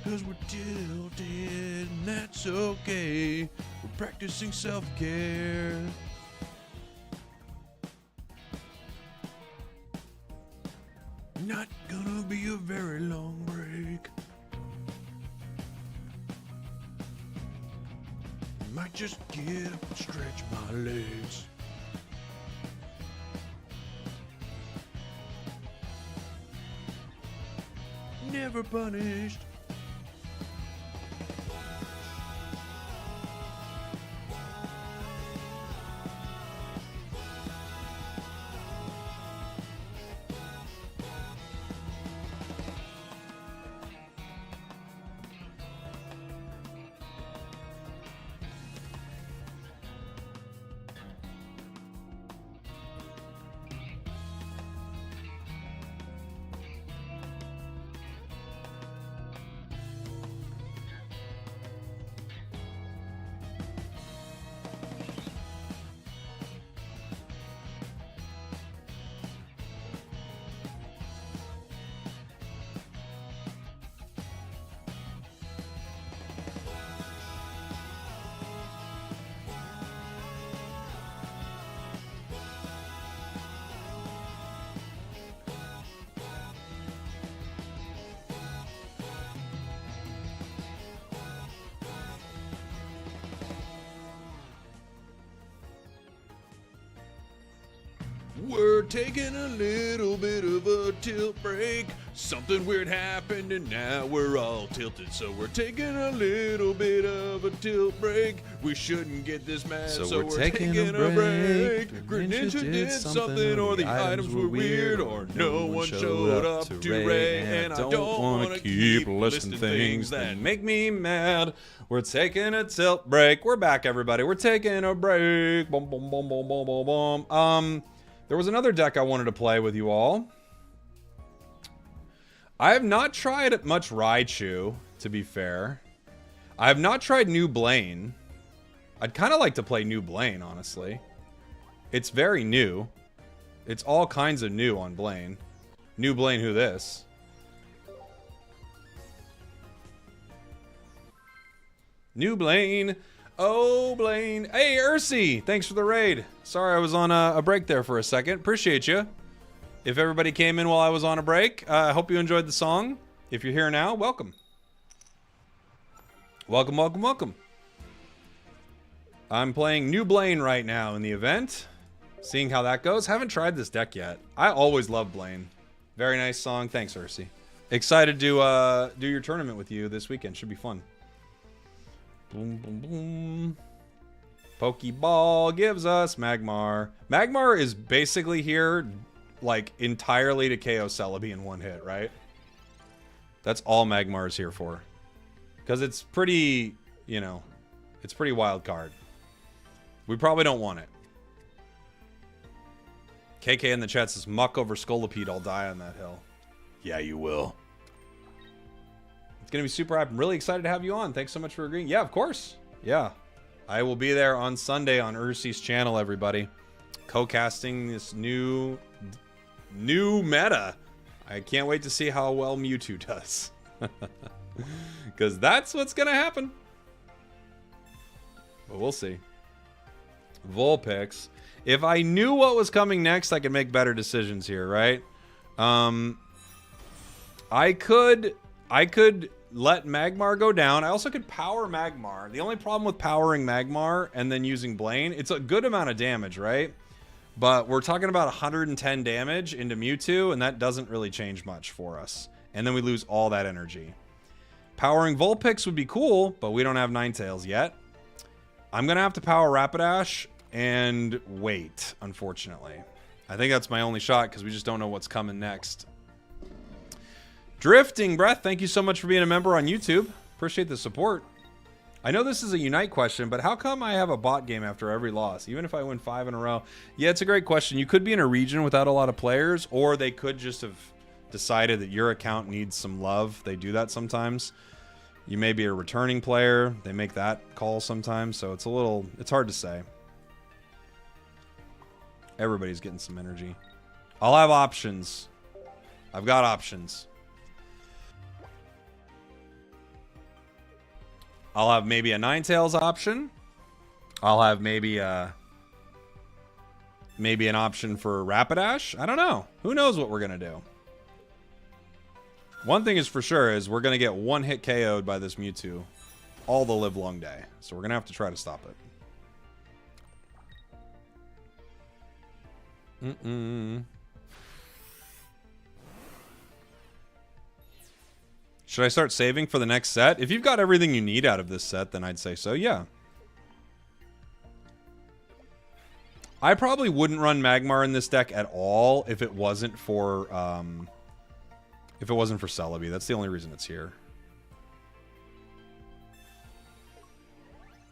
Cause we're tilted, and that's okay. We're practicing self-care. Not gonna be a very long break. Might just get up and stretch my legs. Never punished. We're taking a little bit of a tilt break. Something weird happened and now we're all tilted. So we're taking a little bit of a tilt break. We shouldn't get this mad, so we're taking a break. Greninja did something, or the items were weird, or no one showed up to Ray. And I don't want to keep listing things that make me mad. We're taking a tilt break. We're back, everybody. We're taking a break. Boom, boom, boom, boom, boom, boom, boom. There was another deck I wanted to play with you all. I have not tried much Raichu, to be fair. I have not tried new Blaine. I'd kind of like to play new Blaine, honestly. It's very new. It's all kinds of new on Blaine. New Blaine, who this? New Blaine. Oh, Blaine. Hey, Ursi. Thanks for the raid. Sorry I was on a break there for a second. Appreciate you. If everybody came in while I was on a break, I hope you enjoyed the song. If you're here now, welcome. Welcome, welcome, welcome. I'm playing New Blaine right now in the event. Seeing how that goes. Haven't tried this deck yet. I always love Blaine. Very nice song. Thanks, Ursi. Excited to do your tournament with you this weekend. Should be fun. Boom, boom, boom. Pokeball gives us Magmar. Magmar is basically here, like, entirely to KO Celebi in one hit, right? That's all Magmar is here for. Because it's pretty, you know, it's pretty wild card. We probably don't want it. KK in the chat says, muck over Scolipede, I'll die on that hill. Yeah, you will. It's going to be super hype. I'm really excited to have you on. Thanks so much for agreeing. Yeah, of course. Yeah. I will be there on Sunday on Ursi's channel, everybody. Co-casting this new meta. I can't wait to see how well Mewtwo does. Because that's what's going to happen. But we'll see. Vulpix. If I knew what was coming next, I could make better decisions here, right? I could let Magmar go down. I also could power Magmar. The only problem with powering Magmar and then using Blaine, it's a good amount of damage, right? But we're talking about 110 damage into Mewtwo, and that doesn't really change much for us. And then we lose all that energy. Powering Vulpix would be cool, but we don't have Ninetales yet. I'm going to have to power Rapidash and wait, unfortunately. I think that's my only shot because we just don't know what's coming next. Drifting Breath, thank you so much for being a member on YouTube. Appreciate the support. I know this is a Unite question, but how come I have a bot game after every loss, even if I win 5 in a row? Yeah, it's a great question. You could be in a region without a lot of players, or they could just have decided that your account needs some love. They do that sometimes. You may be a returning player. They make that call sometimes, so it's hard to say. Everybody's getting some energy. I'll have options. I've got options. I'll have maybe a Ninetales option. I'll have maybe an option for Rapidash. I don't know. Who knows what we're going to do? One thing is for sure is we're going to get one hit KO'd by this Mewtwo all the live long day. So we're going to have to try to stop it. Should I start saving for the next set? If you've got everything you need out of this set, then I'd say so, yeah. I probably wouldn't run Magmar in this deck at all if it wasn't for Celebi. That's the only reason it's here.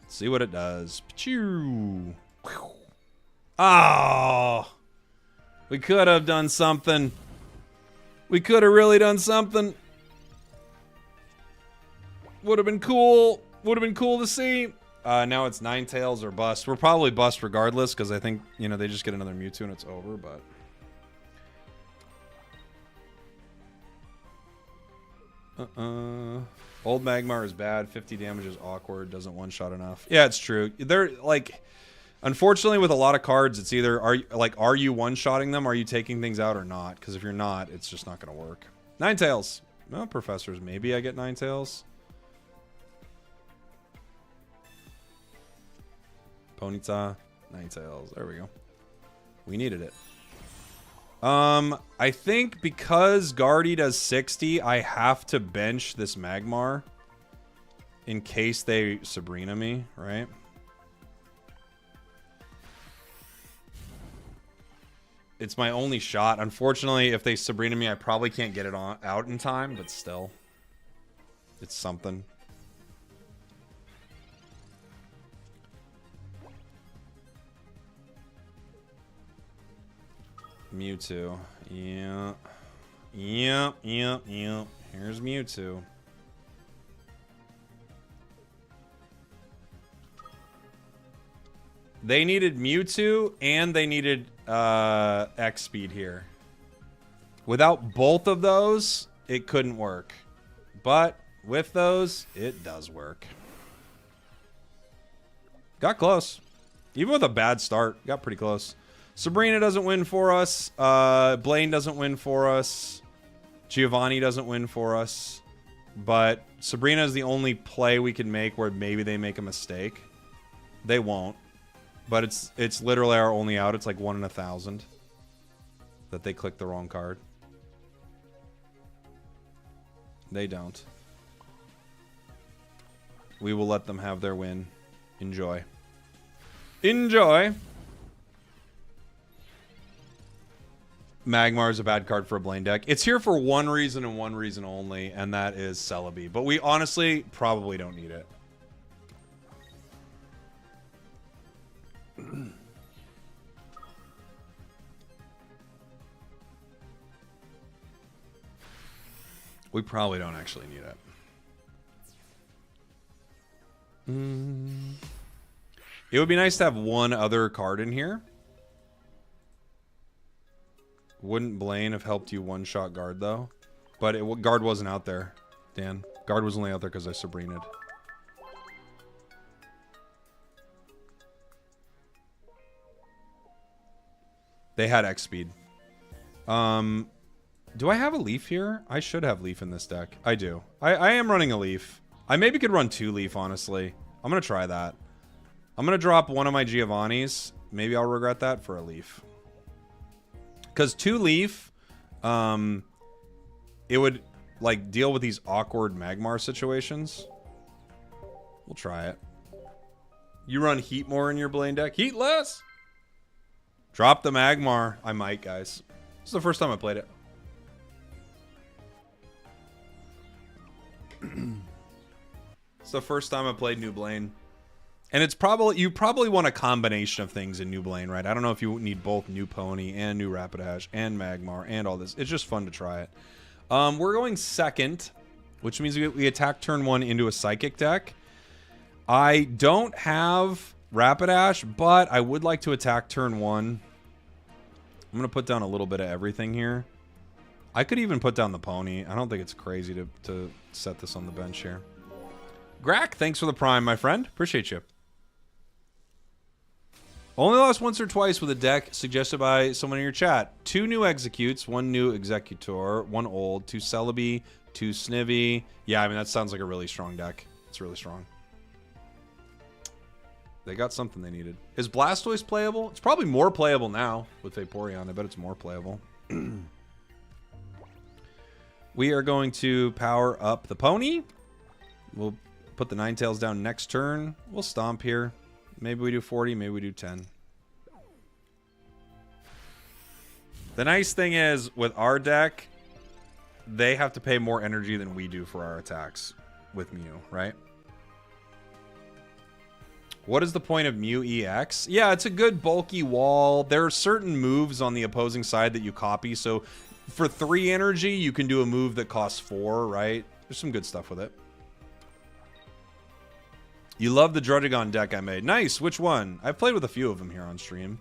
Let's see what it does. Pachoo. Oh, we could have done something. We could have really done something. Would have been cool. Would have been cool to see. Now it's Ninetales or bust. We're probably bust regardless because I think, you know, they just get another Mewtwo and it's over, but... Old Magmar is bad. 50 damage is awkward. Doesn't one-shot enough. Yeah, it's true. They're, like... Unfortunately, with a lot of cards, it's either, are you one-shotting them? Are you taking things out or not? Because if you're not, it's just not going to work. Ninetales. Well, Professors. Maybe I get Ninetales. Ponyta, Ninetales. There we go. We needed it. I think because Guardy does 60, I have to bench this Magmar in case they Sabrina me, right? It's my only shot. Unfortunately, if they Sabrina me, I probably can't get it out in time, but still. It's something. Mewtwo. Yeah. Yep. Here's Mewtwo. They needed Mewtwo and they needed X speed here. Without both of those, it couldn't work. But with those, it does work. Got close. Even with a bad start, got pretty close. Sabrina doesn't win for us. Blaine doesn't win for us. Giovanni doesn't win for us. But Sabrina is the only play we can make where maybe they make a mistake. They won't. But it's literally our only out. It's like 1 in 1,000 that they click the wrong card. They don't. We will let them have their win. Enjoy. Enjoy. Magmar is a bad card for a Blaine deck. It's here for one reason and one reason only, and that is Celebi. But we honestly probably don't need it. We probably don't actually need it. It would be nice to have one other card in here. Wouldn't Blaine have helped you one-shot guard, though? But guard wasn't out there, Dan. Guard was only out there because I Sabrinaed. They had X speed. Do I have a leaf here? I should have leaf in this deck. I do. I am running a leaf. I maybe could run 2 leaf, honestly. I'm going to try that. I'm going to drop one of my Giovannis. Maybe I'll regret that for a leaf. Because 2 leaf, it would, like, deal with these awkward Magmar situations. We'll try it. You run Heat more in your Blaine deck? Heat less? Drop the Magmar. I might, guys. This is the first time I played it. It's the first time I played New Blaine. And it's probably, you probably want a combination of things in New Blaine, right? I don't know if you need both New Pony and New Rapidash and Magmar and all this. It's just fun to try it. We're going second, which means we attack turn 1 into a Psychic deck. I don't have Rapidash, but I would like to attack turn 1. I'm going to put down a little bit of everything here. I could even put down the Pony. I don't think it's crazy to set this on the bench here. Grack, thanks for the prime, my friend. Appreciate you. Only lost once or twice with a deck suggested by someone in your chat. 2 new Executes, 1 new Exeggutor, 1 old, 2 Celebi, 2 Snivy. Yeah, I mean, that sounds like a really strong deck. It's really strong. They got something they needed. Is Blastoise playable? It's probably more playable now with Vaporeon. I bet it's more playable. We are going to power up the Pony. We'll put the Ninetales down next turn. We'll stomp here. Maybe we do 40, maybe we do 10. The nice thing is, with our deck, they have to pay more energy than we do for our attacks with Mew, right? What is the point of Mew EX? Yeah, it's a good bulky wall. There are certain moves on the opposing side that you copy. So for 3 energy, you can do a move that costs 4, right? There's some good stuff with it. You love the Druddigon deck I made. Nice. Which one? I've played with a few of them here on stream.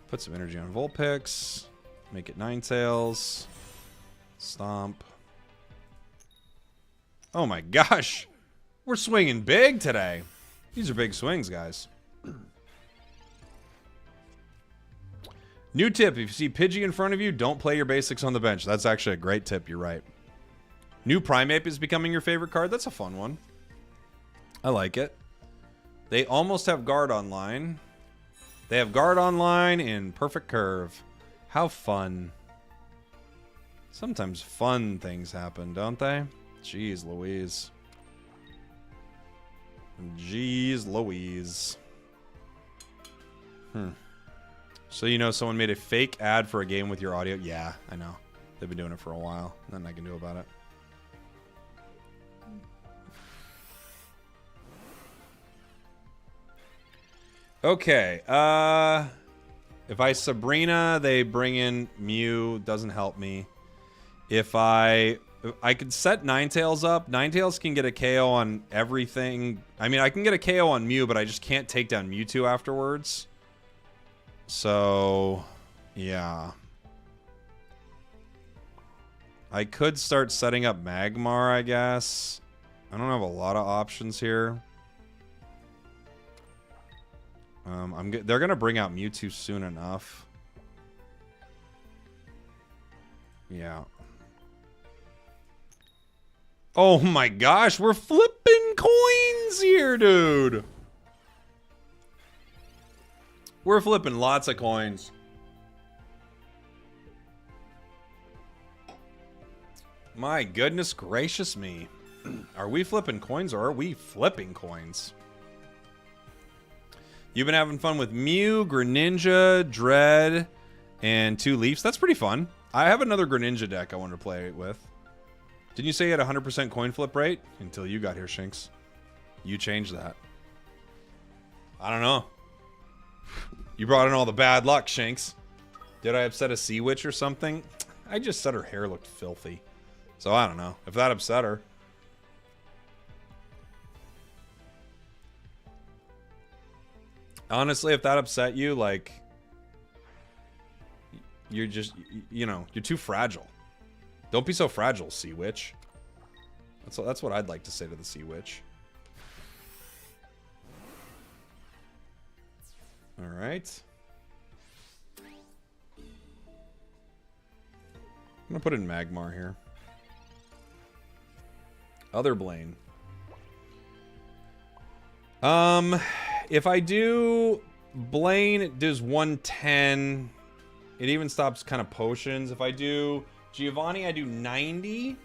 Put some energy on Vulpix. Make it Ninetales. Stomp. Oh my gosh. We're swinging big today. These are big swings, guys. New tip. If you see Pidgey in front of you, don't play your basics on the bench. That's actually a great tip. You're right. New Primeape is becoming your favorite card. That's a fun one. I like it. They almost have Guard online. They have guard online in perfect curve. How fun. Sometimes fun things happen, don't they? Jeez Louise. Jeez Louise. So you know someone made a fake ad for a game with your audio? Yeah, I know. They've been doing it for a while. Nothing I can do about it. Okay. If I Sabrina, they bring in Mew. Doesn't help me. If I could set Ninetales up. Ninetales can get a KO on everything. I mean, I can get a KO on Mew, but I just can't take down Mewtwo afterwards. So, yeah. I could start setting up Magmar, I guess. I don't have a lot of options here. They're going to bring out Mewtwo soon enough. Yeah. Oh my gosh, we're flipping coins here, dude. We're flipping lots of coins. My goodness gracious me. Are we flipping coins or are we flipping coins? You've been having fun with Mew, Greninja, Dread, and 2 Leafs. That's pretty fun. I have another Greninja deck I want to play with. Didn't you say you had a 100% coin flip rate? Until you got here, Shinx. You changed that. I don't know. You brought in all the bad luck, Shinx. Did I upset a Sea Witch or something? I just said her hair looked filthy. So I don't know. If that upset her. Honestly, if that upset you, like... You're just, you know, you're too fragile. Don't be so fragile, Sea Witch. That's what I'd like to say to the Sea Witch. Alright. I'm gonna put in Magmar here. Other Blaine. If I do Blaine, it does 110. It even stops kind of potions. If I do Giovanni, I do 90.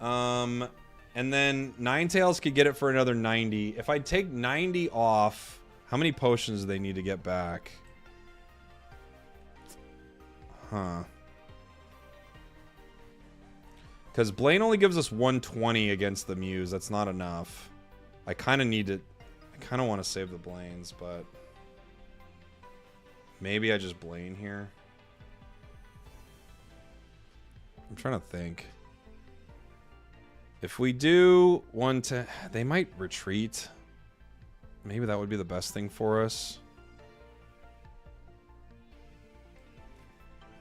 And then Ninetales could get it for another 90. If I take 90 off, how many potions do they need to get back? Huh. Because Blaine only gives us 120 against the Mews. That's not enough. I kind of need to... I kind of want to save the Blaines, but... Maybe I just Blaine here. I'm trying to think. If we do 110... They might retreat. Maybe that would be the best thing for us.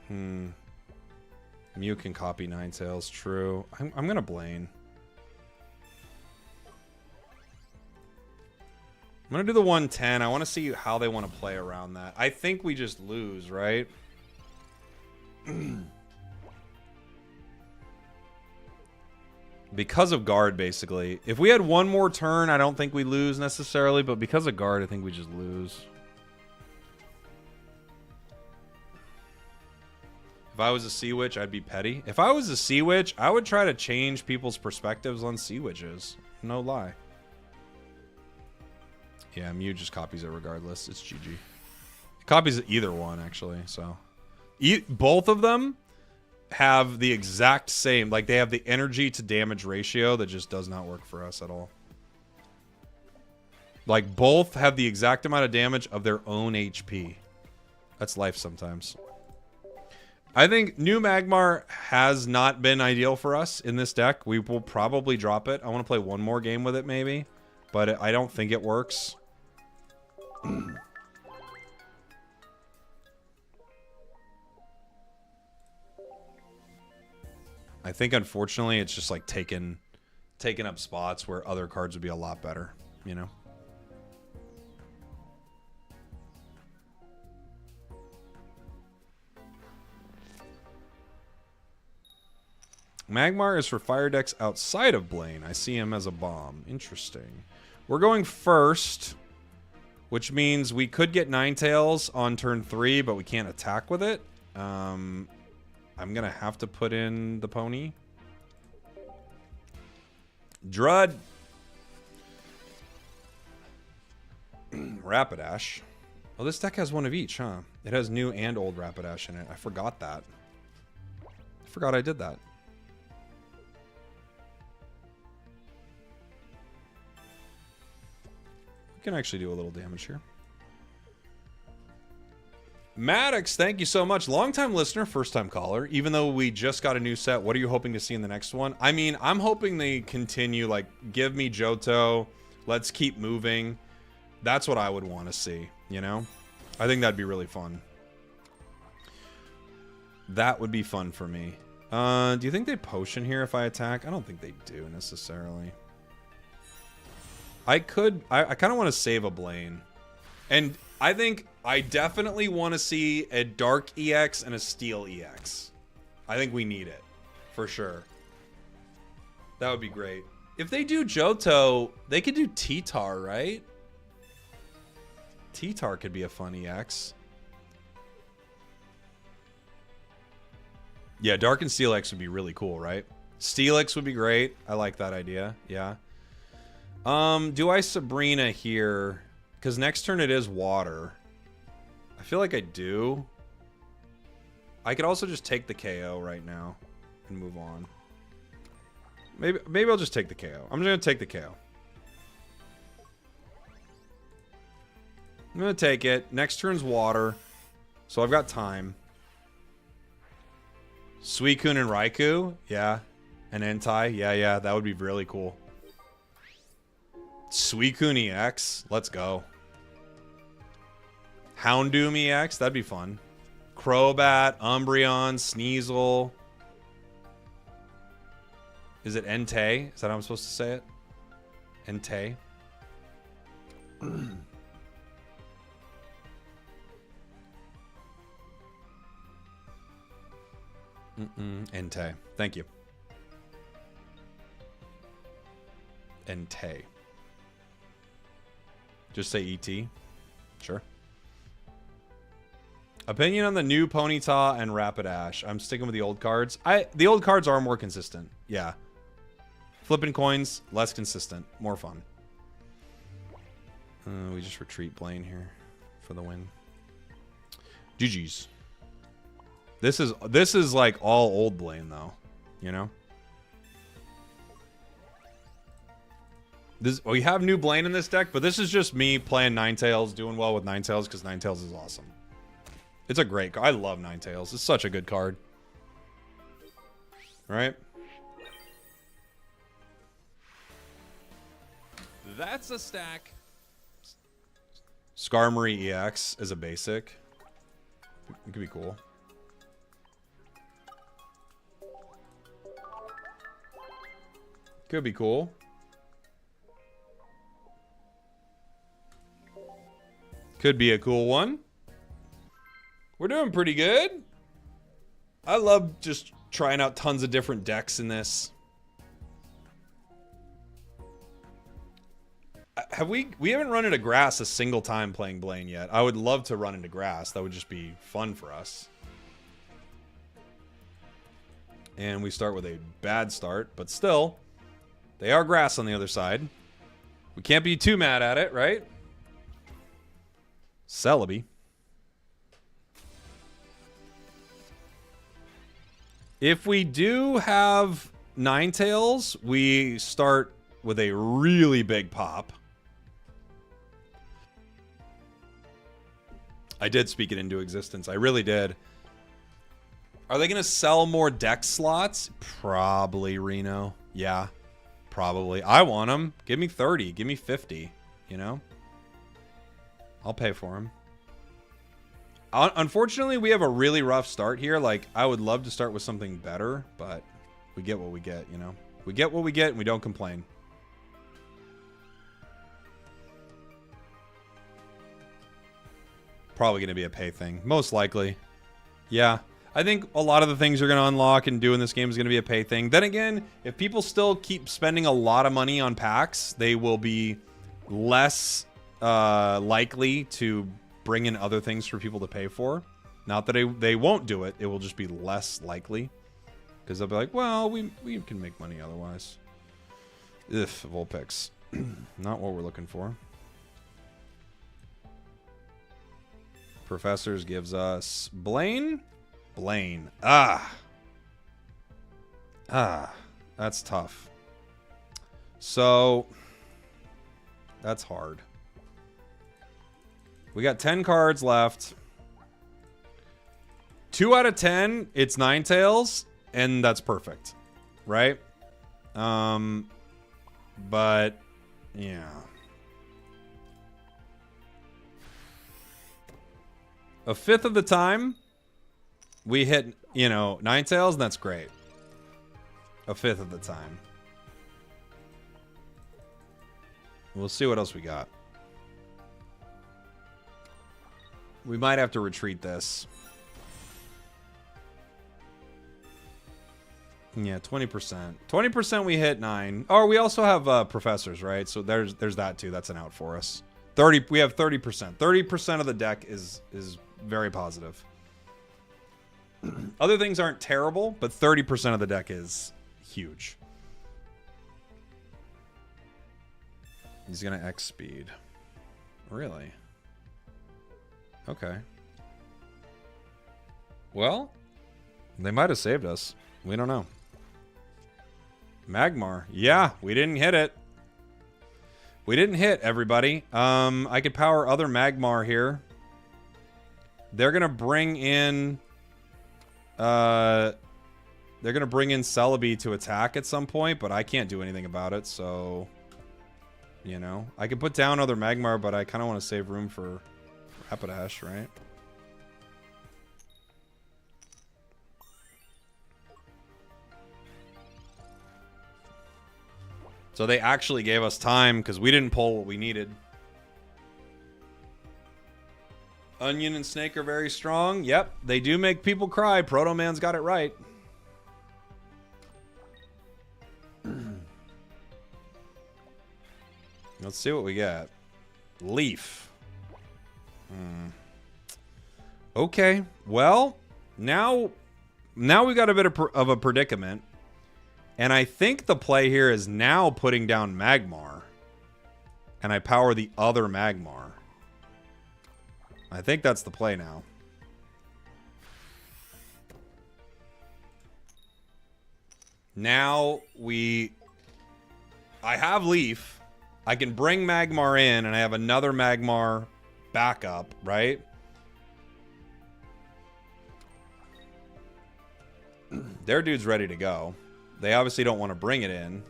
Mew can copy Ninetales. True. I'm going to Blaine. I'm going to do the 110. I want to see how they want to play around that. I think we just lose, right? Because of guard, basically. If we had one more turn, I don't think we lose necessarily, but because of guard, I think we just lose. If I was a Sea Witch, I'd be petty. If I was a Sea Witch, I would try to change people's perspectives on Sea Witches. No lie. Yeah, Mew just copies it regardless. It's GG. It copies either one, actually, so... both of them have the exact same... Like, they have the energy to damage ratio that just does not work for us at all. Like, both have the exact amount of damage of their own HP. That's life sometimes. I think new Magmar has not been ideal for us in this deck. We will probably drop it. I want to play one more game with it, maybe. But I don't think it works. I think, unfortunately, it's just like taking up spots where other cards would be a lot better, you know? Magmar is for fire decks outside of Blaine. I see him as a bomb. Interesting. We're going first which means we could get Ninetales on turn 3, but we can't attack with it. I'm going to have to put in the pony. Drud. Rapidash. Oh, this deck has one of each, huh? It has new and old Rapidash in it. I forgot that. I forgot I did that. We can actually do a little damage here. Maddox, thank you so much. Long-time listener, first-time caller. Even though we just got a new set, what are you hoping to see in the next one? I mean, I'm hoping they continue, like, give me Johto. Let's keep moving. That's what I would want to see, you know? I think that'd be really fun. That would be fun for me. Do you think they potion here if I attack? I don't think they do, necessarily. I kind of want to save a Blaine. And I think I definitely want to see a Dark EX and a Steel EX. I think we need it, for sure. That would be great. If they do Johto, they could do T-Tar, right? T-Tar could be a fun EX. Yeah, Dark and Steel X would be really cool, right? Steel X would be great. I like that idea. Yeah. Do I Sabrina here? Because next turn it is water. I feel like I do. I could also just take the KO right now and move on. Maybe I'll just take the KO. I'm just going to take the KO. I'm going to take it. Next turn's water. So I've got time. Suicune and Raikou. Yeah. And Entei. Yeah. That would be really cool. Suicune EX. Let's go. Houndoom EX. That'd be fun. Crobat. Umbreon. Sneasel. Is it Entei? Is that how I'm supposed to say it? Entei. Entei. Thank you. Entei. Just say ET. Sure. Opinion on the new Ponyta and Rapidash. I'm sticking with the old cards. The old cards are more consistent. Yeah. Flipping coins, less consistent. More fun. We just retreat Blaine here for the win. GG's. This is like all old Blaine though, you know. We have new Blaine in this deck, but this is just me playing Ninetales, doing well with Ninetales because Ninetales is awesome. It's a great card. I love Ninetales. It's such a good card. All right. That's a stack. Skarmory EX is a basic. It could be cool. Could be cool. Could be a cool one. We're doing pretty good. I love just trying out tons of different decks in this. We haven't run into grass a single time playing Blaine yet. I would love to run into grass. That would just be fun for us. And we start with a bad start, but still, they are grass on the other side. We can't be too mad at it, right? Celebi. If we do have Ninetales, we start with a really big pop. I did speak it into existence. I really did. Are they going to sell more deck slots? Probably, Reno. Yeah, probably. I want them. Give me 30. Give me 50. You know? I'll pay for them. Unfortunately, we have a really rough start here. Like, I would love to start with something better, but we get what we get, you know? We get what we get, and we don't complain. Probably going to be a pay thing. Most likely. Yeah. I think a lot of the things you're going to unlock and do in this game is going to be a pay thing. Then again, if people still keep spending a lot of money on packs, they will be less likely to bring in other things for people to pay for. Not that they won't do it. It will just be less likely. Because they'll be like, well, we can make money otherwise. Ugh, Vulpix. Not what we're looking for. Professors gives us Blaine. Blaine. That's tough. So that's hard. We got 10 cards left. 2 out of 10, it's Ninetales, and that's perfect. Right? But yeah. A fifth of the time, we hit, you know, Ninetales, and that's great. A fifth of the time. We'll see what else we got. We might have to retreat this. Yeah, 20%. 20% we hit 9. Oh, we also have professors, right? So there's that too. That's an out for us. 30. We have 30%. 30% of the deck is very positive. Other things aren't terrible, but 30% of the deck is huge. He's gonna X speed. Really? Okay. Well, they might have saved us. We don't know. Magmar. Yeah, we didn't hit it. We didn't hit, everybody. I could power other Magmar here. They're gonna bring in Celebi to attack at some point, but I can't do anything about it, so you know. I could put down other Magmar, but I kinda wanna save room for Rapidash, right? So they actually gave us time because we didn't pull what we needed. Onion and Snake are very strong. Yep, they do make people cry. Proto Man's got it right. Let's see what we got. Leaf. Okay, well, now we got a bit of a predicament. And I think the play here is now putting down Magmar. And I power the other Magmar. I think that's the play now. Now I have Leaf. I can bring Magmar in and I have another Magmar backup, right? Their dude's ready to go. They obviously don't want to bring it in.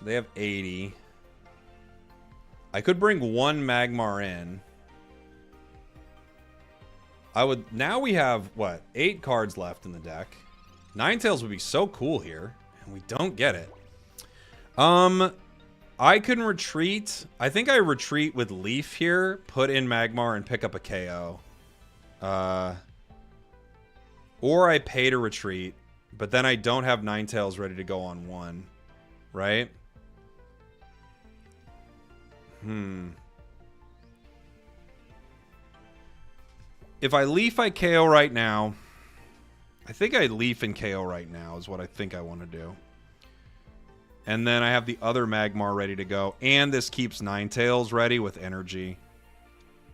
They have 80. I could bring one Magmar in. Now we have, what, 8 cards left in the deck. Ninetales would be so cool here, and we don't get it. I can retreat. I think I retreat with Leaf here, put in Magmar, and pick up a KO. Or I pay to retreat, but then I don't have Ninetales ready to go on 1. Right? If I Leaf, I KO right now. I think I Leaf and KO right now is what I think I want to do. And then I have the other Magmar ready to go. And this keeps Ninetales ready with energy.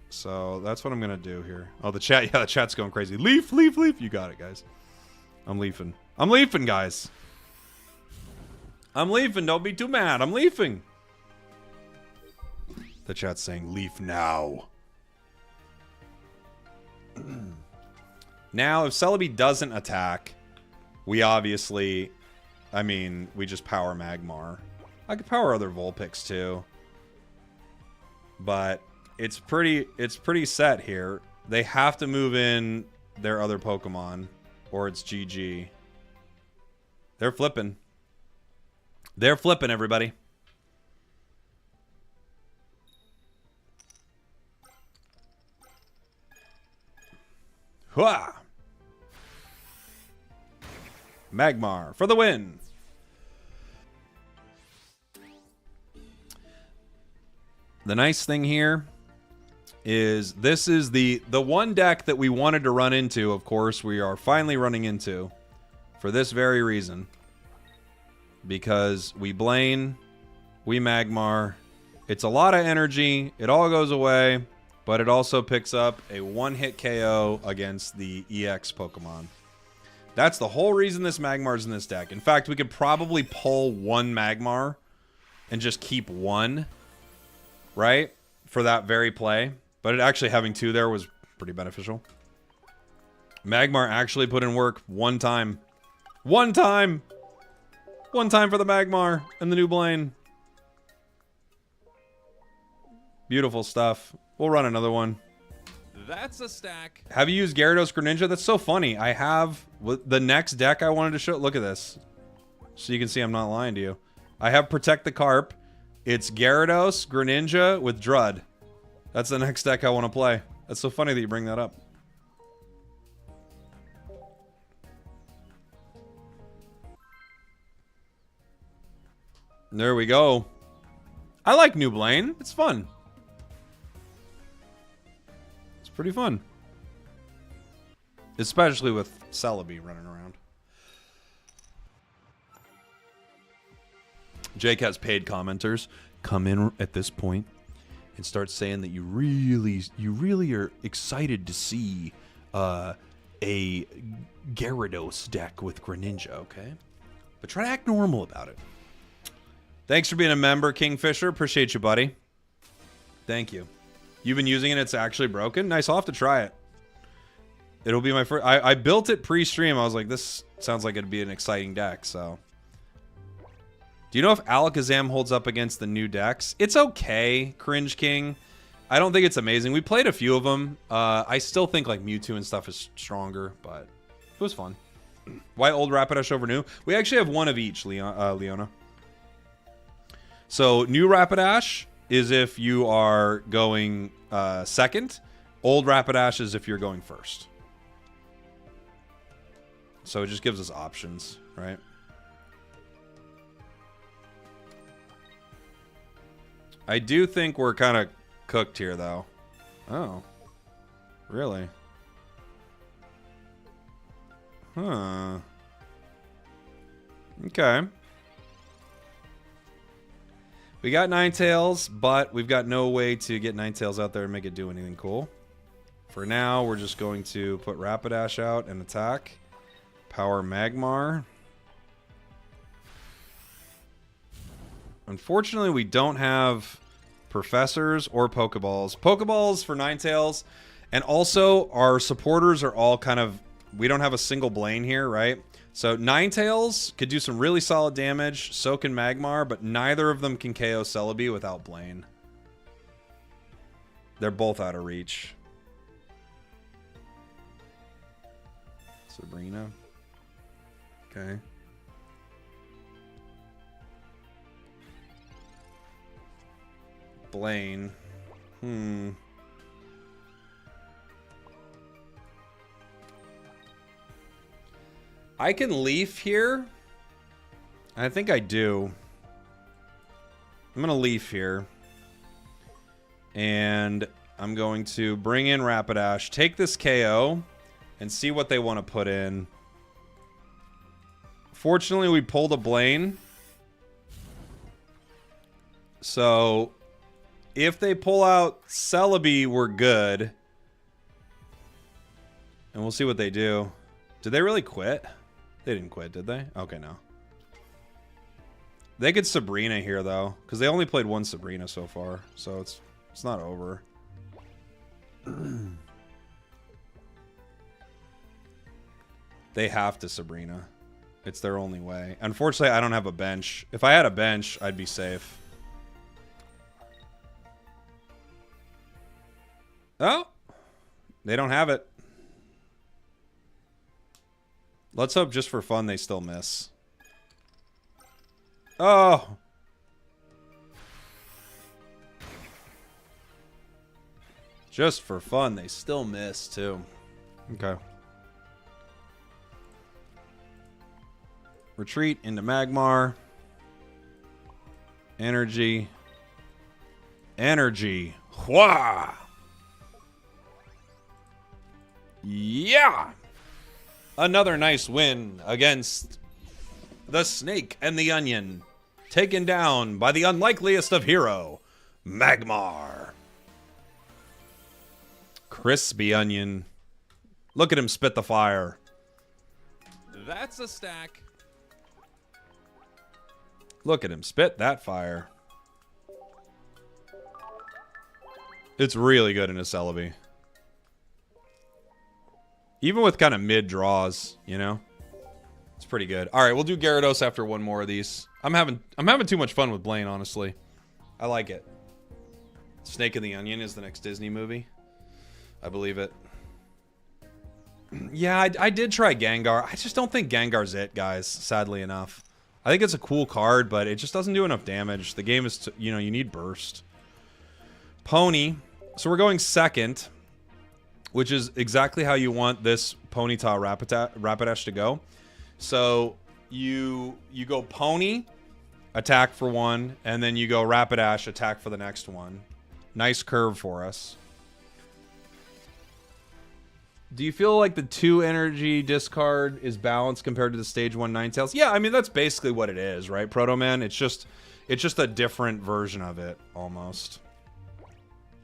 So that's what I'm going to do here. Oh, the chat. Yeah, the chat's going crazy. Leaf, Leaf, Leaf. You got it, guys. I'm leafing. I'm leafing, guys. I'm leafing. Don't be too mad. I'm leafing. The chat's saying leaf now. Now, if Celebi doesn't attack, we obviously... I mean, we just power Magmar. I could power other Vulpix too. But it's pretty set here. They have to move in their other Pokemon or it's GG. They're flipping. They're flipping, everybody. Hua! Magmar for the win. The nice thing here is this is the one deck that we wanted to run into, of course, we are finally running into for this very reason. Because we Blaine, we Magmar. It's a lot of energy. It all goes away, but it also picks up a one-hit KO against the EX Pokemon. That's the whole reason this Magmar's in this deck. In fact, we could probably pull one Magmar and just keep one, right? For that very play. But actually having two there was pretty beneficial. Magmar actually put in work one time. One time! One time for the Magmar and the new Blaine. Beautiful stuff. We'll run another one. That's a stack. Have you used Gyarados Greninja? That's so funny. I have the next deck I wanted to show. Look at this. So you can see I'm not lying to you. I have Protect the Carp. It's Gyarados, Greninja with Drud. That's the next deck I want to play. That's so funny that you bring that up. There we go. I like New Blaine. It's fun. It's pretty fun. Especially with Celebi running around. Jake has paid commenters come in at this point and start saying that you really are excited to see a Gyarados deck with Greninja, okay? But try to act normal about it. Thanks for being a member, Kingfisher. Appreciate you, buddy. Thank you. You've been using it, it's actually broken? Nice, I'll have to try it. It'll be my first... I built it pre-stream. I was like, this sounds like it'd be an exciting deck, so... Do you know if Alakazam holds up against the new decks? It's okay, Cringe King. I don't think it's amazing. We played a few of them. I still think like Mewtwo and stuff is stronger, but it was fun. Why old Rapidash over new? We actually have one of each, Leona. So new Rapidash is if you are going second. Old Rapidash is if you're going first. So it just gives us options, right? I do think we're kind of cooked here, though. Oh. Really? Huh. Okay. We got Ninetales, but we've got no way to get Ninetales out there and make it do anything cool. For now, we're just going to put Rapidash out and attack. Power Magmar. Unfortunately, we don't have Professors or Pokeballs. Pokeballs for Ninetales. And also, our supporters are all kind of... We don't have a single Blaine here, right? So, Ninetales could do some really solid damage. So can Magmar, but neither of them can KO Celebi without Blaine. They're both out of reach. Sabrina. Okay. Blaine. I can Leaf here. I think I do. I'm going to Leaf here. And I'm going to bring in Rapidash, take this KO, and see what they want to put in. Fortunately, we pulled a Blaine. So... if they pull out Celebi, we're good. And we'll see what they do. Did they really quit? They didn't quit, did they? Okay, no. They could Sabrina here, though. Because they only played one Sabrina so far. So it's not over. They have to Sabrina. It's their only way. Unfortunately, I don't have a bench. If I had a bench, I'd be safe. Oh, they don't have it. Let's hope just for fun they still miss. Oh. Just for fun, they still miss too. Okay. Retreat into Magmar. Energy. Energy. Hua! Yeah! Another nice win against the Snake and the Onion. Taken down by the unlikeliest of hero, Magmar. Crispy Onion. Look at him spit the fire. That's a stack. Look at him spit that fire. It's really good in a Celebi. Even with kind of mid draws, you know? It's pretty good. All right, we'll do Gyarados after one more of these. I'm having too much fun with Blaine, honestly. I like it. Snake and the Onion is the next Disney movie. I believe it. Yeah, I did try Gengar. I just don't think Gengar's it, guys, sadly enough. I think it's a cool card, but it just doesn't do enough damage. The game is, you know, you need burst. Pony. So we're going second, which is exactly how you want this Ponyta Rapidash to go. So you go Pony, attack for one, and then you go Rapidash, attack for the next one. Nice curve for us. Do you feel like the 2 energy discard is balanced compared to the stage 1 Ninetales? Yeah, I mean that's basically what it is, right? Proto Man. It's just a different version of it almost.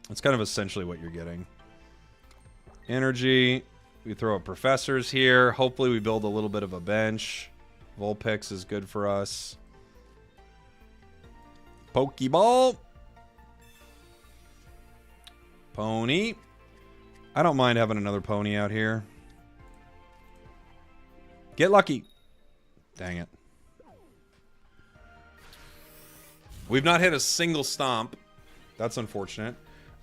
It's kind of essentially what you're getting. Energy. We throw up Professors here. Hopefully we build a little bit of a bench. Vulpix is good for us. Pokeball. Pony. I don't mind having another Pony out here. Get lucky. Dang it. We've not hit a single stomp. That's unfortunate.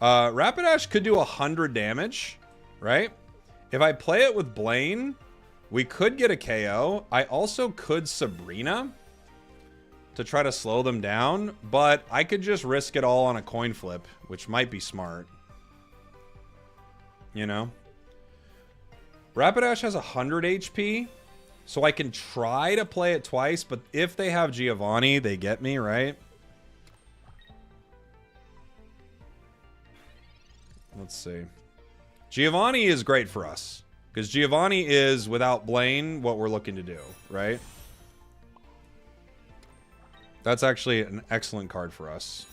Rapidash could do 100 damage, right? If I play it with Blaine, we could get a KO. I also could Sabrina to try to slow them down, but I could just risk it all on a coin flip, which might be smart. You know? Rapidash has 100 HP, so I can try to play it twice, but if they have Giovanni, they get me, right? Let's see. Giovanni is great for us, because Giovanni is, without Blaine, what we're looking to do, right? That's actually an excellent card for us.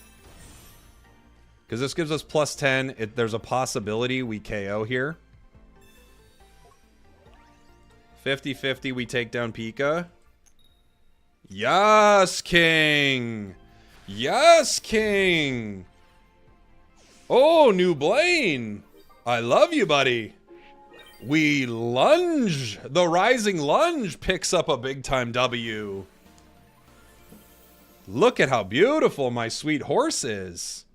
Because this gives us plus 10. There's a possibility we KO here. 50-50, we take down Pika. Yes, King! Yes, King! Oh, new Blaine! I love you, buddy. We lunge. The Rising Lunge picks up a big-time W. Look at how beautiful my sweet horse is.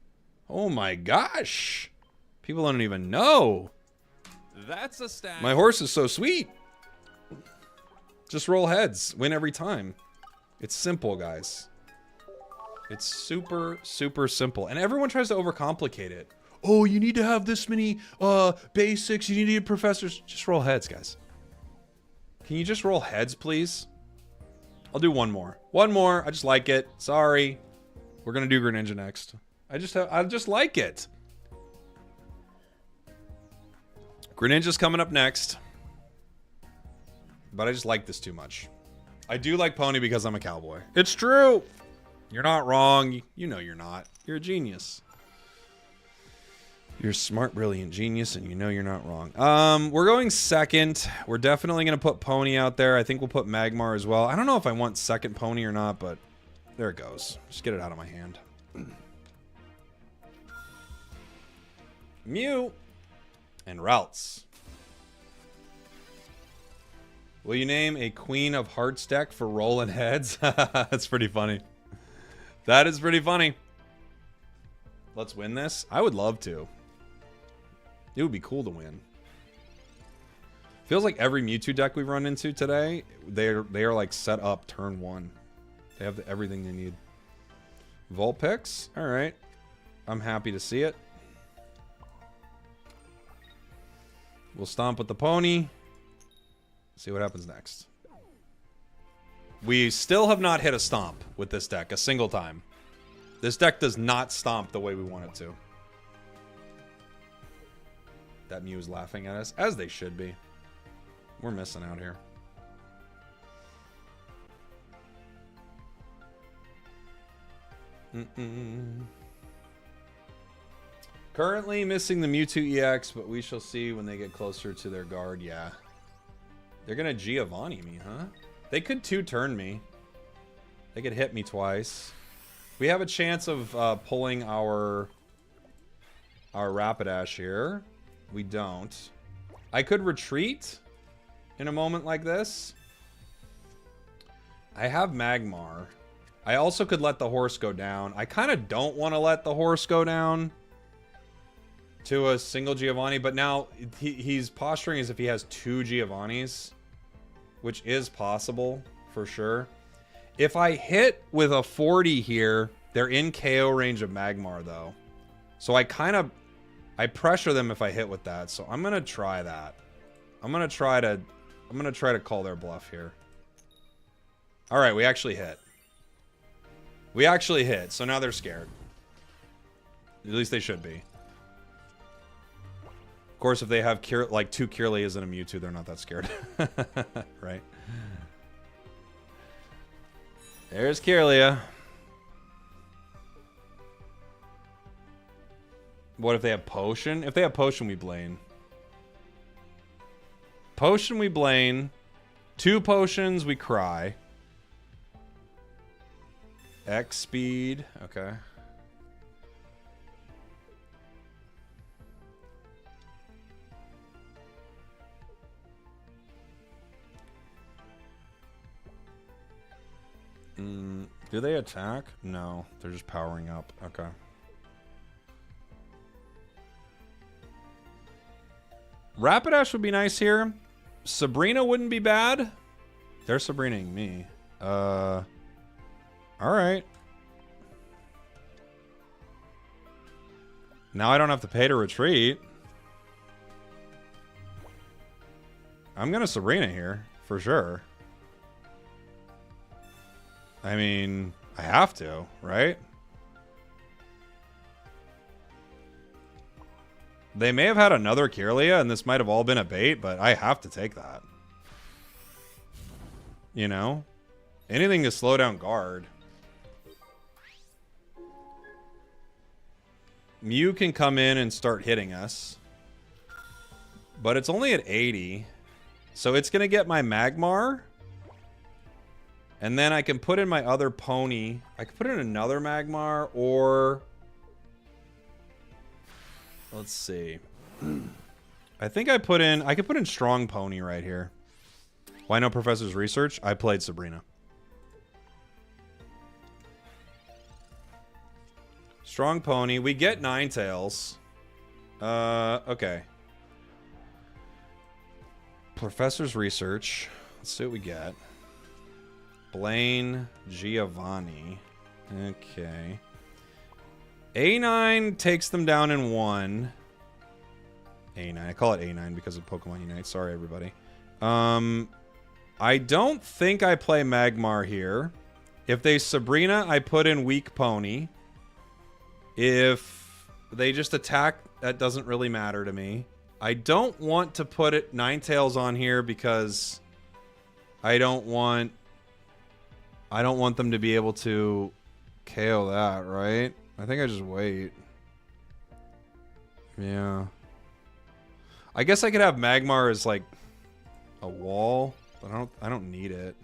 Oh my gosh. People don't even know. That's a stack. My horse is so sweet. Just roll heads. Win every time. It's simple, guys. It's super, super simple. And everyone tries to overcomplicate it. Oh, you need to have this many basics. You need professors. Just roll heads, guys. Can you just roll heads, please? I'll do one more. One more. I just like it. Sorry. We're going to do Greninja next. I just like it. Greninja's coming up next. But I just like this too much. I do like Pony because I'm a cowboy. It's true. You're not wrong. You know you're not. You're a genius. You're a smart, brilliant genius, and you know you're not wrong. We're going second. We're definitely going to put Pony out there. I think we'll put Magmar as well. I don't know if I want second Pony or not, but there it goes. Just get it out of my hand. Mew and Ralts. Will you name a Queen of Hearts deck for rolling heads? That's pretty funny. That is pretty funny. Let's win this. I would love to. It would be cool to win. Feels like every Mewtwo deck we've run into today, they are like set up turn 1. They have everything they need. Vulpix. All right. I'm happy to see it. We'll stomp with the Pony. See what happens next. We still have not hit a stomp with this deck a single time. This deck does not stomp the way we want it to. That Mew is laughing at us, as they should be. We're missing out here. Currently missing the Mewtwo EX, but we shall see when they get closer to their guard. Yeah. They're going to Giovanni me, huh? They could 2-turn me. They could hit me twice. We have a chance of pulling our Rapidash here. We don't. I could retreat in a moment like this. I have Magmar. I also could let the horse go down. I kind of don't want to let the horse go down to a single Giovanni, but now he's posturing as if he has 2 Giovannis, which is possible for sure. If I hit with a 40 here, they're in KO range of Magmar though. So I pressure them if I hit with that. So I'm going to try that. I'm going to try to call their bluff here. All right, we actually hit. We actually hit. So now they're scared. At least they should be. Of course, if they have like 2 Kirlias and a Mewtwo, they're not that scared. Right? There's Kirlia. What if they have Potion? If they have Potion, we Blaine. Potion, we Blaine. 2 potions, we cry. X speed. Okay. Do they attack? No, they're just powering up. Okay. Rapidash would be nice here. Sabrina wouldn't be bad. They're Sabrinaing me. All right. Now I don't have to pay to retreat. I'm gonna Sabrina here for sure. I mean, I have to, right? They may have had another Kirlia, and this might have all been a bait, but I have to take that. You know? Anything to slow down guard. Mew can come in and start hitting us. But it's only at 80. So it's going to get my Magmar. And then I can put in my other pony. I could put in another Magmar, or... Let's see. I think I could put in Strong Pony right here. Why no Professor's Research? I played Sabrina. Strong Pony. We get Ninetales. Okay. Professor's Research. Let's see what we get. Blaine, Giovanni. Okay. A9 takes them down in 1. A9. I call it A9 because of Pokemon Unite. Sorry, everybody. I don't think I play Magmar here. If they Sabrina, I put in Weak Pony. If they just attack, that doesn't really matter to me. I don't want to put Ninetales on here because I don't want them to be able to KO that, right? I think I just wait. Yeah. I guess I could have Magmar as like a wall, but I don't need it.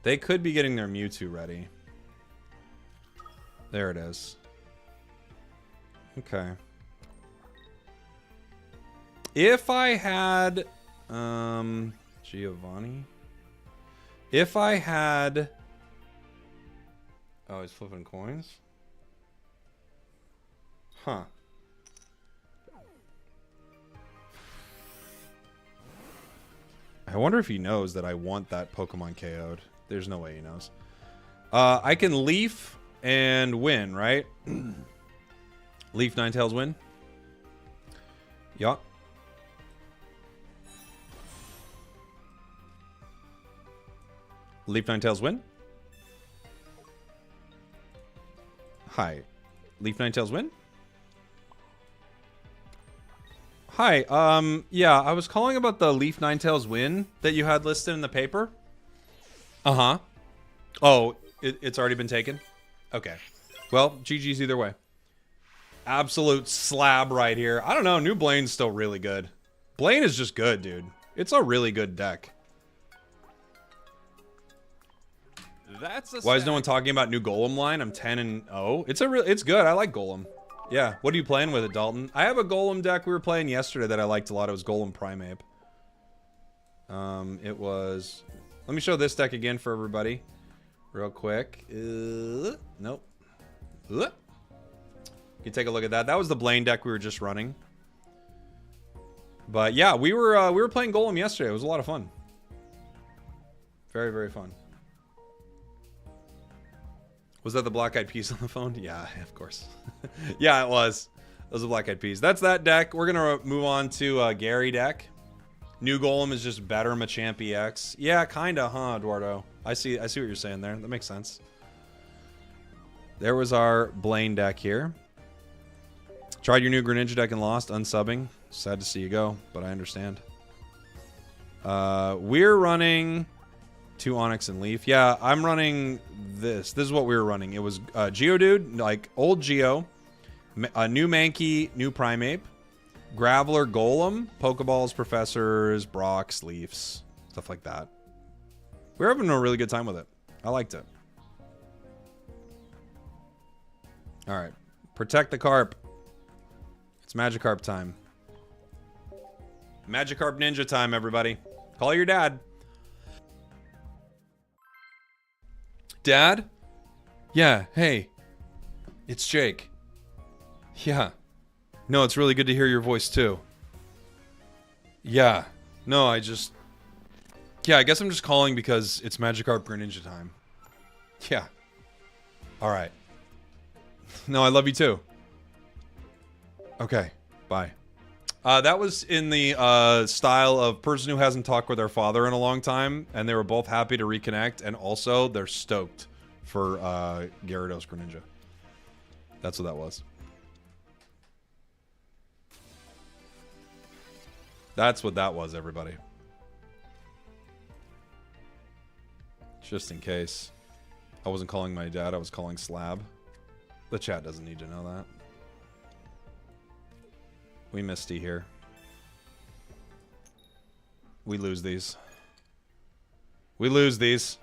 They could be getting their Mewtwo ready. There it is. Okay. If I had Giovanni. If I had... Oh, he's flipping coins? Huh. I wonder if he knows that I want that Pokemon KO'd. There's no way he knows. I can Leaf and win, right? Leaf, Ninetales win? Yup. Leaf Ninetales win? Hi. Leaf Ninetales win? Hi, yeah, I was calling about the Leaf Ninetales win that you had listed in the paper. Uh-huh. Oh, it's already been taken? Okay. Well, GG's either way. Absolute slab right here. I don't know, new Blaine's still really good. Blaine is just good, dude. It's a really good deck. That's a Why is no one talking about new Golem line? I'm 10-0. It's good. I like Golem. Yeah. What are you playing with it, Dalton? I have a Golem deck we were playing yesterday that I liked a lot. It was Golem Primeape. It was... Let me show this deck again for everybody. Real quick. Nope. You take a look at that. That was the Blaine deck we were just running. But yeah, we were playing Golem yesterday. It was a lot of fun. Very, very fun. Was that the Black Eyed Peas on the phone? Yeah, of course. Yeah, it was. It was the Black Eyed Peas. That's that deck. We're going to move on to Gary deck. New Golem is just better Machamp EX. Yeah, kind of, huh, Eduardo? I see what you're saying there. That makes sense. There was our Blaine deck here. Tried your new Greninja deck and lost, unsubbing. Sad to see you go, but I understand. We're running 2 Onyx and Leaf. Yeah, I'm running this. This is what we were running. It was Geodude, like old Geo, a new Mankey, new Primeape, Graveler, Golem, Pokeballs, Professors, Brocks, Leafs, stuff like that. We're having a really good time with it. I liked it. All right. Protect the Carp. It's Magikarp time. Magikarp Ninja time, everybody. Call your dad. Dad? Yeah, hey. It's Jake. Yeah. No, it's really good to hear your voice, too. Yeah. No, Yeah, I guess I'm just calling because it's Magikarp Greninja time. Yeah. Alright. No, I love you, too. Okay, bye. That was in the style of person who hasn't talked with their father in a long time, and they were both happy to reconnect, and also they're stoked for Gyarados Greninja. That's what that was. That's what that was, everybody. Just in case. I wasn't calling my dad, I was calling Slab. The chat doesn't need to know that. We Misty here. We lose these. We lose these.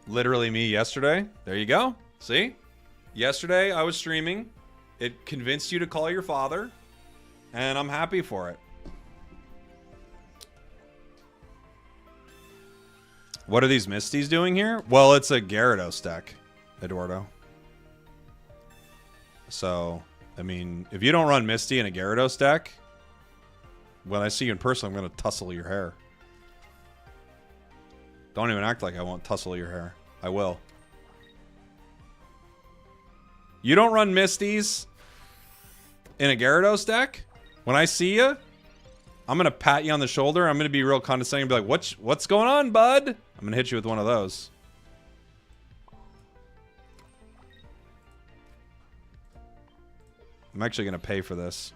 Literally me yesterday. There you go. See? Yesterday I was streaming. It convinced you to call your father. And I'm happy for it. What are these Misties doing here? Well, it's a Gyarados deck, Eduardo. So, I mean, if you don't run Misty in a Gyarados deck, when I see you in person, I'm going to tussle your hair. Don't even act like I won't tussle your hair. I will. You don't run Misties in a Gyarados deck? When I see you, I'm going to pat you on the shoulder. I'm going to be real condescending and be like, what's going on, bud? I'm going to hit you with one of those. I'm actually going to pay for this.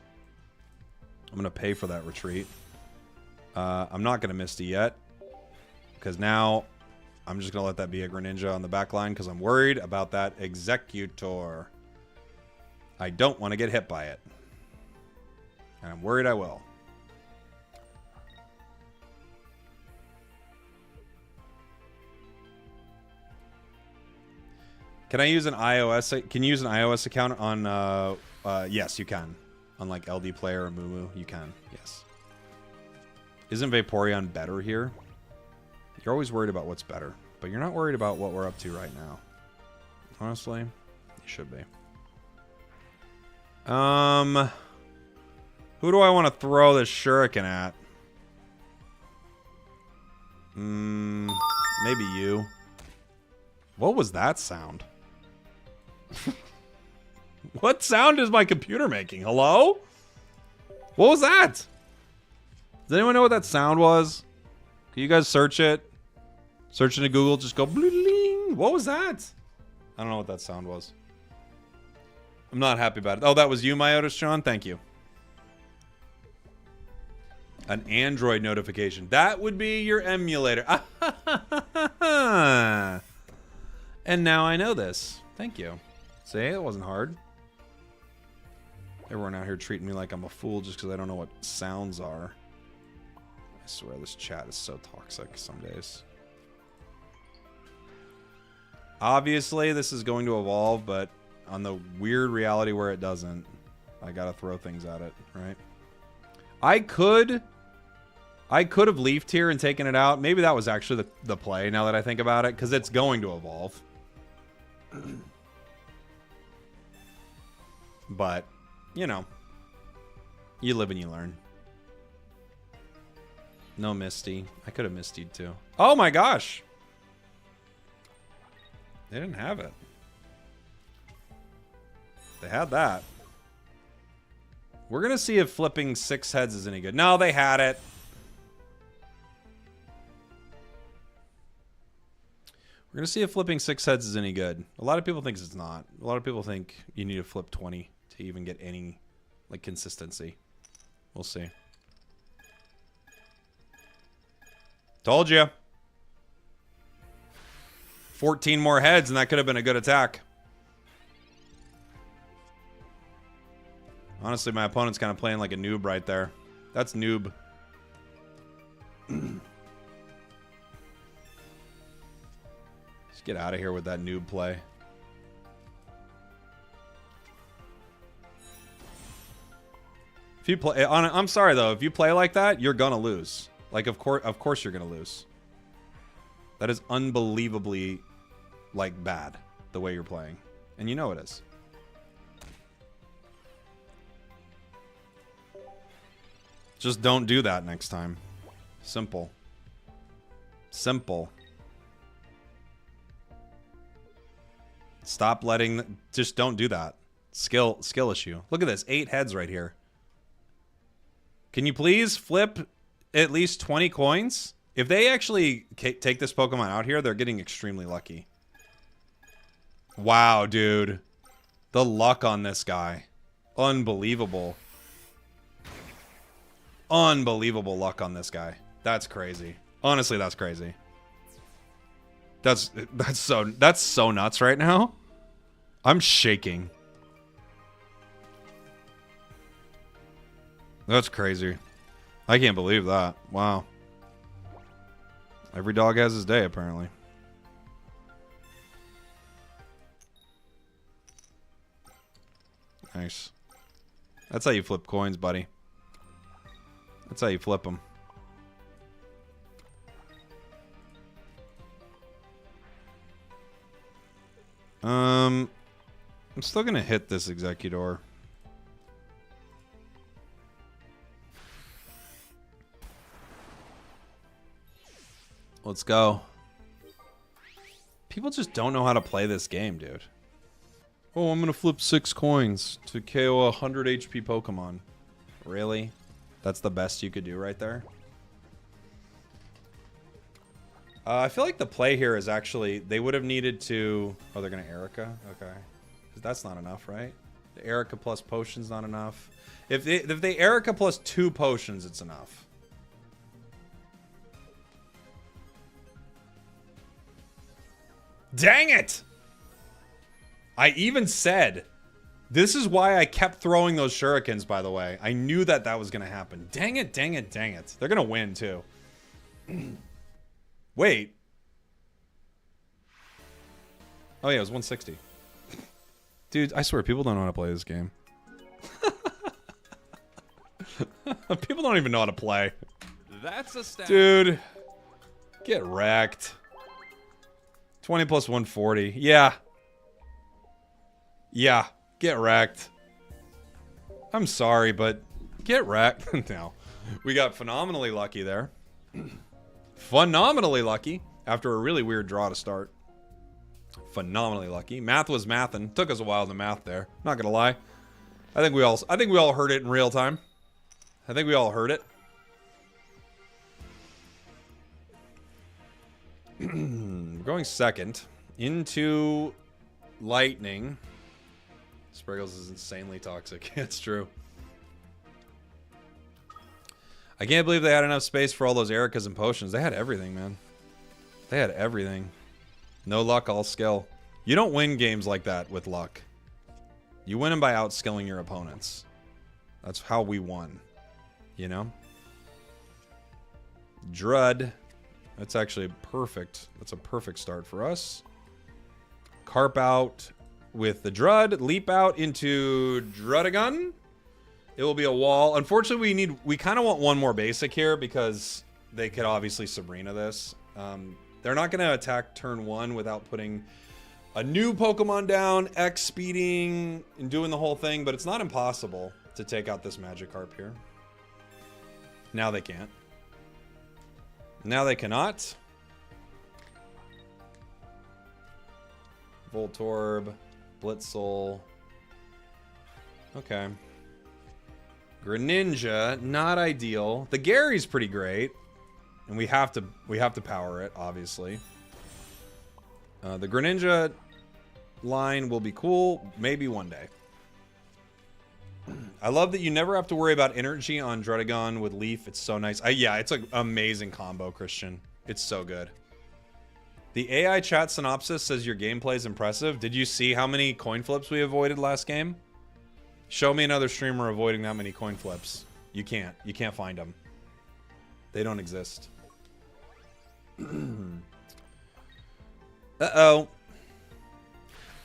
I'm going to pay for that retreat. I'm not going to Misty yet. Because now I'm just going to let that be a Greninja on the back line because I'm worried about that Exeggutor. I don't want to get hit by it. And I'm worried I will. Can I use an iOS? Can you use an iOS account on? Yes, you can. On like LD Player or Mumu, you can. Yes. Isn't Vaporeon better here? You're always worried about what's better, but you're not worried about what we're up to right now. Honestly, you should be. Who do I want to throw this shuriken at? Maybe you. What was that sound? What sound is my computer making? Hello? What was that? Does anyone know what that sound was? Can you guys search it? Search into Google, just go bling. What was that? I don't know what that sound was. I'm not happy about it. Oh, that was you, Myotis John? Thank you. An Android notification. That would be your emulator. And now I know this. Thank you. See, it wasn't hard. Everyone out here treating me like I'm a fool just because I don't know what sounds are. I swear this chat is so toxic some days. Obviously, this is going to evolve, but on the weird reality where it doesn't, I gotta throw things at it, right? I could have leafed here and taken it out. Maybe that was actually the play, now that I think about it, because it's going to evolve. But, you know, you live and you learn. No Misty. I could have Misty'd too. Oh my gosh! They didn't have it. They had that. We're gonna see if flipping 6 heads is any good. No, they had it. We're gonna see if flipping 6 heads is any good. A lot of people think it's not. A lot of people think you need to flip 20 to even get any, like, consistency. We'll see. Told you. 14 more heads, and that could have been a good attack. Honestly, my opponent's kind of playing like a noob right there. That's noob. Let's get out of here with that noob play. If you play, I'm sorry though. If you play like that, you're gonna lose. Like, of course, you're gonna lose. That is unbelievably, like, bad the way you're playing, and you know it is. Just don't do that next time. Simple. Simple. Stop letting... Just don't do that. Skill issue. Look at this. 8 heads right here. Can you please flip at least 20 coins? If they actually take this Pokemon out here, they're getting extremely lucky. Wow, dude. The luck on this guy. Unbelievable. Unbelievable luck on this guy. That's crazy. Honestly, that's crazy. That's so nuts right now. I'm shaking. That's crazy. I can't believe that. Wow. Every dog has his day, apparently. Nice. That's how you flip coins, buddy. That's how you flip them. I'm still gonna hit this Exeggutor. Let's go. People just don't know how to play this game, dude. Oh, I'm gonna flip 6 coins to KO a 100 HP Pokemon. Really? That's the best you could do right there? I feel like the play here is actually... They would have needed to... Oh, they're gonna Erica? Okay. Because that's not enough, right? The Erica plus potion's not enough. If they Erica plus 2 potions, it's enough. Dang it! I even said... This is why I kept throwing those shurikens, by the way. I knew that that was going to happen. Dang it, dang it, dang it. They're going to win, too. Wait. Oh, yeah, it was 160. Dude, I swear, people don't know how to play this game. People don't even know how to play. That's a stat. Dude. Get wrecked. 20 plus 140. Yeah. Yeah. Get wrecked. I'm sorry, but get wrecked. No. We got phenomenally lucky there. Phenomenally lucky after a really weird draw to start. Phenomenally lucky. Math was mathin'. Took us a while to math there. Not gonna lie. I think we all heard it in real time. I think we all heard it. Going second into lightning. Spragels is insanely toxic. It's true. I can't believe they had enough space for all those Ericas and potions. They had everything, man. They had everything. No luck, all skill. You don't win games like that with luck. You win them by outskilling your opponents. That's how we won. You know? Drud. That's actually perfect. That's a perfect start for us. Carp out with the Drud. Leap out into Druddigon. It will be a wall. Unfortunately, we kind of want one more basic here because they could obviously Sabrina this. They're not going to attack turn 1 without putting a new Pokemon down, X speeding, and doing the whole thing, but it's not impossible to take out this Magikarp here. Now they can't. Now they cannot. Voltorb, Blitzel. Okay. Greninja, not ideal. The Gary's pretty great, and we have to power it, obviously. The Greninja line will be cool, maybe one day. I love that you never have to worry about energy on Druddigon with Leaf. It's so nice. Yeah, it's an amazing combo, Christian. It's so good. The AI chat synopsis says your gameplay is impressive. Did you see how many coin flips we avoided last game? Show me another streamer avoiding that many coin flips. You can't. You can't find them. They don't exist. Uh-oh.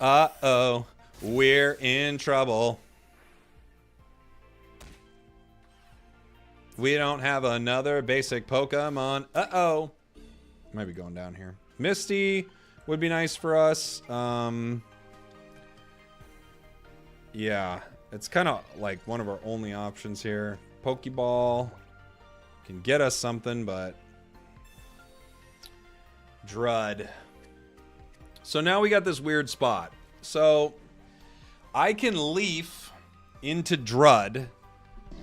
Uh-oh. We're in trouble. We don't have another basic Pokemon. Uh-oh. Might be going down here. Misty would be nice for us. Yeah. It's kind of like one of our only options here. Pokeball can get us something, but Drud. So now we got this weird spot. So I can Leaf into Drud,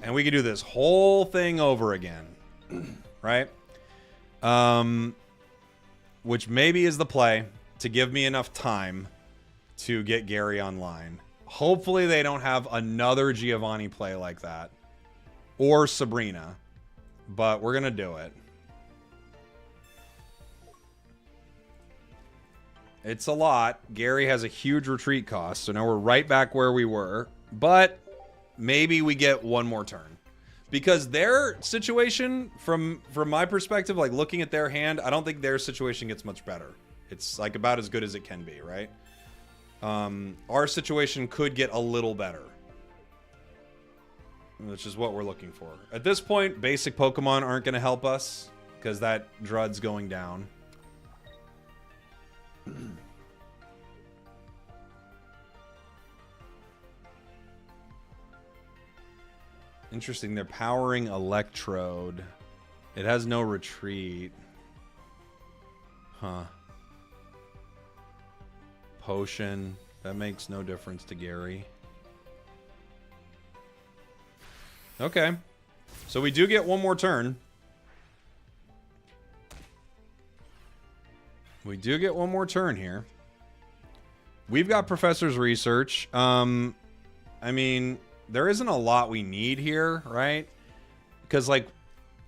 and we can do this whole thing over again, right? Which maybe is the play to give me enough time to get Gary online. Hopefully they don't have another Giovanni play like that. Or Sabrina. But we're going to do it. It's a lot. Gary has a huge retreat cost. So now we're right back where we were. But maybe we get one more turn. Because their situation, from my perspective, like looking at their hand, I don't think their situation gets much better. It's like about as good as it can be, right? Our situation could get a little better, which is what we're looking for. At this point, basic Pokemon aren't going to help us because that Drud's going down. Interesting. They're powering Electrode. It has no retreat. Huh. Potion. That makes no difference to Gary. Okay. So we do get one more turn. We do get one more turn here. We've got Professor's Research. I mean, there isn't a lot we need here, right? Because, like,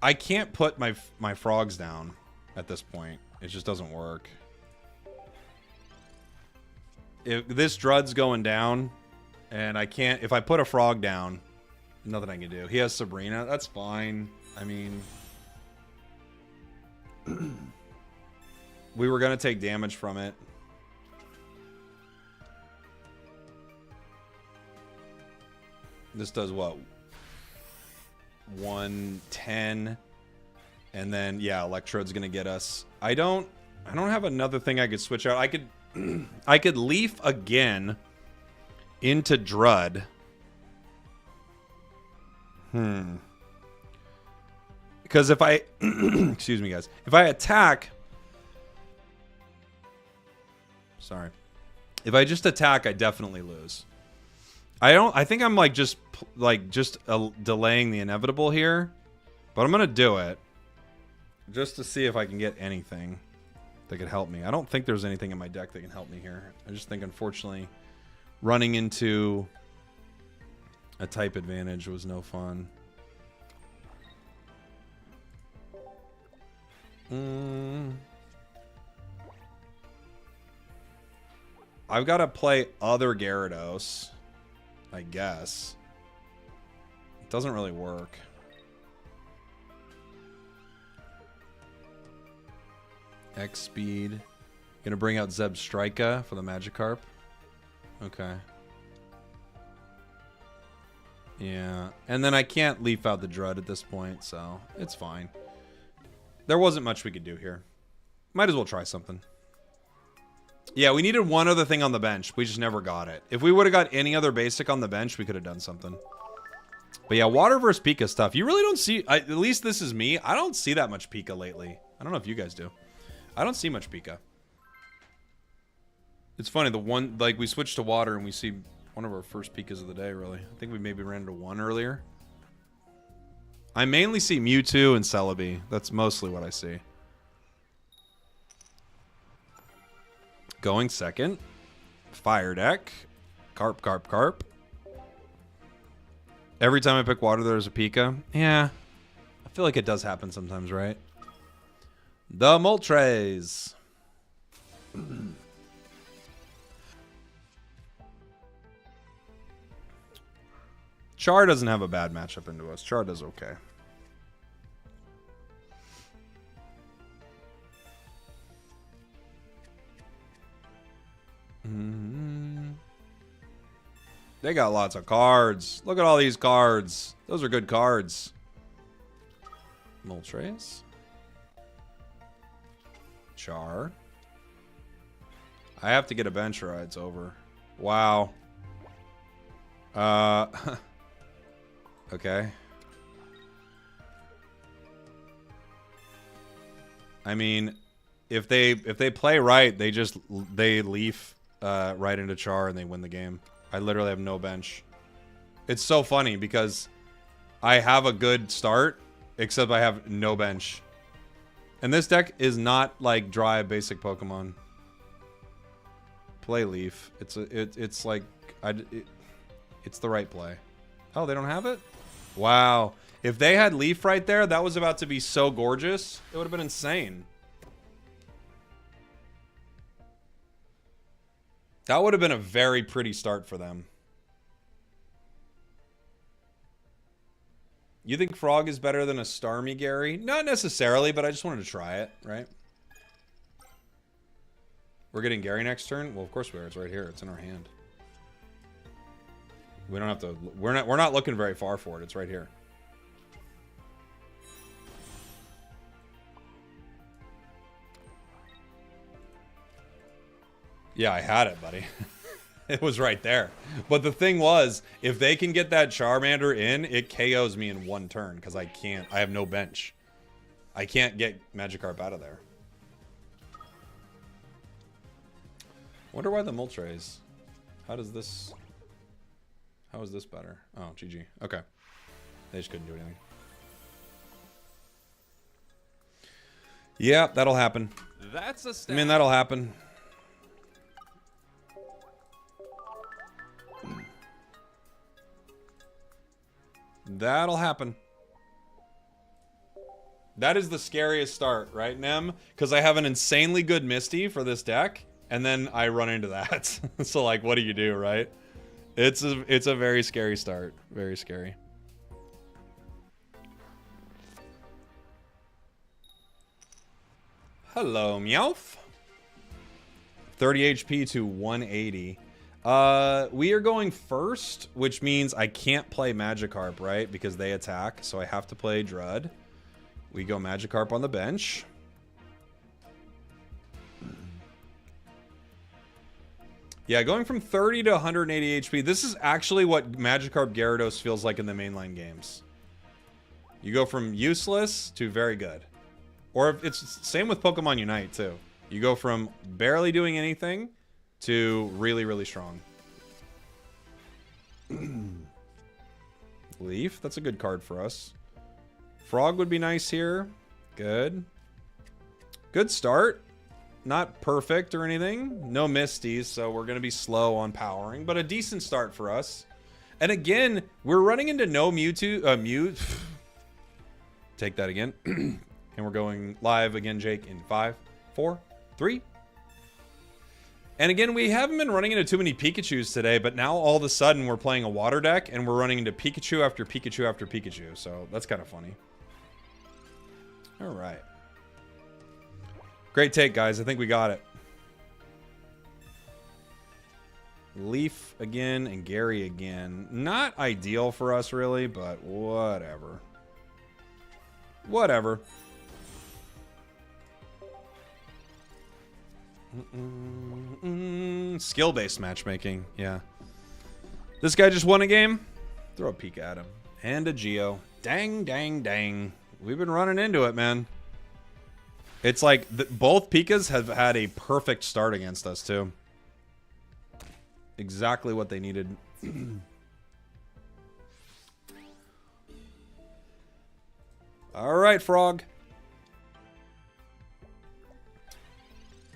I can't put my frogs down at this point. It just doesn't work. If this Drud's going down, and I can't... If I put a frog down, nothing I can do. He has Sabrina. That's fine. I mean... we were going to take damage from it. This does what? 110. And then, yeah, Electrode's going to get us. I don't have another thing I could switch out. I could... I could Leaf again into Drud. Because if I... excuse me, guys. If I attack... Sorry. If I just attack, I definitely lose. I think I'm just delaying the inevitable here. But I'm going to do it. Just to see if I can get anything. that could help me. I don't think there's anything in my deck that can help me here. I just think, unfortunately, running into a type advantage was no fun. I've got to play other Gyarados, I guess. It doesn't really work. X speed. Gonna bring out Zebstrika for the Magikarp. Okay. Yeah. And then I can't leaf out the Drud at this point, so it's fine. There wasn't much we could do here. Might as well try something. Yeah, we needed one other thing on the bench. We just never got it. If we would have got any other basic on the bench, we could have done something. But yeah, water versus Pika stuff. You really don't see... at least this is me. I don't see that much Pika lately. I don't know if you guys do. I don't see much Pika. It's funny, the one... Like, we switched to water and we see one of our first Pikas of the day, really. I think we maybe ran into one earlier. I mainly see Mewtwo and Celebi. That's mostly what I see. Going second. Fire deck. Carp, carp, carp. Every time I pick water, there's a Pika. Yeah. I feel like it does happen sometimes, right? The Moltres. Char doesn't have a bad matchup into us. Char does okay. They got lots of cards. Look at all these cards. Those are good cards. Moltres. Char. I have to get a bench or it's over. Wow. Okay. I mean, if they play right, they leaf right into Char and they win the game. I literally have no bench. It's so funny because I have a good start, except I have no bench. And this deck is not like dry basic Pokemon. Play Leaf. It's like it's the right play. Oh, they don't have it? Wow. If they had Leaf right there, that was about to be so gorgeous. It would have been insane. That would have been a very pretty start for them. You think Frog is better than a Starmie Gary? Not necessarily, but I just wanted to try it, right? We're getting Gary next turn? Well, of course we are. It's right here. It's in our hand. We don't have to... We're not looking very far for it. It's right here. Yeah, I had it, buddy. It was right there. But the thing was, if they can get that Charmander in, it KOs me in one turn because I can't. I have no bench. I can't get Magikarp out of there. Wonder why the Moltres. How does this... How is this better? Oh, GG. Okay. They just couldn't do anything. Yeah, that'll happen. That's a stat. I mean, that'll happen. That'll happen. That is the scariest start, right, Nem? Because I have an insanely good Misty for this deck, and then I run into that. So, like, what do you do, right? It's a very scary start. Very scary. Hello, Meowth. 30 HP to 180. We are going first, which means I can't play Magikarp, right? Because they attack, so I have to play Drud. We go Magikarp on the bench. Yeah, going from 30 to 180 HP. This is actually what Magikarp Gyarados feels like in the mainline games. You go from useless to very good. Or if it's same with Pokemon Unite, too. You go from barely doing anything to really, really strong. Leaf, that's a good card for us. Frog would be nice here. Good. Good start. not perfect or anything. No Misties, so we're going to be slow on powering, but a decent start for us. And again, we're running into no Mewtwo. Take that again. And we're going live again, Jake, in 5, 4, 3. And again, we haven't been running into too many Pikachus today, but now all of a sudden we're playing a water deck and we're running into Pikachu after Pikachu after Pikachu. So that's kind of funny. All right. Great take, guys. I think we got it. Leaf again and Gary again. Not ideal for us, really, but whatever. Whatever. Skill-based matchmaking, yeah. This guy just won a game? Throw a peek at him. And a Geo. Dang, dang, dang. We've been running into it, man. It's like both Pikas have had a perfect start against us, too. Exactly what they needed. All right, Frog.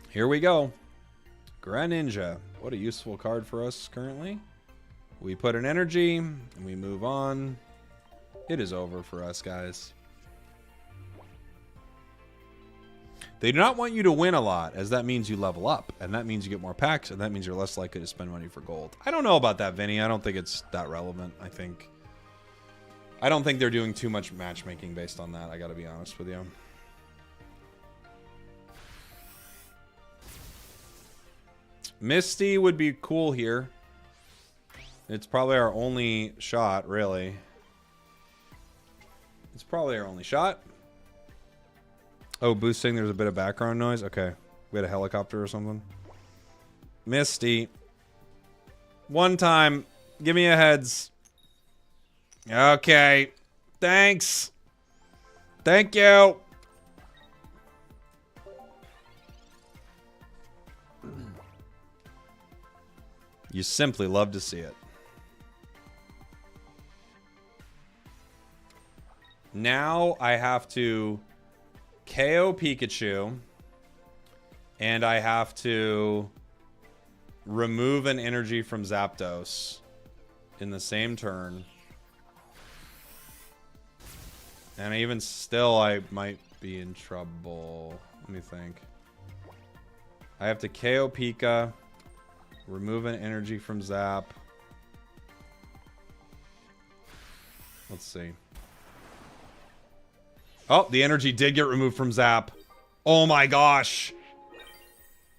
Here we go. Greninja. What a useful card for us currently. We put an energy, and we move on. It is over for us, guys. They do not want you to win a lot, as that means you level up, and that means you get more packs, and that means you're less likely to spend money for gold. I don't know about that, Vinny. I don't think it's that relevant. I don't think they're doing too much matchmaking based on that, I gotta be honest with you. Misty would be cool here. It's probably our only shot, really. It's probably our only shot. Oh, boosting, there's a bit of background noise. Okay. We had a helicopter or something. Misty. One time. Give me a heads. Okay. Thanks. Thank you. You simply love to see it. Now I have to KO Pikachu, and I have to remove an energy from Zapdos in the same turn. And even still, I might be in trouble. Let me think. I have to KO Pika, remove an energy from Zap. Let's see. Oh, the energy did get removed from Zap. Oh my gosh.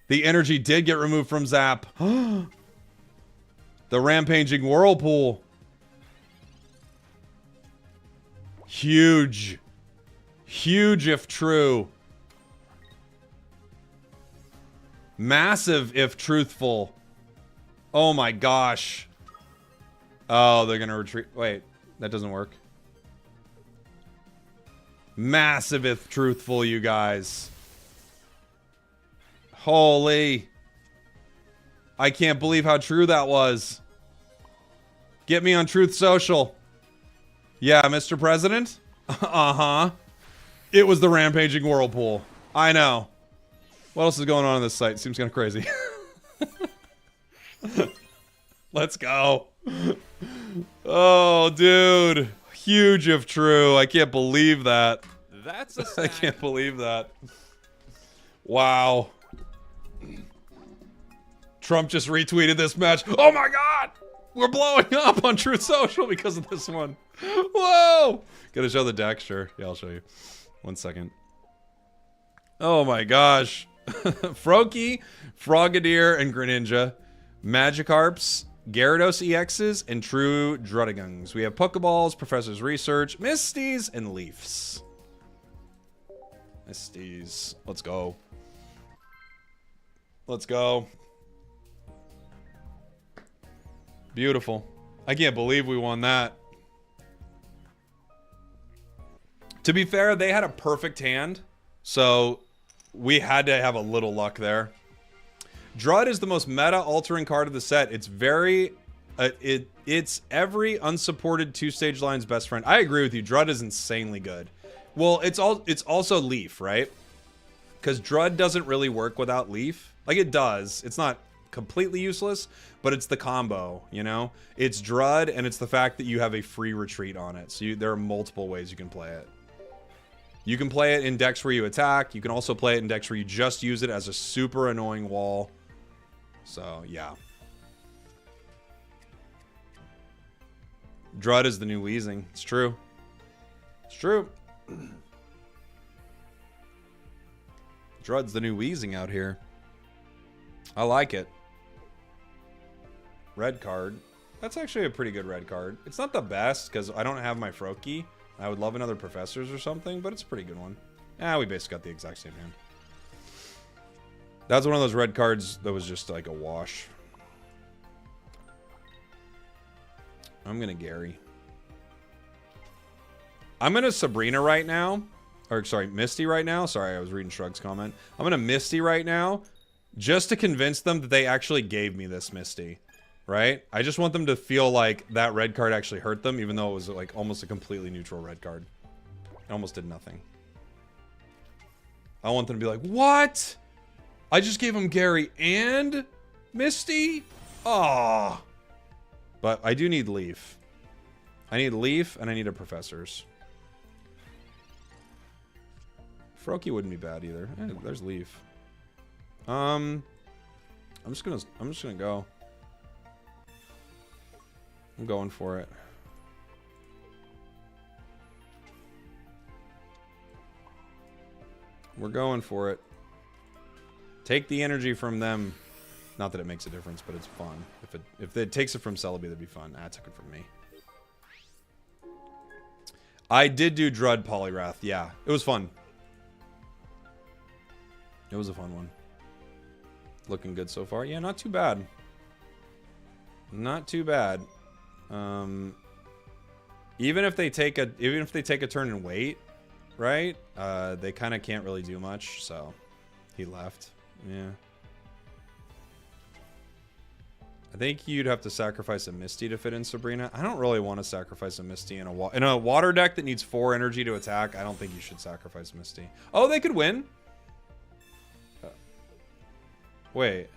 The energy did get removed from Zap. The Rampaging Whirlpool. Huge. Huge if true. Massive if truthful. Oh my gosh. Oh, they're going to retreat. Wait, that doesn't work. Massive if truthful, you guys. Holy. I can't believe how true that was. Get me on Truth Social. Yeah, Mr. President? Uh-huh. It was the Rampaging Whirlpool. I know. What else is going on this site? Seems kind of crazy. Let's go. Oh, dude. Huge if true. I can't believe that. That's a I can't believe that. Wow. Trump just retweeted this match. Oh my god! We're blowing up on Truth Social because of this one. Whoa! Gotta show the deck, sure. Yeah, I'll show you. 1 second. Oh my gosh. Froakie, Frogadier, and Greninja. Magikarps, Gyarados EXs, and true Druddigons. We have Pokeballs, Professor's Research, Misties, and Leafs. Misties. Let's go. Let's go. Beautiful. I can't believe we won that. To be fair, they had a perfect hand, so we had to have a little luck there. Drud is the most meta-altering card of the set. It's very... it's every unsupported two-stage line's best friend. I agree with you. Drud is insanely good. Well, it's also Leaf, right? Because Drud doesn't really work without Leaf. Like, it does. It's not completely useless, but it's the combo, you know? It's Drud, and it's the fact that you have a free retreat on it. So there are multiple ways you can play it. You can play it in decks where you attack. You can also play it in decks where you just use it as a super annoying wall. So, yeah. Drud is the new Weezing. It's true. It's true. Drud's the new Weezing out here. I like it. Red card. That's actually a pretty good red card. It's not the best because I don't have my Froakie. I would love another Professors or something, but it's a pretty good one. We basically got the exact same hand. That's one of those red cards that was just like a wash. I'm gonna Gary. I'm gonna Sabrina right now. Or, sorry, Misty right now. Sorry, I was reading Shrug's comment. I'm gonna Misty right now just to convince them that they actually gave me this Misty. Right? I just want them to feel like that red card actually hurt them, even though it was like almost a completely neutral red card. It almost did nothing. I want them to be like, what? I just gave him Gary and Misty? Aww. But I do need Leaf. I need Leaf and I need a Professors. Froakie wouldn't be bad either. There's Leaf. I'm just gonna go. I'm going for it. We're going for it. Take the energy from them. Not that it makes a difference, but it's fun. If it takes it from Celebi, that'd be fun. It took it from me. I did do Drud Polyrath. Yeah, it was fun. It was a fun one. Looking good so far. Yeah, not too bad. Not too bad. Even if they take a turn and wait, right? They kind of can't really do much. So he left. Yeah. I think you'd have to sacrifice a Misty to fit in Sabrina. I don't really want to sacrifice a Misty in a water deck that needs 4 energy to attack. I don't think you should sacrifice Misty. Oh, they could win. Wait.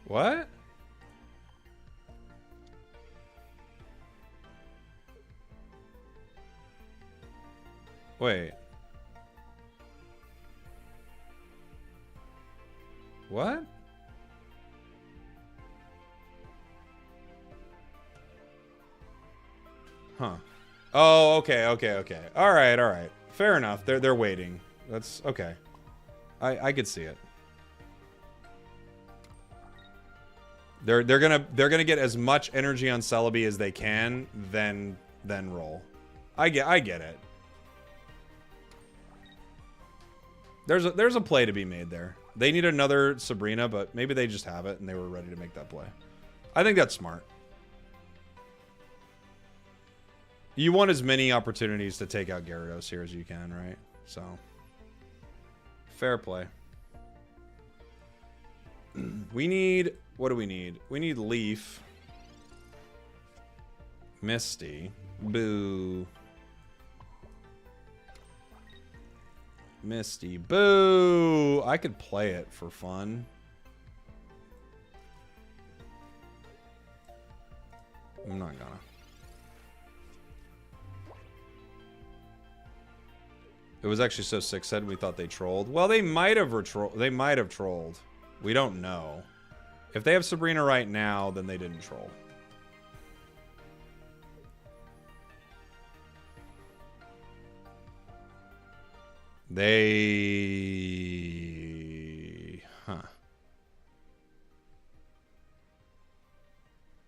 What? Wait. What? Huh. Oh, okay. All right. Fair enough. They're waiting. That's okay. I could see it. They're gonna get as much energy on Celebi as they can, then roll. I get it. There's a play to be made there. They need another Sabrina, but maybe they just have it and they were ready to make that play. I think that's smart. You want as many opportunities to take out Gyarados here as you can, right? So, fair play. We need... What do we need? We need Leaf. Misty. Boo. Misty. Boo! I could play it for fun. I'm not gonna. It was actually so sick-said we thought they trolled. Well, they might have trolled. We don't know. If they have Sabrina right now, then they didn't troll. Huh.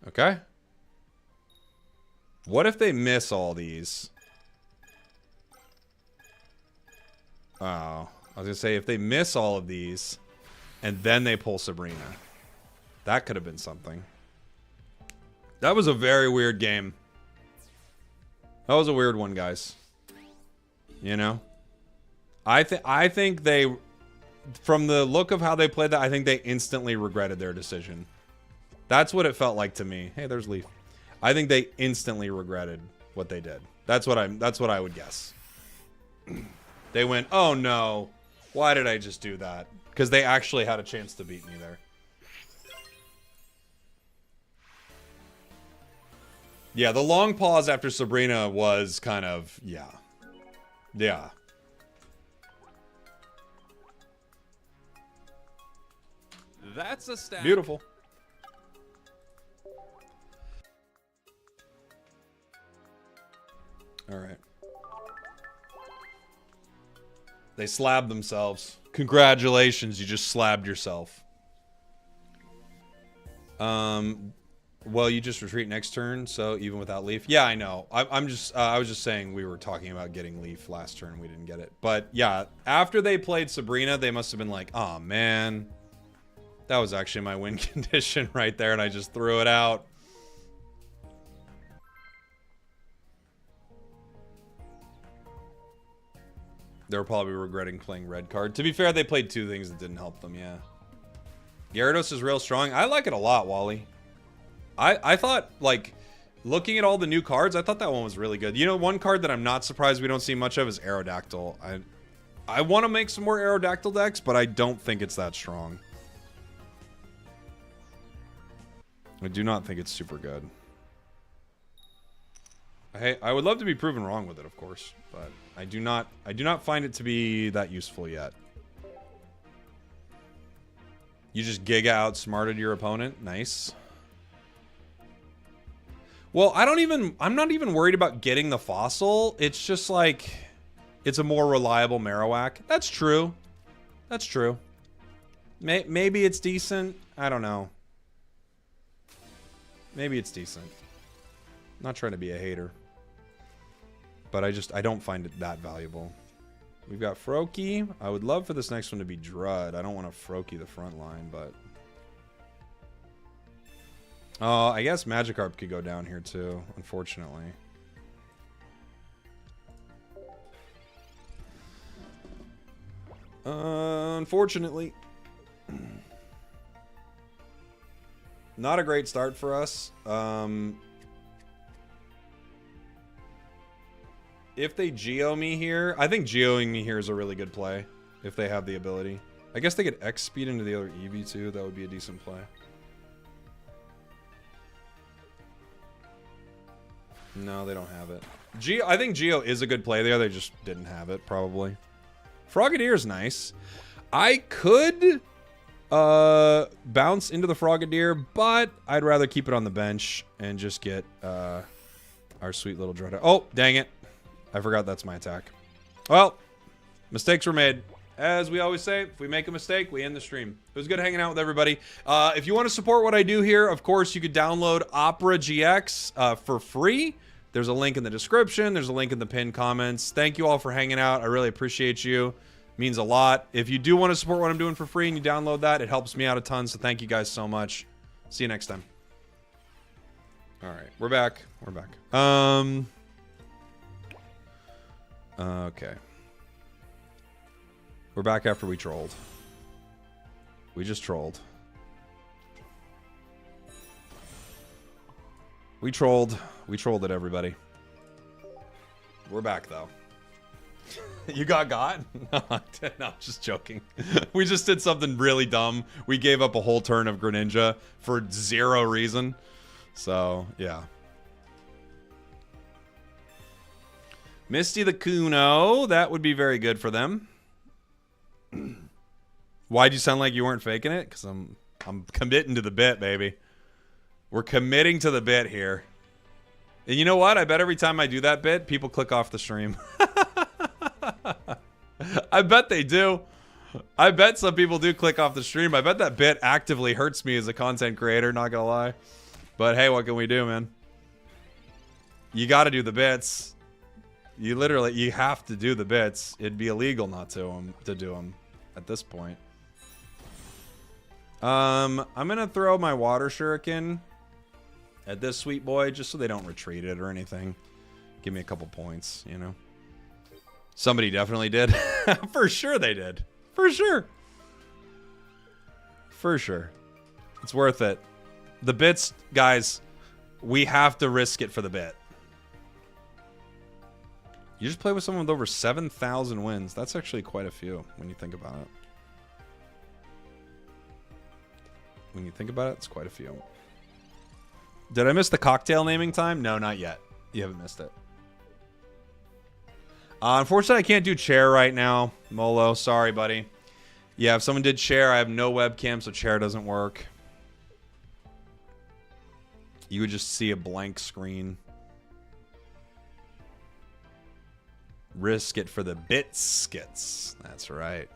Okay. What if they miss all these? Oh. I was gonna say, if they miss all of these, and then they pull Sabrina. That could have been something. That was a very weird game. That was a weird one, guys. You know? I think they... From the look of how they played that, I think they instantly regretted their decision. That's what it felt like to me. Hey, there's Leaf. I think they instantly regretted what they did. That's what I would guess. They went, oh no, why did I just do that? Because they actually had a chance to beat me there. Yeah, the long pause after Sabrina was kind of, yeah. Yeah. That's a stat. Beautiful. All right. They slabbed themselves. Congratulations, you just slabbed yourself. Well, you just retreat next turn, so even without Leaf. Yeah, I know. I was just saying we were talking about getting Leaf last turn. We didn't get it. But yeah, after they played Sabrina, they must have been like, oh man, that was actually my win condition right there, and I just threw it out. They were probably regretting playing red card. To be fair, they played two things that didn't help them, yeah. Gyarados is real strong. I like it a lot, Wally. I thought, like, looking at all the new cards, I thought that one was really good. You know, one card that I'm not surprised we don't see much of is Aerodactyl. I want to make some more Aerodactyl decks, but I don't think it's that strong. I do not think it's super good. Hey, I would love to be proven wrong with it, of course, but I do not find it to be that useful yet. You just Giga outsmarted your opponent. Nice. Well, I'm not even worried about getting the fossil. It's just like, it's a more reliable Marowak. That's true. That's true. Maybe it's decent. I don't know. Maybe it's decent. I'm not trying to be a hater. But I don't find it that valuable. We've got Froakie. I would love for this next one to be Drud. I don't want to Froakie the front line, but... Oh, I guess Magikarp could go down here too, unfortunately. Unfortunately. Not a great start for us. If they Geo me here, I think Geoing me here is a really good play. If they have the ability. I guess they could X speed into the other Eevee too. That would be a decent play. No, they don't have it. I think Geo is a good play there. They just didn't have it, probably. Frogadier's nice. I could bounce into the Frogadier, but I'd rather keep it on the bench and just get our sweet little Druddigon. Oh, dang it. I forgot that's my attack. Well, mistakes were made. As we always say, if we make a mistake, we end the stream. It was good hanging out with everybody. If you want to support what I do here, of course, you could download Opera GX for free. There's a link in the description. There's a link in the pinned comments. Thank you all for hanging out. I really appreciate you. It means a lot. If you do want to support what I'm doing for free and you download that, it helps me out a ton. So thank you guys so much. See you next time. All right, we're back. We're back. Okay. We're back after we trolled. We just trolled. We trolled. We trolled it, everybody. We're back, though. You got? No, I'm just joking. We just did something really dumb. We gave up a whole turn of Greninja for zero reason. So, yeah. Misty the Kuno. That would be very good for them. Why'd you sound like you weren't faking it? Because I'm committing to the bit, baby. We're committing to the bit here. And you know what? I bet every time I do that bit, people click off the stream. I bet they do. I bet some people do click off the stream. I bet that bit actively hurts me as a content creator, not gonna lie. But hey, what can we do, man? You gotta do the bits. You have to do the bits. It'd be illegal not to do them at this point. I'm gonna throw my water shuriken at this sweet boy just so they don't retreat it or anything. Give me a couple points, you know. Somebody definitely did. For sure they did. For sure. For sure. It's worth it. The bits, guys, we have to risk it for the bit. You just play with someone with over 7,000 wins. That's actually quite a few when you think about it. When you think about it, it's quite a few. Did I miss the cocktail naming time? No, not yet. You haven't missed it. Unfortunately, I can't do chair right now. Molo, sorry, buddy. Yeah, if someone did chair, I have no webcam, so chair doesn't work. You would just see a blank screen. Risk it for the biscuits. That's right.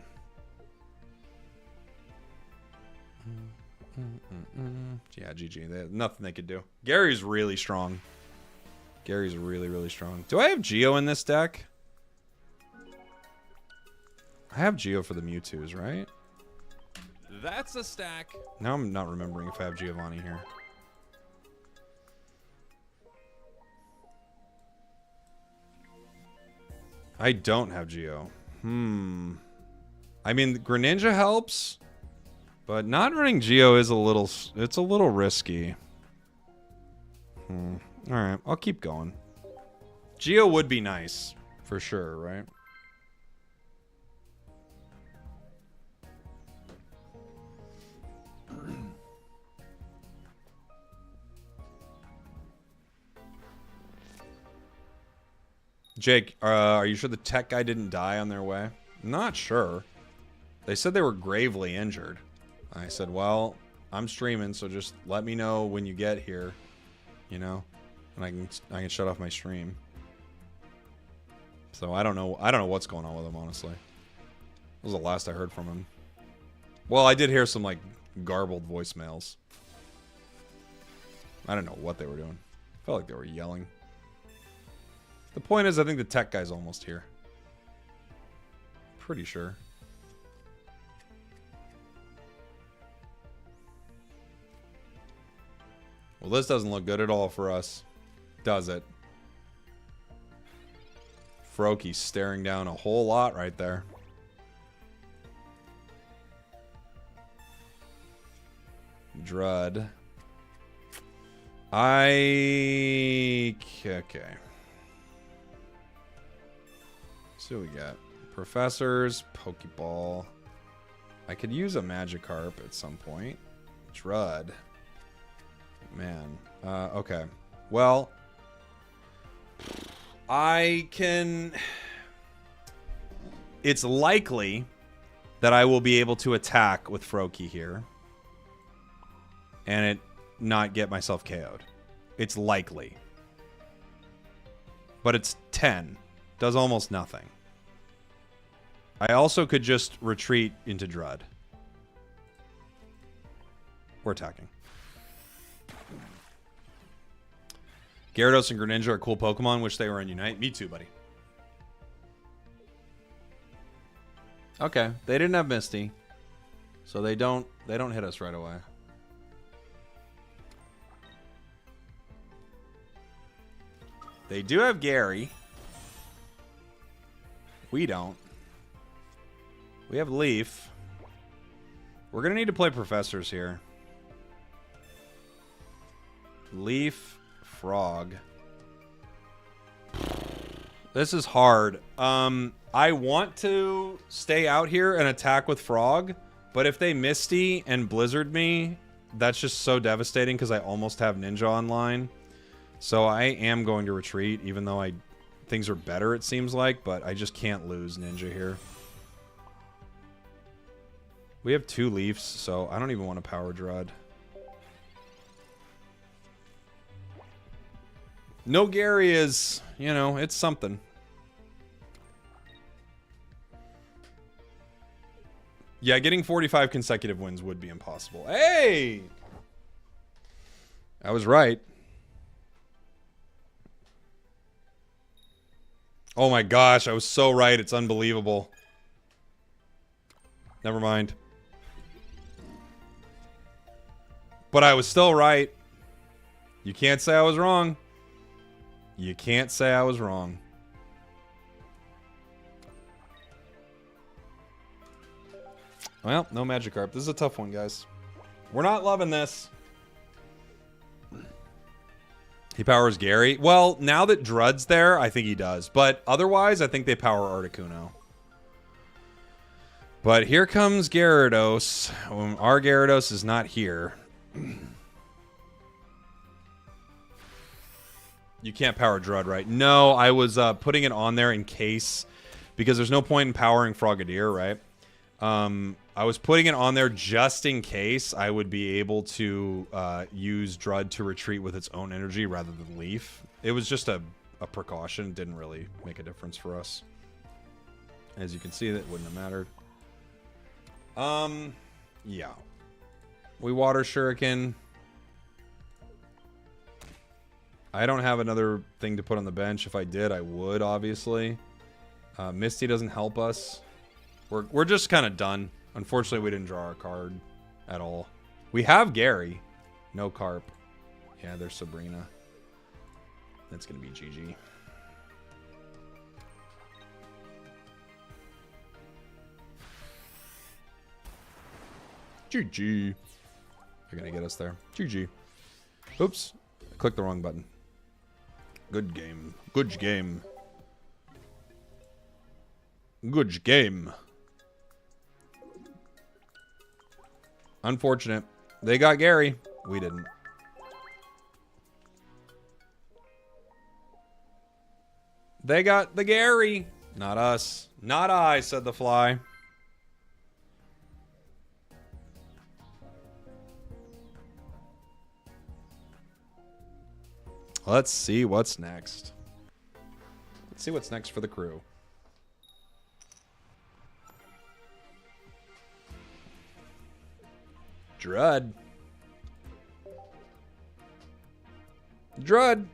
Yeah, GG. They have nothing they could do. Gary's really strong. Gary's really, really strong. Do I have Geo in this deck? I have Geo for the Mewtwo's, right? That's a stack. Now I'm not remembering if I have Giovanni here. I don't have Geo. I mean, Greninja helps, but not running Geo is a little... It's a little risky. Alright, I'll keep going. Geo would be nice, for sure, right? Jake, are you sure the tech guy didn't die on their way? Not sure. They said they were gravely injured. I said, well, I'm streaming, so just let me know when you get here, you know, and I can shut off my stream. So I don't know what's going on with him, honestly. That was the last I heard from him. Well, I did hear some like garbled voicemails. I don't know what they were doing. Felt like they were yelling. The point is, I think the tech guy's almost here. Pretty sure. Well, this doesn't look good at all for us, does it? Froaky's staring down a whole lot right there. Drud. Okay. So we got Professors, Pokeball. I could use a Magikarp at some point. Drud. Man. Okay. Well, I can... It's likely that I will be able to attack with Froakie here. And it not get myself KO'd. It's likely. But it's 10. Does almost nothing. I also could just retreat into Drud. We're attacking. Gyarados and Greninja are cool Pokemon. Wish they were in Unite. Me too, buddy. Okay, they didn't have Misty, so they don't hit us right away. They do have Gary. We don't. We have Leaf. We're gonna need to play Professors here. Leaf, Frog. This is hard. I want to stay out here and attack with Frog, but if they Misty and Blizzard me, that's just so devastating because I almost have Ninja online. So I am going to retreat, even though things are better, it seems like, but I just can't lose Ninja here. We have 2 Leafs, so I don't even want to power Drud. No Gary is, you know, it's something. Yeah, getting 45 consecutive wins would be impossible. Hey! I was right. Oh my gosh, I was so right. It's unbelievable. Never mind. But I was still right. You can't say I was wrong. You can't say I was wrong. Well, no Magikarp. This is a tough one, guys. We're not loving this. He powers Gary. Well, now that Drud's there, I think he does. But otherwise, I think they power Articuno. But here comes Gyarados. Our Gyarados is not here. You can't power Drud, right? No, I was putting it on there in case, because there's no point in powering Frogadier, right? I was putting it on there just in case I would be able to use Drud to retreat with its own energy rather than Leaf. It was just a precaution. It didn't really make a difference for us. As you can see, that wouldn't have mattered. Yeah. We Water Shuriken. I don't have another thing to put on the bench. If I did, I would, obviously. Misty doesn't help us. We're just kind of done. Unfortunately, we didn't draw our card at all. We have Gary. No Carp. Yeah, there's Sabrina. That's going to be GG. GG. They're going to get us there. GG. Oops. I clicked the wrong button. Good game. Good game. Good game. Unfortunate. They got Gary. We didn't. They got the Gary. Not us. Not I, said the fly. Let's see what's next. Let's see what's next for the crew. Drud. Drud.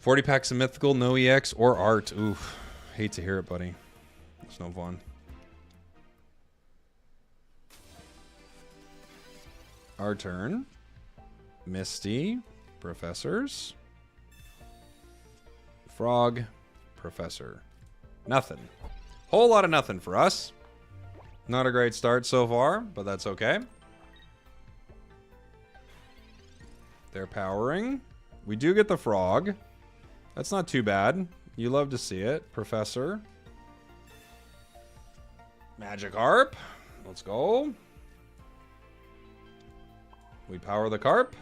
$40 packs of Mythical, no EX or art. Oof. Hate to hear it, buddy. It's no fun. Our turn. Misty. Professors. Frog. Professor. Nothing. Whole lot of nothing for us. Not a great start so far, but that's okay. They're powering. We do get the frog. That's not too bad. You love to see it. Professor. Magikarp. Let's go. We power the Carp.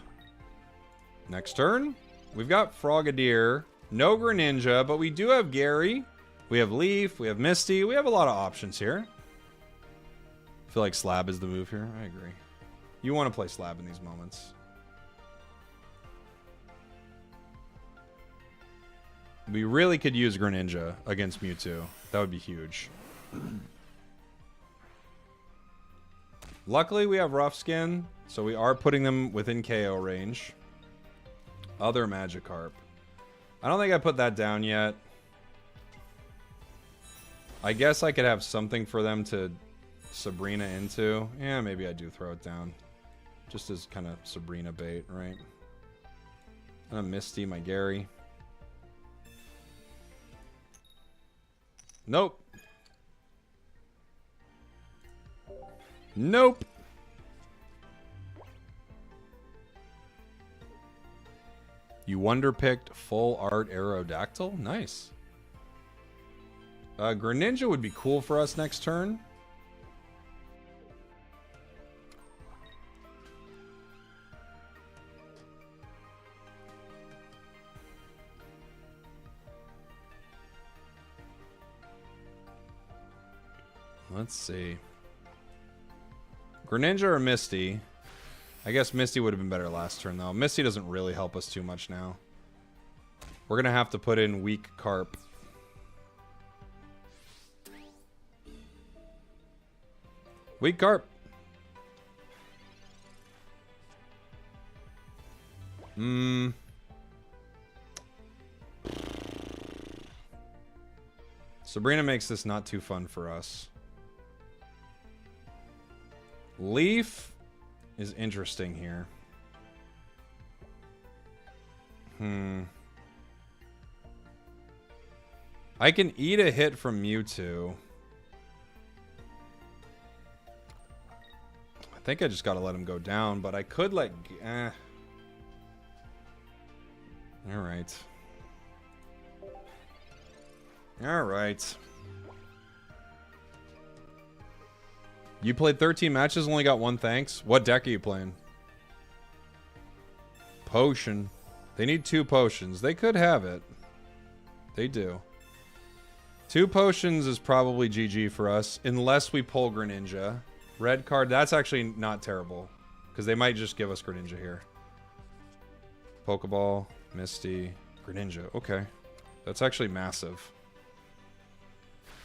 Next turn. We've got Frogadier. No Greninja, but we do have Gary. We have Leaf. We have Misty. We have a lot of options here. I feel like Slab is the move here. I agree. You want to play Slab in these moments. We really could use Greninja against Mewtwo. That would be huge. Luckily, we have Rough Skin, so we are putting them within KO range. Other Magikarp. I don't think I put that down yet. I guess I could have something for them to Sabrina into. Yeah, maybe I do throw it down. Just as kind of Sabrina bait, right? And a Misty, my Gary. Nope. Nope. You wonder-picked full art Aerodactyl? Nice. Greninja would be cool for us next turn. Let's see. Greninja or Misty? I guess Misty would have been better last turn, though. Misty doesn't really help us too much now. We're going to have to put in weak Carp. Weak Carp. Sabrina makes this not too fun for us. Leaf is interesting here. I can eat a hit from Mewtwo. think I just gotta let him go down, but I could let... Alright. Alright. You played 13 matches, only got 1 thanks? What deck are you playing? Potion. They need 2 potions. They could have it. They do. 2 potions is probably GG for us, unless we pull Greninja. Red card, that's actually not terrible, because they might just give us Greninja here. Pokeball, Misty, Greninja. Okay. That's actually massive.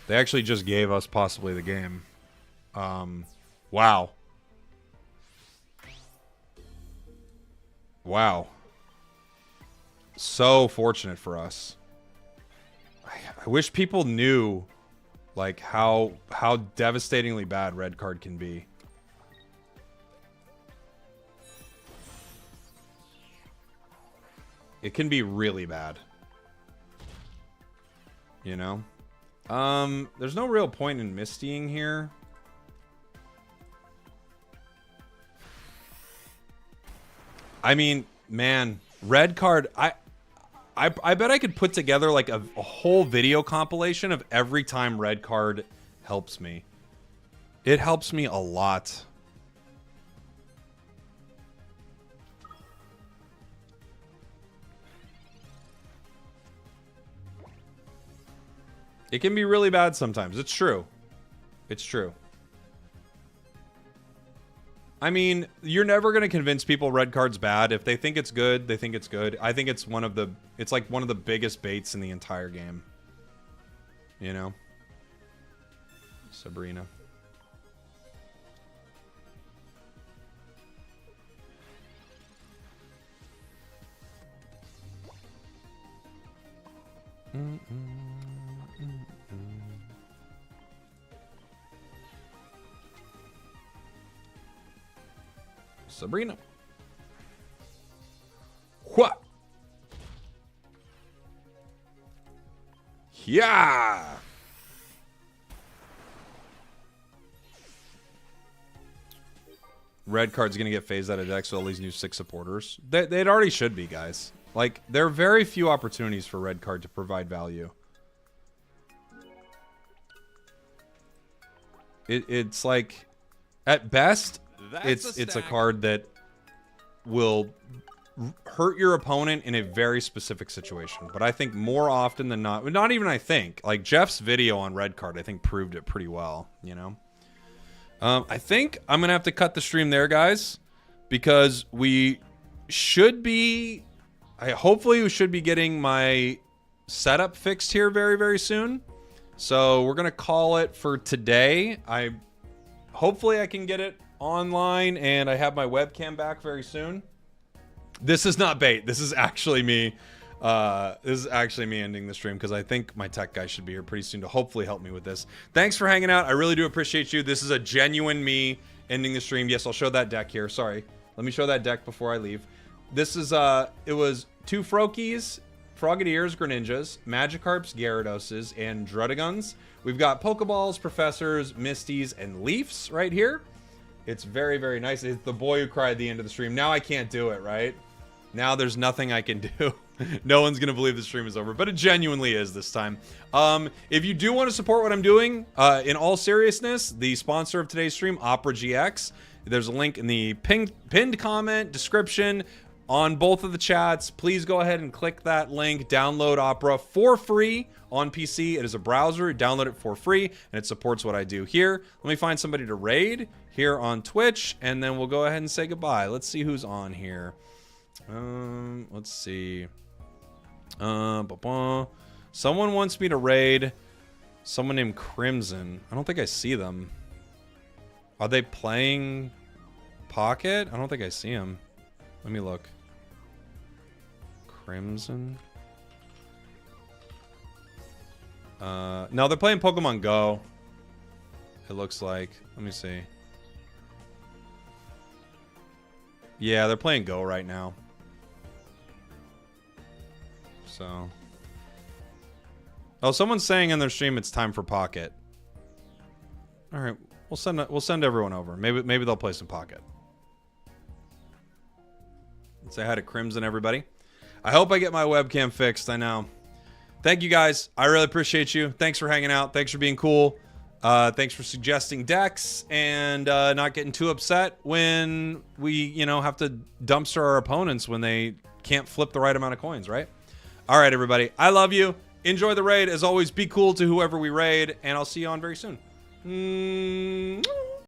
They actually just gave us possibly the game. Wow. Wow. So fortunate for us. I wish people knew, like, how devastatingly bad red card can be. It can be really bad. You know? There's no real point in mistying here. I mean, man, red card, I bet I could put together like a whole video compilation of every time red card helps me. It helps me a lot. It can be really bad sometimes. It's true. It's true. I mean, you're never going to convince people red card's bad. If they think it's good, they think it's good. I think it's it's like one of the biggest baits in the entire game. You know? Sabrina. Sabrina. What? Yeah. Red card's gonna get phased out of decks with all these new 6 supporters. They already should be, guys. Like, there are very few opportunities for red card to provide value. It's like, at best, it's a card that will hurt your opponent in a very specific situation. But I think more often than not even I think, like Jeff's video on red card, I think proved it pretty well, you know? I think I'm going to have to cut the stream there, guys, because we should be, hopefully we should be getting my setup fixed here very, very soon. So we're going to call it for today. Hopefully I can get it online and I have my webcam back very soon. This is not bait. This is actually me. This is actually me ending the stream because I think my tech guy should be here pretty soon to hopefully help me with this. Thanks for hanging out. I really do appreciate you. This is a genuine me ending the stream. Yes, I'll show that deck here. Sorry. Let me show that deck before I leave. This is, it was 2 Froakies, Frogadiers, Greninjas, Magikarps, Gyaradoses, and Druddigons. We've got Pokeballs, Professors, Misties, and Leafs right here. It's very, very nice. It's the boy who cried at the end of the stream. Now I can't do it, right? Now there's nothing I can do. No one's going to believe the stream is over, but it genuinely is this time. If you do want to support what I'm doing, in all seriousness, the sponsor of today's stream, Opera GX, there's a link in the pinned comment description on both of the chats. Please go ahead and click that link. Download Opera for free on PC. It is a browser. Download it for free, and it supports what I do here. Let me find somebody to raid here on Twitch, and then we'll go ahead and say goodbye. Let's see who's on here. Let's see. Someone wants me to raid someone named Crimson. I don't think I see them. Are they playing Pocket? I don't think I see them. Let me look. Crimson. No, they're playing Pokemon Go. It looks like. Let me see. Yeah, they're playing Go right now. So. Oh, someone's saying in their stream it's time for Pocket. Alright. We'll send everyone over. Maybe they'll play some Pocket. Say hi to Crimson, everybody. I hope I get my webcam fixed. I know. Thank you guys. I really appreciate you. Thanks for hanging out. Thanks for being cool. Thanks for suggesting decks and not getting too upset when we, have to dumpster our opponents when they can't flip the right amount of coins, right? All right, everybody. I love you. Enjoy the raid. As always, be cool to whoever we raid, and I'll see you on very soon.